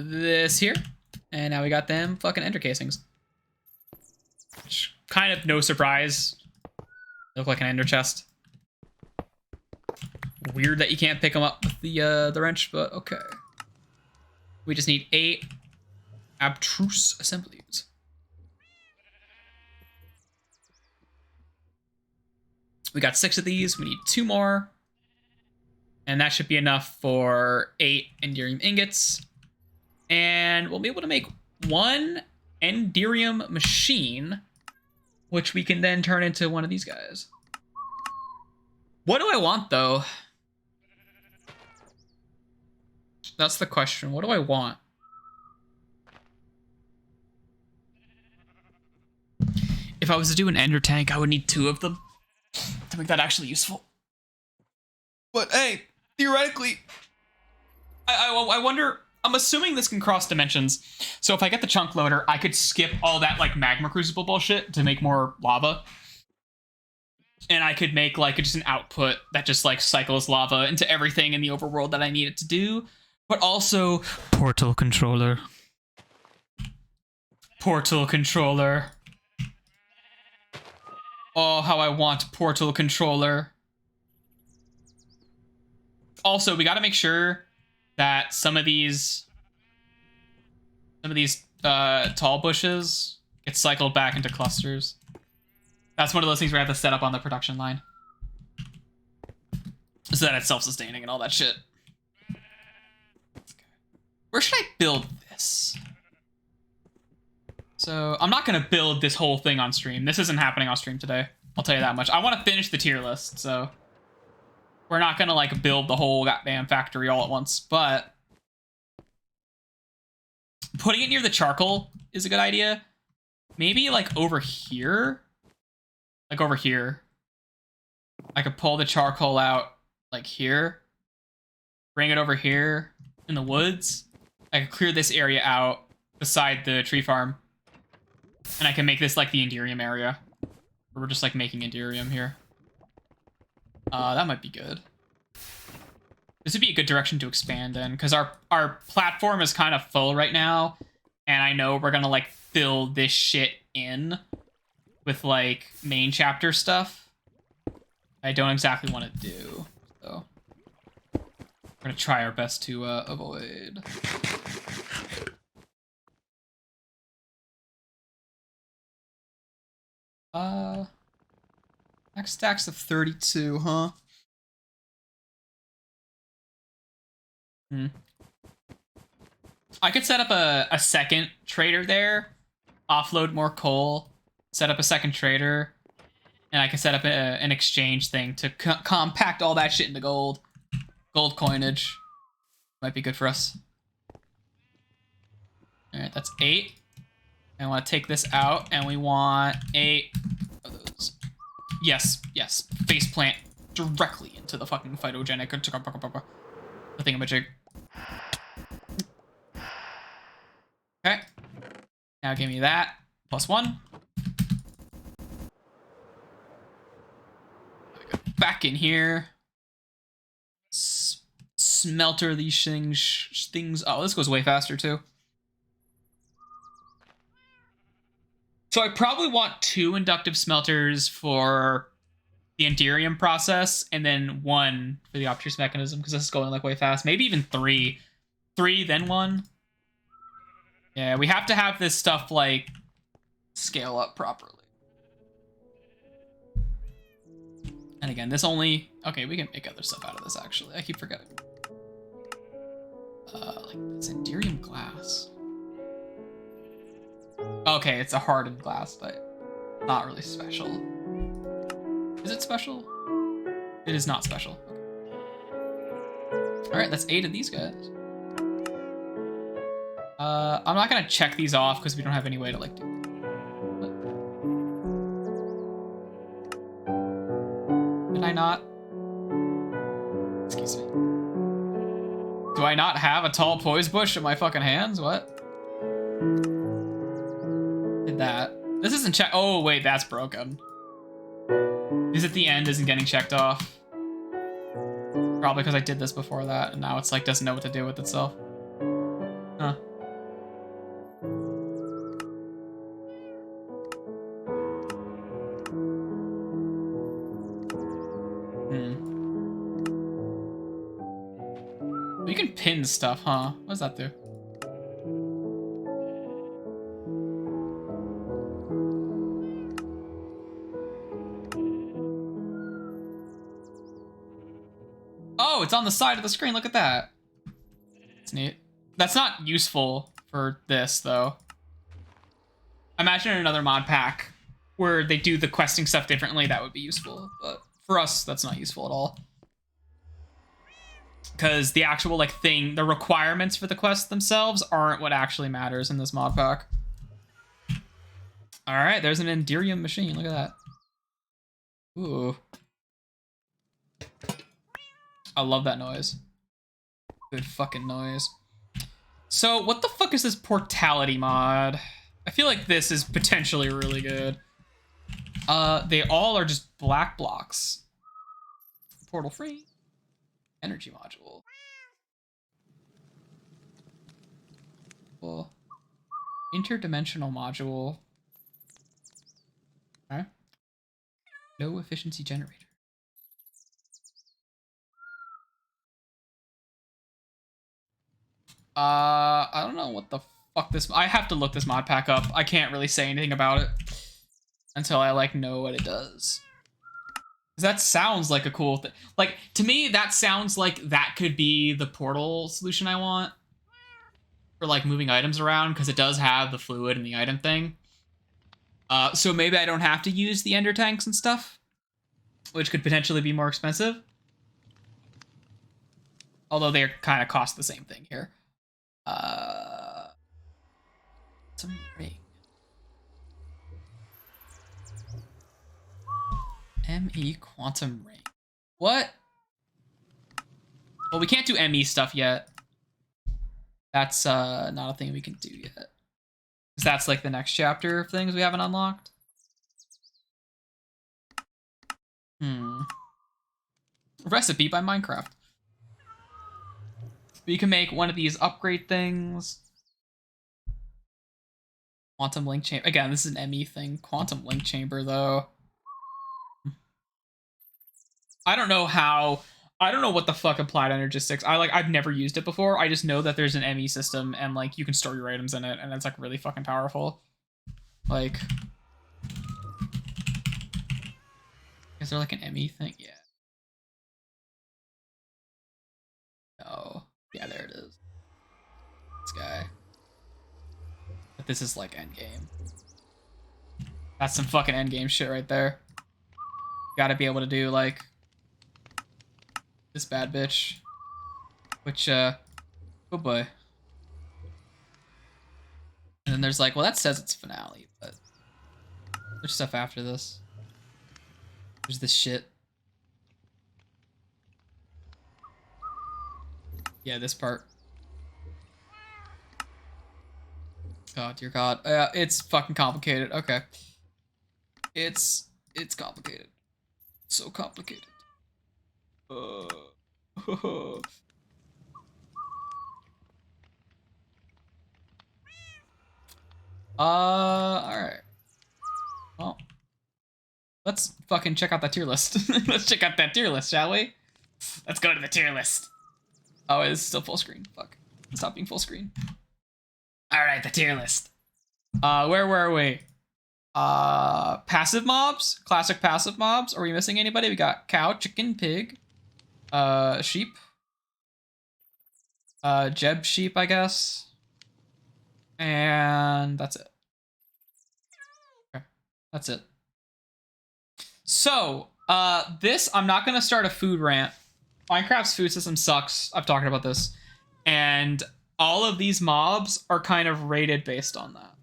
Speaker 1: this here. And now we got them fucking ender casings. Which, kind of no surprise. They look like an ender chest. Weird that you can't pick them up with the wrench, but okay. We just need 8 abstruse assemblies. We got 6 of these. We need 2 more. And that should be enough for 8 enderium ingots. And we'll be able to make 1 enderium machine, which we can then turn into one of these guys. What do I want, though? That's the question. What do I want? If I was to do an ender tank, I would need 2 of them to make that actually useful. But hey, theoretically, I wonder... I'm assuming this can cross dimensions. So if I get the chunk loader, I could skip all that like magma crucible bullshit to make more lava. And I could make like just an output that just like cycles lava into everything in the overworld that I need it to do. But also portal controller. Portal controller. Oh, how I want portal controller. Also, we got to make sure that some of these tall bushes get cycled back into clusters. That's one of those things we have to set up on the production line, so that it's self-sustaining and all that shit. Where should I build this? So I'm not gonna build this whole thing on stream. This isn't happening on stream today. I'll tell you that much. I want to finish the tier list, so we're not gonna like build the whole goddamn factory all at once, but putting it near the charcoal is a good idea. Maybe like over here. Like over here. I could pull the charcoal out like here. Bring it over here in the woods. I could clear this area out beside the tree farm. And I can make this like the enderium area. Where we're just like making enderium here. That might be good. This would be a good direction to expand in, because our platform is kind of full right now, and I know we're gonna like fill this shit in with like main chapter stuff. I don't exactly want to do, so we're gonna try our best to avoid. Max stacks of 32, huh? I could set up a second trader there, offload more coal, set up a second trader, and I can set up an exchange thing to compact all that shit into gold. Gold coinage. Might be good for us. Alright, that's 8. I want to take this out, and we want 8 of those. Yes, yes. Faceplant directly into the fucking phytogenic. The thingamajig. Okay. Now give me that. +1. Back in here. smelter these things. Oh, this goes way faster too. So I probably want 2 inductive smelters for the Enderium process, and then 1 for the obtuse mechanism, because this is going like way fast. Maybe even 3. 3, then 1. Yeah, we have to have this stuff like scale up properly. And again, this only... Okay, we can make other stuff out of this, actually. I keep forgetting. Like this Enderium glass. Okay, it's a hardened glass, but not really special. Is it special? It is not special. Okay. All right, that's 8 of these guys. I'm not gonna check these off because we don't have any way to like do it. Did I not? Excuse me. Do I not have a tall poise bush in my fucking hands? What? Did that? This isn't check. Oh wait, that's broken. Is at the end isn't getting checked off. Probably because I did this before that, and now it's like doesn't know what to do with itself. Huh. You can pin stuff, huh? What does that do? Oh, it's on the side of the screen. Look at that. It's neat. That's not useful for this, though. Imagine another mod pack where they do the questing stuff differently. That would be useful. But for us, that's not useful at all. Because the actual, like, thing, the requirements for the quests themselves aren't what actually matters in this mod pack. All right, there's an Enderium machine. Look at that. Ooh. I love that noise. Good fucking noise. So, what the fuck is this portality mod? I feel like this is potentially really good. They all are just black blocks. Portal free. Energy module. Well, interdimensional module. Okay. Low efficiency generator. I don't know what the fuck this... I have to look this mod pack up. I can't really say anything about it until I, like, know what it does. That sounds like a cool thing. Like, to me, that sounds like that could be the portal solution I want for, like, moving items around, because it does have the fluid and the item thing. So maybe I don't have to use the ender tanks and stuff, which could potentially be more expensive. Although they kind of cost the same thing here. Some ring. ME quantum ring. What? Well, we can't do ME stuff yet. That's not a thing we can do yet. Because that's like the next chapter of things we haven't unlocked. Recipe by Minecraft. But you can make one of these upgrade things. Quantum link chamber. Again, this is an ME thing. Quantum link chamber, though. I don't know how. I don't know what the fuck applied energistics. I've never used it before. I just know that there's an ME system and like you can store your items in it, and it's like really fucking powerful. Like, is there like an ME thing? Yeah. No. Yeah, there it is. This guy. But this is like endgame. That's some fucking endgame shit right there. Gotta be able to do like this bad bitch. Which, oh boy. And then there's like, well, that says it's finale, but there's stuff after this. There's this shit. Yeah, this part. Oh, dear God. It's fucking complicated. Okay. It's complicated. So complicated. Alright. Well, let's fucking check out that tier list. Let's check out that tier list, shall we? Let's go to the tier list. Oh, it's still full screen. Fuck. Stop being full screen. Alright, the tier list. Where were we? Passive mobs? Classic passive mobs? Are we missing anybody? We got cow, chicken, pig, sheep. Jeb sheep, I guess. And that's it. Okay, that's it. So, this, I'm not gonna start a food rant. Minecraft's food system sucks. I've talked about this. And all of these mobs are kind of rated based on that.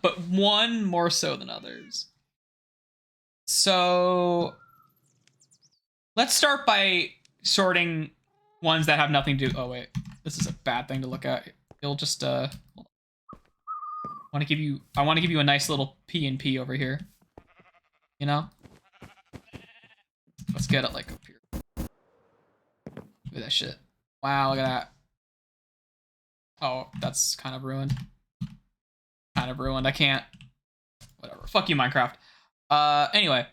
Speaker 1: But one more so than others. So let's start by sorting ones that have nothing to do. Oh wait, this is a bad thing to look at. It'll just I want to give you a nice little P&P over here. You know? Let's get it like up here. Look at that shit. Wow, look at that. Oh, that's kind of ruined. Kind of ruined. I can't. Whatever. Fuck you, Minecraft. Anyway.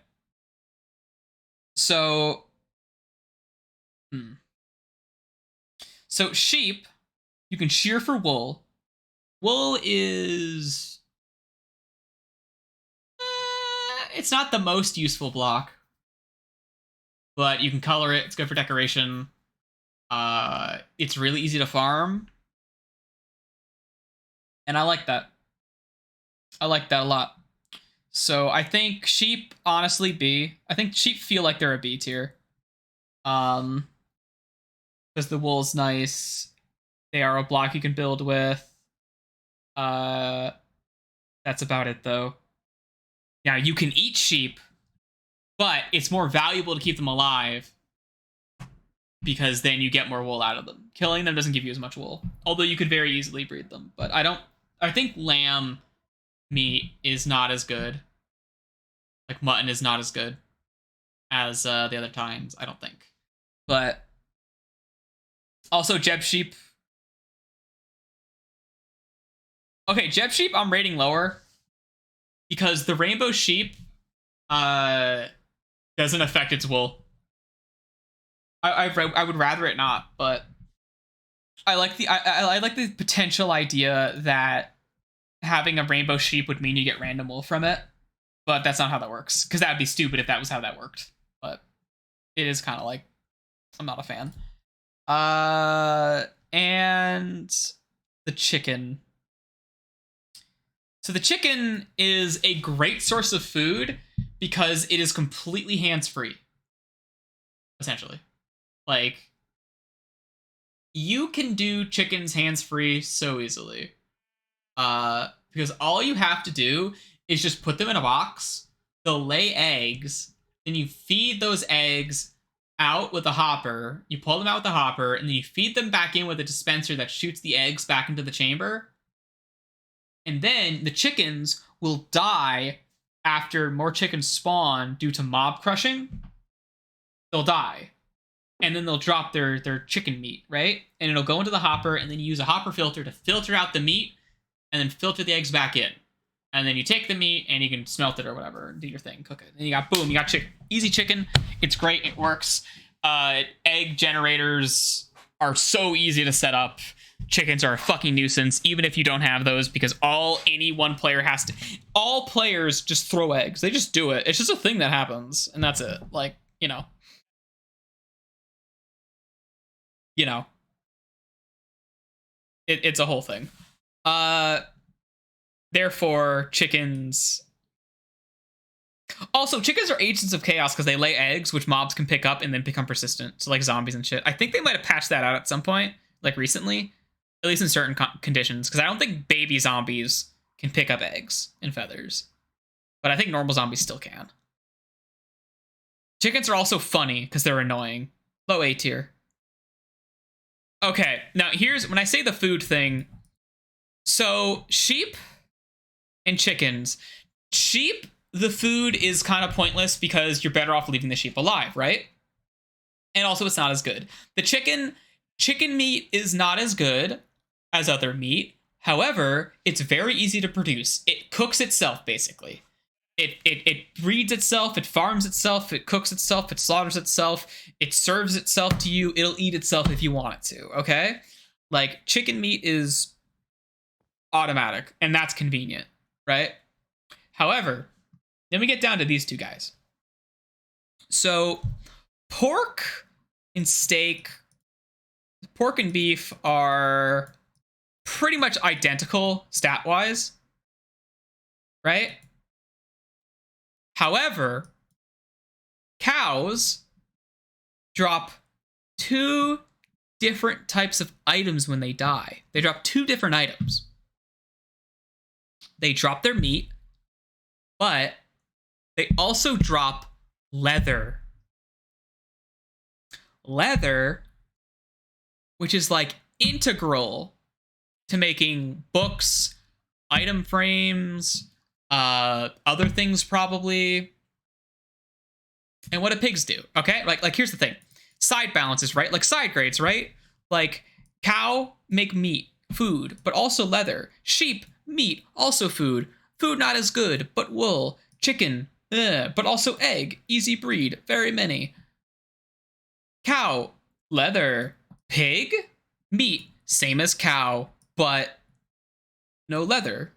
Speaker 1: So. So sheep, you can shear for wool. Wool is. It's not the most useful block, but you can color it. It's good for decoration. It's really easy to farm, and I like that. I like that a lot. So I think sheep, honestly, B. I think sheep feel like they're a B tier. Because the wool's nice. They are a block you can build with. That's about it, though. Now, you can eat sheep, but it's more valuable to keep them alive because then you get more wool out of them. Killing them doesn't give you as much wool, although you could very easily breed them. But I think lamb meat is not as good. Like mutton is not as good as the other times, I don't think. But also Jeb sheep. Okay, Jeb sheep I'm rating lower because the rainbow sheep doesn't affect its wool. I would rather it not, but I like the potential idea that having a rainbow sheep would mean you get random wool from it, but that's not how that works, because that would be stupid if that was how that worked. But it is kind of like, I'm not a fan. And the chicken. So the chicken is a great source of food because it is completely hands-free, essentially. Like, you can do chickens hands-free so easily. Because all you have to do is just put them in a box, they'll lay eggs, then you feed those eggs out with a hopper, you pull them out with the hopper, and then you feed them back in with a dispenser that shoots the eggs back into the chamber. And then the chickens will die after more chickens spawn due to mob crushing. They'll die. And then they'll drop their chicken meat, right? And it'll go into the hopper, and then you use a hopper filter to filter out the meat, and then filter the eggs back in. And then you take the meat, and you can smelt it or whatever, and do your thing, cook it. And you got, boom, you got chicken. Easy chicken. It's great. It works. Egg generators are so easy to set up. Chickens are a fucking nuisance, even if you don't have those, because any one player has to. All players just throw eggs. They just do it. It's just a thing that happens, and that's it. Like, you know. It's a whole thing. Therefore, chickens. Also, chickens are agents of chaos because they lay eggs, which mobs can pick up and then become persistent. So, like zombies and shit. I think they might have patched that out at some point, like recently. At least in certain conditions, because I don't think baby zombies can pick up eggs and feathers. But I think normal zombies still can. Chickens are also funny, because they're annoying. Low A tier. Okay, now here's, when I say the food thing, so sheep and chickens. Sheep, the food is kind of pointless because you're better off leaving the sheep alive, right? And also it's not as good. The chicken meat is not as good as other meat. However, it's very easy to produce. It cooks itself, basically. It breeds itself, it farms itself, it cooks itself, it slaughters itself, it serves itself to you, it'll eat itself if you want it to, okay? Like, chicken meat is automatic, and that's convenient, right? However, then we get down to these two guys. So, pork and steak, pork and beef are pretty much identical stat-wise, right? However, cows drop 2 different types of items when they die. They drop 2 different items. They drop their meat, but they also drop leather. Leather, which is like integral to making books, item frames, other things probably. And what do pigs do? Okay, like here's the thing. Side balances, right? Like side grades, right? Like cow, make meat, food, but also leather. Sheep, meat, also food. Food not as good, but wool. Chicken, but also egg, easy breed, very many. Cow, leather. Pig, meat, same as cow, but no leather.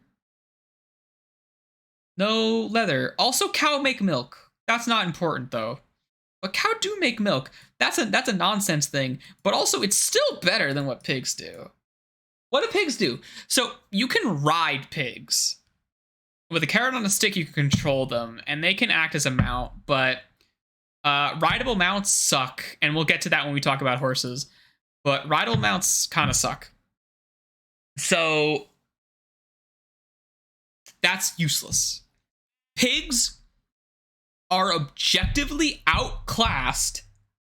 Speaker 1: No leather. Also, cow make milk. That's not important though. But cow do make milk. That's a nonsense thing. But also, it's still better than what pigs do. What do pigs do? So you can ride pigs. With a carrot on a stick, you can control them, and they can act as a mount. But rideable mounts suck, and we'll get to that when we talk about horses. But rideable mounts kind of suck. So that's useless. Pigs are objectively outclassed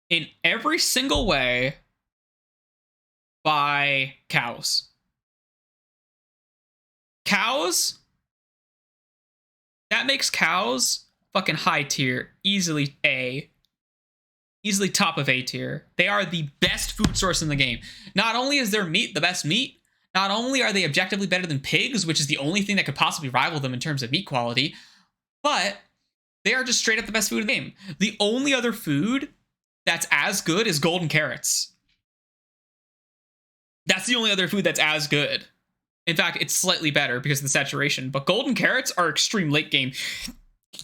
Speaker 1: in every single way by cows. Cows, that makes cows fucking high tier, easily A. Easily top of A tier. They are the best food source in the game. Not only is their meat the best meat, not only are they objectively better than pigs, which is the only thing that could possibly rival them in terms of meat quality, but they are just straight up the best food in the game. The only other food that's as good is golden carrots. That's the only other food that's as good. In fact, it's slightly better because of the saturation, but golden carrots are extreme late game.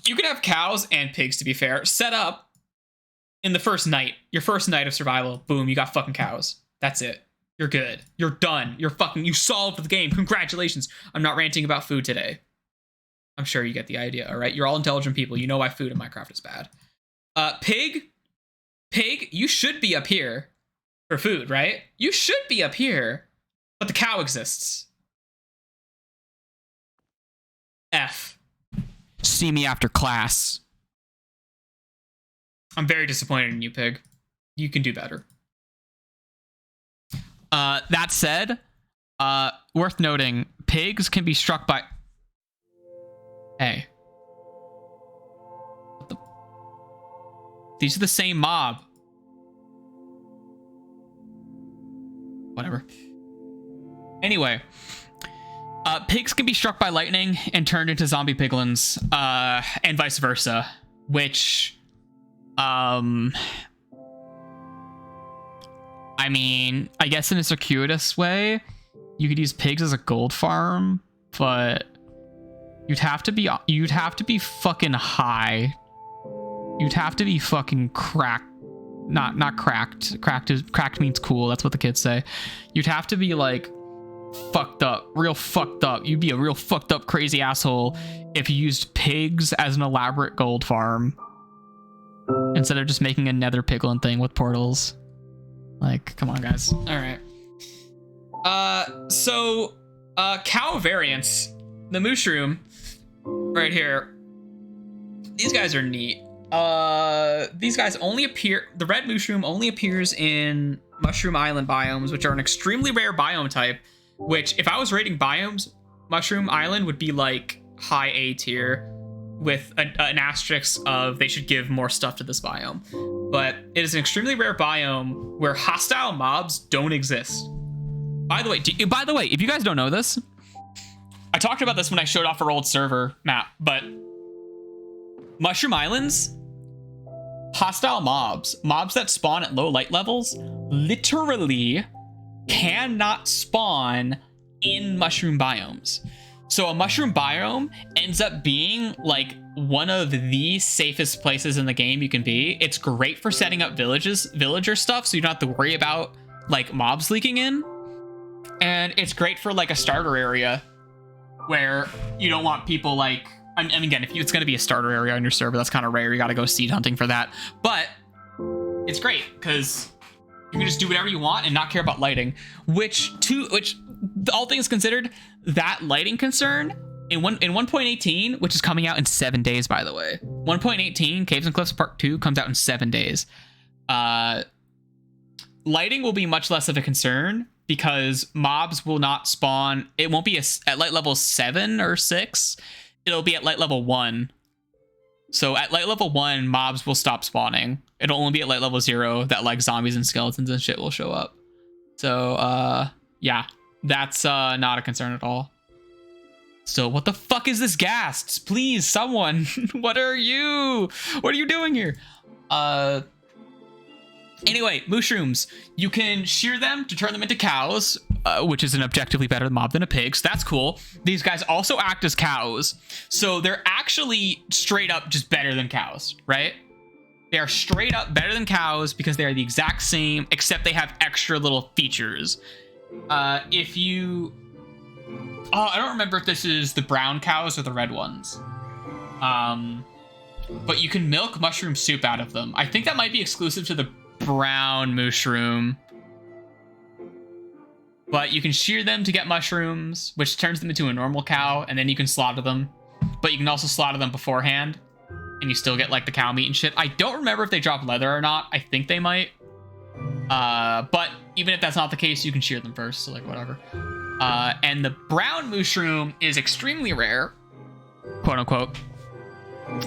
Speaker 1: You can have cows and pigs, to be fair, set up in the first night. Your first night of survival, boom, you got fucking cows. That's it. You're good. You're done. You solved the game. Congratulations. I'm not ranting about food today. I'm sure you get the idea, all right? You're all intelligent people. You know why food in Minecraft is bad. Pig, you should be up here for food, right? You should be up here, but the cow exists. F. See me after class. I'm very disappointed in you, pig. You can do better. That said, worth noting, pigs can be struck by... Hey. These are the same mob. Whatever. Anyway. Pigs can be struck by lightning and turned into zombie piglins, and vice versa. Which... I mean, I guess in a circuitous way, you could use pigs as a gold farm, but you'd have to be fucking high. You'd have to be fucking cracked. Not cracked. Cracked means cool. That's what the kids say. You'd have to be like fucked up, real fucked up. You'd be a real fucked up crazy asshole if you used pigs as an elaborate gold farm instead of just making a nether piglin thing with portals. Like, come on, guys. All right. So, cow variants. The mushroom right here. These guys are neat. These guys only appear... The red mushroom only appears in Mushroom Island biomes, which are an extremely rare biome type, which, if I was rating biomes, Mushroom Island would be, like, high A tier, with an asterisk of they should give more stuff to this biome. But it is an extremely rare biome where hostile mobs don't exist. By the way, if you guys don't know this, I talked about this when I showed off our old server map, but Mushroom Islands, hostile mobs that spawn at low light levels, literally cannot spawn in mushroom biomes. So a mushroom biome ends up being like one of the safest places in the game you can be. It's great for setting up villager stuff, so you don't have to worry about like mobs leaking in. And it's great for like a starter area where you don't want people like, I mean, again, if it's going to be a starter area on your server, that's kind of rare. You got to go seed hunting for that. But it's great because you can just do whatever you want and not care about lighting, which all things considered, that lighting concern in 1.18, which is coming out in 7 days, by the way. 1.18 Caves and Cliffs Part 2 comes out in 7 days. Lighting will be much less of a concern because mobs will not spawn. It won't be at light level 7 or 6. It'll be at light level 1. So at light level 1, mobs will stop spawning. It'll only be at light level 0 that like zombies and skeletons and shit will show up. So yeah, that's not a concern at all. So what the fuck is this ghasts? Please, someone. What are you doing here? Anyway, mushrooms. You can shear them to turn them into cows, which is an objectively better mob than a pig, so that's cool. These guys also act as cows, so they're actually straight up just better than cows, right? They are straight up better than cows because they are the exact same, except they have extra little features. If you... Oh, I don't remember if this is the brown cows or the red ones. But you can milk mushroom soup out of them. I think that might be exclusive to the brown mushroom, but you can shear them to get mushrooms, which turns them into a normal cow, and then you can slaughter them. But you can also slaughter them beforehand, and you still get like the cow meat and shit. I don't remember if they drop leather or not. I think they might. But even if that's not the case, you can shear them first, so like whatever. And the brown mushroom is extremely rare, quote unquote,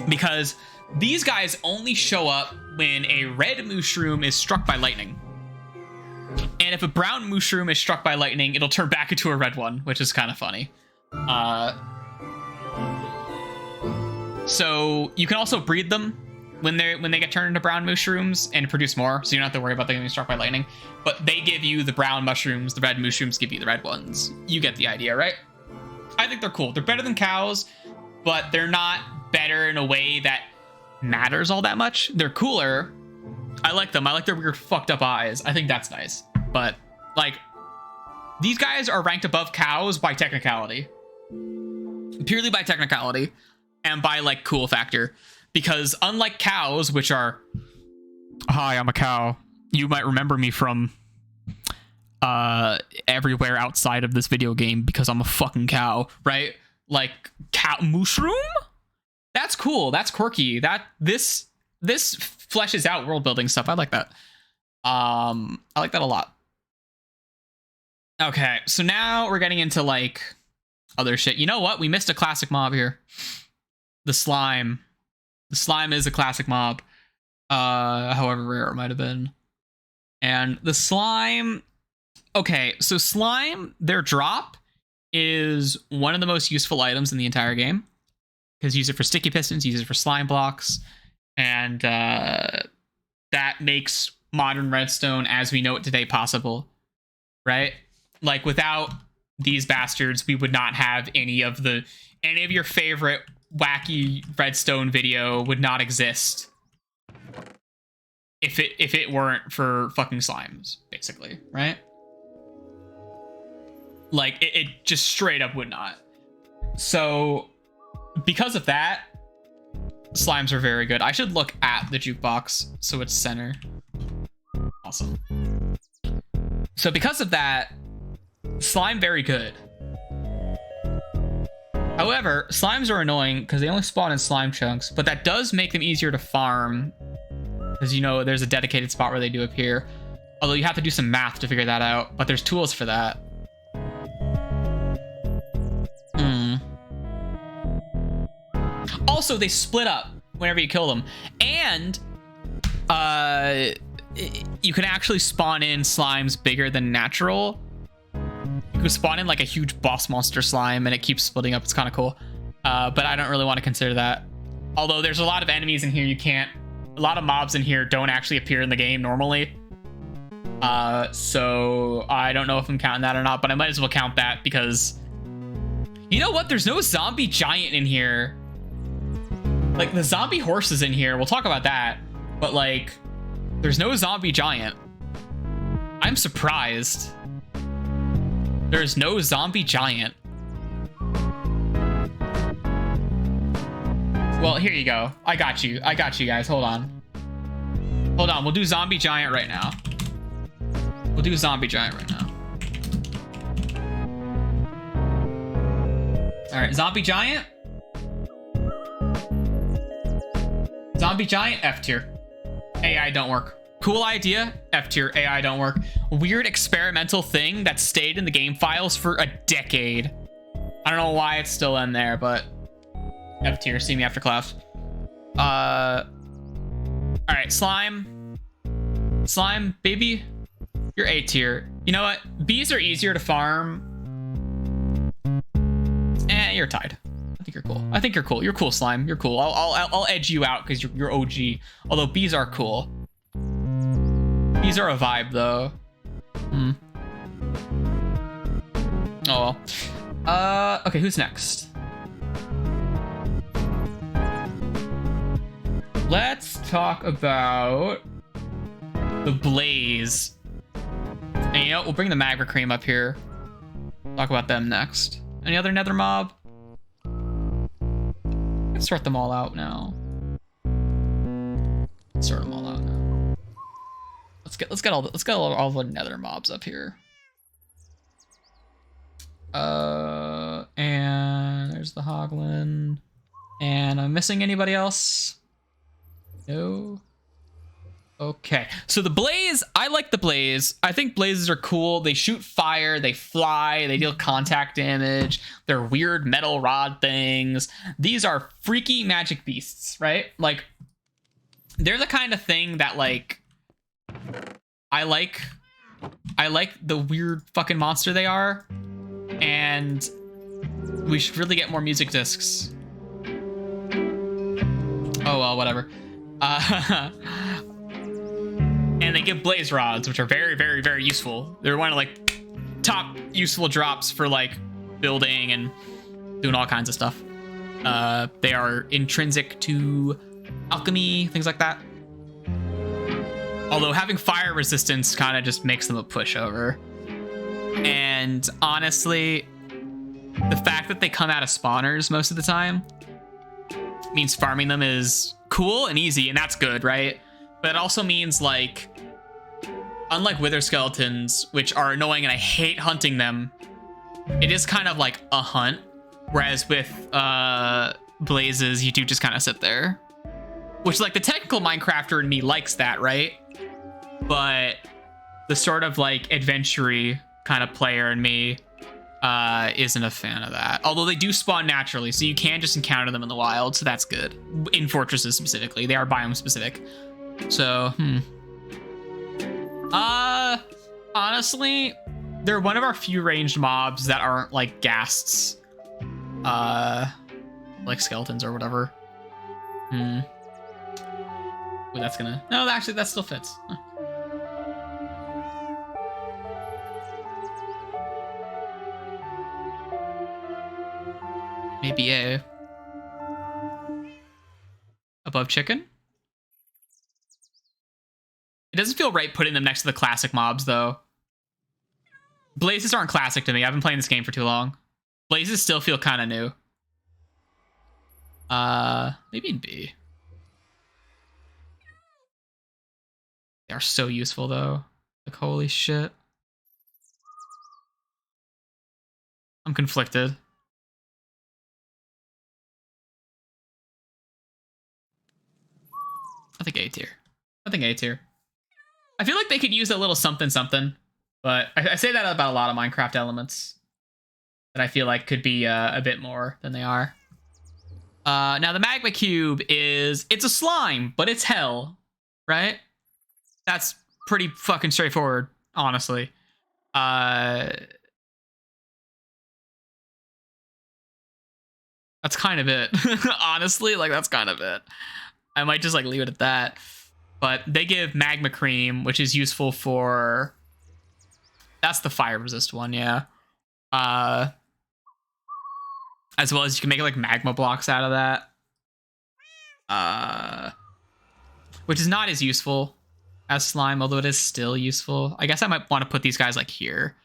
Speaker 1: because these guys only show up when a red mushroom is struck by lightning. And if a brown mushroom is struck by lightning, it'll turn back into a red one, which is kind of funny. So you can also breed them when they get turned into brown mushrooms and produce more, so you don't have to worry about them getting struck by lightning. But they give you the brown mushrooms, the red mushrooms give you the red ones. You get the idea, right? I think they're cool. They're better than cows, but they're not better in a way that matters all that much. They're cooler. I like them. I like their weird fucked up eyes. I think that's nice. But like, these guys are ranked above cows by technicality, purely by technicality and by like cool factor, because unlike cows, which are, hi, I'm a cow, you might remember me from everywhere outside of this video game because I'm a fucking cow, right? Like cow mushroom, that's cool, that's quirky, that this fleshes out world building stuff. I like that. I like that a lot. Okay, so now we're getting into like other shit. You know what? We missed a classic mob here. The slime. The slime is a classic mob. However rare it might have been. And the slime... Okay, so slime, their drop is one of the most useful items in the entire game. Because you use it for sticky pistons, you use it for slime blocks. And that makes modern redstone as we know it today possible. Right? Like, without these bastards, we would not have any of your favorite wacky redstone video would not exist if it weren't for fucking slimes, basically, right? Like, it just straight up would not. So because of that, slimes are very good. I should look at the jukebox so it's center. Awesome. So because of that, slime very good. However, slimes are annoying because they only spawn in slime chunks, but that does make them easier to farm, because you know there's a dedicated spot where they do appear. Although you have to do some math to figure that out, but there's tools for that. Also, they split up whenever you kill them, and you can actually spawn in slimes bigger than natural, You can spawn in like a huge boss monster slime and it keeps splitting up. It's kind of cool. But I don't really want to consider that. Although there's a lot of enemies in here you can't... A lot of mobs in here don't actually appear in the game normally. So I don't know if I'm counting that or not, but I might as well count that because... You know what? There's no zombie giant in here. Like, the zombie horse is in here. We'll talk about that. But, like, there's no zombie giant. I'm surprised. There's no zombie giant. Well, here you go. I got you. I got you guys. Hold on. Hold on. We'll do zombie giant right now. We'll do zombie giant right now. All right, zombie giant. Zombie giant, F tier. AI don't work. Cool idea, F tier. AI don't work. Weird experimental thing that stayed in the game files for a decade. I don't know why it's still in there, but F tier. See me after class. All right, slime. Slime, baby. You're A tier. You know what? Bees are easier to farm. You're tied. I think you're cool. I think you're cool. You're cool, slime. You're cool. I'll edge you out because you're OG. Although bees are cool. Bees are a vibe though. Oh well. Okay, who's next? Let's talk about the blaze. And you know, we'll bring the magma cream up here. Talk about them next. Any other nether mob? Let's sort them all out now. Let's sort them all out now. Let's get all the nether mobs up here. And there's the hoglin. And I'm missing anybody else? No. Okay, so the blaze, I like the blaze. I think blazes are cool. They shoot fire, they fly, they deal contact damage. They're weird metal rod things. These are freaky magic beasts, right? Like, they're the kind of thing that, like, I like the weird fucking monster they are. And we should really get more music discs. Oh, well, whatever. And they give blaze rods, which are very, very, very useful. They're one of like top useful drops for like building and doing all kinds of stuff. They are intrinsic to alchemy, things like that. Although having fire resistance kind of just makes them a pushover. And honestly, the fact that they come out of spawners most of the time means farming them is cool and easy, and that's good, right? But it also means, like, unlike wither skeletons, which are annoying and I hate hunting them, it is kind of like a hunt. Whereas with blazes, you do just kind of sit there. Which, like, the technical Minecrafter in me likes that, right? But the sort of, like, adventure-y kind of player in me isn't a fan of that. Although they do spawn naturally, so you can just encounter them in the wild, so that's good. In fortresses specifically. They are biome specific. So, honestly, they're one of our few ranged mobs that aren't like ghasts. Like skeletons or whatever. Ooh, that's gonna... No, actually, that still fits. Huh. Maybe A. Above chicken? It doesn't feel right putting them next to the classic mobs, though. Blazes aren't classic to me. I've been playing this game for too long. Blazes still feel kind of new. Maybe in B. They are so useful, though. Like, holy shit. I'm conflicted. I think A tier. I think A tier. I feel like they could use a little something something, but I say that about a lot of Minecraft elements that I feel like could be a bit more than they are. Now the magma cube it's a slime, but it's hell, right? That's pretty fucking straightforward, honestly. That's kind of it. Honestly, like, that's kind of it. I might just, like, leave it at that. But they give magma cream, which is useful for... That's the fire resist one, yeah. As well as you can make, like, magma blocks out of that. Which is not as useful as slime, although it is still useful. I guess I might want to put these guys, like, here.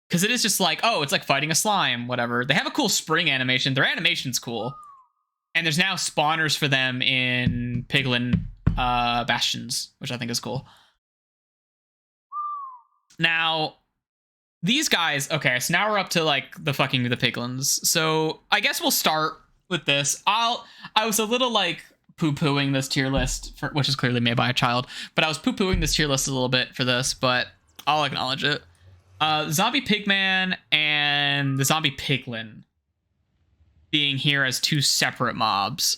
Speaker 1: Because it is just like, oh, it's like fighting a slime, whatever. They have a cool spring animation. Their animation's cool. And there's now spawners for them in Piglin Bastions, which I think is cool. Now, these guys, okay, so now we're up to, like, the Piglins. So I guess we'll start with this. I was a little, like, poo-pooing this tier list, which is clearly made by a child. But I was poo-pooing this tier list a little bit for this, but I'll acknowledge it. Zombie Pigman and the Zombie Piglin being here as two separate mobs.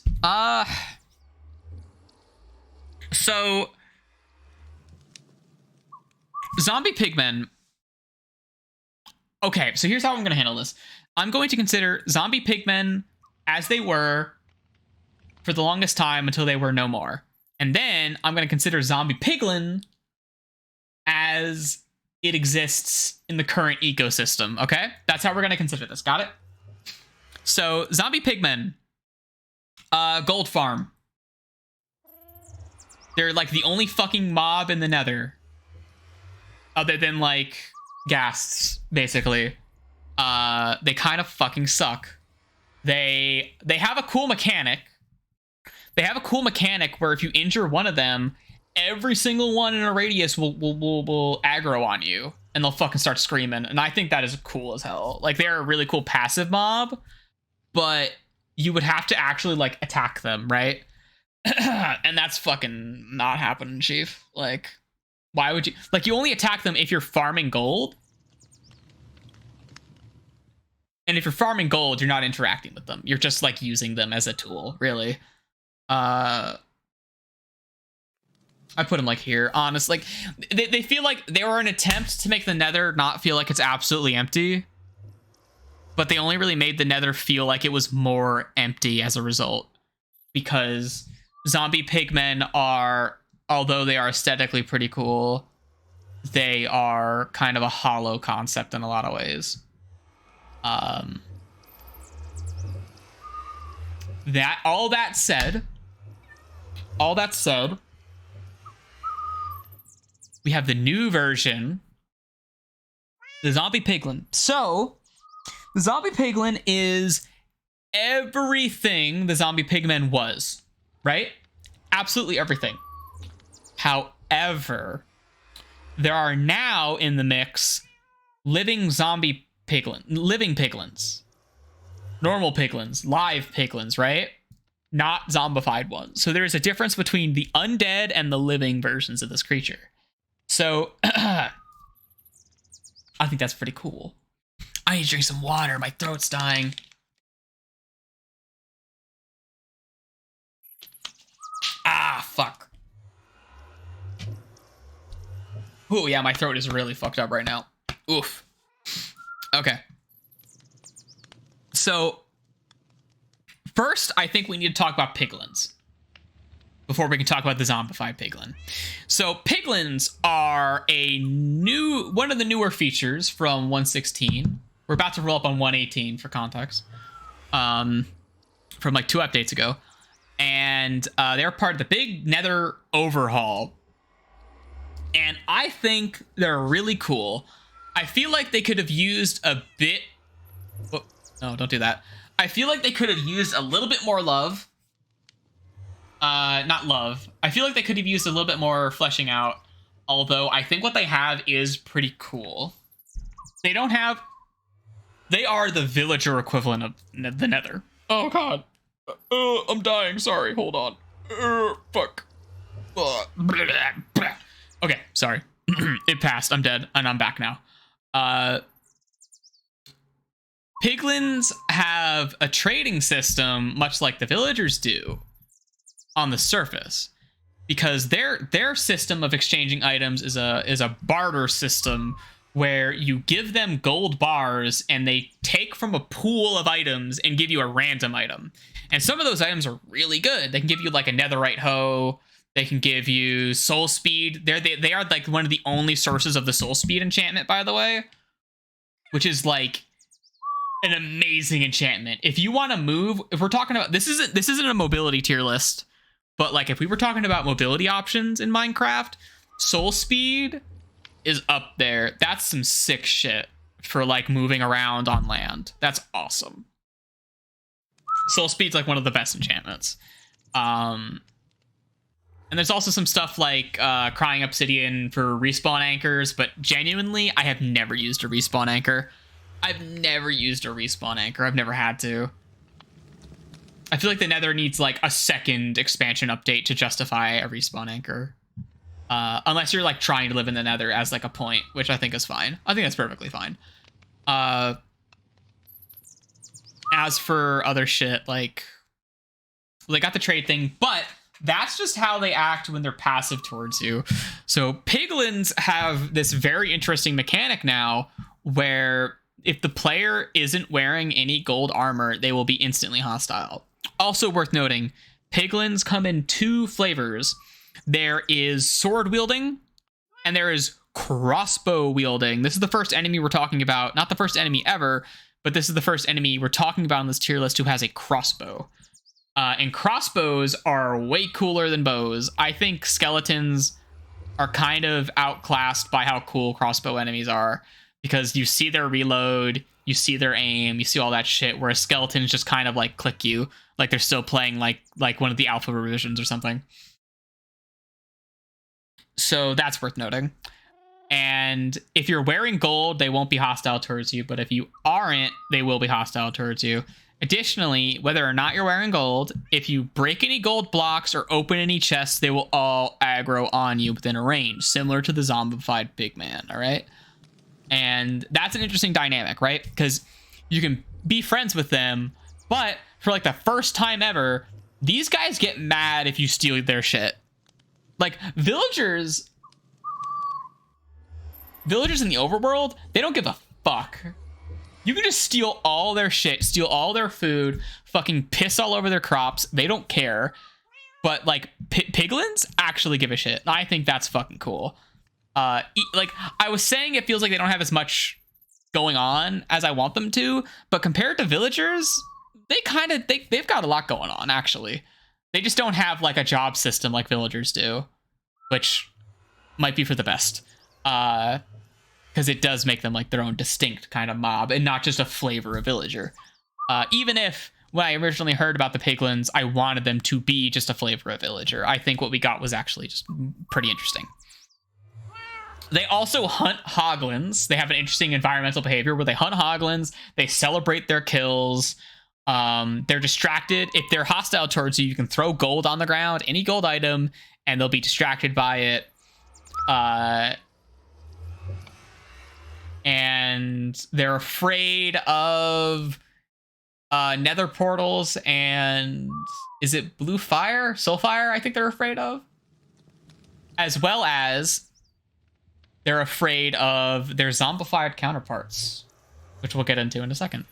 Speaker 1: So Zombie Pigmen. Okay, so here's how I'm going to handle this. I'm going to consider Zombie Pigmen as they were for the longest time until they were no more. And then I'm going to consider Zombie Piglin as it exists in the current ecosystem, okay? That's how we're going to consider this, got it? So, Zombie Pigmen. Gold Farm. They're, like, the only fucking mob in the nether. Other than, like, ghasts, basically. They kind of fucking suck. They have a cool mechanic. They have a cool mechanic where if you injure one of them, every single one in a radius will aggro on you, and they'll fucking start screaming. And I think that is cool as hell. Like, they're a really cool passive mob, but you would have to actually, like, attack them, right? And that's fucking not happening, Chief. Like, why would you? Like, you only attack them if you're farming gold. And if you're farming gold, you're not interacting with them. You're just, like, using them as a tool, really. I put them, like, here. Honestly, like, they feel like they were an attempt to make the nether not feel like it's absolutely empty. But they only really made the nether feel like it was more empty as a result. Because Zombie Pigmen are, although they are aesthetically pretty cool, they are kind of a hollow concept in a lot of ways. All that said, we have the new version, the Zombie Piglin. So, the Zombie Piglin is everything the Zombie Pigman was, right? Absolutely everything. However, there are now in the mix living piglins. Normal piglins, live piglins, right? Not zombified ones. So there's a difference between the undead and the living versions of this creature. So, I think that's pretty cool. I need to drink some water. My throat's dying. Ah, fuck. Oh, yeah, my throat is really fucked up right now. Oof. Okay. So, first, I think we need to talk about piglins before we can talk about the zombified piglin. So, piglins are one of the newer features from 1.16. We're about to roll up on 1.18 for context. From like 2 updates ago. And they're part of the big nether overhaul. And I think they're really cool. I feel like they could have used a bit... Oh, no, don't do that. I feel like they could have used a little bit more love. Not love. I feel like they could have used a little bit more fleshing out. Although I think what they have is pretty cool. They don't have... They are the villager equivalent of the nether. Oh, God. I'm dying. Sorry. Hold on. Fuck. Okay, sorry. It passed. I'm dead, and I'm back now. Piglins have a trading system, much like the villagers do, on the surface, because their system of exchanging items is a barter system where you give them gold bars and they take from a pool of items and give you a random item. And some of those items are really good. They can give you like a netherite hoe. They can give you soul speed. They are like one of the only sources of the soul speed enchantment, by the way, which is like an amazing enchantment. If you want to move, if we're talking about, this isn't a mobility tier list, but like if we were talking about mobility options in Minecraft, soul speed is up there. That's some sick shit for like moving around on land. That's awesome. Soul speed's like one of the best enchantments. And there's also some stuff like crying obsidian for respawn anchors, but genuinely, I have never used a respawn anchor. I've never used a respawn anchor. I've never had to. I feel like the Nether needs like a second expansion update to justify a respawn anchor. Unless you're like trying to live in the Nether as like a point, which I think is fine. I think that's perfectly fine. As for other shit, like they got the trade thing, but that's just how they act when they're passive towards you. So piglins have this very interesting mechanic now where if the player isn't wearing any gold armor, they will be instantly hostile. Also worth noting, piglins come in two flavors. There is sword wielding and there is crossbow wielding. This is the first enemy we're talking about. Not the first enemy ever, but this is the first enemy we're talking about on this tier list who has a crossbow. And crossbows are way cooler than bows. I think skeletons are kind of outclassed by how cool crossbow enemies are, because you see their reload, you see their aim, you see all that shit, whereas skeletons just kind of like click you, like they're still playing like one of the alpha revisions or something. So that's worth noting. And if you're wearing gold, they won't be hostile towards you, but if you aren't, they will be hostile towards you. Additionally, whether or not you're wearing gold, if you break any gold blocks or open any chests, they will all aggro on you within a range, similar to the zombified pigman, all right? And that's an interesting dynamic, right? Because you can be friends with them, but for like the first time ever, these guys get mad if you steal their shit. Like villagers in the overworld, they don't give a fuck. You can just steal all their shit, steal all their food, fucking piss all over their crops. They don't care. But like piglins actually give a shit. I think that's fucking cool. Like I was saying, it feels like they don't have as much going on as I want them to, but compared to villagers, they've got a lot going on actually. They just don't have like a job system like villagers do, which might be for the best. Because it does make them like their own distinct kind of mob and not just a flavor of villager. Even if when I originally heard about the piglins, I wanted them to be just a flavor of villager, I think what we got was actually just pretty interesting. They also hunt hoglins. They have an interesting environmental behavior where they hunt hoglins. They celebrate their kills. They're distracted. If they're hostile towards you, you can throw gold on the ground, any gold item, and they'll be distracted by it. And they're afraid of nether portals and is it blue fire, soul fire? I think they're afraid of, as well as they're afraid of their zombified counterparts, which we'll get into in a second.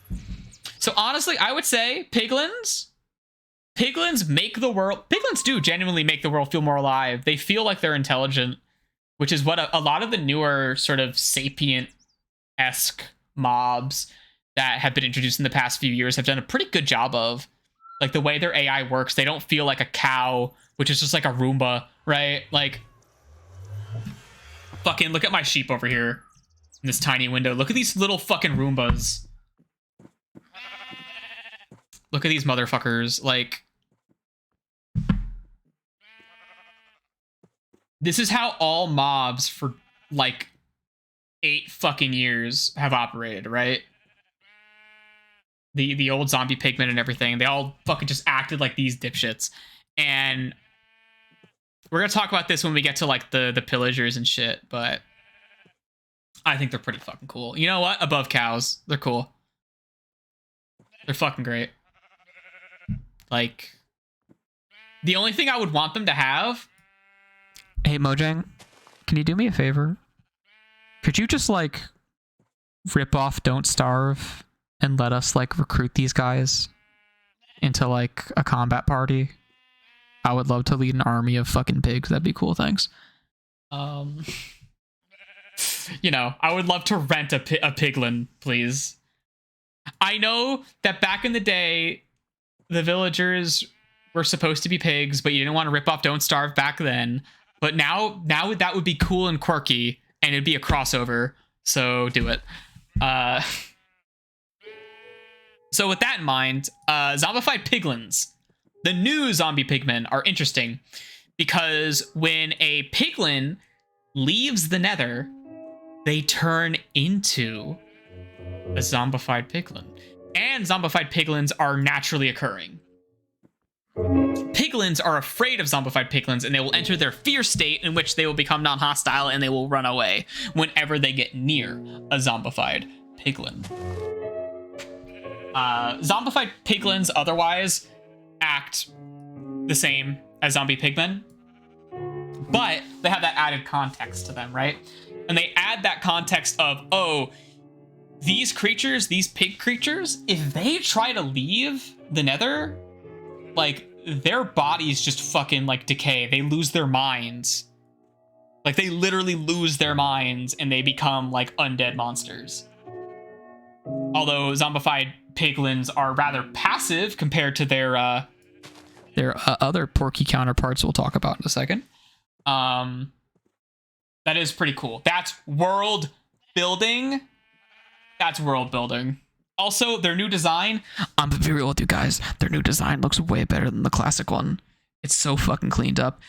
Speaker 1: So honestly, I would say piglins make the world, piglins do genuinely make the world feel more alive. They feel like they're intelligent, which is what a lot of the newer sort of sapient-esque mobs that have been introduced in the past few years have done a pretty good job of. Like the way their AI works, they don't feel like a cow, which is just like a Roomba, right? Like, fucking look at my sheep over here in this tiny window. Look at these little fucking Roombas. Look at these motherfuckers. Like, this is how all mobs for like 8 fucking years have operated, right? The old zombie pigmen and everything, they all fucking just acted like these dipshits. And we're gonna talk about this when we get to like the pillagers and shit, but I think they're pretty fucking cool. You know what? Above cows. They're cool. They're fucking great. Like, the only thing I would want them to have... Hey, Mojang, can you do me a favor?
Speaker 2: Could you just like rip off Don't Starve and let us like recruit these guys into like a combat party? I would love to lead an army of fucking pigs. That'd be cool. Thanks.
Speaker 1: You know, I would love to rent a piglin, please. I know that back in the day, the villagers were supposed to be pigs, but you didn't want to rip off Don't Starve back then. But now that would be cool and quirky, and it'd be a crossover. So do it. So with that in mind, zombified piglins. The new zombie pigmen are interesting because when a piglin leaves the nether, they turn into a zombified piglin. And zombified piglins are naturally occurring. Piglins are afraid of zombified piglins, and they will enter their fear state, in which they will become non-hostile and they will run away whenever they get near a zombified piglin. Zombified piglins otherwise act the same as zombie pigmen, but they have that added context to them, right? And they add that context of, oh, these creatures, these pig creatures, if they try to leave the nether, like, their bodies just fucking, like, decay. They lose their minds. Like, they literally lose their minds, and they become, like, undead monsters. Although zombified piglins are rather passive compared to their other porky counterparts we'll talk about in a second. That is pretty cool. That's world building. That's world building. Also, their new design. I'm gonna be real with you guys. Their new design looks way better than the classic one. It's so fucking cleaned up.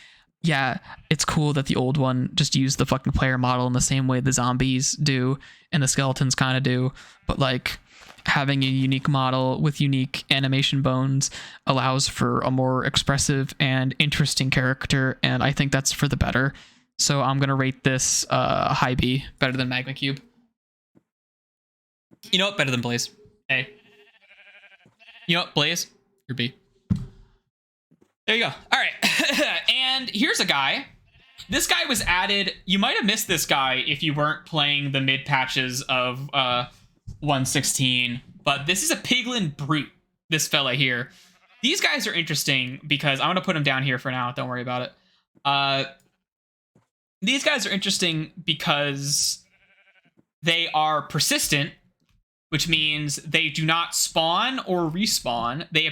Speaker 1: Yeah, it's cool that the old one just used the fucking player model in the same way the zombies do and the skeletons kind of do. But like, having a unique model with unique animation bones allows for a more expressive and interesting character, and I think that's for the better. So I'm gonna rate this high B, better than Magma Cube. You know what? Better than Blaze. A. You know what? Blaze, you're B. There you go. All right. And here's a guy. This guy was added. You might have missed this guy if you weren't playing the mid patches of 1.16, but this is a piglin brute, this fella here. These guys are interesting because I'm going to put them down here for now. Don't worry about it. These guys are interesting because they are persistent, which means they do not spawn or respawn. They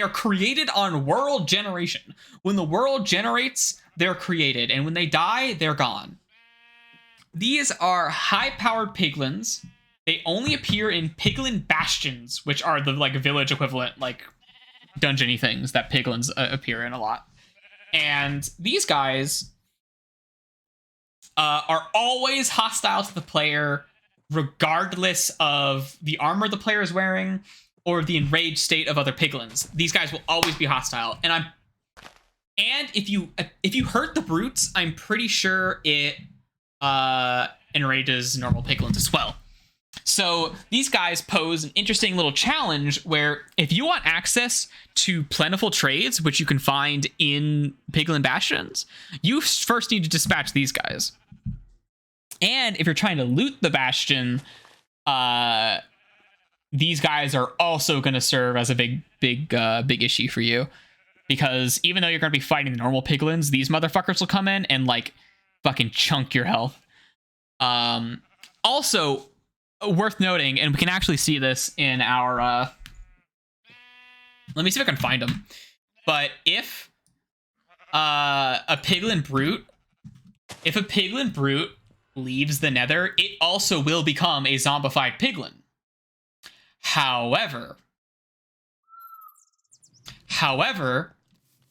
Speaker 1: are created on world generation. When the world generates, they're created, and when they die, they're gone. These are high-powered piglins. They only appear in piglin bastions, which are the like village equivalent, like dungeony things that piglins appear in a lot. And these guys are always hostile to the player, regardless of the armor the player is wearing or the enraged state of other piglins. These guys will always be hostile. And if you hurt the brutes, I'm pretty sure it enrages normal piglins as well. So these guys pose an interesting little challenge where if you want access to plentiful trades, which you can find in piglin bastions, you first need to dispatch these guys. And if you're trying to loot the bastion, these guys are also going to serve as a big issue for you, because even though you're going to be fighting the normal piglins, these motherfuckers will come in and like fucking chunk your health. Also worth noting, and we can actually see this in our let me see if I can find them. But if a piglin brute leaves the nether, it also will become a zombified piglin. However,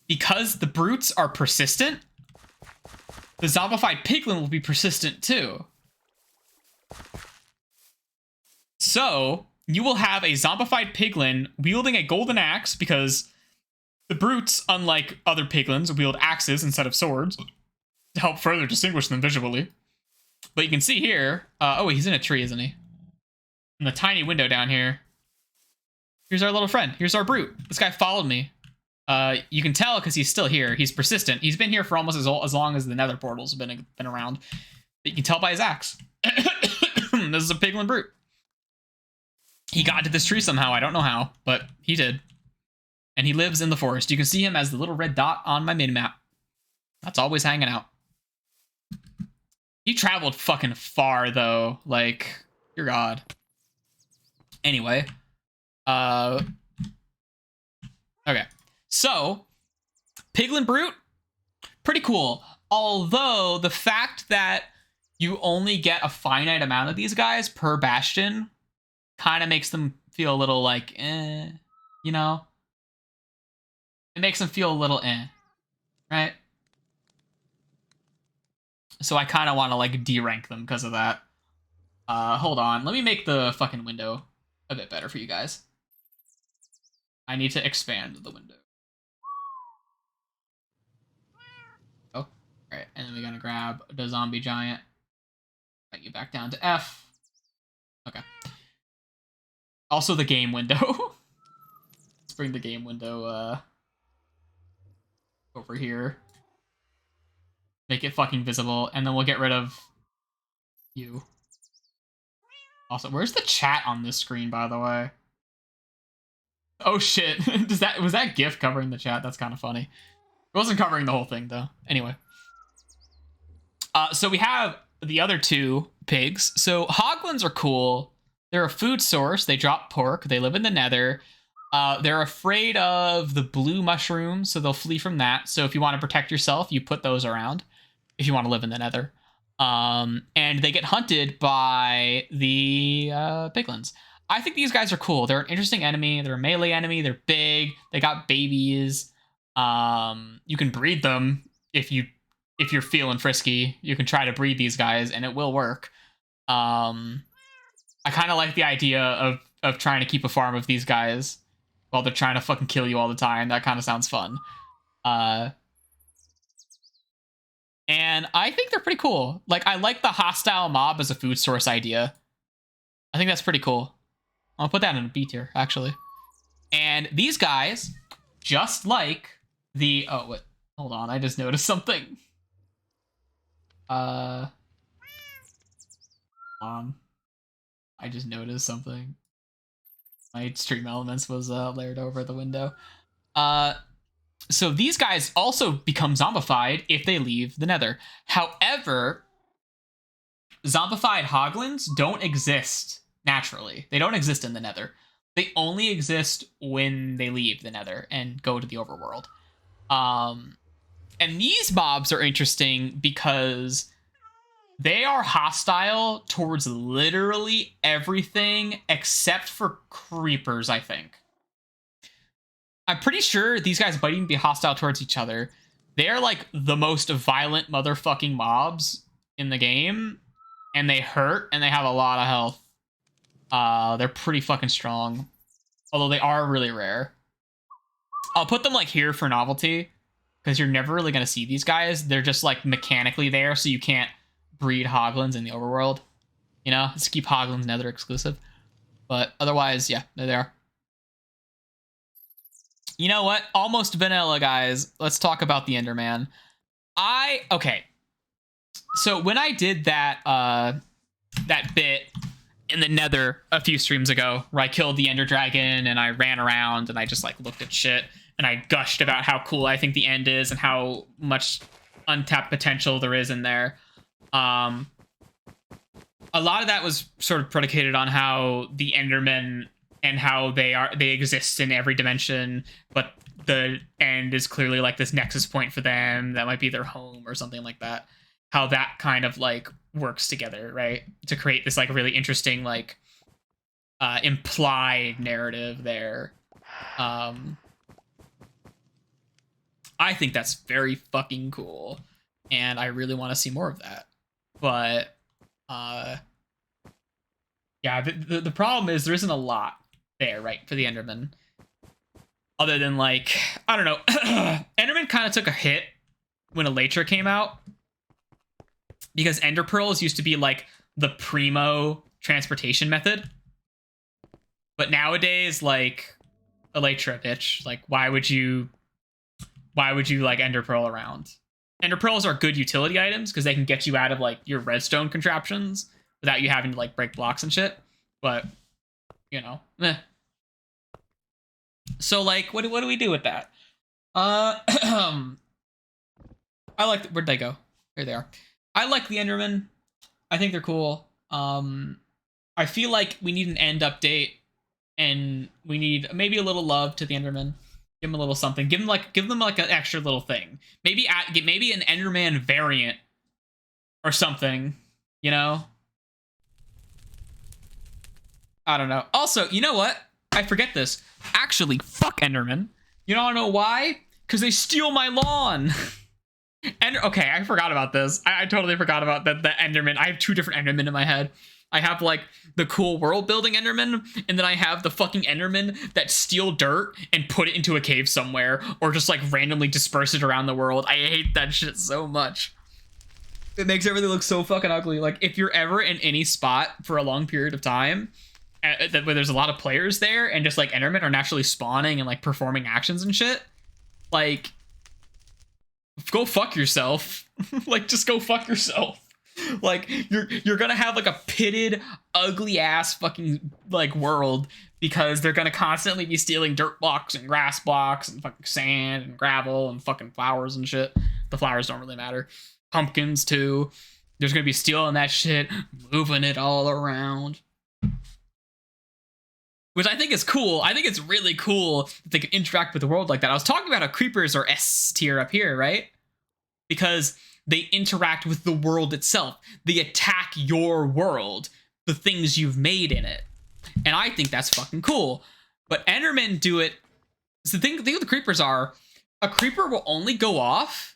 Speaker 1: because the brutes are persistent, the zombified piglin will be persistent too. So you will have a zombified piglin wielding a golden axe, because the brutes, unlike other piglins, wield axes instead of swords to help further distinguish them visually. But you can see here, oh, he's in a tree, isn't he? In the tiny window down here. Here's our little friend. Here's our brute. This guy followed me. You can tell because he's still here. He's persistent. He's been here for almost as long as the nether portals have been around. But you can tell by his axe. This is a piglin brute. He got to this tree somehow. I don't know how, but he did. And he lives in the forest. You can see him as the little red dot on my mini-map. That's always hanging out. He traveled fucking far, though. Like, dear God. Anyway. Okay. So, Piglin Brute, pretty cool. Although, the fact that you only get a finite amount of these guys per bastion kind of makes them feel a little like, you know? It makes them feel a little right? So I kind of want to, like, de-rank them because of that. Hold on. Let me make the fucking window a bit better for you guys. I need to expand the window. Oh, all right. And then we're going to grab the zombie giant. Get you back down to F. Okay. Also the game window. Let's bring the game window over here. Make it fucking visible, and then we'll get rid of you. Also, where's the chat on this screen, by the way? Oh shit. Was that GIF covering the chat? That's kind of funny. It wasn't covering the whole thing, though. Anyway. So we have the other two pigs. So hoglins are cool. They're a food source. They drop pork. They live in the nether. They're afraid of the blue mushrooms, so they'll flee from that. So if you want to protect yourself, you put those around if you want to live in the nether. And they get hunted by the piglins. I think these guys are cool. They're an interesting enemy. They're a melee enemy. They're big. They got babies. You can breed them if you're feeling frisky. You can try to breed these guys, and it will work. I kind of like the idea of trying to keep a farm of these guys while they're trying to fucking kill you all the time. That kind of sounds fun. And I think they're pretty cool. Like, I like the hostile mob as a food source idea. I think that's pretty cool. I'll put that in a B tier, actually. And these guys, just like the... Oh, wait. Hold on. I just noticed something. I just noticed something. My stream elements was layered over the window. So these guys also become zombified if they leave the nether. However, zombified hoglins don't exist naturally. They don't exist in the nether. They only exist when they leave the nether and go to the overworld. And these mobs are interesting because they are hostile towards literally everything except for creepers, I think. I'm pretty sure these guys might even be hostile towards each other. They are like the most violent motherfucking mobs in the game. And they hurt and they have a lot of health. They're pretty fucking strong. Although they are really rare. I'll put them like here for novelty. Because you're never really going to see these guys. They're just like mechanically there so you can't breed hoglins in the overworld. You know, let's keep hoglins nether exclusive. But otherwise, yeah, there they are. You know what? Almost vanilla, guys. Let's talk about the Enderman. Okay. So when I did that that bit in the nether a few streams ago, where I killed the Ender Dragon and I ran around and I just like looked at shit and I gushed about how cool I think the end is and how much untapped potential there is in there. A lot of that was sort of predicated on how the Endermen and how they exist in every dimension, but the end is clearly like this nexus point for them. That might be their home or something like that. How that kind of like works together, right? To create this like really interesting like implied narrative there. I think that's very fucking cool, and I really want to see more of that. But yeah, the problem is there isn't a lot there, right, for the Enderman. Other than like, I don't know, Enderman kind of took a hit when Elytra came out, because Ender Pearls used to be like the primo transportation method. But nowadays, like, Elytra, bitch, like, why would you like Ender Pearl around? Ender Pearls are good utility items because they can get you out of like your redstone contraptions, without you having to like break blocks and shit. But you know, meh. So like, what do we do with that? I like where'd they go? Here they are. I like the Enderman. I think they're cool. I feel like we need an end update, and we need maybe a little love to the Enderman. Give them a little something. Give them like an extra little thing. Maybe maybe an Enderman variant or something. You know. I don't know. Also, you know what? I forget this. Actually, fuck Enderman. You don't know why? Because they steal my lawn. And okay, I forgot about this. I totally forgot about the Enderman. I have two different Endermen in my head. I have like the cool world building Enderman, and then I have the fucking Enderman that steal dirt and put it into a cave somewhere, or just like randomly disperse it around the world. I hate that shit so much. It makes everything look so fucking ugly. Like if you're ever in any spot for a long period of time, where there's a lot of players there, and just like Endermen are naturally spawning and like performing actions and shit, like go fuck yourself. Like just go fuck yourself. Like you're gonna have like a pitted, ugly ass fucking like world, because they're gonna constantly be stealing dirt blocks and grass blocks and fucking sand and gravel and fucking flowers and shit. The flowers don't really matter. Pumpkins too. There's gonna be stealing that shit, moving it all around. Which I think is cool. I think it's really cool that they can interact with the world like that. I was talking about how creepers are S tier up here, right? Because they interact with the world itself. They attack your world, the things you've made in it. And I think that's fucking cool. But Endermen do it. So the thing with the creepers are, a creeper will only go off,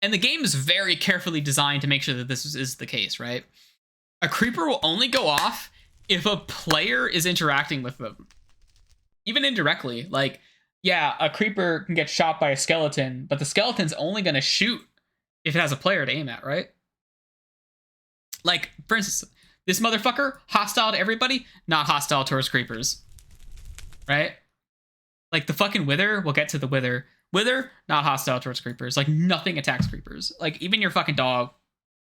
Speaker 1: and the game is very carefully designed to make sure that this is the case, right? A creeper will only go off if a player is interacting with them, even indirectly. Like, yeah, a creeper can get shot by a skeleton, but the skeleton's only going to shoot if it has a player to aim at, right? Like, for instance, this motherfucker, hostile to everybody, not hostile towards creepers, right? Like, the fucking Wither will get to the Wither. Wither, not hostile towards creepers. Like, nothing attacks creepers. Like, even your fucking dog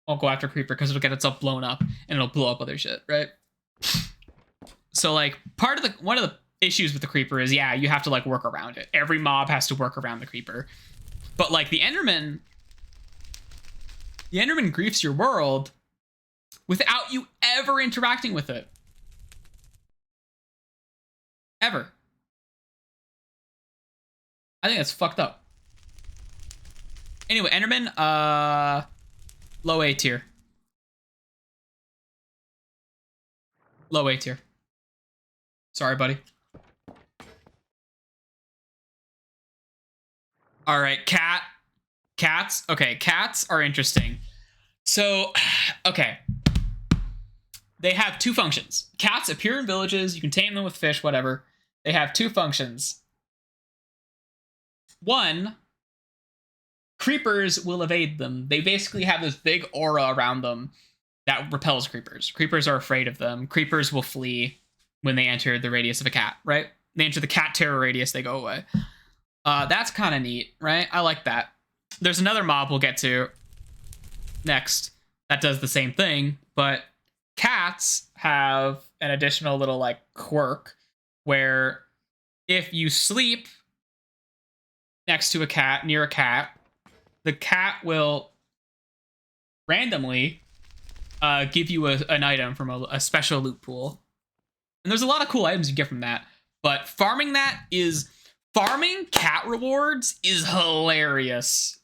Speaker 1: won't go after a creeper because it'll get itself blown up and it'll blow up other shit, right? So like one of the issues with the creeper is, yeah, you have to like work around it. Every mob has to work around the creeper. But like the Enderman griefs your world without you ever interacting with it. Ever. I think that's fucked up. Anyway, Enderman, low A tier. Low A tier. Sorry, buddy. All right, cats. Okay, cats are interesting. So, okay. They have two functions. Cats appear in villages. You can tame them with fish, whatever. They have two functions. One, creepers will evade them. They basically have this big aura around them that repels creepers. Creepers are afraid of them. Creepers will flee when they enter the radius of a cat, right? They enter the cat terror radius, they go away. That's kind of neat, right? I like that. There's another mob we'll get to next that does the same thing, but cats have an additional little like quirk where if you sleep next to a cat, near a cat, the cat will randomly give you an item from a special loot pool. And there's a lot of cool items you get from that. But farming cat rewards is hilarious.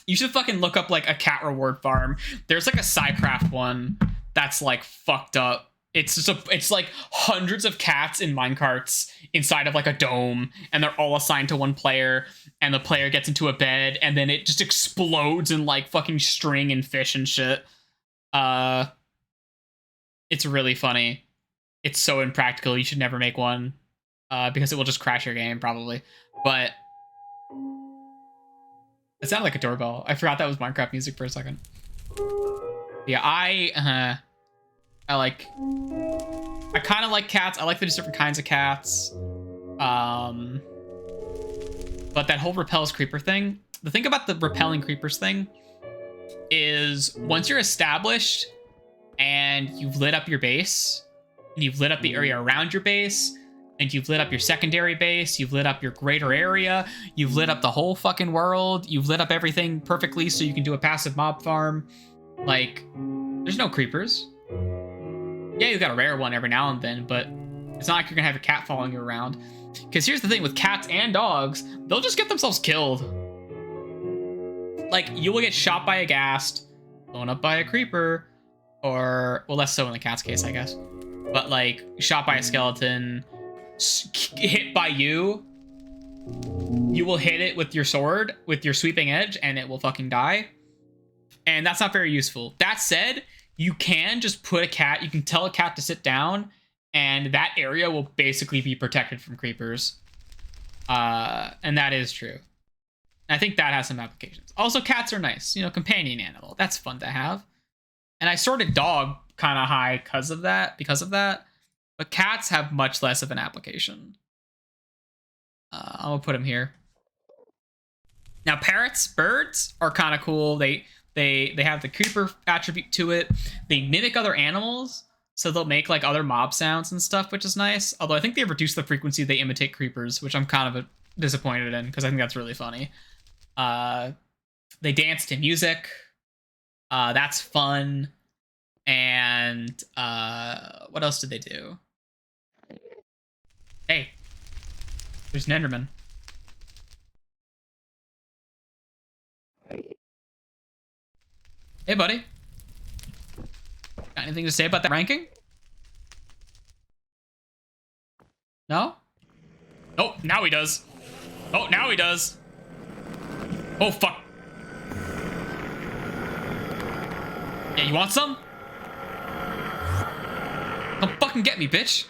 Speaker 1: You should fucking look up like a cat reward farm. There's like a Psycraft one that's like fucked up. It's like hundreds of cats in minecarts inside of like a dome, and they're all assigned to one player, and the player gets into a bed, and then it just explodes in like fucking string and fish and shit. It's really funny. It's so impractical. You should never make one because it will just crash your game probably. But it sounded like a doorbell. I forgot that was Minecraft music for a second. Yeah, I kind of like cats. I like there's different kinds of cats. But that whole repels creeper thing, the thing about the repelling creepers thing is once you're established, and you've lit up your base, and you've lit up the area around your base, and you've lit up your secondary base, you've lit up your greater area, you've lit up the whole fucking world, you've lit up everything perfectly so you can do a passive mob farm. Like, there's no creepers. Yeah, you got a rare one every now and then, but it's not like you're gonna have a cat following you around. Because here's the thing with cats and dogs, they'll just get themselves killed. Like, you will get shot by a ghast, blown up by a creeper, or, well, less so in the cat's case, I guess. But, like, shot by a skeleton, hit by you, you will hit it with your sword, with your sweeping edge, and it will fucking die. And that's not very useful. That said, you can just put a cat, you can tell a cat to sit down, and that area will basically be protected from creepers. And that is true. I think that has some applications. Also, cats are nice, you know, companion animal. That's fun to have. And I sorted dog kind of high because of that. But cats have much less of an application. I'm gonna put them here. Now, parrots, birds are kind of cool. They have the creeper attribute to it. They mimic other animals, so they'll make like other mob sounds and stuff, which is nice. Although I think they've reduced the frequency they imitate creepers, which I'm kind of disappointed in because I think that's really funny. They dance to music. That's fun. And what else did they do? Hey, there's an Enderman. Hey, buddy. Got anything to say about that ranking? No? Oh, now he does. Oh, now he does. Oh, fuck. Yeah, you want some? Come fucking get me, bitch.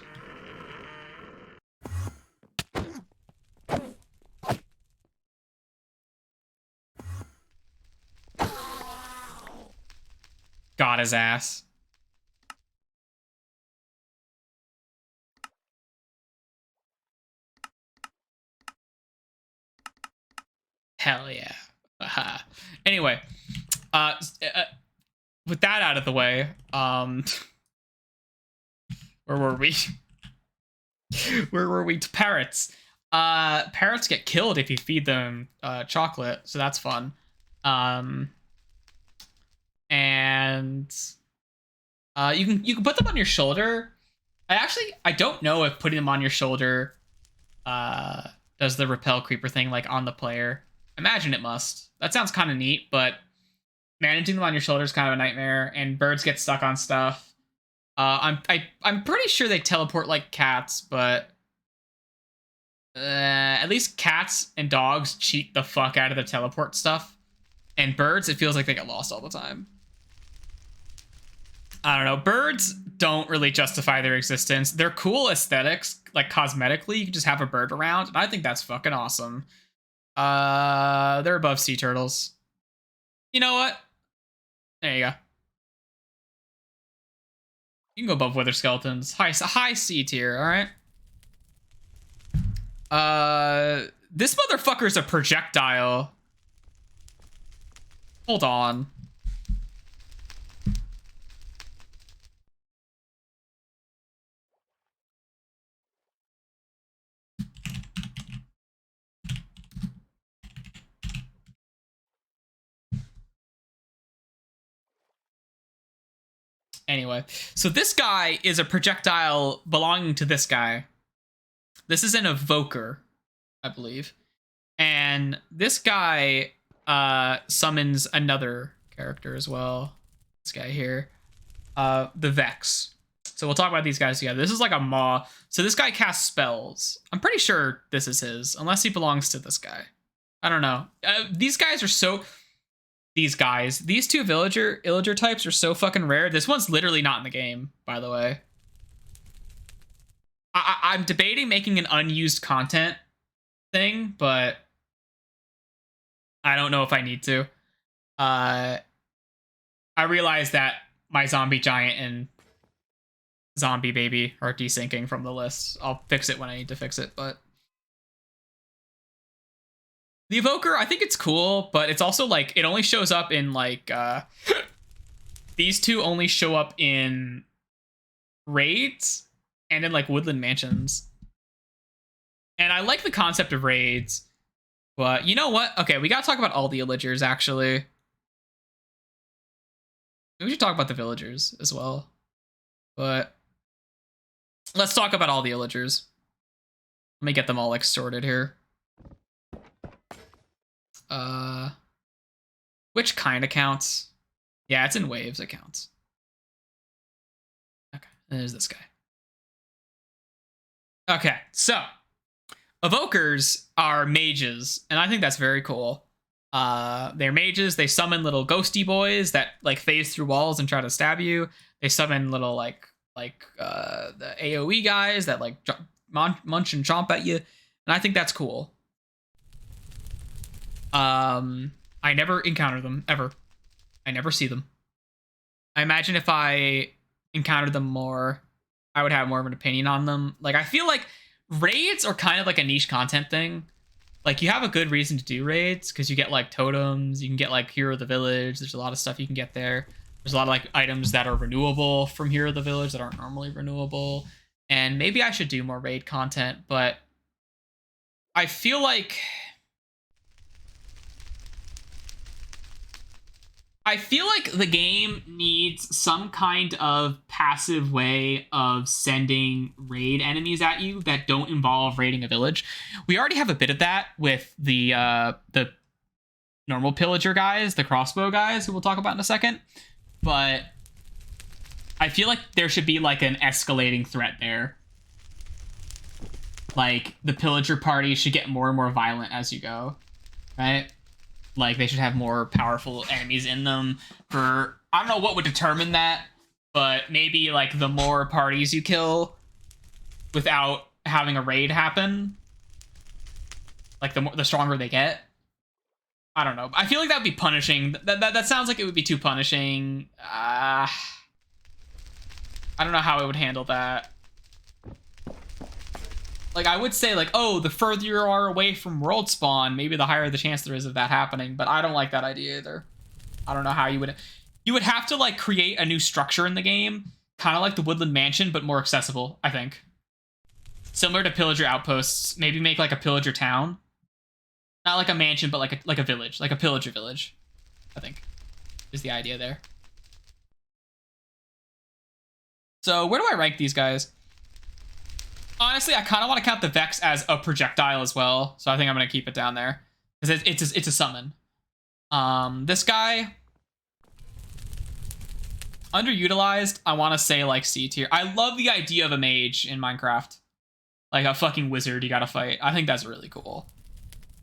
Speaker 1: Got his ass. Hell yeah. Anyway, with that out of the way, where were we? Where were we? Parrots. Parrots get killed if you feed them chocolate, so that's fun. And you can put them on your shoulder. I don't know if putting them on your shoulder does the repel creeper thing like on the player. Imagine it must. That sounds kind of neat, but managing them on your shoulder is kind of a nightmare, and birds get stuck on stuff. I'm pretty sure they teleport like cats, but at least cats and dogs cheat the fuck out of the teleport stuff. And birds, it feels like they get lost all the time. I don't know. Birds don't really justify their existence. They're cool aesthetics, like cosmetically. You can just have a bird around, and I think that's fucking awesome. They're above sea turtles. You know what? There you go. You can go above weather skeletons. High C tier, alright? This motherfucker's a projectile. Hold on. Anyway, so this guy is a projectile belonging to this guy. This is an evoker, I believe. And this guy summons another character as well. This guy here. The Vex. So we'll talk about these guys together. This is like a maw. So this guy casts spells. I'm pretty sure this is his, unless he belongs to this guy. I don't know. These guys are so... These two illager types are so fucking rare. This one's literally not in the game, by the way. I'm debating making an unused content thing, but I don't know if I need to. I realize that my zombie giant and zombie baby are desyncing from the list. I'll fix it when I need to fix it, but... The Evoker, I think it's cool, but it's also like, it only shows up in like, these two only show up in raids and in like woodland mansions. And I like the concept of raids, but you know what? Okay, we gotta talk about all the villagers actually. We should talk about the villagers as well. But let's talk about all the villagers. Let me get them all like sorted here. Which kind of counts? Yeah, it's in waves, it counts. Okay, and there's this guy. Okay, so evokers are mages, and I think that's very cool. They're mages. They summon little ghosty boys that like phase through walls and try to stab you. They summon little like the AoE guys that like munch and chomp at you, and I think that's cool. I never encounter them ever. I never see them. I imagine if I encountered them more, I would have more of an opinion on them. Like I feel like raids are kind of like a niche content thing. Like you have a good reason to do raids because you get like totems, you can get like Hero of the Village. There's a lot of stuff you can get there. There's a lot of like items that are renewable from Hero of the Village that aren't normally renewable. And maybe I should do more raid content, but I feel like the game needs some kind of passive way of sending raid enemies at you that don't involve raiding a village. We already have a bit of that with the normal pillager guys, the crossbow guys, who we'll talk about in a second. But I feel like there should be like an escalating threat there. Like the pillager party should get more and more violent as you go, right? Like they should have more powerful enemies in them. For I don't know what would determine that, but maybe like the more parties you kill without having a raid happen, like the stronger they get. I don't know. I feel like that would be punishing. That sounds like it would be too punishing. I don't know how I would handle that. Like, I would say, like, oh, the further you are away from world spawn, maybe the higher the chance there is of that happening. But I don't like that idea either. I don't know how you would... You would have to, like, create a new structure in the game, kind of like the Woodland Mansion, but more accessible, I think. Similar to Pillager Outposts. Maybe make, like, a Pillager Town. Not like a mansion, but like a village. Like a Pillager Village, I think, is the idea there. So, where do I rank these guys? Honestly, I kind of want to count the Vex as a projectile as well, so I think I'm going to keep it down there. Because it's a summon. This guy... Underutilized, I want to say, like, C tier. I love the idea of a mage in Minecraft. Like a fucking wizard you gotta fight. I think that's really cool.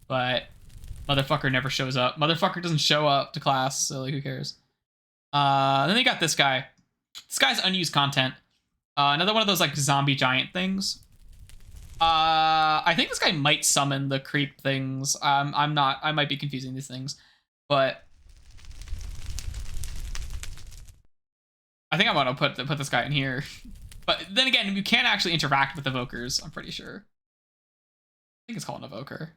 Speaker 1: But motherfucker never shows up. Motherfucker doesn't show up to class, so, like, who cares? Then they got this guy. This guy's unused content. Another one of those, like, zombie giant things. I think this guy might summon the creep things. I'm not. I might be confusing these things, but I think I want to put this guy in here. But then again, you can't actually interact with evokers. I'm pretty sure. I think it's called an evoker.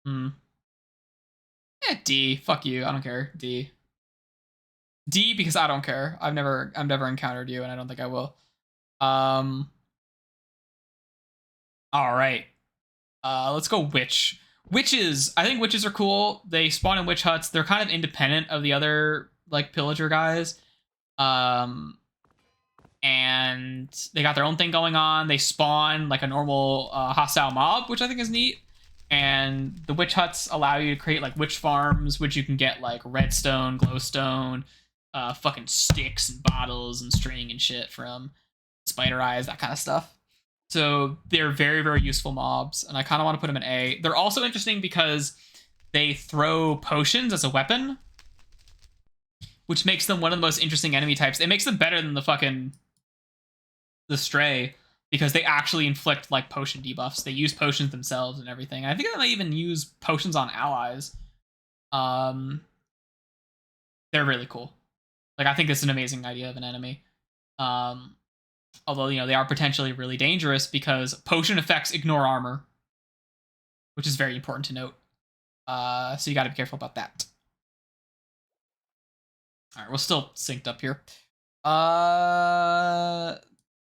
Speaker 1: Yeah, D. Fuck you. I don't care. D. D because I don't care. I've never encountered you, and I don't think I will. All right. Let's go witch. Witches. I think witches are cool. They spawn in witch huts. They're kind of independent of the other, like, pillager guys. And they got their own thing going on. They spawn like a normal hostile mob, which I think is neat. And the witch huts allow you to create like witch farms, which you can get like redstone, glowstone, fucking sticks and bottles and string and shit from, spider eyes, that kind of stuff. So they're very, very useful mobs, and I kind of want to put them in A. They're also interesting because they throw potions as a weapon, which makes them one of the most interesting enemy types. It makes them better than the Stray, because they actually inflict like potion debuffs. They use potions themselves and everything. I think they might even use potions on allies. They're really cool. Like, I think this is an amazing idea of an enemy. Although, you know, they are potentially really dangerous because potion effects ignore armor, which is very important to note. So you got to be careful about that. All right, we're still synced up here.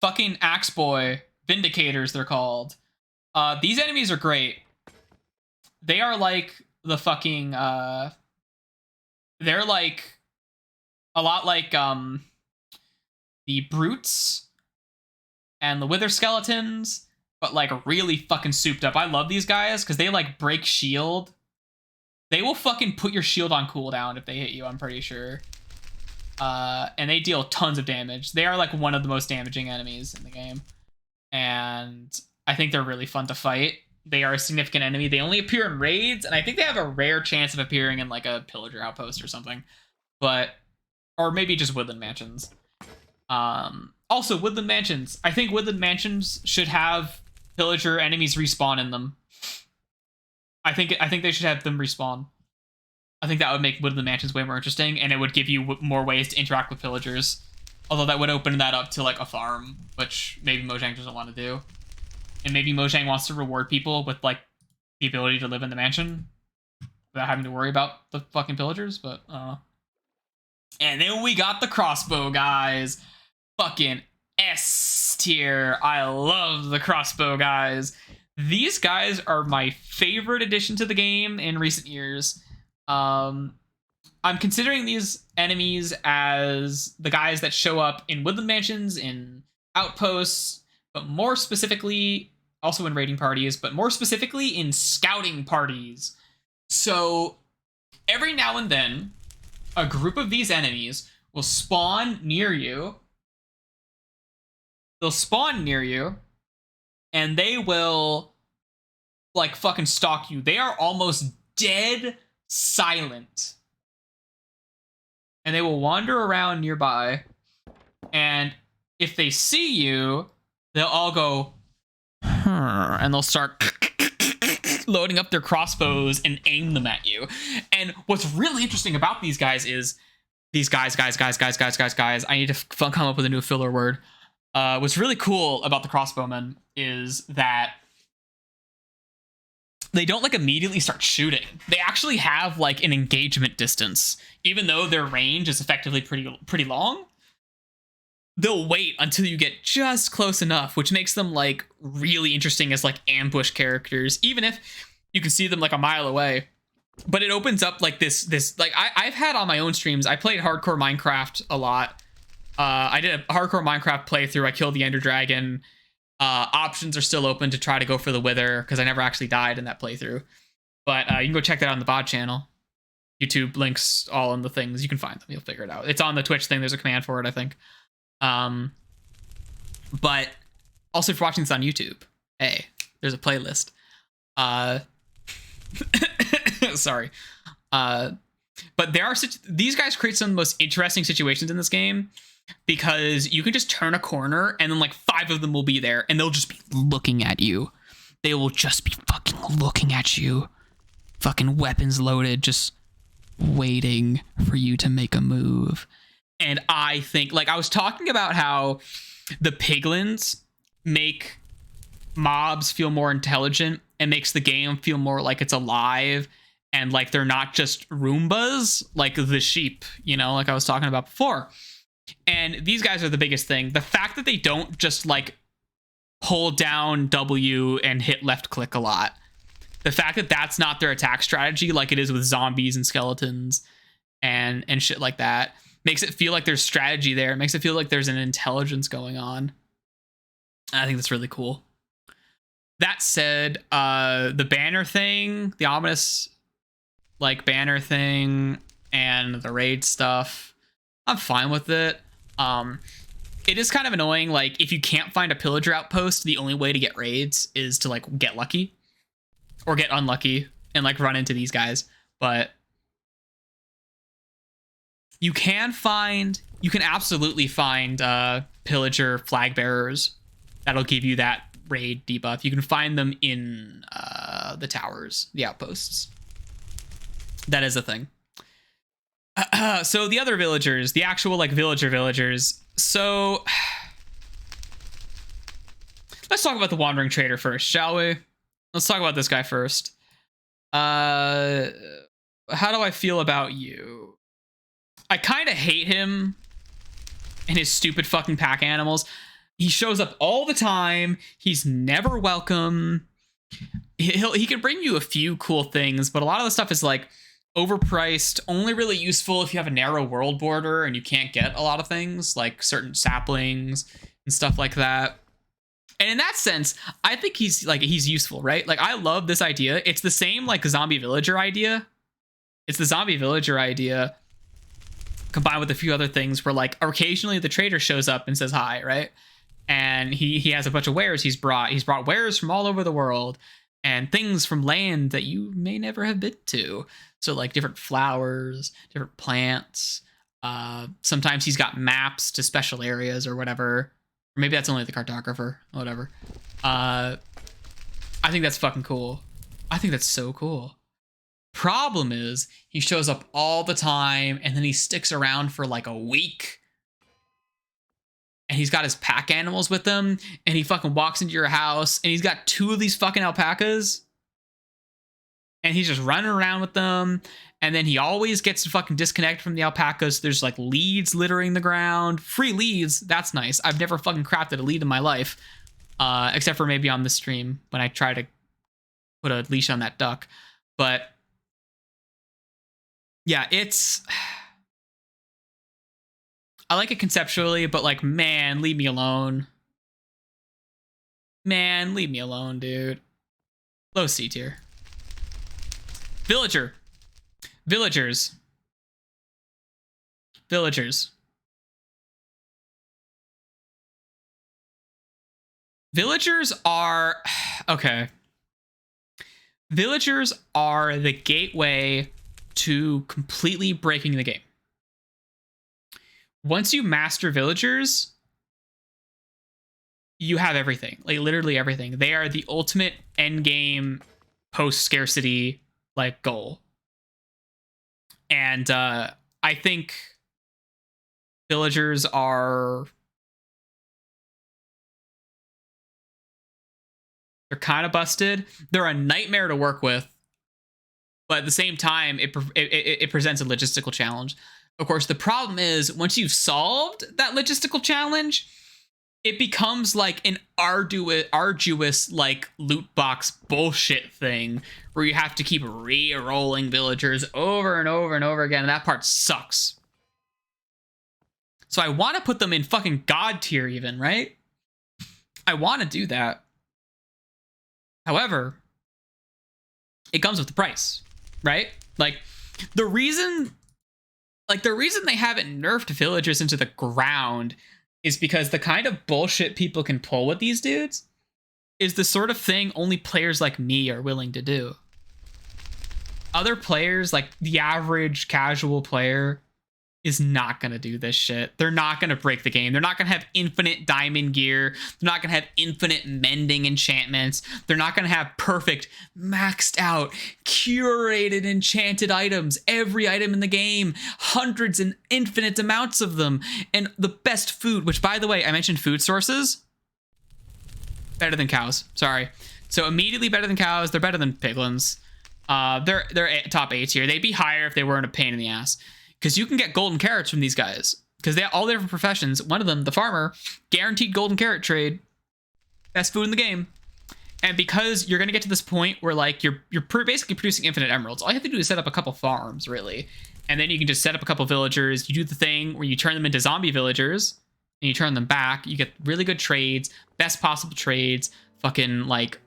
Speaker 1: Fucking Axe Boy Vindicators, they're called. These enemies are great. They are like the fucking they're like a lot like the brutes and the wither skeletons, but like really fucking souped up. I love these guys because they like break shield. They will fucking put your shield on cooldown if they hit you, I'm pretty sure. And they deal tons of damage. They are like one of the most damaging enemies in the game. And I think they're really fun to fight. They are a significant enemy. They only appear in raids, and I think they have a rare chance of appearing in like a pillager outpost or something. Or maybe just woodland mansions. Also, woodland mansions. I think woodland mansions should have pillager enemies respawn in them. I think they should have them respawn. I think that would make woodland mansions way more interesting, and it would give you more ways to interact with pillagers. Although that would open that up to like a farm, which maybe Mojang doesn't want to do. And maybe Mojang wants to reward people with like the ability to live in the mansion without having to worry about the fucking pillagers, but and then we got the crossbow guys. Fucking S tier. I love the crossbow guys. These guys are my favorite addition to the game in recent years. I'm considering these enemies as the guys that show up in woodland mansions, in outposts, but more specifically, also in raiding parties, but more specifically in scouting parties. So every now and then, a group of these enemies will spawn near you. They'll spawn near you, and they will like fucking stalk you. They are almost dead silent. And they will wander around nearby, and if they see you, they'll all go, and they'll start loading up their crossbows and aim them at you. And what's really interesting about these guys is these guys. I need to come up with a new filler word. What's really cool about the crossbowmen is that they don't like immediately start shooting. They actually have like an engagement distance, even though their range is effectively pretty long. They'll wait until you get just close enough, which makes them like really interesting as like ambush characters, even if you can see them like a mile away. But it opens up like this like I've had on my own streams. I played hardcore Minecraft a lot. I did a hardcore Minecraft playthrough. I killed the Ender Dragon. Options are still open to try to go for the Wither because I never actually died in that playthrough. But you can go check that out on the VOD channel. YouTube links all in the things. You can find them. You'll figure it out. It's on the Twitch thing. There's a command for it, I think. But also if you're watching this on YouTube, hey, there's a playlist. Sorry. But there are these guys create some of the most interesting situations in this game because you can just turn a corner and then like 5 of them will be there and they'll just be looking at you. They will just be fucking looking at you. Fucking weapons loaded, just waiting for you to make a move. And I think, like, I was talking about how the piglins make mobs feel more intelligent and makes the game feel more like it's alive and like they're not just Roombas, like the sheep, you know, like I was talking about before. And these guys are the biggest thing. The fact that they don't just like hold down W and hit left click a lot. The fact that that's not their attack strategy like it is with zombies and skeletons and shit like that makes it feel like there's strategy there. It makes it feel like there's an intelligence going on. I think that's really cool. That said, the banner thing, the ominous like banner thing and the raid stuff, I'm fine with it. It is kind of annoying. Like if you can't find a pillager outpost, the only way to get raids is to like get lucky or get unlucky and like run into these guys. But you can absolutely find pillager flag bearers that'll give you that raid debuff. You can find them in the towers, the outposts. That is a thing. So the other villagers, the actual like villagers. So let's talk about the wandering trader first, shall we? Let's talk about this guy first. How do I feel about you? I kind of hate him and his stupid fucking pack animals. He shows up all the time. He's never welcome. He can bring you a few cool things, but a lot of the stuff is like overpriced, only really useful if you have a narrow world border and you can't get a lot of things like certain saplings and stuff like that. And in that sense, I think he's useful, right? Like, I love this idea. It's the same like zombie villager idea. It's the zombie villager idea combined with a few other things where like occasionally the trader shows up and says hi, right? And he has a bunch of wares he's brought. He's brought wares from all over the world and things from land that you may never have been to. So like different flowers, different plants. Sometimes he's got maps to special areas or whatever. Or maybe that's only the cartographer, whatever. I think that's fucking cool. I think that's so cool. Problem is, he shows up all the time and then he sticks around for like a week. And he's got his pack animals with him and he fucking walks into your house and he's got 2 of these fucking alpacas. And he's just running around with them. And then he always gets to fucking disconnect from the alpacas. There's like leads littering the ground. Free leads. That's nice. I've never fucking crafted a lead in my life. Except for maybe on this stream when I try to put a leash on that duck. But yeah, it's... I like it conceptually, but like, man, leave me alone. Man, leave me alone, dude. Low C tier. Villager. Villagers. Villagers. Villagers are... Okay. Villagers are the gateway to completely breaking the game. Once you master villagers, you have everything. Like, literally everything. They are the ultimate endgame post-scarcity, like, goal. And I think villagers are... They're kind of busted. They're a nightmare to work with. But at the same time, it presents a logistical challenge. Of course, the problem is once you've solved that logistical challenge, it becomes like an arduous like loot box bullshit thing where you have to keep re-rolling villagers over and over and over again. And that part sucks. So I want to put them in fucking God tier even, right? I want to do that. However, it comes with the price, right? Like the reason they haven't nerfed villagers into the ground is because the kind of bullshit people can pull with these dudes is the sort of thing only players like me are willing to do. Other players, like the average casual player, is not going to do this shit. They're not going to break the game. They're not going to have infinite diamond gear. They're not going to have infinite mending enchantments. They're not going to have perfect, maxed out, curated enchanted items. Every item in the game, hundreds and infinite amounts of them. And the best food, which by the way, I mentioned food sources. Better than cows. Sorry. So immediately better than cows. They're better than piglins. They're top 8 tier. They'd be higher if they weren't a pain in the ass. Because you can get golden carrots from these guys. Because they have all their different professions. One of them, the farmer, guaranteed golden carrot trade. Best food in the game. And because you're going to get to this point where like you're basically producing infinite emeralds. All you have to do is set up a couple farms, really. And then you can just set up a couple villagers. You do the thing where you turn them into zombie villagers. And you turn them back. You get really good trades. Best possible trades. Fucking like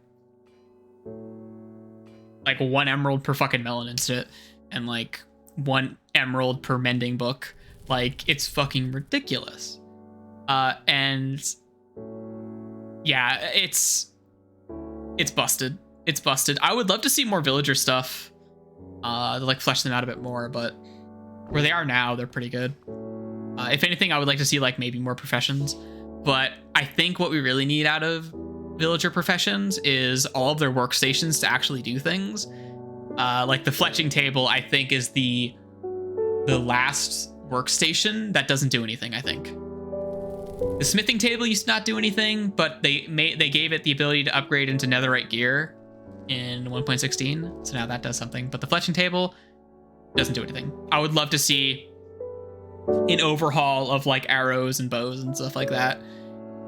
Speaker 1: 1 emerald per fucking melon instant. And like 1 emerald per mending book. Like, it's fucking ridiculous. And yeah, it's busted. It's busted. I would love to see more villager stuff to like flesh them out a bit more, but where they are now, they're pretty good. If anything, I would like to see like maybe more professions, but I think what we really need out of villager professions is all of their workstations to actually do things. Like the fletching table, I think, is the last workstation that doesn't do anything, I think. The smithing table used to not do anything, but they gave it the ability to upgrade into netherite gear in 1.16, so now that does something. But the fletching table doesn't do anything. I would love to see an overhaul of like arrows and bows and stuff like that,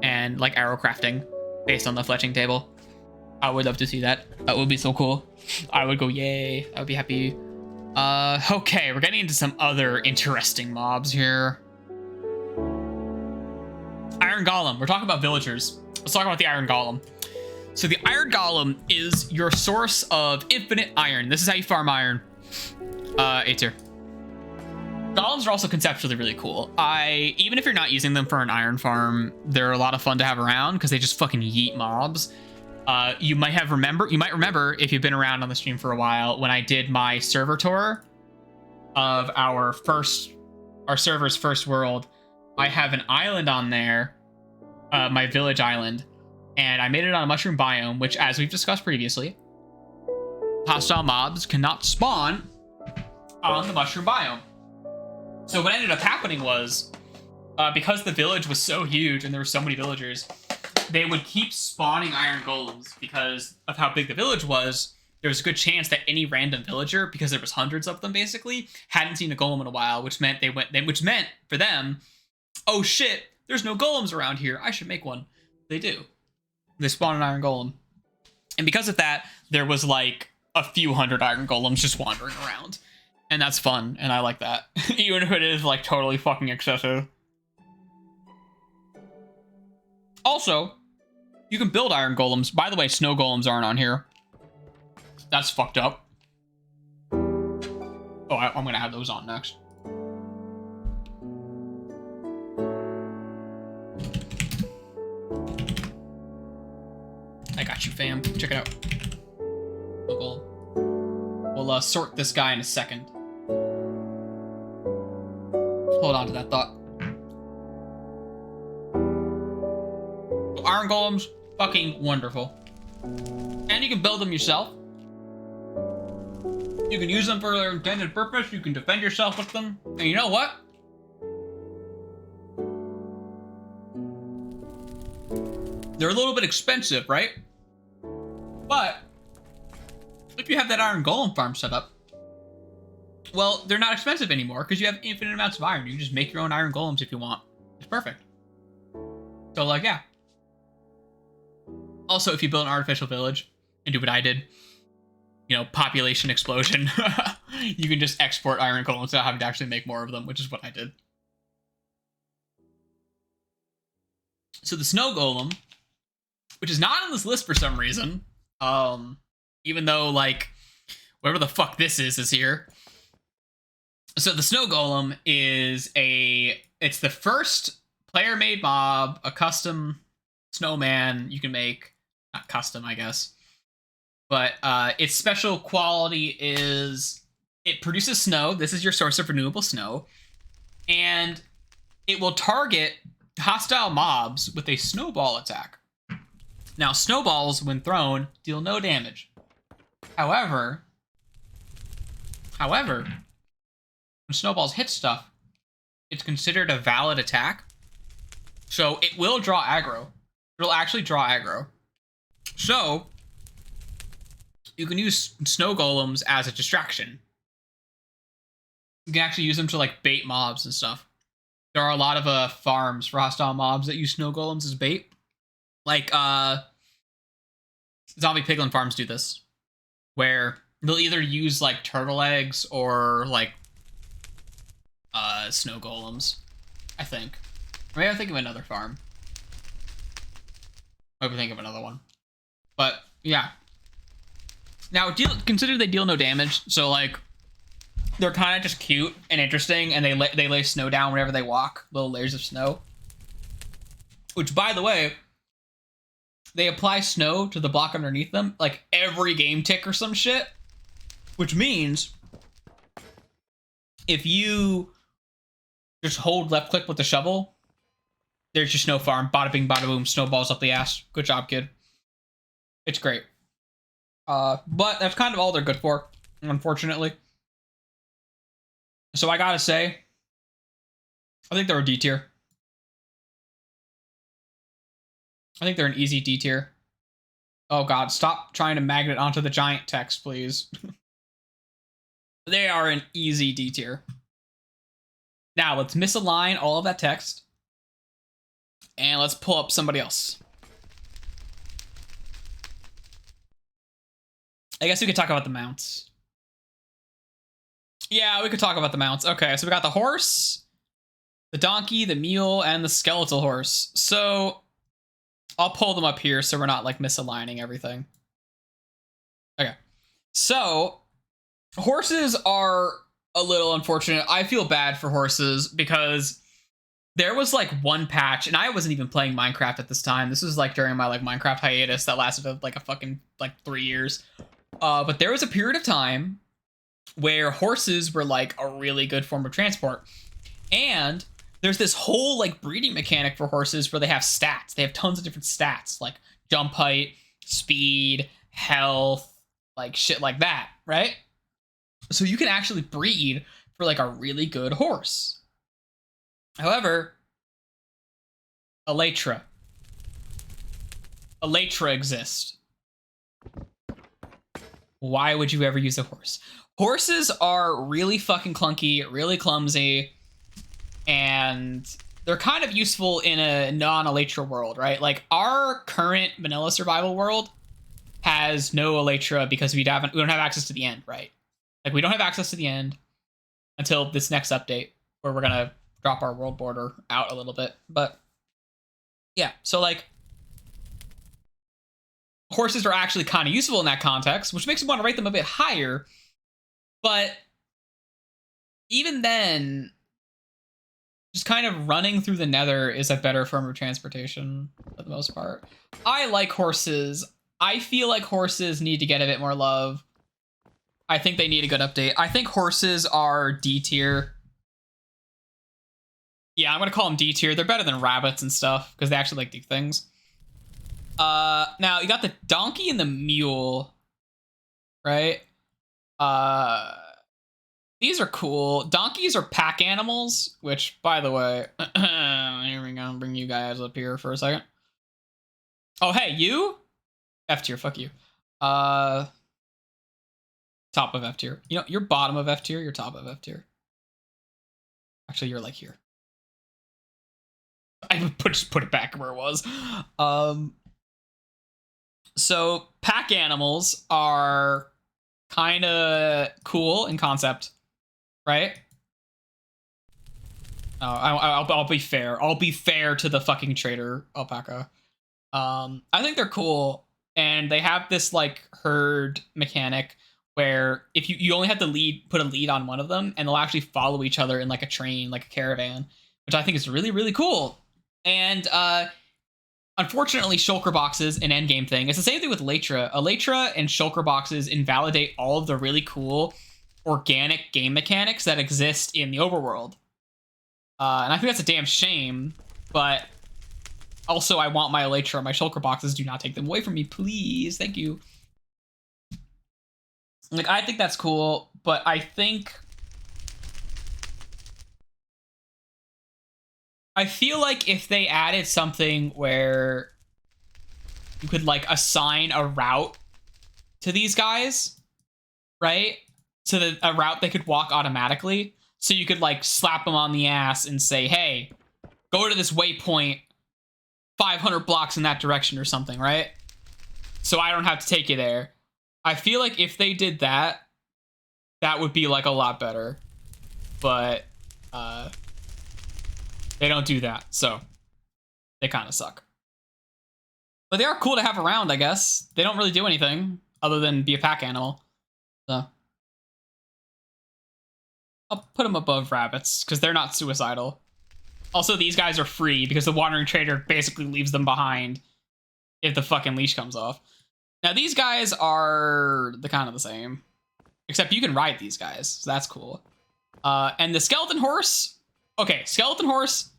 Speaker 1: and like arrow crafting based on the fletching table. I would love to see that. That would be so cool. I would go yay. I would be happy. Okay, we're getting into some other interesting mobs here. Iron Golem. We're talking about villagers. Let's talk about the Iron Golem. So the Iron Golem is your source of infinite iron. This is how you farm iron. A tier. Golems are also conceptually really cool. Even if you're not using them for an iron farm, they're a lot of fun to have around because they just fucking yeet mobs. You might remember if you've been around on the stream for a while when I did my server tour of our server's first world. I have an island on there, my village island, and I made it on a mushroom biome, which, as we've discussed previously, hostile mobs cannot spawn on the mushroom biome. So what ended up happening was, because the village was so huge and there were so many villagers, they would keep spawning iron golems because of how big the village was. There was a good chance that any random villager, because there was hundreds of them basically, hadn't seen a golem in a while, which meant for them, oh shit, there's no golems around here. I should make one. They do. They spawn an iron golem. And because of that, there was like a few hundred iron golems just wandering around. And that's fun, and I like that. Even if it is like totally fucking excessive. Also, you can build iron golems. By the way, snow golems aren't on here. That's fucked up. Oh, I'm gonna have those on next. I got you, fam. Check it out. We'll sort this guy in a second. Hold on to that thought. Iron golems, fucking wonderful. And you can build them yourself. You can use them for their intended purpose. You can defend yourself with them. And you know what? They're a little bit expensive, right? But if you have that iron golem farm set up, well, they're not expensive anymore because you have infinite amounts of iron. You can just make your own iron golems if you want. It's perfect. So, like, yeah. Also, if you build an artificial village and do what I did, you know, population explosion, you can just export iron golems without having to actually make more of them, which is what I did. So the snow golem, which is not on this list for some reason, even though, like, whatever the fuck this is here. So the snow golem is it's the first player-made mob, a custom snowman you can make. Not custom, I guess. But its special quality is it produces snow. This is your source of renewable snow. And it will target hostile mobs with a snowball attack. Now, snowballs, when thrown, deal no damage. However, when snowballs hit stuff, it's considered a valid attack. So it will draw aggro. It'll actually draw aggro. So you can use snow golems as a distraction. You can actually use them to like bait mobs and stuff. There are a lot of farms for hostile mobs that use snow golems as bait. Like zombie piglin farms do this, where they'll either use like turtle eggs or like snow golems, I think. Or maybe I think of another farm. Maybe think of another one. But yeah. Now consider they deal no damage, so like they're kind of just cute and interesting, and they lay snow down whenever they walk, little layers of snow. Which, by the way, they apply snow to the block underneath them, like every game tick or some shit. Which means if you just hold left click with the shovel, there's your snow farm. Bada bing, bada boom, snowballs up the ass. Good job, kid. It's great. But that's kind of all they're good for, unfortunately. So I gotta say, I think they're a D tier. I think they're an easy D tier. Oh god, stop trying to magnet onto the giant text, please. They are an easy D tier.
Speaker 3: Now let's misalign all of that text. And let's pull up somebody else. I guess we could talk about the mounts. Yeah, we could talk about the mounts. Okay, so we got the horse, the donkey, the mule, and the skeletal horse. So I'll pull them up here so we're not like misaligning everything. Okay. So horses are a little unfortunate. I feel bad for horses because there was like one patch, and I wasn't even playing Minecraft at this time. This was like during my like Minecraft hiatus that lasted like a fucking like 3 years. But there was a period of time where horses were like a really good form of transport. And there's this whole like breeding mechanic for horses where they have stats. They have tons of different stats like jump height, speed, health, like shit like that, right? So you can actually breed for like a really good horse. However, Elytra exists. Why would you ever use a horse? Horses are really fucking clunky, really clumsy, and they're kind of useful in a non-Elytra world, right? Like our current vanilla survival world has no Elytra because we don't have access to the end, right? Like we don't have access to the end until this next update where we're gonna drop our world border out a little bit. But yeah, so like horses are actually kind of useful in that context, which makes me want to rate them a bit higher. But even then, just kind of running through the nether is a better form of transportation for the most part. I like horses. I feel like horses need to get a bit more love. I think they need a good update. I think horses are D tier. Yeah, I'm going to call them D tier. They're better than rabbits and stuff because they actually like do things. Now you got the donkey and the mule, right? These are cool. Donkeys are pack animals, which, by the way, here we go. Bring you guys up here for a second. Oh, hey, you? F tier, fuck you. Top of F tier. You know, you're bottom of F tier, you're top of F tier. Actually, you're like here. I would just put it back where it was. So pack animals are kind of cool in concept, right? Oh, I'll be fair. I'll be fair to the fucking trader alpaca. I think they're cool, and they have this like herd mechanic where if you only have to put a lead on one of them, and they'll actually follow each other in like a train, like a caravan, which I think is really, really cool. And unfortunately, shulker boxes an endgame thing. It's the same thing with Elytra. Elytra and shulker boxes invalidate all of the really cool organic game mechanics that exist in the overworld. And I think that's a damn shame, but also I want my Elytra. My shulker boxes, do not take them away from me, please. Thank you. Like, I think that's cool, but I feel like if they added something where you could like assign a route to these guys, right? So that a route they could walk automatically. So you could like slap them on the ass and say, hey, go to this waypoint 500 blocks in that direction or something, right? So I don't have to take you there. I feel like if they did that, that would be like a lot better. But they don't do that, so they kind of suck. But they are cool to have around, I guess. They don't really do anything other than be a pack animal. So I'll put them above rabbits because they're not suicidal. Also, these guys are free because the wandering trader basically leaves them behind if the fucking leash comes off. Now, these guys are kind of the same, except you can ride these guys, so that's cool. And the skeleton horse, okay, skeleton horse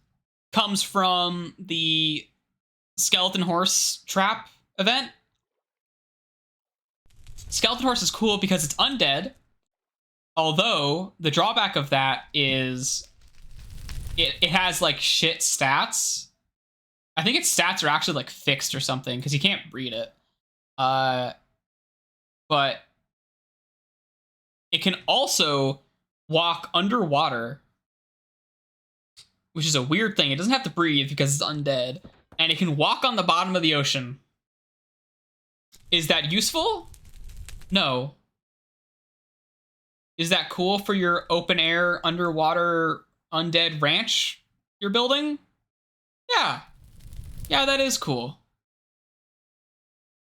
Speaker 3: comes from the skeleton horse trap event. Skeleton horse is cool because it's undead, although the drawback of that is it has like shit stats. I think its stats are actually like fixed or something because you can't breed it. But it can also walk underwater which is a weird thing. It doesn't have to breathe because it's undead, and it can walk on the bottom of the ocean. Is that useful? No. Is that cool for your open air underwater undead ranch you're building? Yeah. Yeah, that is cool.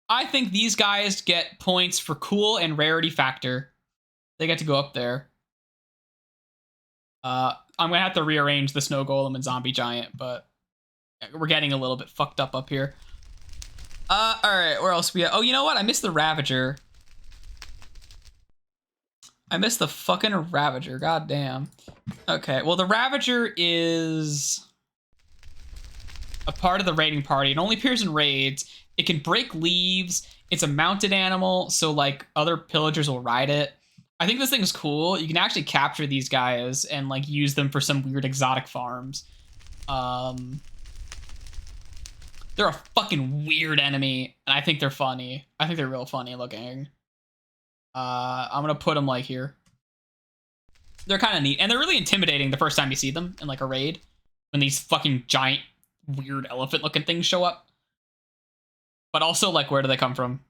Speaker 3: I think these guys get points for cool and rarity factor. They get to go up there. I'm gonna have to rearrange the snow golem and zombie giant, but we're getting a little bit fucked up here. All right, where else we at? Oh, you know what? I missed the Ravager. I missed the fucking Ravager. God damn. Okay, well, the Ravager is a part of the raiding party. It only appears in raids. It can break leaves. It's a mounted animal, so like other pillagers will ride it. I think this thing is cool. You can actually capture these guys and like use them for some weird exotic farms. They're a fucking weird enemy, and I think they're funny. I think they're real funny looking. I'm gonna put them like here. They're kind of neat, and they're really intimidating the first time you see them in like a raid, when these fucking giant, weird elephant-looking things show up. But also, like, where do they come from?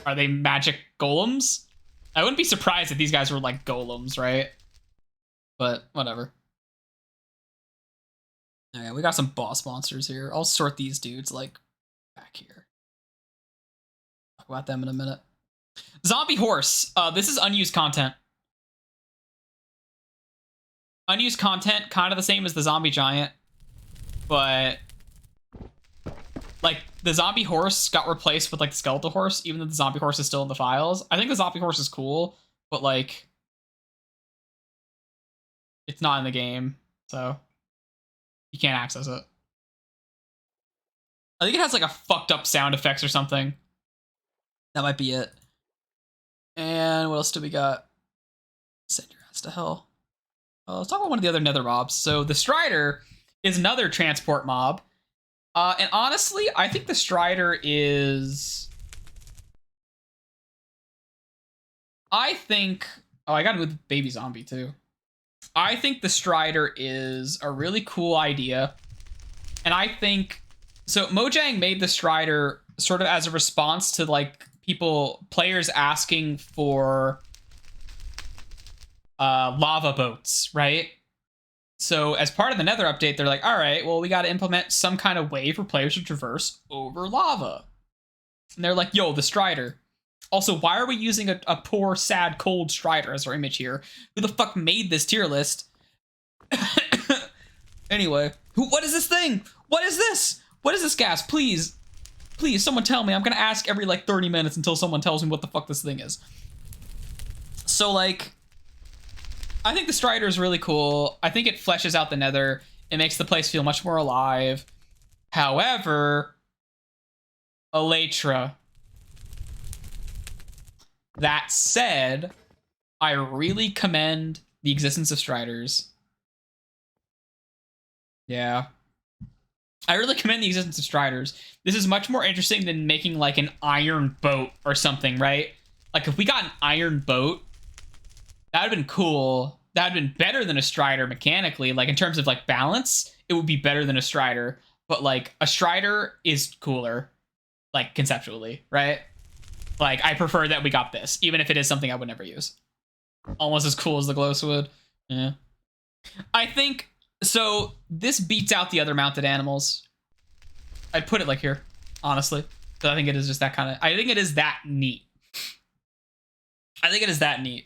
Speaker 3: Are they magic golems? I wouldn't be surprised if these guys were like golems, right? But whatever. Okay, we got some boss monsters here. I'll sort these dudes like back here. Talk about them in a minute. Zombie horse. This is unused content. Unused content, kind of the same as the zombie giant, but like the zombie horse got replaced with like the skeletal horse, even though the zombie horse is still in the files. I think the zombie horse is cool, but like it's not in the game, so you can't access it. I think it has like a fucked up sound effects or something. That might be it. And what else do we got? Send your ass to hell. Let's talk about one of the other nether mobs. So the Strider is another transport mob. And honestly, I think the Strider is... I think... Oh, I gotta move baby zombie too. I think the Strider is a really cool idea. And I think... So Mojang made the Strider sort of as a response to like players asking for lava boats, right? So as part of the Nether update, they're like, all right, well, we got to implement some kind of way for players to traverse over lava. And they're like, yo, the Strider. Also, why are we using a poor, sad, cold Strider as our image here? Who the fuck made this tier list? Anyway, what is this thing? What is this? What is this gas? Please, please, someone tell me. I'm going to ask every like 30 minutes until someone tells me what the fuck this thing is. So like, I think the Strider is really cool. I think it fleshes out the Nether. It makes the place feel much more alive. However, Elytra. That said, I really commend the existence of Striders. Yeah. I really commend the existence of Striders. This is much more interesting than making like an iron boat or something, right? Like if we got an iron boat, that would have been cool. That would have been better than a Strider mechanically. Like in terms of like balance, it would be better than a Strider. But like a Strider is cooler, like conceptually, right? Like I prefer that we got this, even if it is something I would never use. Almost as cool as the Glowswood. Yeah. I think, so this beats out the other mounted animals. I'd put it like here, honestly. So I think it is just that kind of, I think it is that neat. I think it is that neat.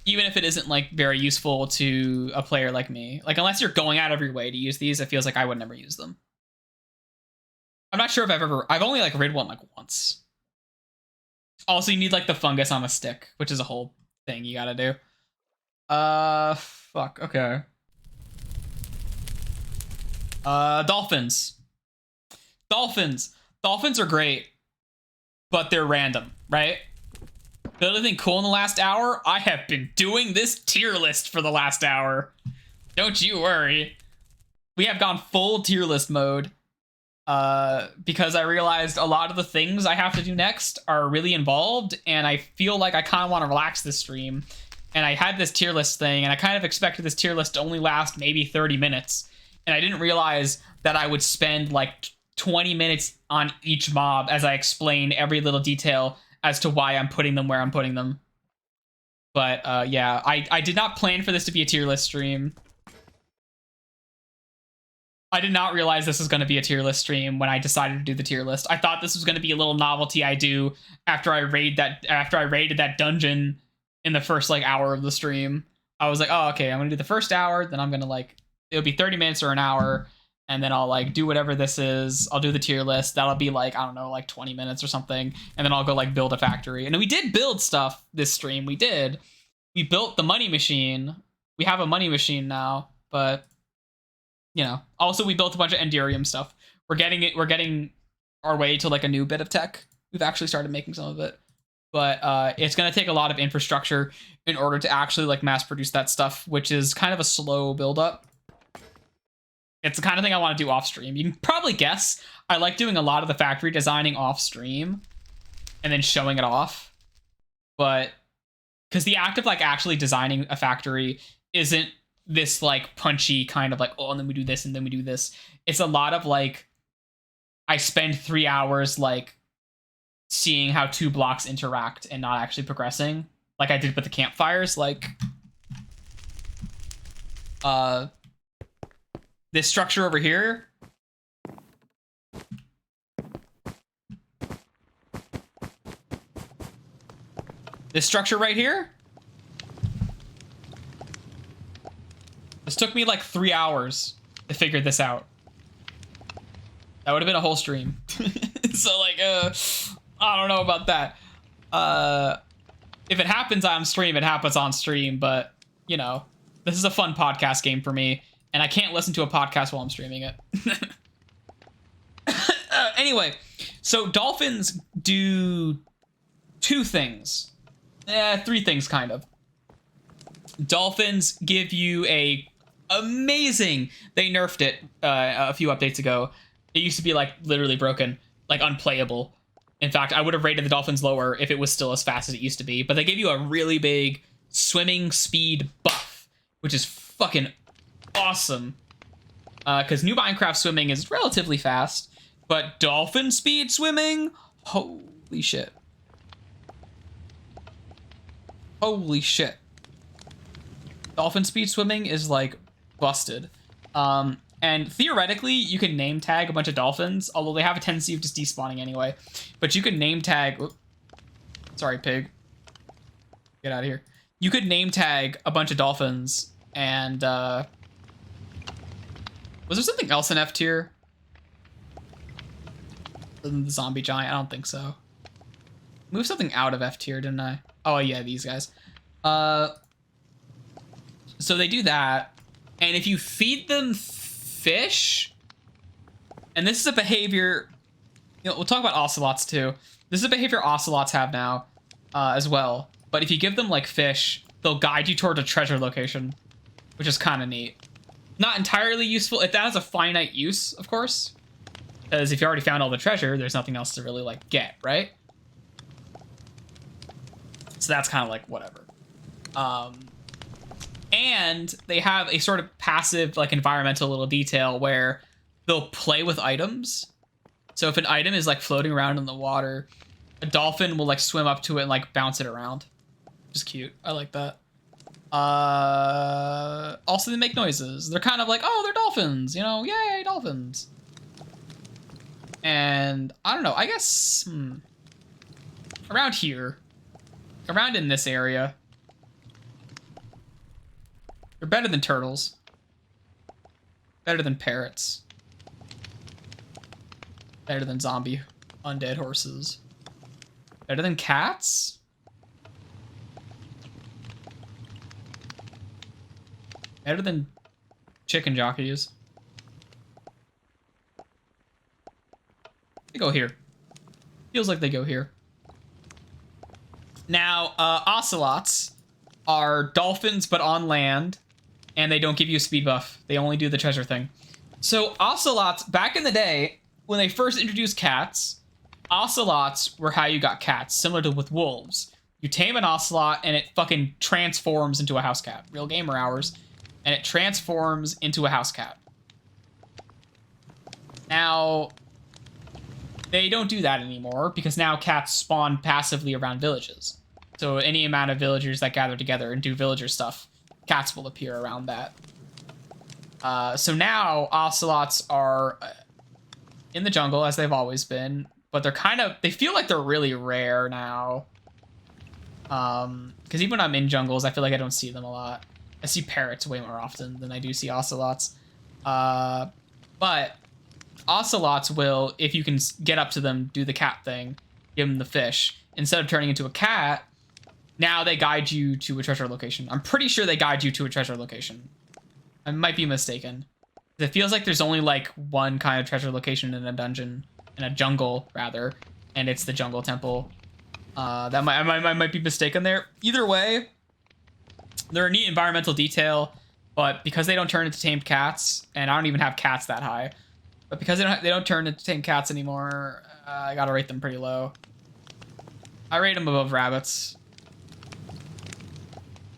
Speaker 3: Even if it isn't like very useful to a player like me. Like unless you're going out of your way to use these, it feels like I would never use them. I'm not sure if I've only like rid one like once. Also, you need like the fungus on a stick, which is a whole thing you gotta do. Fuck, okay. Dolphins. Dolphins are great, but they're random, right? Build anything cool in the last hour? I have been doing this tier list for the last hour. Don't you worry. We have gone full tier list mode. Because I realized a lot of the things I have to do next are really involved, and I feel like I kind of want to relax this stream. And I had this tier list thing, and I kind of expected this tier list to only last maybe 30 minutes. and I didn't realize that I would spend like 20 minutes on each mob as I explain every little detail as to why I'm putting them where I'm putting them. But yeah, I did not plan for this to be a tier list stream. I did not realize this was going to be a tier list stream when I decided to do the tier list. I thought this was going to be a little novelty I do after I raided that dungeon in the first like hour of the stream. I was like, oh, okay, I'm going to do the first hour, then I'm going to like, it'll be 30 minutes or an hour, and then I'll like do whatever this is. I'll do the tier list. That'll be like, I don't know, like 20 minutes or something, and then I'll go like build a factory. And we did build stuff this stream. We did. We built the money machine. We have a money machine now, but you know, also we built a bunch of Enderium stuff. We're getting our way to like a new bit of tech. We've actually started making some of it, but it's going to take a lot of infrastructure in order to actually like mass produce that stuff, which is kind of a slow build up. It's the kind of thing I want to do off stream. You can probably guess I like doing a lot of the factory designing off stream and then showing it off, but because the act of like actually designing a factory isn't this like punchy kind of like, oh, and then we do this and then we do this. It's a lot of like, I spend 3 hours like seeing how 2 blocks interact and not actually progressing, like I did with the campfires. Like this structure over here, this structure right here, this took me like 3 hours to figure this out. That would have been a whole stream. So like, I don't know about that. If it happens on stream, it happens on stream, but you know, this is a fun podcast game for me, and I can't listen to a podcast while I'm streaming it. Anyway, so dolphins do 2 things. 3 things kind of. Dolphins give you a amazing, they nerfed it a few updates ago. It used to be like literally broken, like unplayable. In fact, I would have rated the dolphins lower if it was still as fast as it used to be, but they give you a really big swimming speed buff, which is fucking awesome. Because new Minecraft swimming is relatively fast, but dolphin speed swimming, holy shit. Holy shit. Dolphin speed swimming is like busted. And theoretically, you can name tag a bunch of dolphins, although they have a tendency of just despawning anyway. But you could name tag... Oops. Sorry, pig. Get out of here. You could name tag a bunch of dolphins, and... Was there something else in F tier? Other than the zombie giant? I don't think so. Move something out of F tier, didn't I? Oh, yeah, these guys. So they do that, and if you feed them fish, and this is a behavior, you know, we'll talk about ocelots too. This is a behavior ocelots have now as well. But if you give them like fish, they'll guide you toward a treasure location, which is kind of neat. Not entirely useful. If that has a finite use, of course, because if you already found all the treasure, there's nothing else to really like get, right? So that's kind of like whatever. And they have a sort of passive, like, environmental little detail where they'll play with items. So if an item is, like, floating around in the water, a dolphin will, like, swim up to it and, like, bounce it around. Which is cute. I like that. Also, they make noises. They're kind of like, oh, they're dolphins. You know, yay, dolphins. And, I don't know, I guess, around here. Around in this area. They're better than turtles. Better than parrots. Better than zombie undead horses. Better than cats? Better than chicken jockeys. They go here. Feels like they go here. Now, ocelots are dolphins but on land. And they don't give you a speed buff. They only do the treasure thing. So ocelots, back in the day, when they first introduced cats, ocelots were how you got cats, similar to with wolves. You tame an ocelot and it fucking transforms into a house cat. Real gamer hours. And it transforms into a house cat. Now, they don't do that anymore because now cats spawn passively around villages. So any amount of villagers that gather together and do villager stuff, cats will appear around that. So now ocelots are in the jungle as they've always been, but they feel like they're really rare now. Because even when I'm in jungles, I feel like I don't see them a lot. I see parrots way more often than I do see ocelots. But ocelots will, if you can get up to them, do the cat thing, give them the fish. Instead of turning into a cat, now they guide you to a treasure location. I'm pretty sure they guide you to a treasure location. I might be mistaken. It feels like there's only like one kind of treasure location in a dungeon, in a jungle rather, and it's the jungle temple. I might be mistaken there. Either way, they're a neat environmental detail, but because they don't turn into tamed cats, and I don't even have cats that high, but because they don't turn into tamed cats anymore, I gotta rate them pretty low. I rate them above rabbits.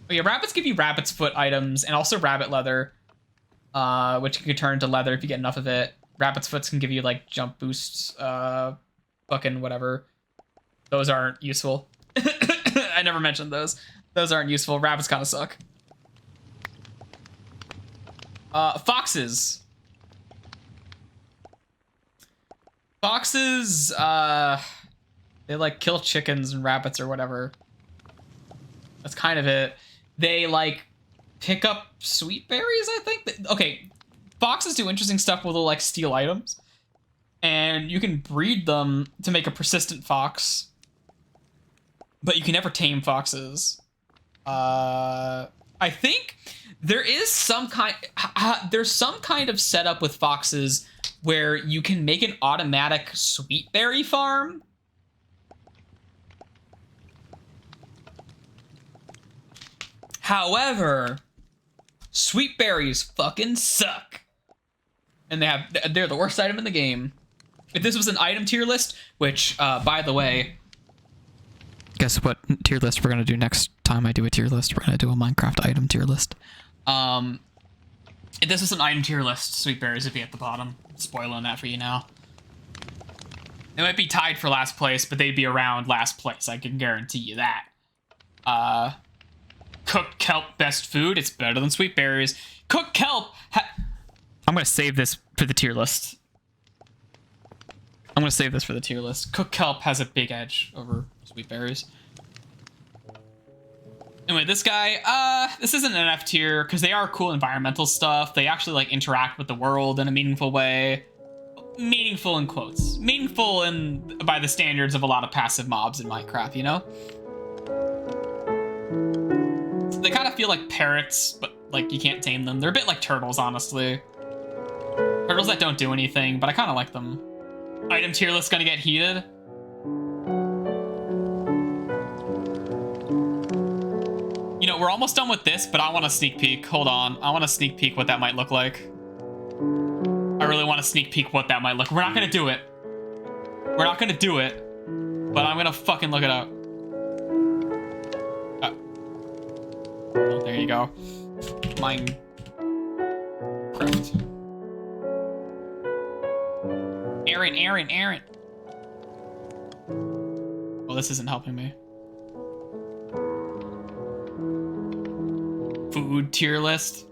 Speaker 3: But yeah, rabbits give you rabbit's foot items and also rabbit leather, which you can turn into leather if you get enough of it. Rabbit's foots can give you like jump boosts, fucking whatever. Those aren't useful. I never mentioned those. Those aren't useful. Rabbits kind of suck. Foxes. Foxes, they like kill chickens and rabbits or whatever. That's kind of it. They like pick up sweet berries, I think. Okay, foxes do interesting stuff where they'll like steal items. And you can breed them to make a persistent fox. But you can never tame foxes. I think there is some kind... there's some kind of setup with foxes where you can make an automatic sweet berry farm. However, sweet berries fucking suck. And they're the worst item in the game. If this was an item tier list, which, by the way...
Speaker 2: Guess what tier list we're going to do next time I do a tier list? We're going to do a Minecraft item tier list.
Speaker 1: If this was an item tier list, sweet berries would be at the bottom. Spoiling that for you now. They might be tied for last place, but they'd be around last place. I can guarantee you that. Cooked kelp, best food. It's better than sweet berries. Cooked kelp. I'm gonna save this for the tier list. Cooked kelp has a big edge over sweet berries. Anyway, this guy, this isn't an F tier because they are cool environmental stuff. They actually like interact with the world in a meaningful way. Meaningful in quotes. Meaningful by the standards of a lot of passive mobs in Minecraft, you know? They kind of feel like parrots, but like you can't tame them. They're a bit like turtles, honestly. Turtles that don't do anything, but I kind of like them. Item tier list gonna get heated. You know, we're almost done with this, but I want a sneak peek. Hold on. I want to sneak peek what that might look like. I really want to sneak peek what that might look. We're not gonna do it. We're not gonna do it, but I'm gonna fucking look it up. Oh, there you go. Minecraft. Aaron. Well, this isn't helping me. Food tier list.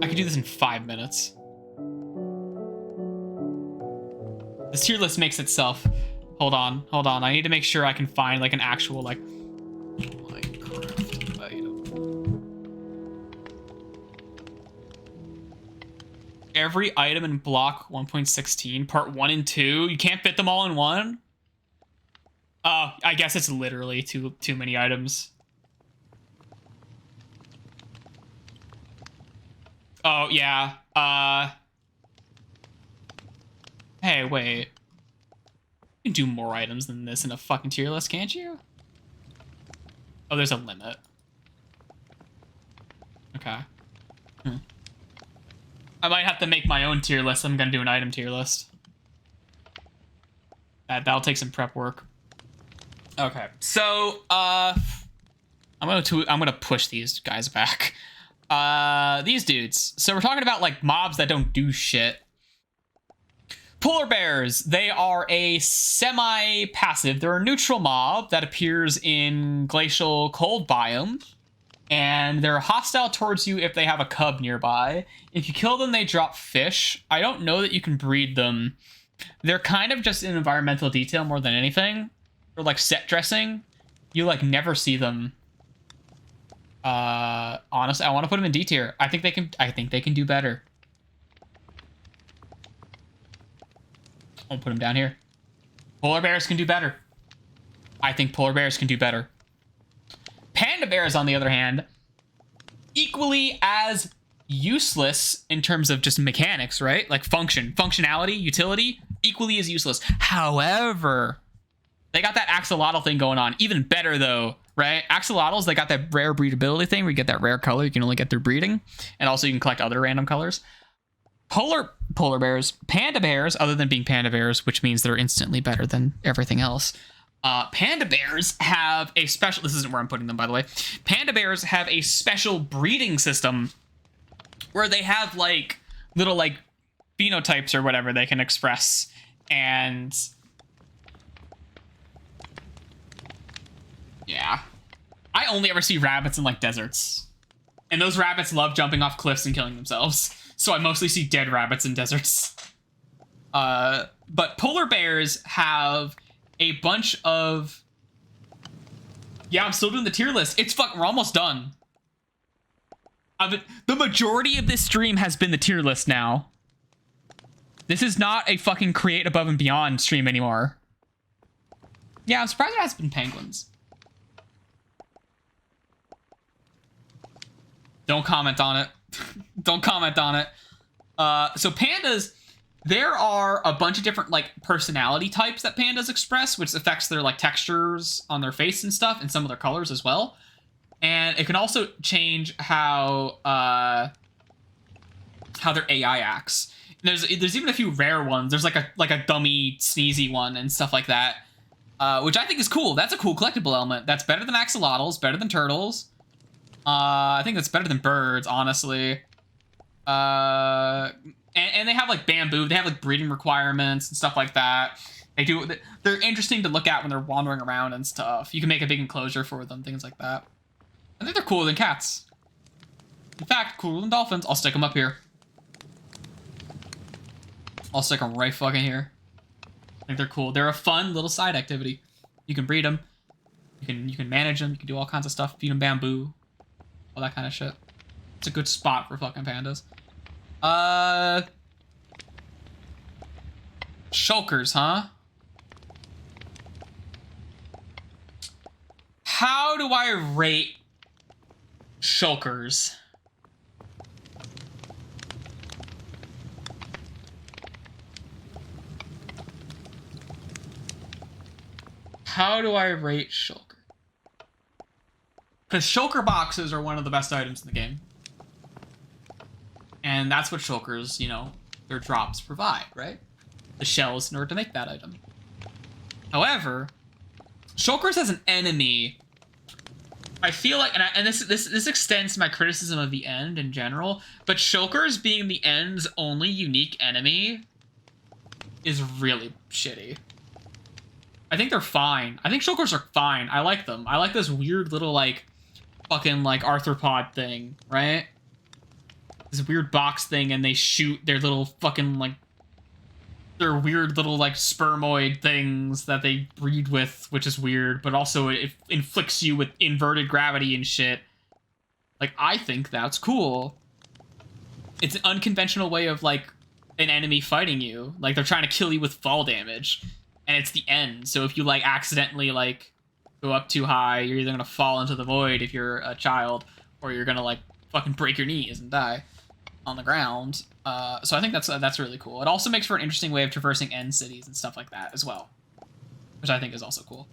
Speaker 1: I could do this in 5 minutes. This tier list makes itself. Hold on. I need to make sure I can find like an actual like Minecraft item. Every item in block 1.16, part 1 and 2. You can't fit them all in one. Oh, I guess it's literally too many items. Oh, yeah. Hey, wait. You can do more items than this in a fucking tier list, can't you? Oh, there's a limit. Okay. I might have to make my own tier list. I'm gonna do an item tier list. That'll take some prep work. Okay, so I'm gonna push these guys back. These dudes. So we're talking about like mobs that don't do shit. Polar bears, they are a semi-passive. They're a neutral mob that appears in glacial cold biomes. And they're hostile towards you if they have a cub nearby. If you kill them, they drop fish. I don't know that you can breed them. They're kind of just an environmental detail more than anything. Or like set dressing. You like never see them. Honestly, I want to put them in D tier. I think they can do better. I'll put them down here. Polar bears can do better. I think polar bears can do better. Panda bears, on the other hand, equally as useless in terms of just mechanics, right? Like functionality, utility, equally as useless. However, they got that axolotl thing going on. Even better, though, right? Axolotls, they got that rare breedability thing where you get that rare color you can only get through breeding. And also you can collect other random colors. Polar bears, panda bears, other than being panda bears, which means they're instantly better than everything else. Panda bears have a special... This isn't where I'm putting them, by the way. Panda bears have a special breeding system where they have, like, little, like, phenotypes or whatever they can express. And... yeah. I only ever see rabbits in, like, deserts. And those rabbits love jumping off cliffs and killing themselves. So I mostly see dead rabbits in deserts. But polar bears have... a bunch of... yeah, I'm still doing the tier list. We're almost done. The majority of this stream has been the tier list now. This is not a fucking create above and beyond stream anymore. Yeah, I'm surprised there hasn't been penguins. Don't comment on it. Don't comment on it. So pandas... there are a bunch of different, like, personality types that pandas express, which affects their, like, textures on their face and stuff, and some of their colors as well. And it can also change how their AI acts. And there's even a few rare ones. There's, like a dummy, sneezy one and stuff like that, which I think is cool. That's a cool collectible element. That's better than axolotls, better than turtles. I think that's better than birds, honestly. And they have, like, bamboo. They have, like, breeding requirements and stuff like that. They're interesting to look at when they're wandering around and stuff. You can make a big enclosure for them, things like that. I think they're cooler than cats. In fact, cooler than dolphins. I'll stick them up here. I'll stick them right fucking here. I think they're cool. They're a fun little side activity. You can breed them. You can manage them. You can do all kinds of stuff. Feed them bamboo. All that kind of shit. It's a good spot for fucking pandas. Shulkers, huh? How do I rate shulkers? How do I rate shulker? Because shulker boxes are one of the best items in the game. And that's what shulkers, you know, their drops provide, right? The shells in order to make that item. However, shulkers as an enemy, I feel like, and this extends to my criticism of the end in general, but shulkers being the end's only unique enemy is really shitty. I think they're fine. I think shulkers are fine. I like them. I like this weird little, like, fucking, like, arthropod thing, right? This weird box thing, and they shoot their little fucking, like, their weird little, like, spermoid things that they breed with, which is weird, but also it inflicts you with inverted gravity and shit. Like, I think that's cool. It's an unconventional way of, like, an enemy fighting you. Like, they're trying to kill you with fall damage, and it's the end. So if you, like, accidentally, like, go up too high, you're either gonna fall into the void if you're a child, or you're gonna, like, fucking break your knees and die on the ground. So I think that's really cool. It also makes for an interesting way of traversing end cities and stuff like that as well, which I think is also cool.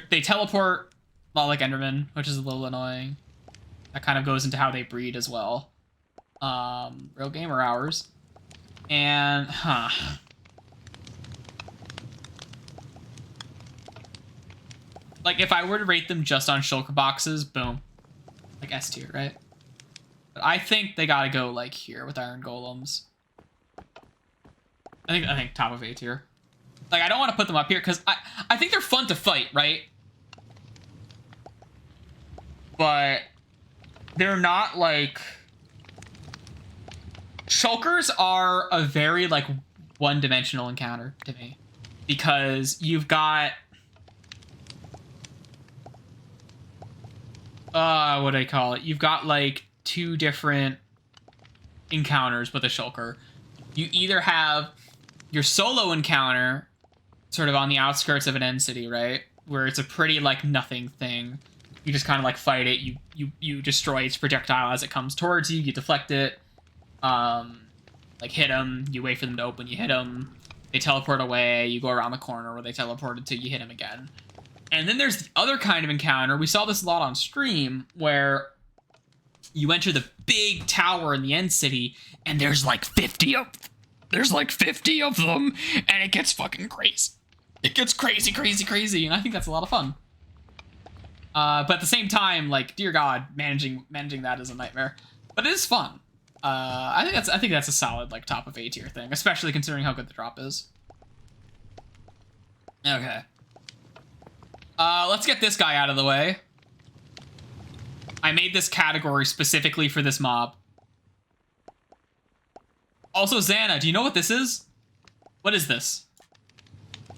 Speaker 1: They teleport a lot like Enderman, which is a little annoying. That kind of goes into how they breed as well. Real gamer hours. And, like, if I were to rate them just on shulker boxes, boom. Like S tier, right? But I think they gotta go, like, here with iron golems.
Speaker 3: I think top of A tier. Like, I don't want to put them up here because I think they're fun to fight, right? But they're not like... Shulkers are a very, like, one-dimensional encounter to me. Because you've got... what do I call it? You've got, like, 2 different encounters with a Shulker. You either have your solo encounter, sort of on the outskirts of an end city, right? Where it's a pretty, like, nothing thing. You just kind of, like, fight it. You destroy its projectile as it comes towards you. You deflect it. Like, hit them. You wait for them to open. You hit them. They teleport away. You go around the corner where they teleported to. You hit them again. And then there's the other kind of encounter. We saw this a lot on stream, where you enter the big tower in the end city, and there's like 50 of them, and it gets fucking crazy. It gets crazy, crazy, crazy, and I think that's a lot of fun. But at the same time, like, dear God, managing that is a nightmare. But it is fun. I think that's a solid, like, top of A tier thing, especially considering how good the drop is. Okay. Let's get this guy out of the way. I made this category specifically for this mob. Also, Xana, do you know what this is? What is this?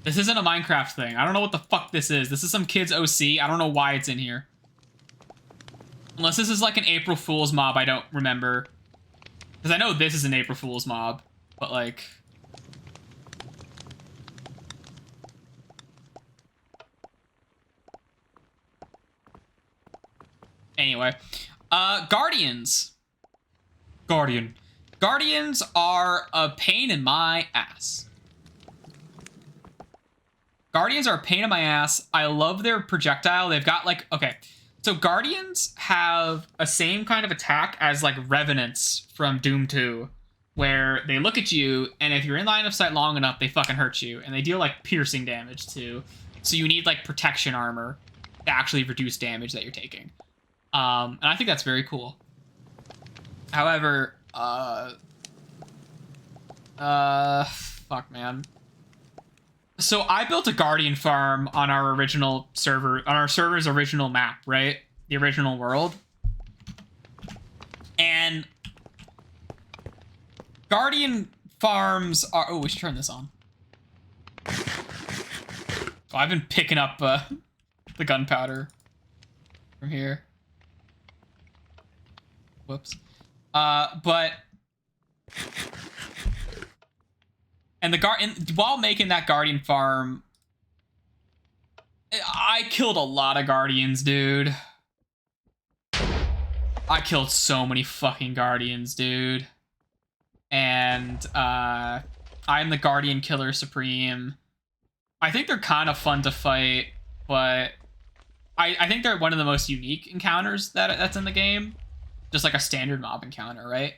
Speaker 3: This isn't a Minecraft thing. I don't know what the fuck this is. This is some kid's OC. I don't know why it's in here. Unless this is like an April Fool's mob, I don't remember. Because I know this is an April Fool's mob, but like... Anyway. Guardians. Guardians are a pain in my ass. Guardians are a pain in my ass. I love their projectile. They've got like... Okay. So Guardians have a same kind of attack as like Revenants from Doom 2. Where they look at you, and if you're in line of sight long enough, they fucking hurt you. And they deal like piercing damage too. So you need like protection armor to actually reduce damage that you're taking. And I think that's very cool. However, fuck, man. So I built a Guardian farm on our original server, on our server's original map, right? The original world. And Guardian farms are... Oh, we should turn this on. Oh, I've been picking up the gunpowder from here. Whoops. But... And while making that Guardian farm, I killed a lot of Guardians, dude. I killed so many fucking Guardians, dude. And I'm the Guardian Killer Supreme. I think they're kind of fun to fight, but I think they're one of the most unique encounters that's in the game. Just like a standard mob encounter, right?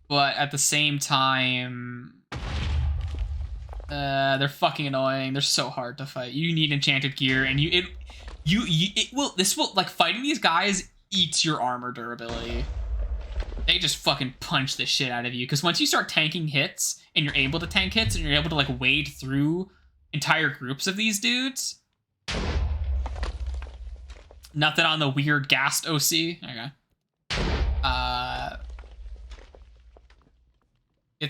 Speaker 3: But at the same time, they're fucking annoying. They're so hard to fight. You need enchanted gear, and this will like fighting these guys eats your armor durability. They just fucking punch the shit out of you, because once you start tanking hits, and you're able to tank hits, and you're able to like wade through entire groups of these dudes. Nothing on the weird gassed OC. Okay.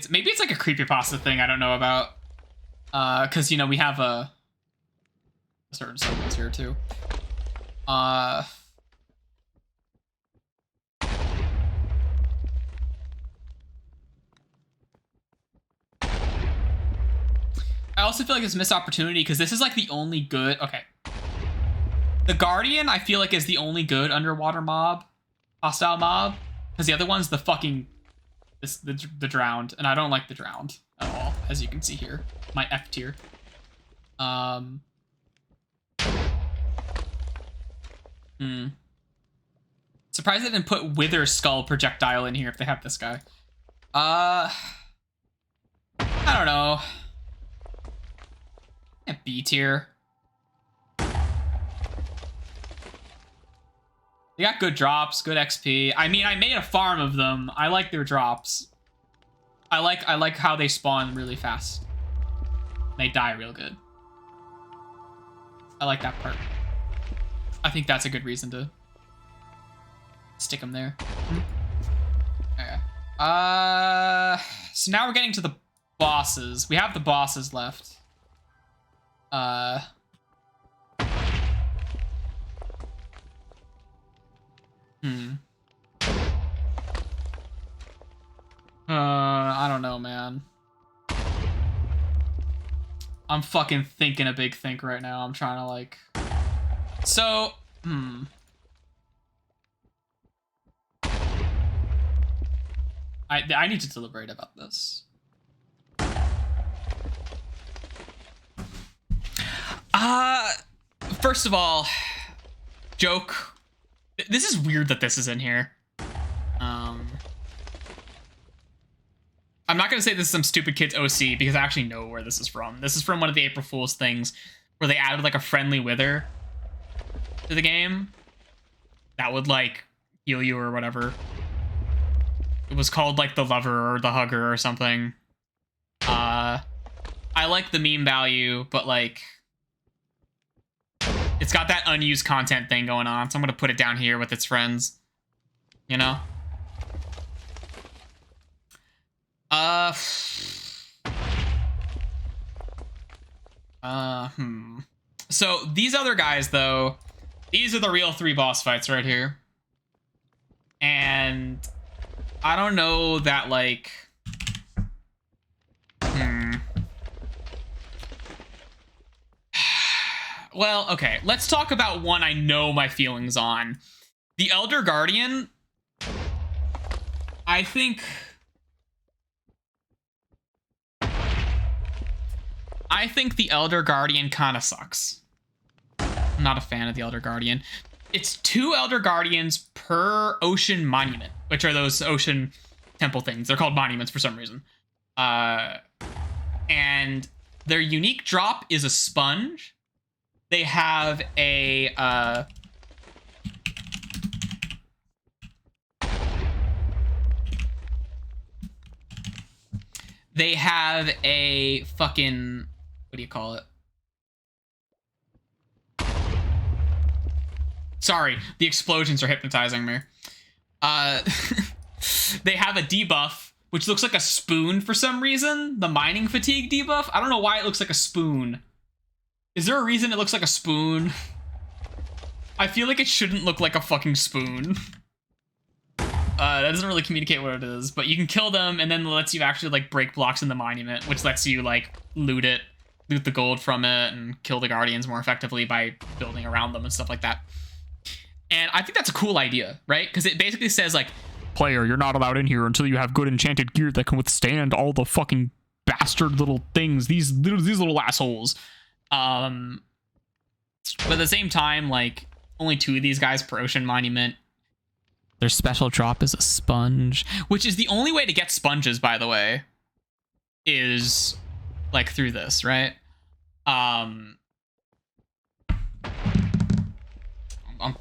Speaker 3: Maybe it's like a creepypasta thing I don't know about. Because, you know, we have a certain summons here too. I also feel like it's a missed opportunity because this is like the only good... Okay. The Guardian, I feel like, is the only good underwater mob. Hostile mob. Because the other one's the fucking... The Drowned. And I don't like the Drowned at all, as you can see here. My F tier. Surprised they didn't put Wither Skull projectile in here if they have this guy. I don't know. A B tier. They got good drops, good XP. I mean, I made a farm of them. I like their drops. I like how they spawn really fast. They die real good. I like that part. I think that's a good reason to stick them there. Okay. So now we're getting to the bosses. We have the bosses left. I don't know, man. I'm fucking thinking a big think right now. I'm trying to like... So, I need to deliberate about this. First of all, joke. This is weird that this is in here. I'm not going to say this is some stupid kid's OC because I actually know where this is from. This is from one of the April Fool's things where they added like a friendly wither to the game that would like heal you or whatever. It was called like the lover or the hugger or something. I like the meme value, but like it's got that unused content thing going on, so I'm going to put it down here with its friends. You know? So these other guys, though, these are the real 3 boss fights right here. And I don't know that, like... Well, okay, let's talk about one I know my feelings on. The Elder Guardian, I think the Elder Guardian kind of sucks. I'm not a fan of the Elder Guardian. It's 2 Elder Guardians per ocean monument, which are those ocean temple things. They're called monuments for some reason. And their unique drop is a sponge. They have a fucking, what do you call it? Sorry, the explosions are hypnotizing me. They have a debuff, which looks like a spoon for some reason. The mining fatigue debuff. I don't know why it looks like a spoon. Is there a reason it looks like a spoon? I feel like it shouldn't look like a fucking spoon. That doesn't really communicate what it is, but you can kill them, and then it lets you actually like break blocks in the monument, which lets you like loot the gold from it, and kill the guardians more effectively by building around them and stuff like that. And I think that's a cool idea, right? Because it basically says like, player, you're not allowed in here until you have good enchanted gear that can withstand all the fucking bastard little things, these little assholes. But at the same time, like, only 2 of these guys per ocean monument. Their special drop is a sponge, which is the only way to get sponges, by the way, is like through this, right? I'm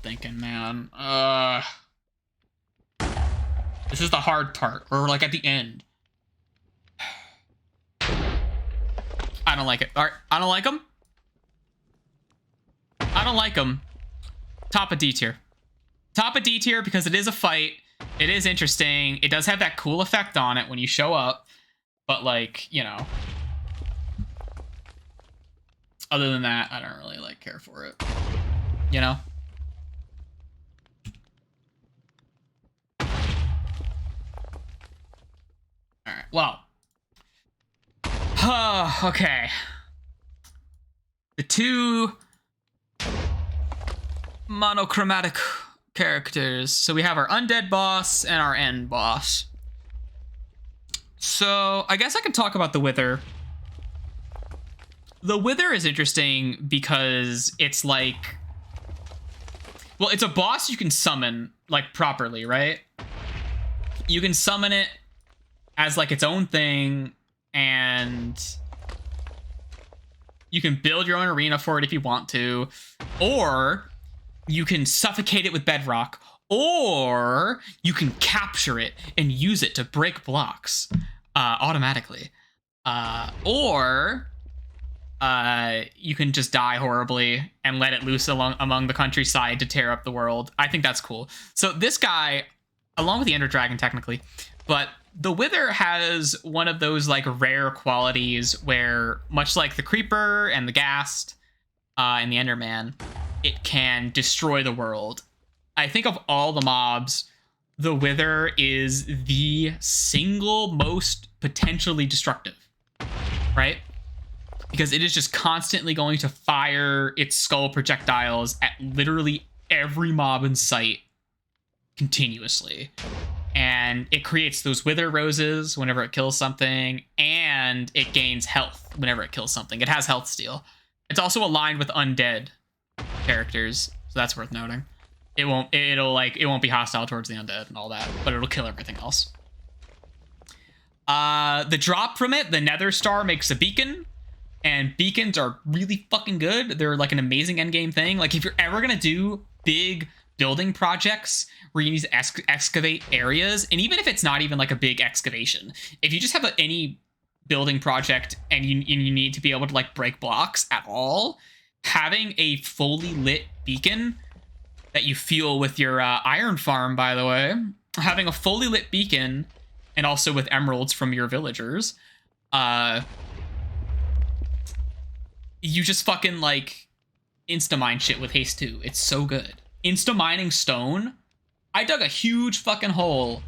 Speaker 3: thinking, man. This is the hard part, or like at the end. I don't like it. All right, I don't like them. I don't like them. Top of D tier. Top of D tier because it is a fight. It is interesting. It does have that cool effect on it when you show up. But like, you know. Other than that, I don't really like care for it. You know? Alright, well. Okay. The 2 monochromatic characters. So we have our undead boss and our end boss. So I guess I can talk about the Wither. The Wither is interesting because it's like, well, it's a boss you can summon like properly, right? You can summon it as like its own thing, and you can build your own arena for it if you want to, or
Speaker 1: you can suffocate it with bedrock, or you can capture it and use it to break blocks automatically. Or you can just die horribly and let it loose among the countryside to tear up the world. I think that's cool. So this guy, along with the Ender Dragon technically, but the Wither has one of those like rare qualities where, much like the Creeper and the Ghast and the Enderman, it can destroy the world. I think of all the mobs, the Wither is the single most potentially destructive, right? Because it is just constantly going to fire its skull projectiles at literally every mob in sight continuously. And it creates those Wither roses whenever it kills something, and it gains health whenever it kills something. It has health steal. It's also aligned with undead characters, so that's worth noting. It won't be hostile towards the undead and all that, but it'll kill everything else. The drop from it, the Nether Star, makes a beacon, and beacons are really fucking good. They're like an amazing endgame thing. Like if you're ever gonna do big building projects where you need to excavate areas, and even if it's not even like a big excavation, if you just have any building project and you need to be able to like break blocks at all, having a fully lit beacon that you fuel with your iron farm, by the way, having a fully lit beacon and also with emeralds from your villagers, you just fucking like insta-mine shit with haste 2. It's so good. Insta-mining stone. I dug a huge fucking hole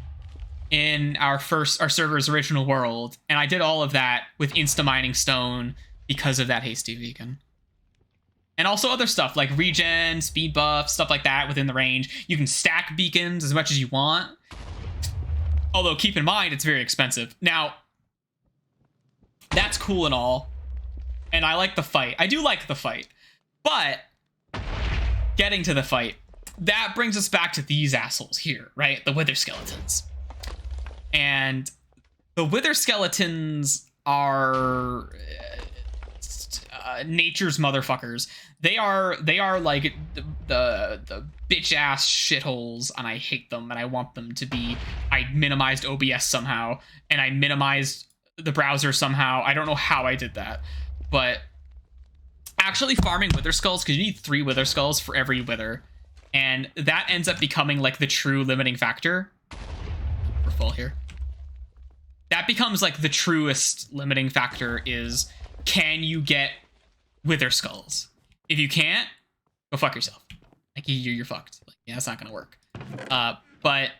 Speaker 1: in our server's original world, and I did all of that with insta-mining stone because of that haste 2 beacon. And also other stuff like regen, speed buff, stuff like that within the range. You can stack beacons as much as you want. Although keep in mind, it's very expensive. Now, that's cool and all. And I like the fight. I do like the fight. But getting to the fight, that brings us back to these assholes here, right? The Wither Skeletons. And the Wither Skeletons are nature's motherfuckers. They are like the bitch ass shitholes, and I hate them, and I want them to be. I minimized OBS somehow, and I minimized the browser somehow. I don't know how I did that, but actually farming Wither Skulls, because you need 3 Wither Skulls for every Wither, and that ends up becoming like the true limiting factor. We're full here. That becomes like the truest limiting factor is, can you get Wither Skulls? If you can't, go fuck yourself. Like you're fucked. Like, yeah, that's not gonna work. But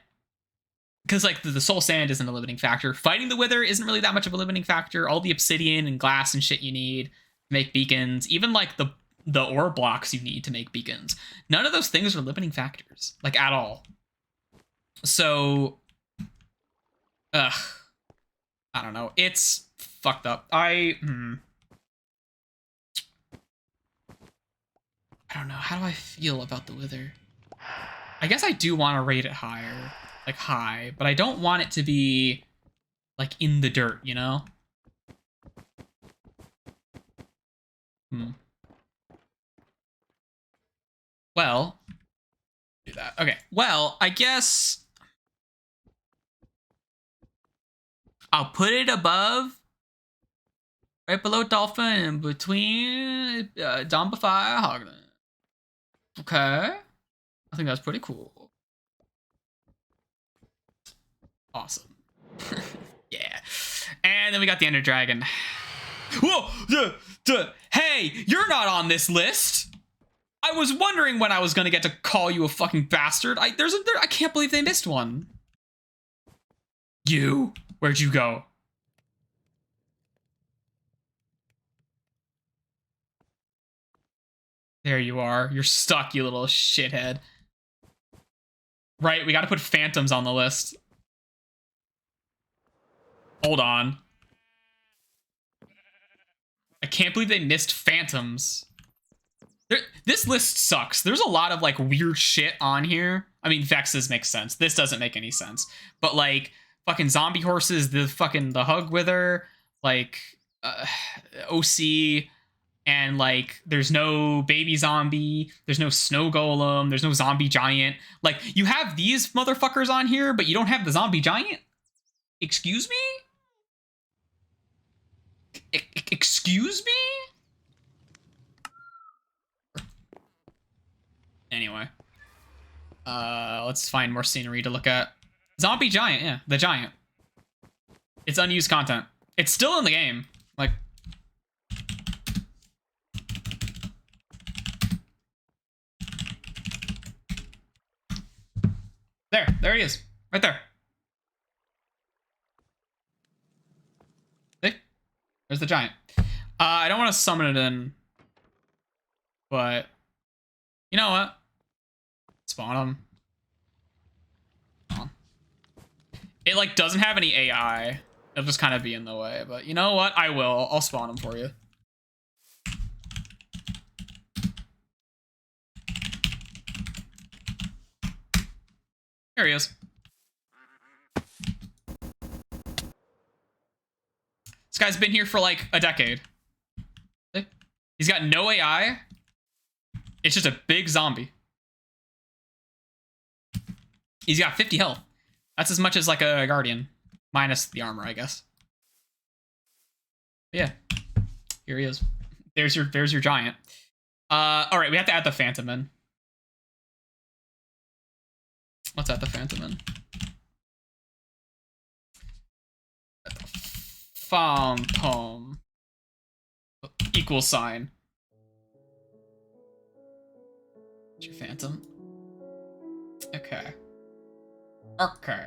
Speaker 1: because like the soul sand isn't a limiting factor, fighting the Wither isn't really that much of a limiting factor. All the obsidian and glass and shit you need to make beacons, even like the ore blocks you need to make beacons, none of those things are limiting factors, like at all. So, I don't know. It's fucked up. I don't know. How do I feel about the Wither? I guess I do want to rate it higher, like high, but I don't want it to be like in the dirt, you know? Well, do that. Okay. Well, I guess I'll put it above, right below Dolphin, and between Dombify and Hogland. Okay. I think that's pretty cool. Awesome. Yeah. And then we got the Ender Dragon. Whoa! Hey, you're not on this list. I was wondering when I was gonna get to call you a fucking bastard. I can't believe they missed one. Where'd you go? There you are. You're stuck, you little shithead. Right, we gotta put phantoms on the list. Hold on. I can't believe they missed phantoms. This list sucks. There's a lot of like weird shit on here. I mean, Vexes makes sense. This doesn't make any sense. But like fucking zombie horses, the Hug Wither, like OC, and like there's no baby zombie, there's no snow golem, there's no zombie giant. Like you have these motherfuckers on here, but you don't have the zombie giant. Excuse me? Excuse me? Anyway. Let's find more scenery to look at. Zombie giant, yeah, the giant. It's unused content. It's still in the game. Like, there he is, right there. See? There's the giant. I don't want to summon it in, but you know what? Spawn him. It like doesn't have any AI. It'll just kind of be in the way, but you know what? I will. I'll spawn him for you. Here he is. This guy's been here for like a decade. He's got no AI. It's just a big zombie. He's got 50 health. That's as much as like a guardian. Minus the armor, I guess. But yeah. Here he is. There's your giant. Alright, we have to add the phantom in. Let's add the phantom in. Phantom. Equal sign. What's your phantom? Okay. Okay.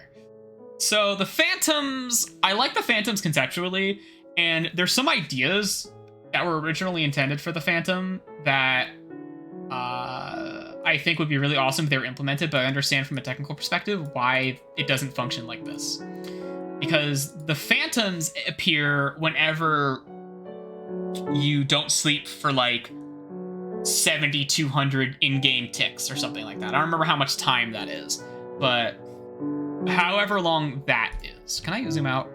Speaker 1: So the phantoms, I like the phantoms conceptually, and there's some ideas that were originally intended for the phantom that I think would be really awesome if they were implemented, but I understand from a technical perspective why it doesn't function like this. Because the phantoms appear whenever you don't sleep for like 7,200 in-game ticks or something like that. I don't remember how much time that is, but however long that is. Can I zoom out?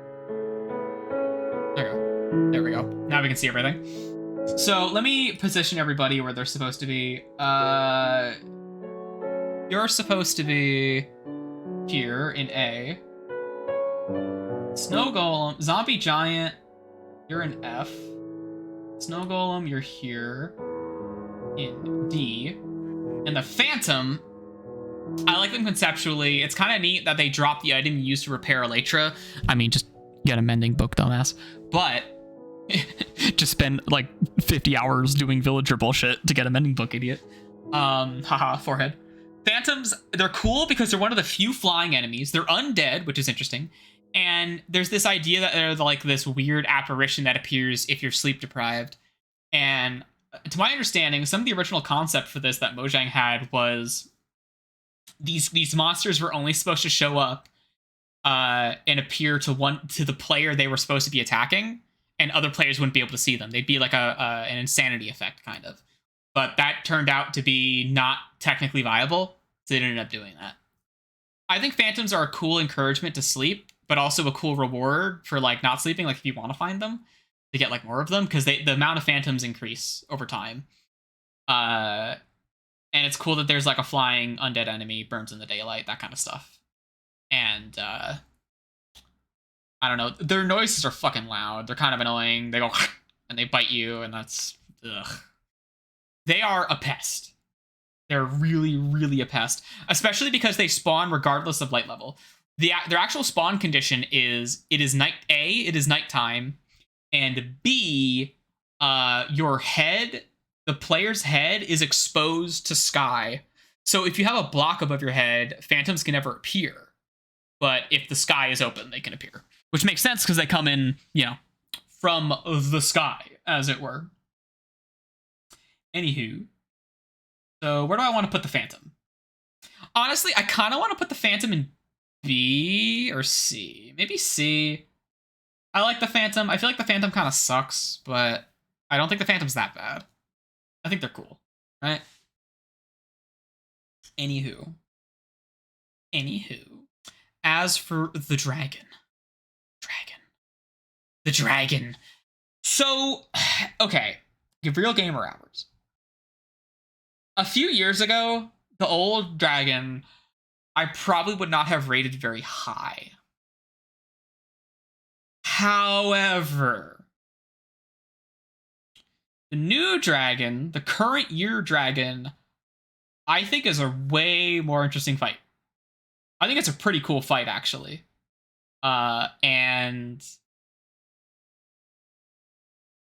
Speaker 1: There we go. There we go. Now we can see everything. So let me position everybody where they're supposed to be. You're supposed to be here in A. Snow Golem, Zombie Giant, you're in F. Snow Golem, you're here in D. And the Phantom, I like them conceptually. It's kind of neat that they drop the item you use to repair Elytra. I mean, just get a mending book, dumbass. But just spend like 50 hours doing villager bullshit to get a mending book, idiot. Haha, forehead. Phantoms, they're cool because they're one of the few flying enemies. They're undead, which is interesting. And there's this idea that they're like this weird apparition that appears if you're sleep deprived. And to my understanding, some of the original concept for this that Mojang had was these monsters were only supposed to show up and appear to the player they were supposed to be attacking, and other players wouldn't be able to see them. They'd be like an insanity effect, kind of. But that turned out to be not technically viable, so they didn't end up doing that. I think phantoms are a cool encouragement to sleep, but also a cool reward for like not sleeping, like if you want to find them, to get like more of them, because the amount of phantoms increase over time. And it's cool that there's like a flying undead enemy, burns in the daylight, that kind of stuff. And I don't know, their noises are fucking loud. They're kind of annoying. They go and they bite you, and that's ugh. They are a pest. They're really, really a pest, especially because they spawn regardless of light level. Their actual spawn condition is it is nighttime, and B, your head, the player's head, is exposed to sky. So if you have a block above your head, phantoms can never appear. But if the sky is open, they can appear. Which makes sense because they come in, you know, from the sky, as it were. Anywho. So where do I want to put the phantom? Honestly, I kind of want to put the phantom in B or C. Maybe C. I like the phantom. I feel like the phantom kind of sucks, but I don't think the phantom's that bad. I think they're cool, right? Anywho. As for the dragon. The dragon. So, okay.
Speaker 3: Give real gamer hours. A few years ago, the old dragon, I probably would not have rated very high. However, the new dragon, the current year dragon, I think is a way more interesting fight. I think it's a pretty cool fight, actually. And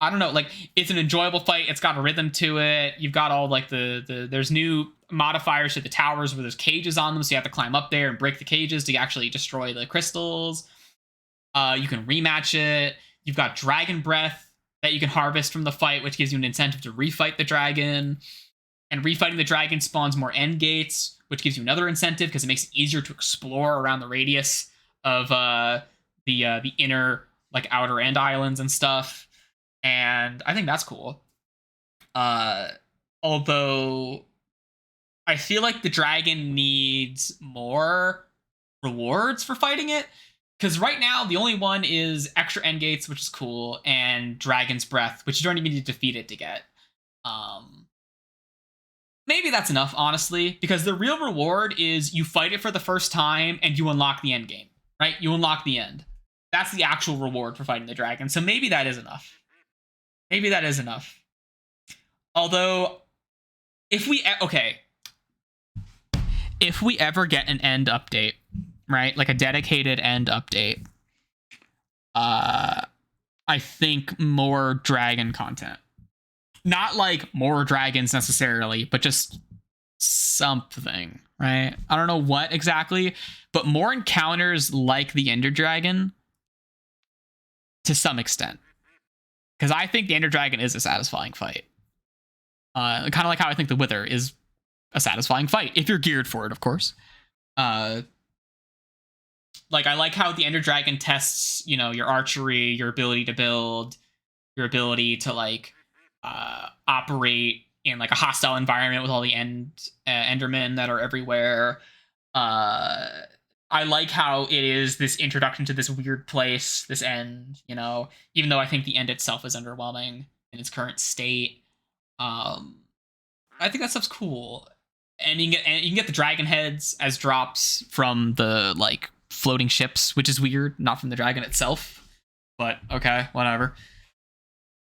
Speaker 3: I don't know, like, it's an enjoyable fight. It's got a rhythm to it. You've got all like there's new modifiers to the towers where there's cages on them, so you have to climb up there and break the cages to actually destroy the crystals. You can rematch it. You've got dragon breath that you can harvest from the fight, which gives you an incentive to refight the dragon. And refighting the dragon spawns more end gates, which gives you another incentive because it makes it easier to explore around the radius of the inner, like, outer end islands and stuff. And I think that's cool. Although I feel like the dragon needs more rewards for fighting it. Because right now, the only one is extra end gates, which is cool, and Dragon's Breath, which you don't even need to defeat it to get. Maybe that's enough, honestly, because the real reward is you fight it for the first time and you unlock the end game, right? You unlock the end. That's the actual reward for fighting the dragon. So maybe that is enough. Maybe that is enough. Although, if we ever get an end update, right? Like a dedicated end update, I think more dragon content. Not like more dragons necessarily, but just something, right? I don't know what exactly, but more encounters like the Ender Dragon to some extent. Because I think the Ender Dragon is a satisfying fight. Kind of like how I think the Wither is a satisfying fight, if you're geared for it, of course. Like, I like how the Ender Dragon tests, you know, your archery, your ability to build, your ability to, like, operate in, like, a hostile environment with all the Endermen that are everywhere. I like how it is this introduction to this weird place, this end, you know, even though I think the end itself is underwhelming in its current state. I think that stuff's cool. And you can get the dragon heads as drops from the, like, floating ships, which is weird, not from the dragon itself. But okay, whatever.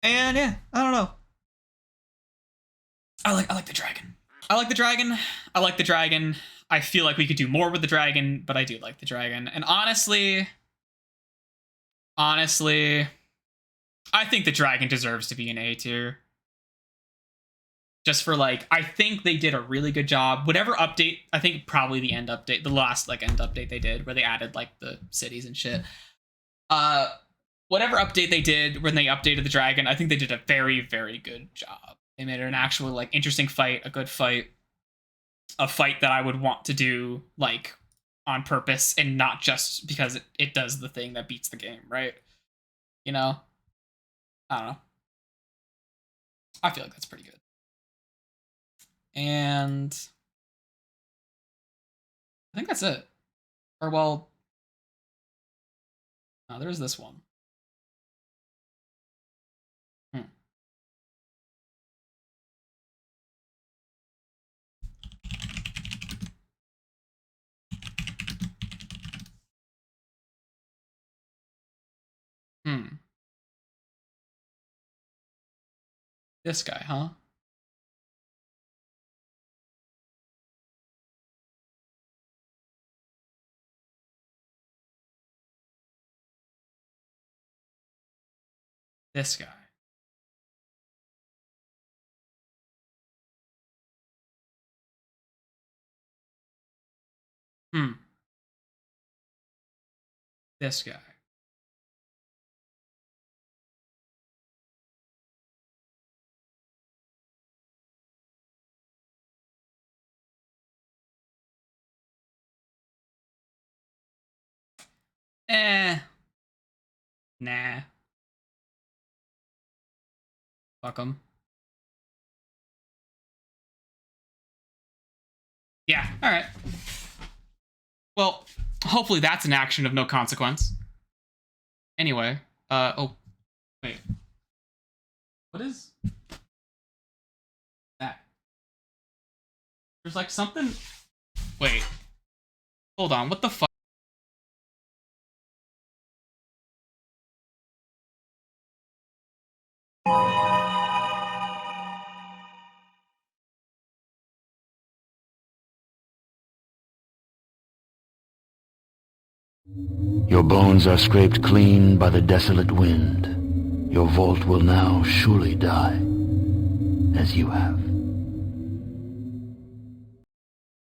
Speaker 3: And yeah, I don't know. I like the dragon. I like the dragon. I like the dragon. I feel like we could do more with the dragon, but I do like the dragon. And honestly, I think the dragon deserves to be an A tier. Just for, like, I think they did a really good job. Whatever update, I think probably the end update, the last, like, end update they did, where they added, like, the cities and shit. Whatever update they did when they updated the dragon, I think they did a very, very good job. They made it an actual, like, interesting fight, a good fight. A fight that I would want to do, like, on purpose and not just because it does the thing that beats the game, right? You know? I don't know. I feel like that's pretty good. And I think that's it. Or, well, no, there's this one. This guy, huh? This guy. This guy. Nah. Fuck him. Yeah, alright. Well, hopefully that's an action of no consequence. Anyway, oh, wait. What is...
Speaker 1: There's like something. Wait. Hold on. What the fuck?
Speaker 4: Your bones are scraped clean by the desolate wind. Your vault will now surely die, as you have.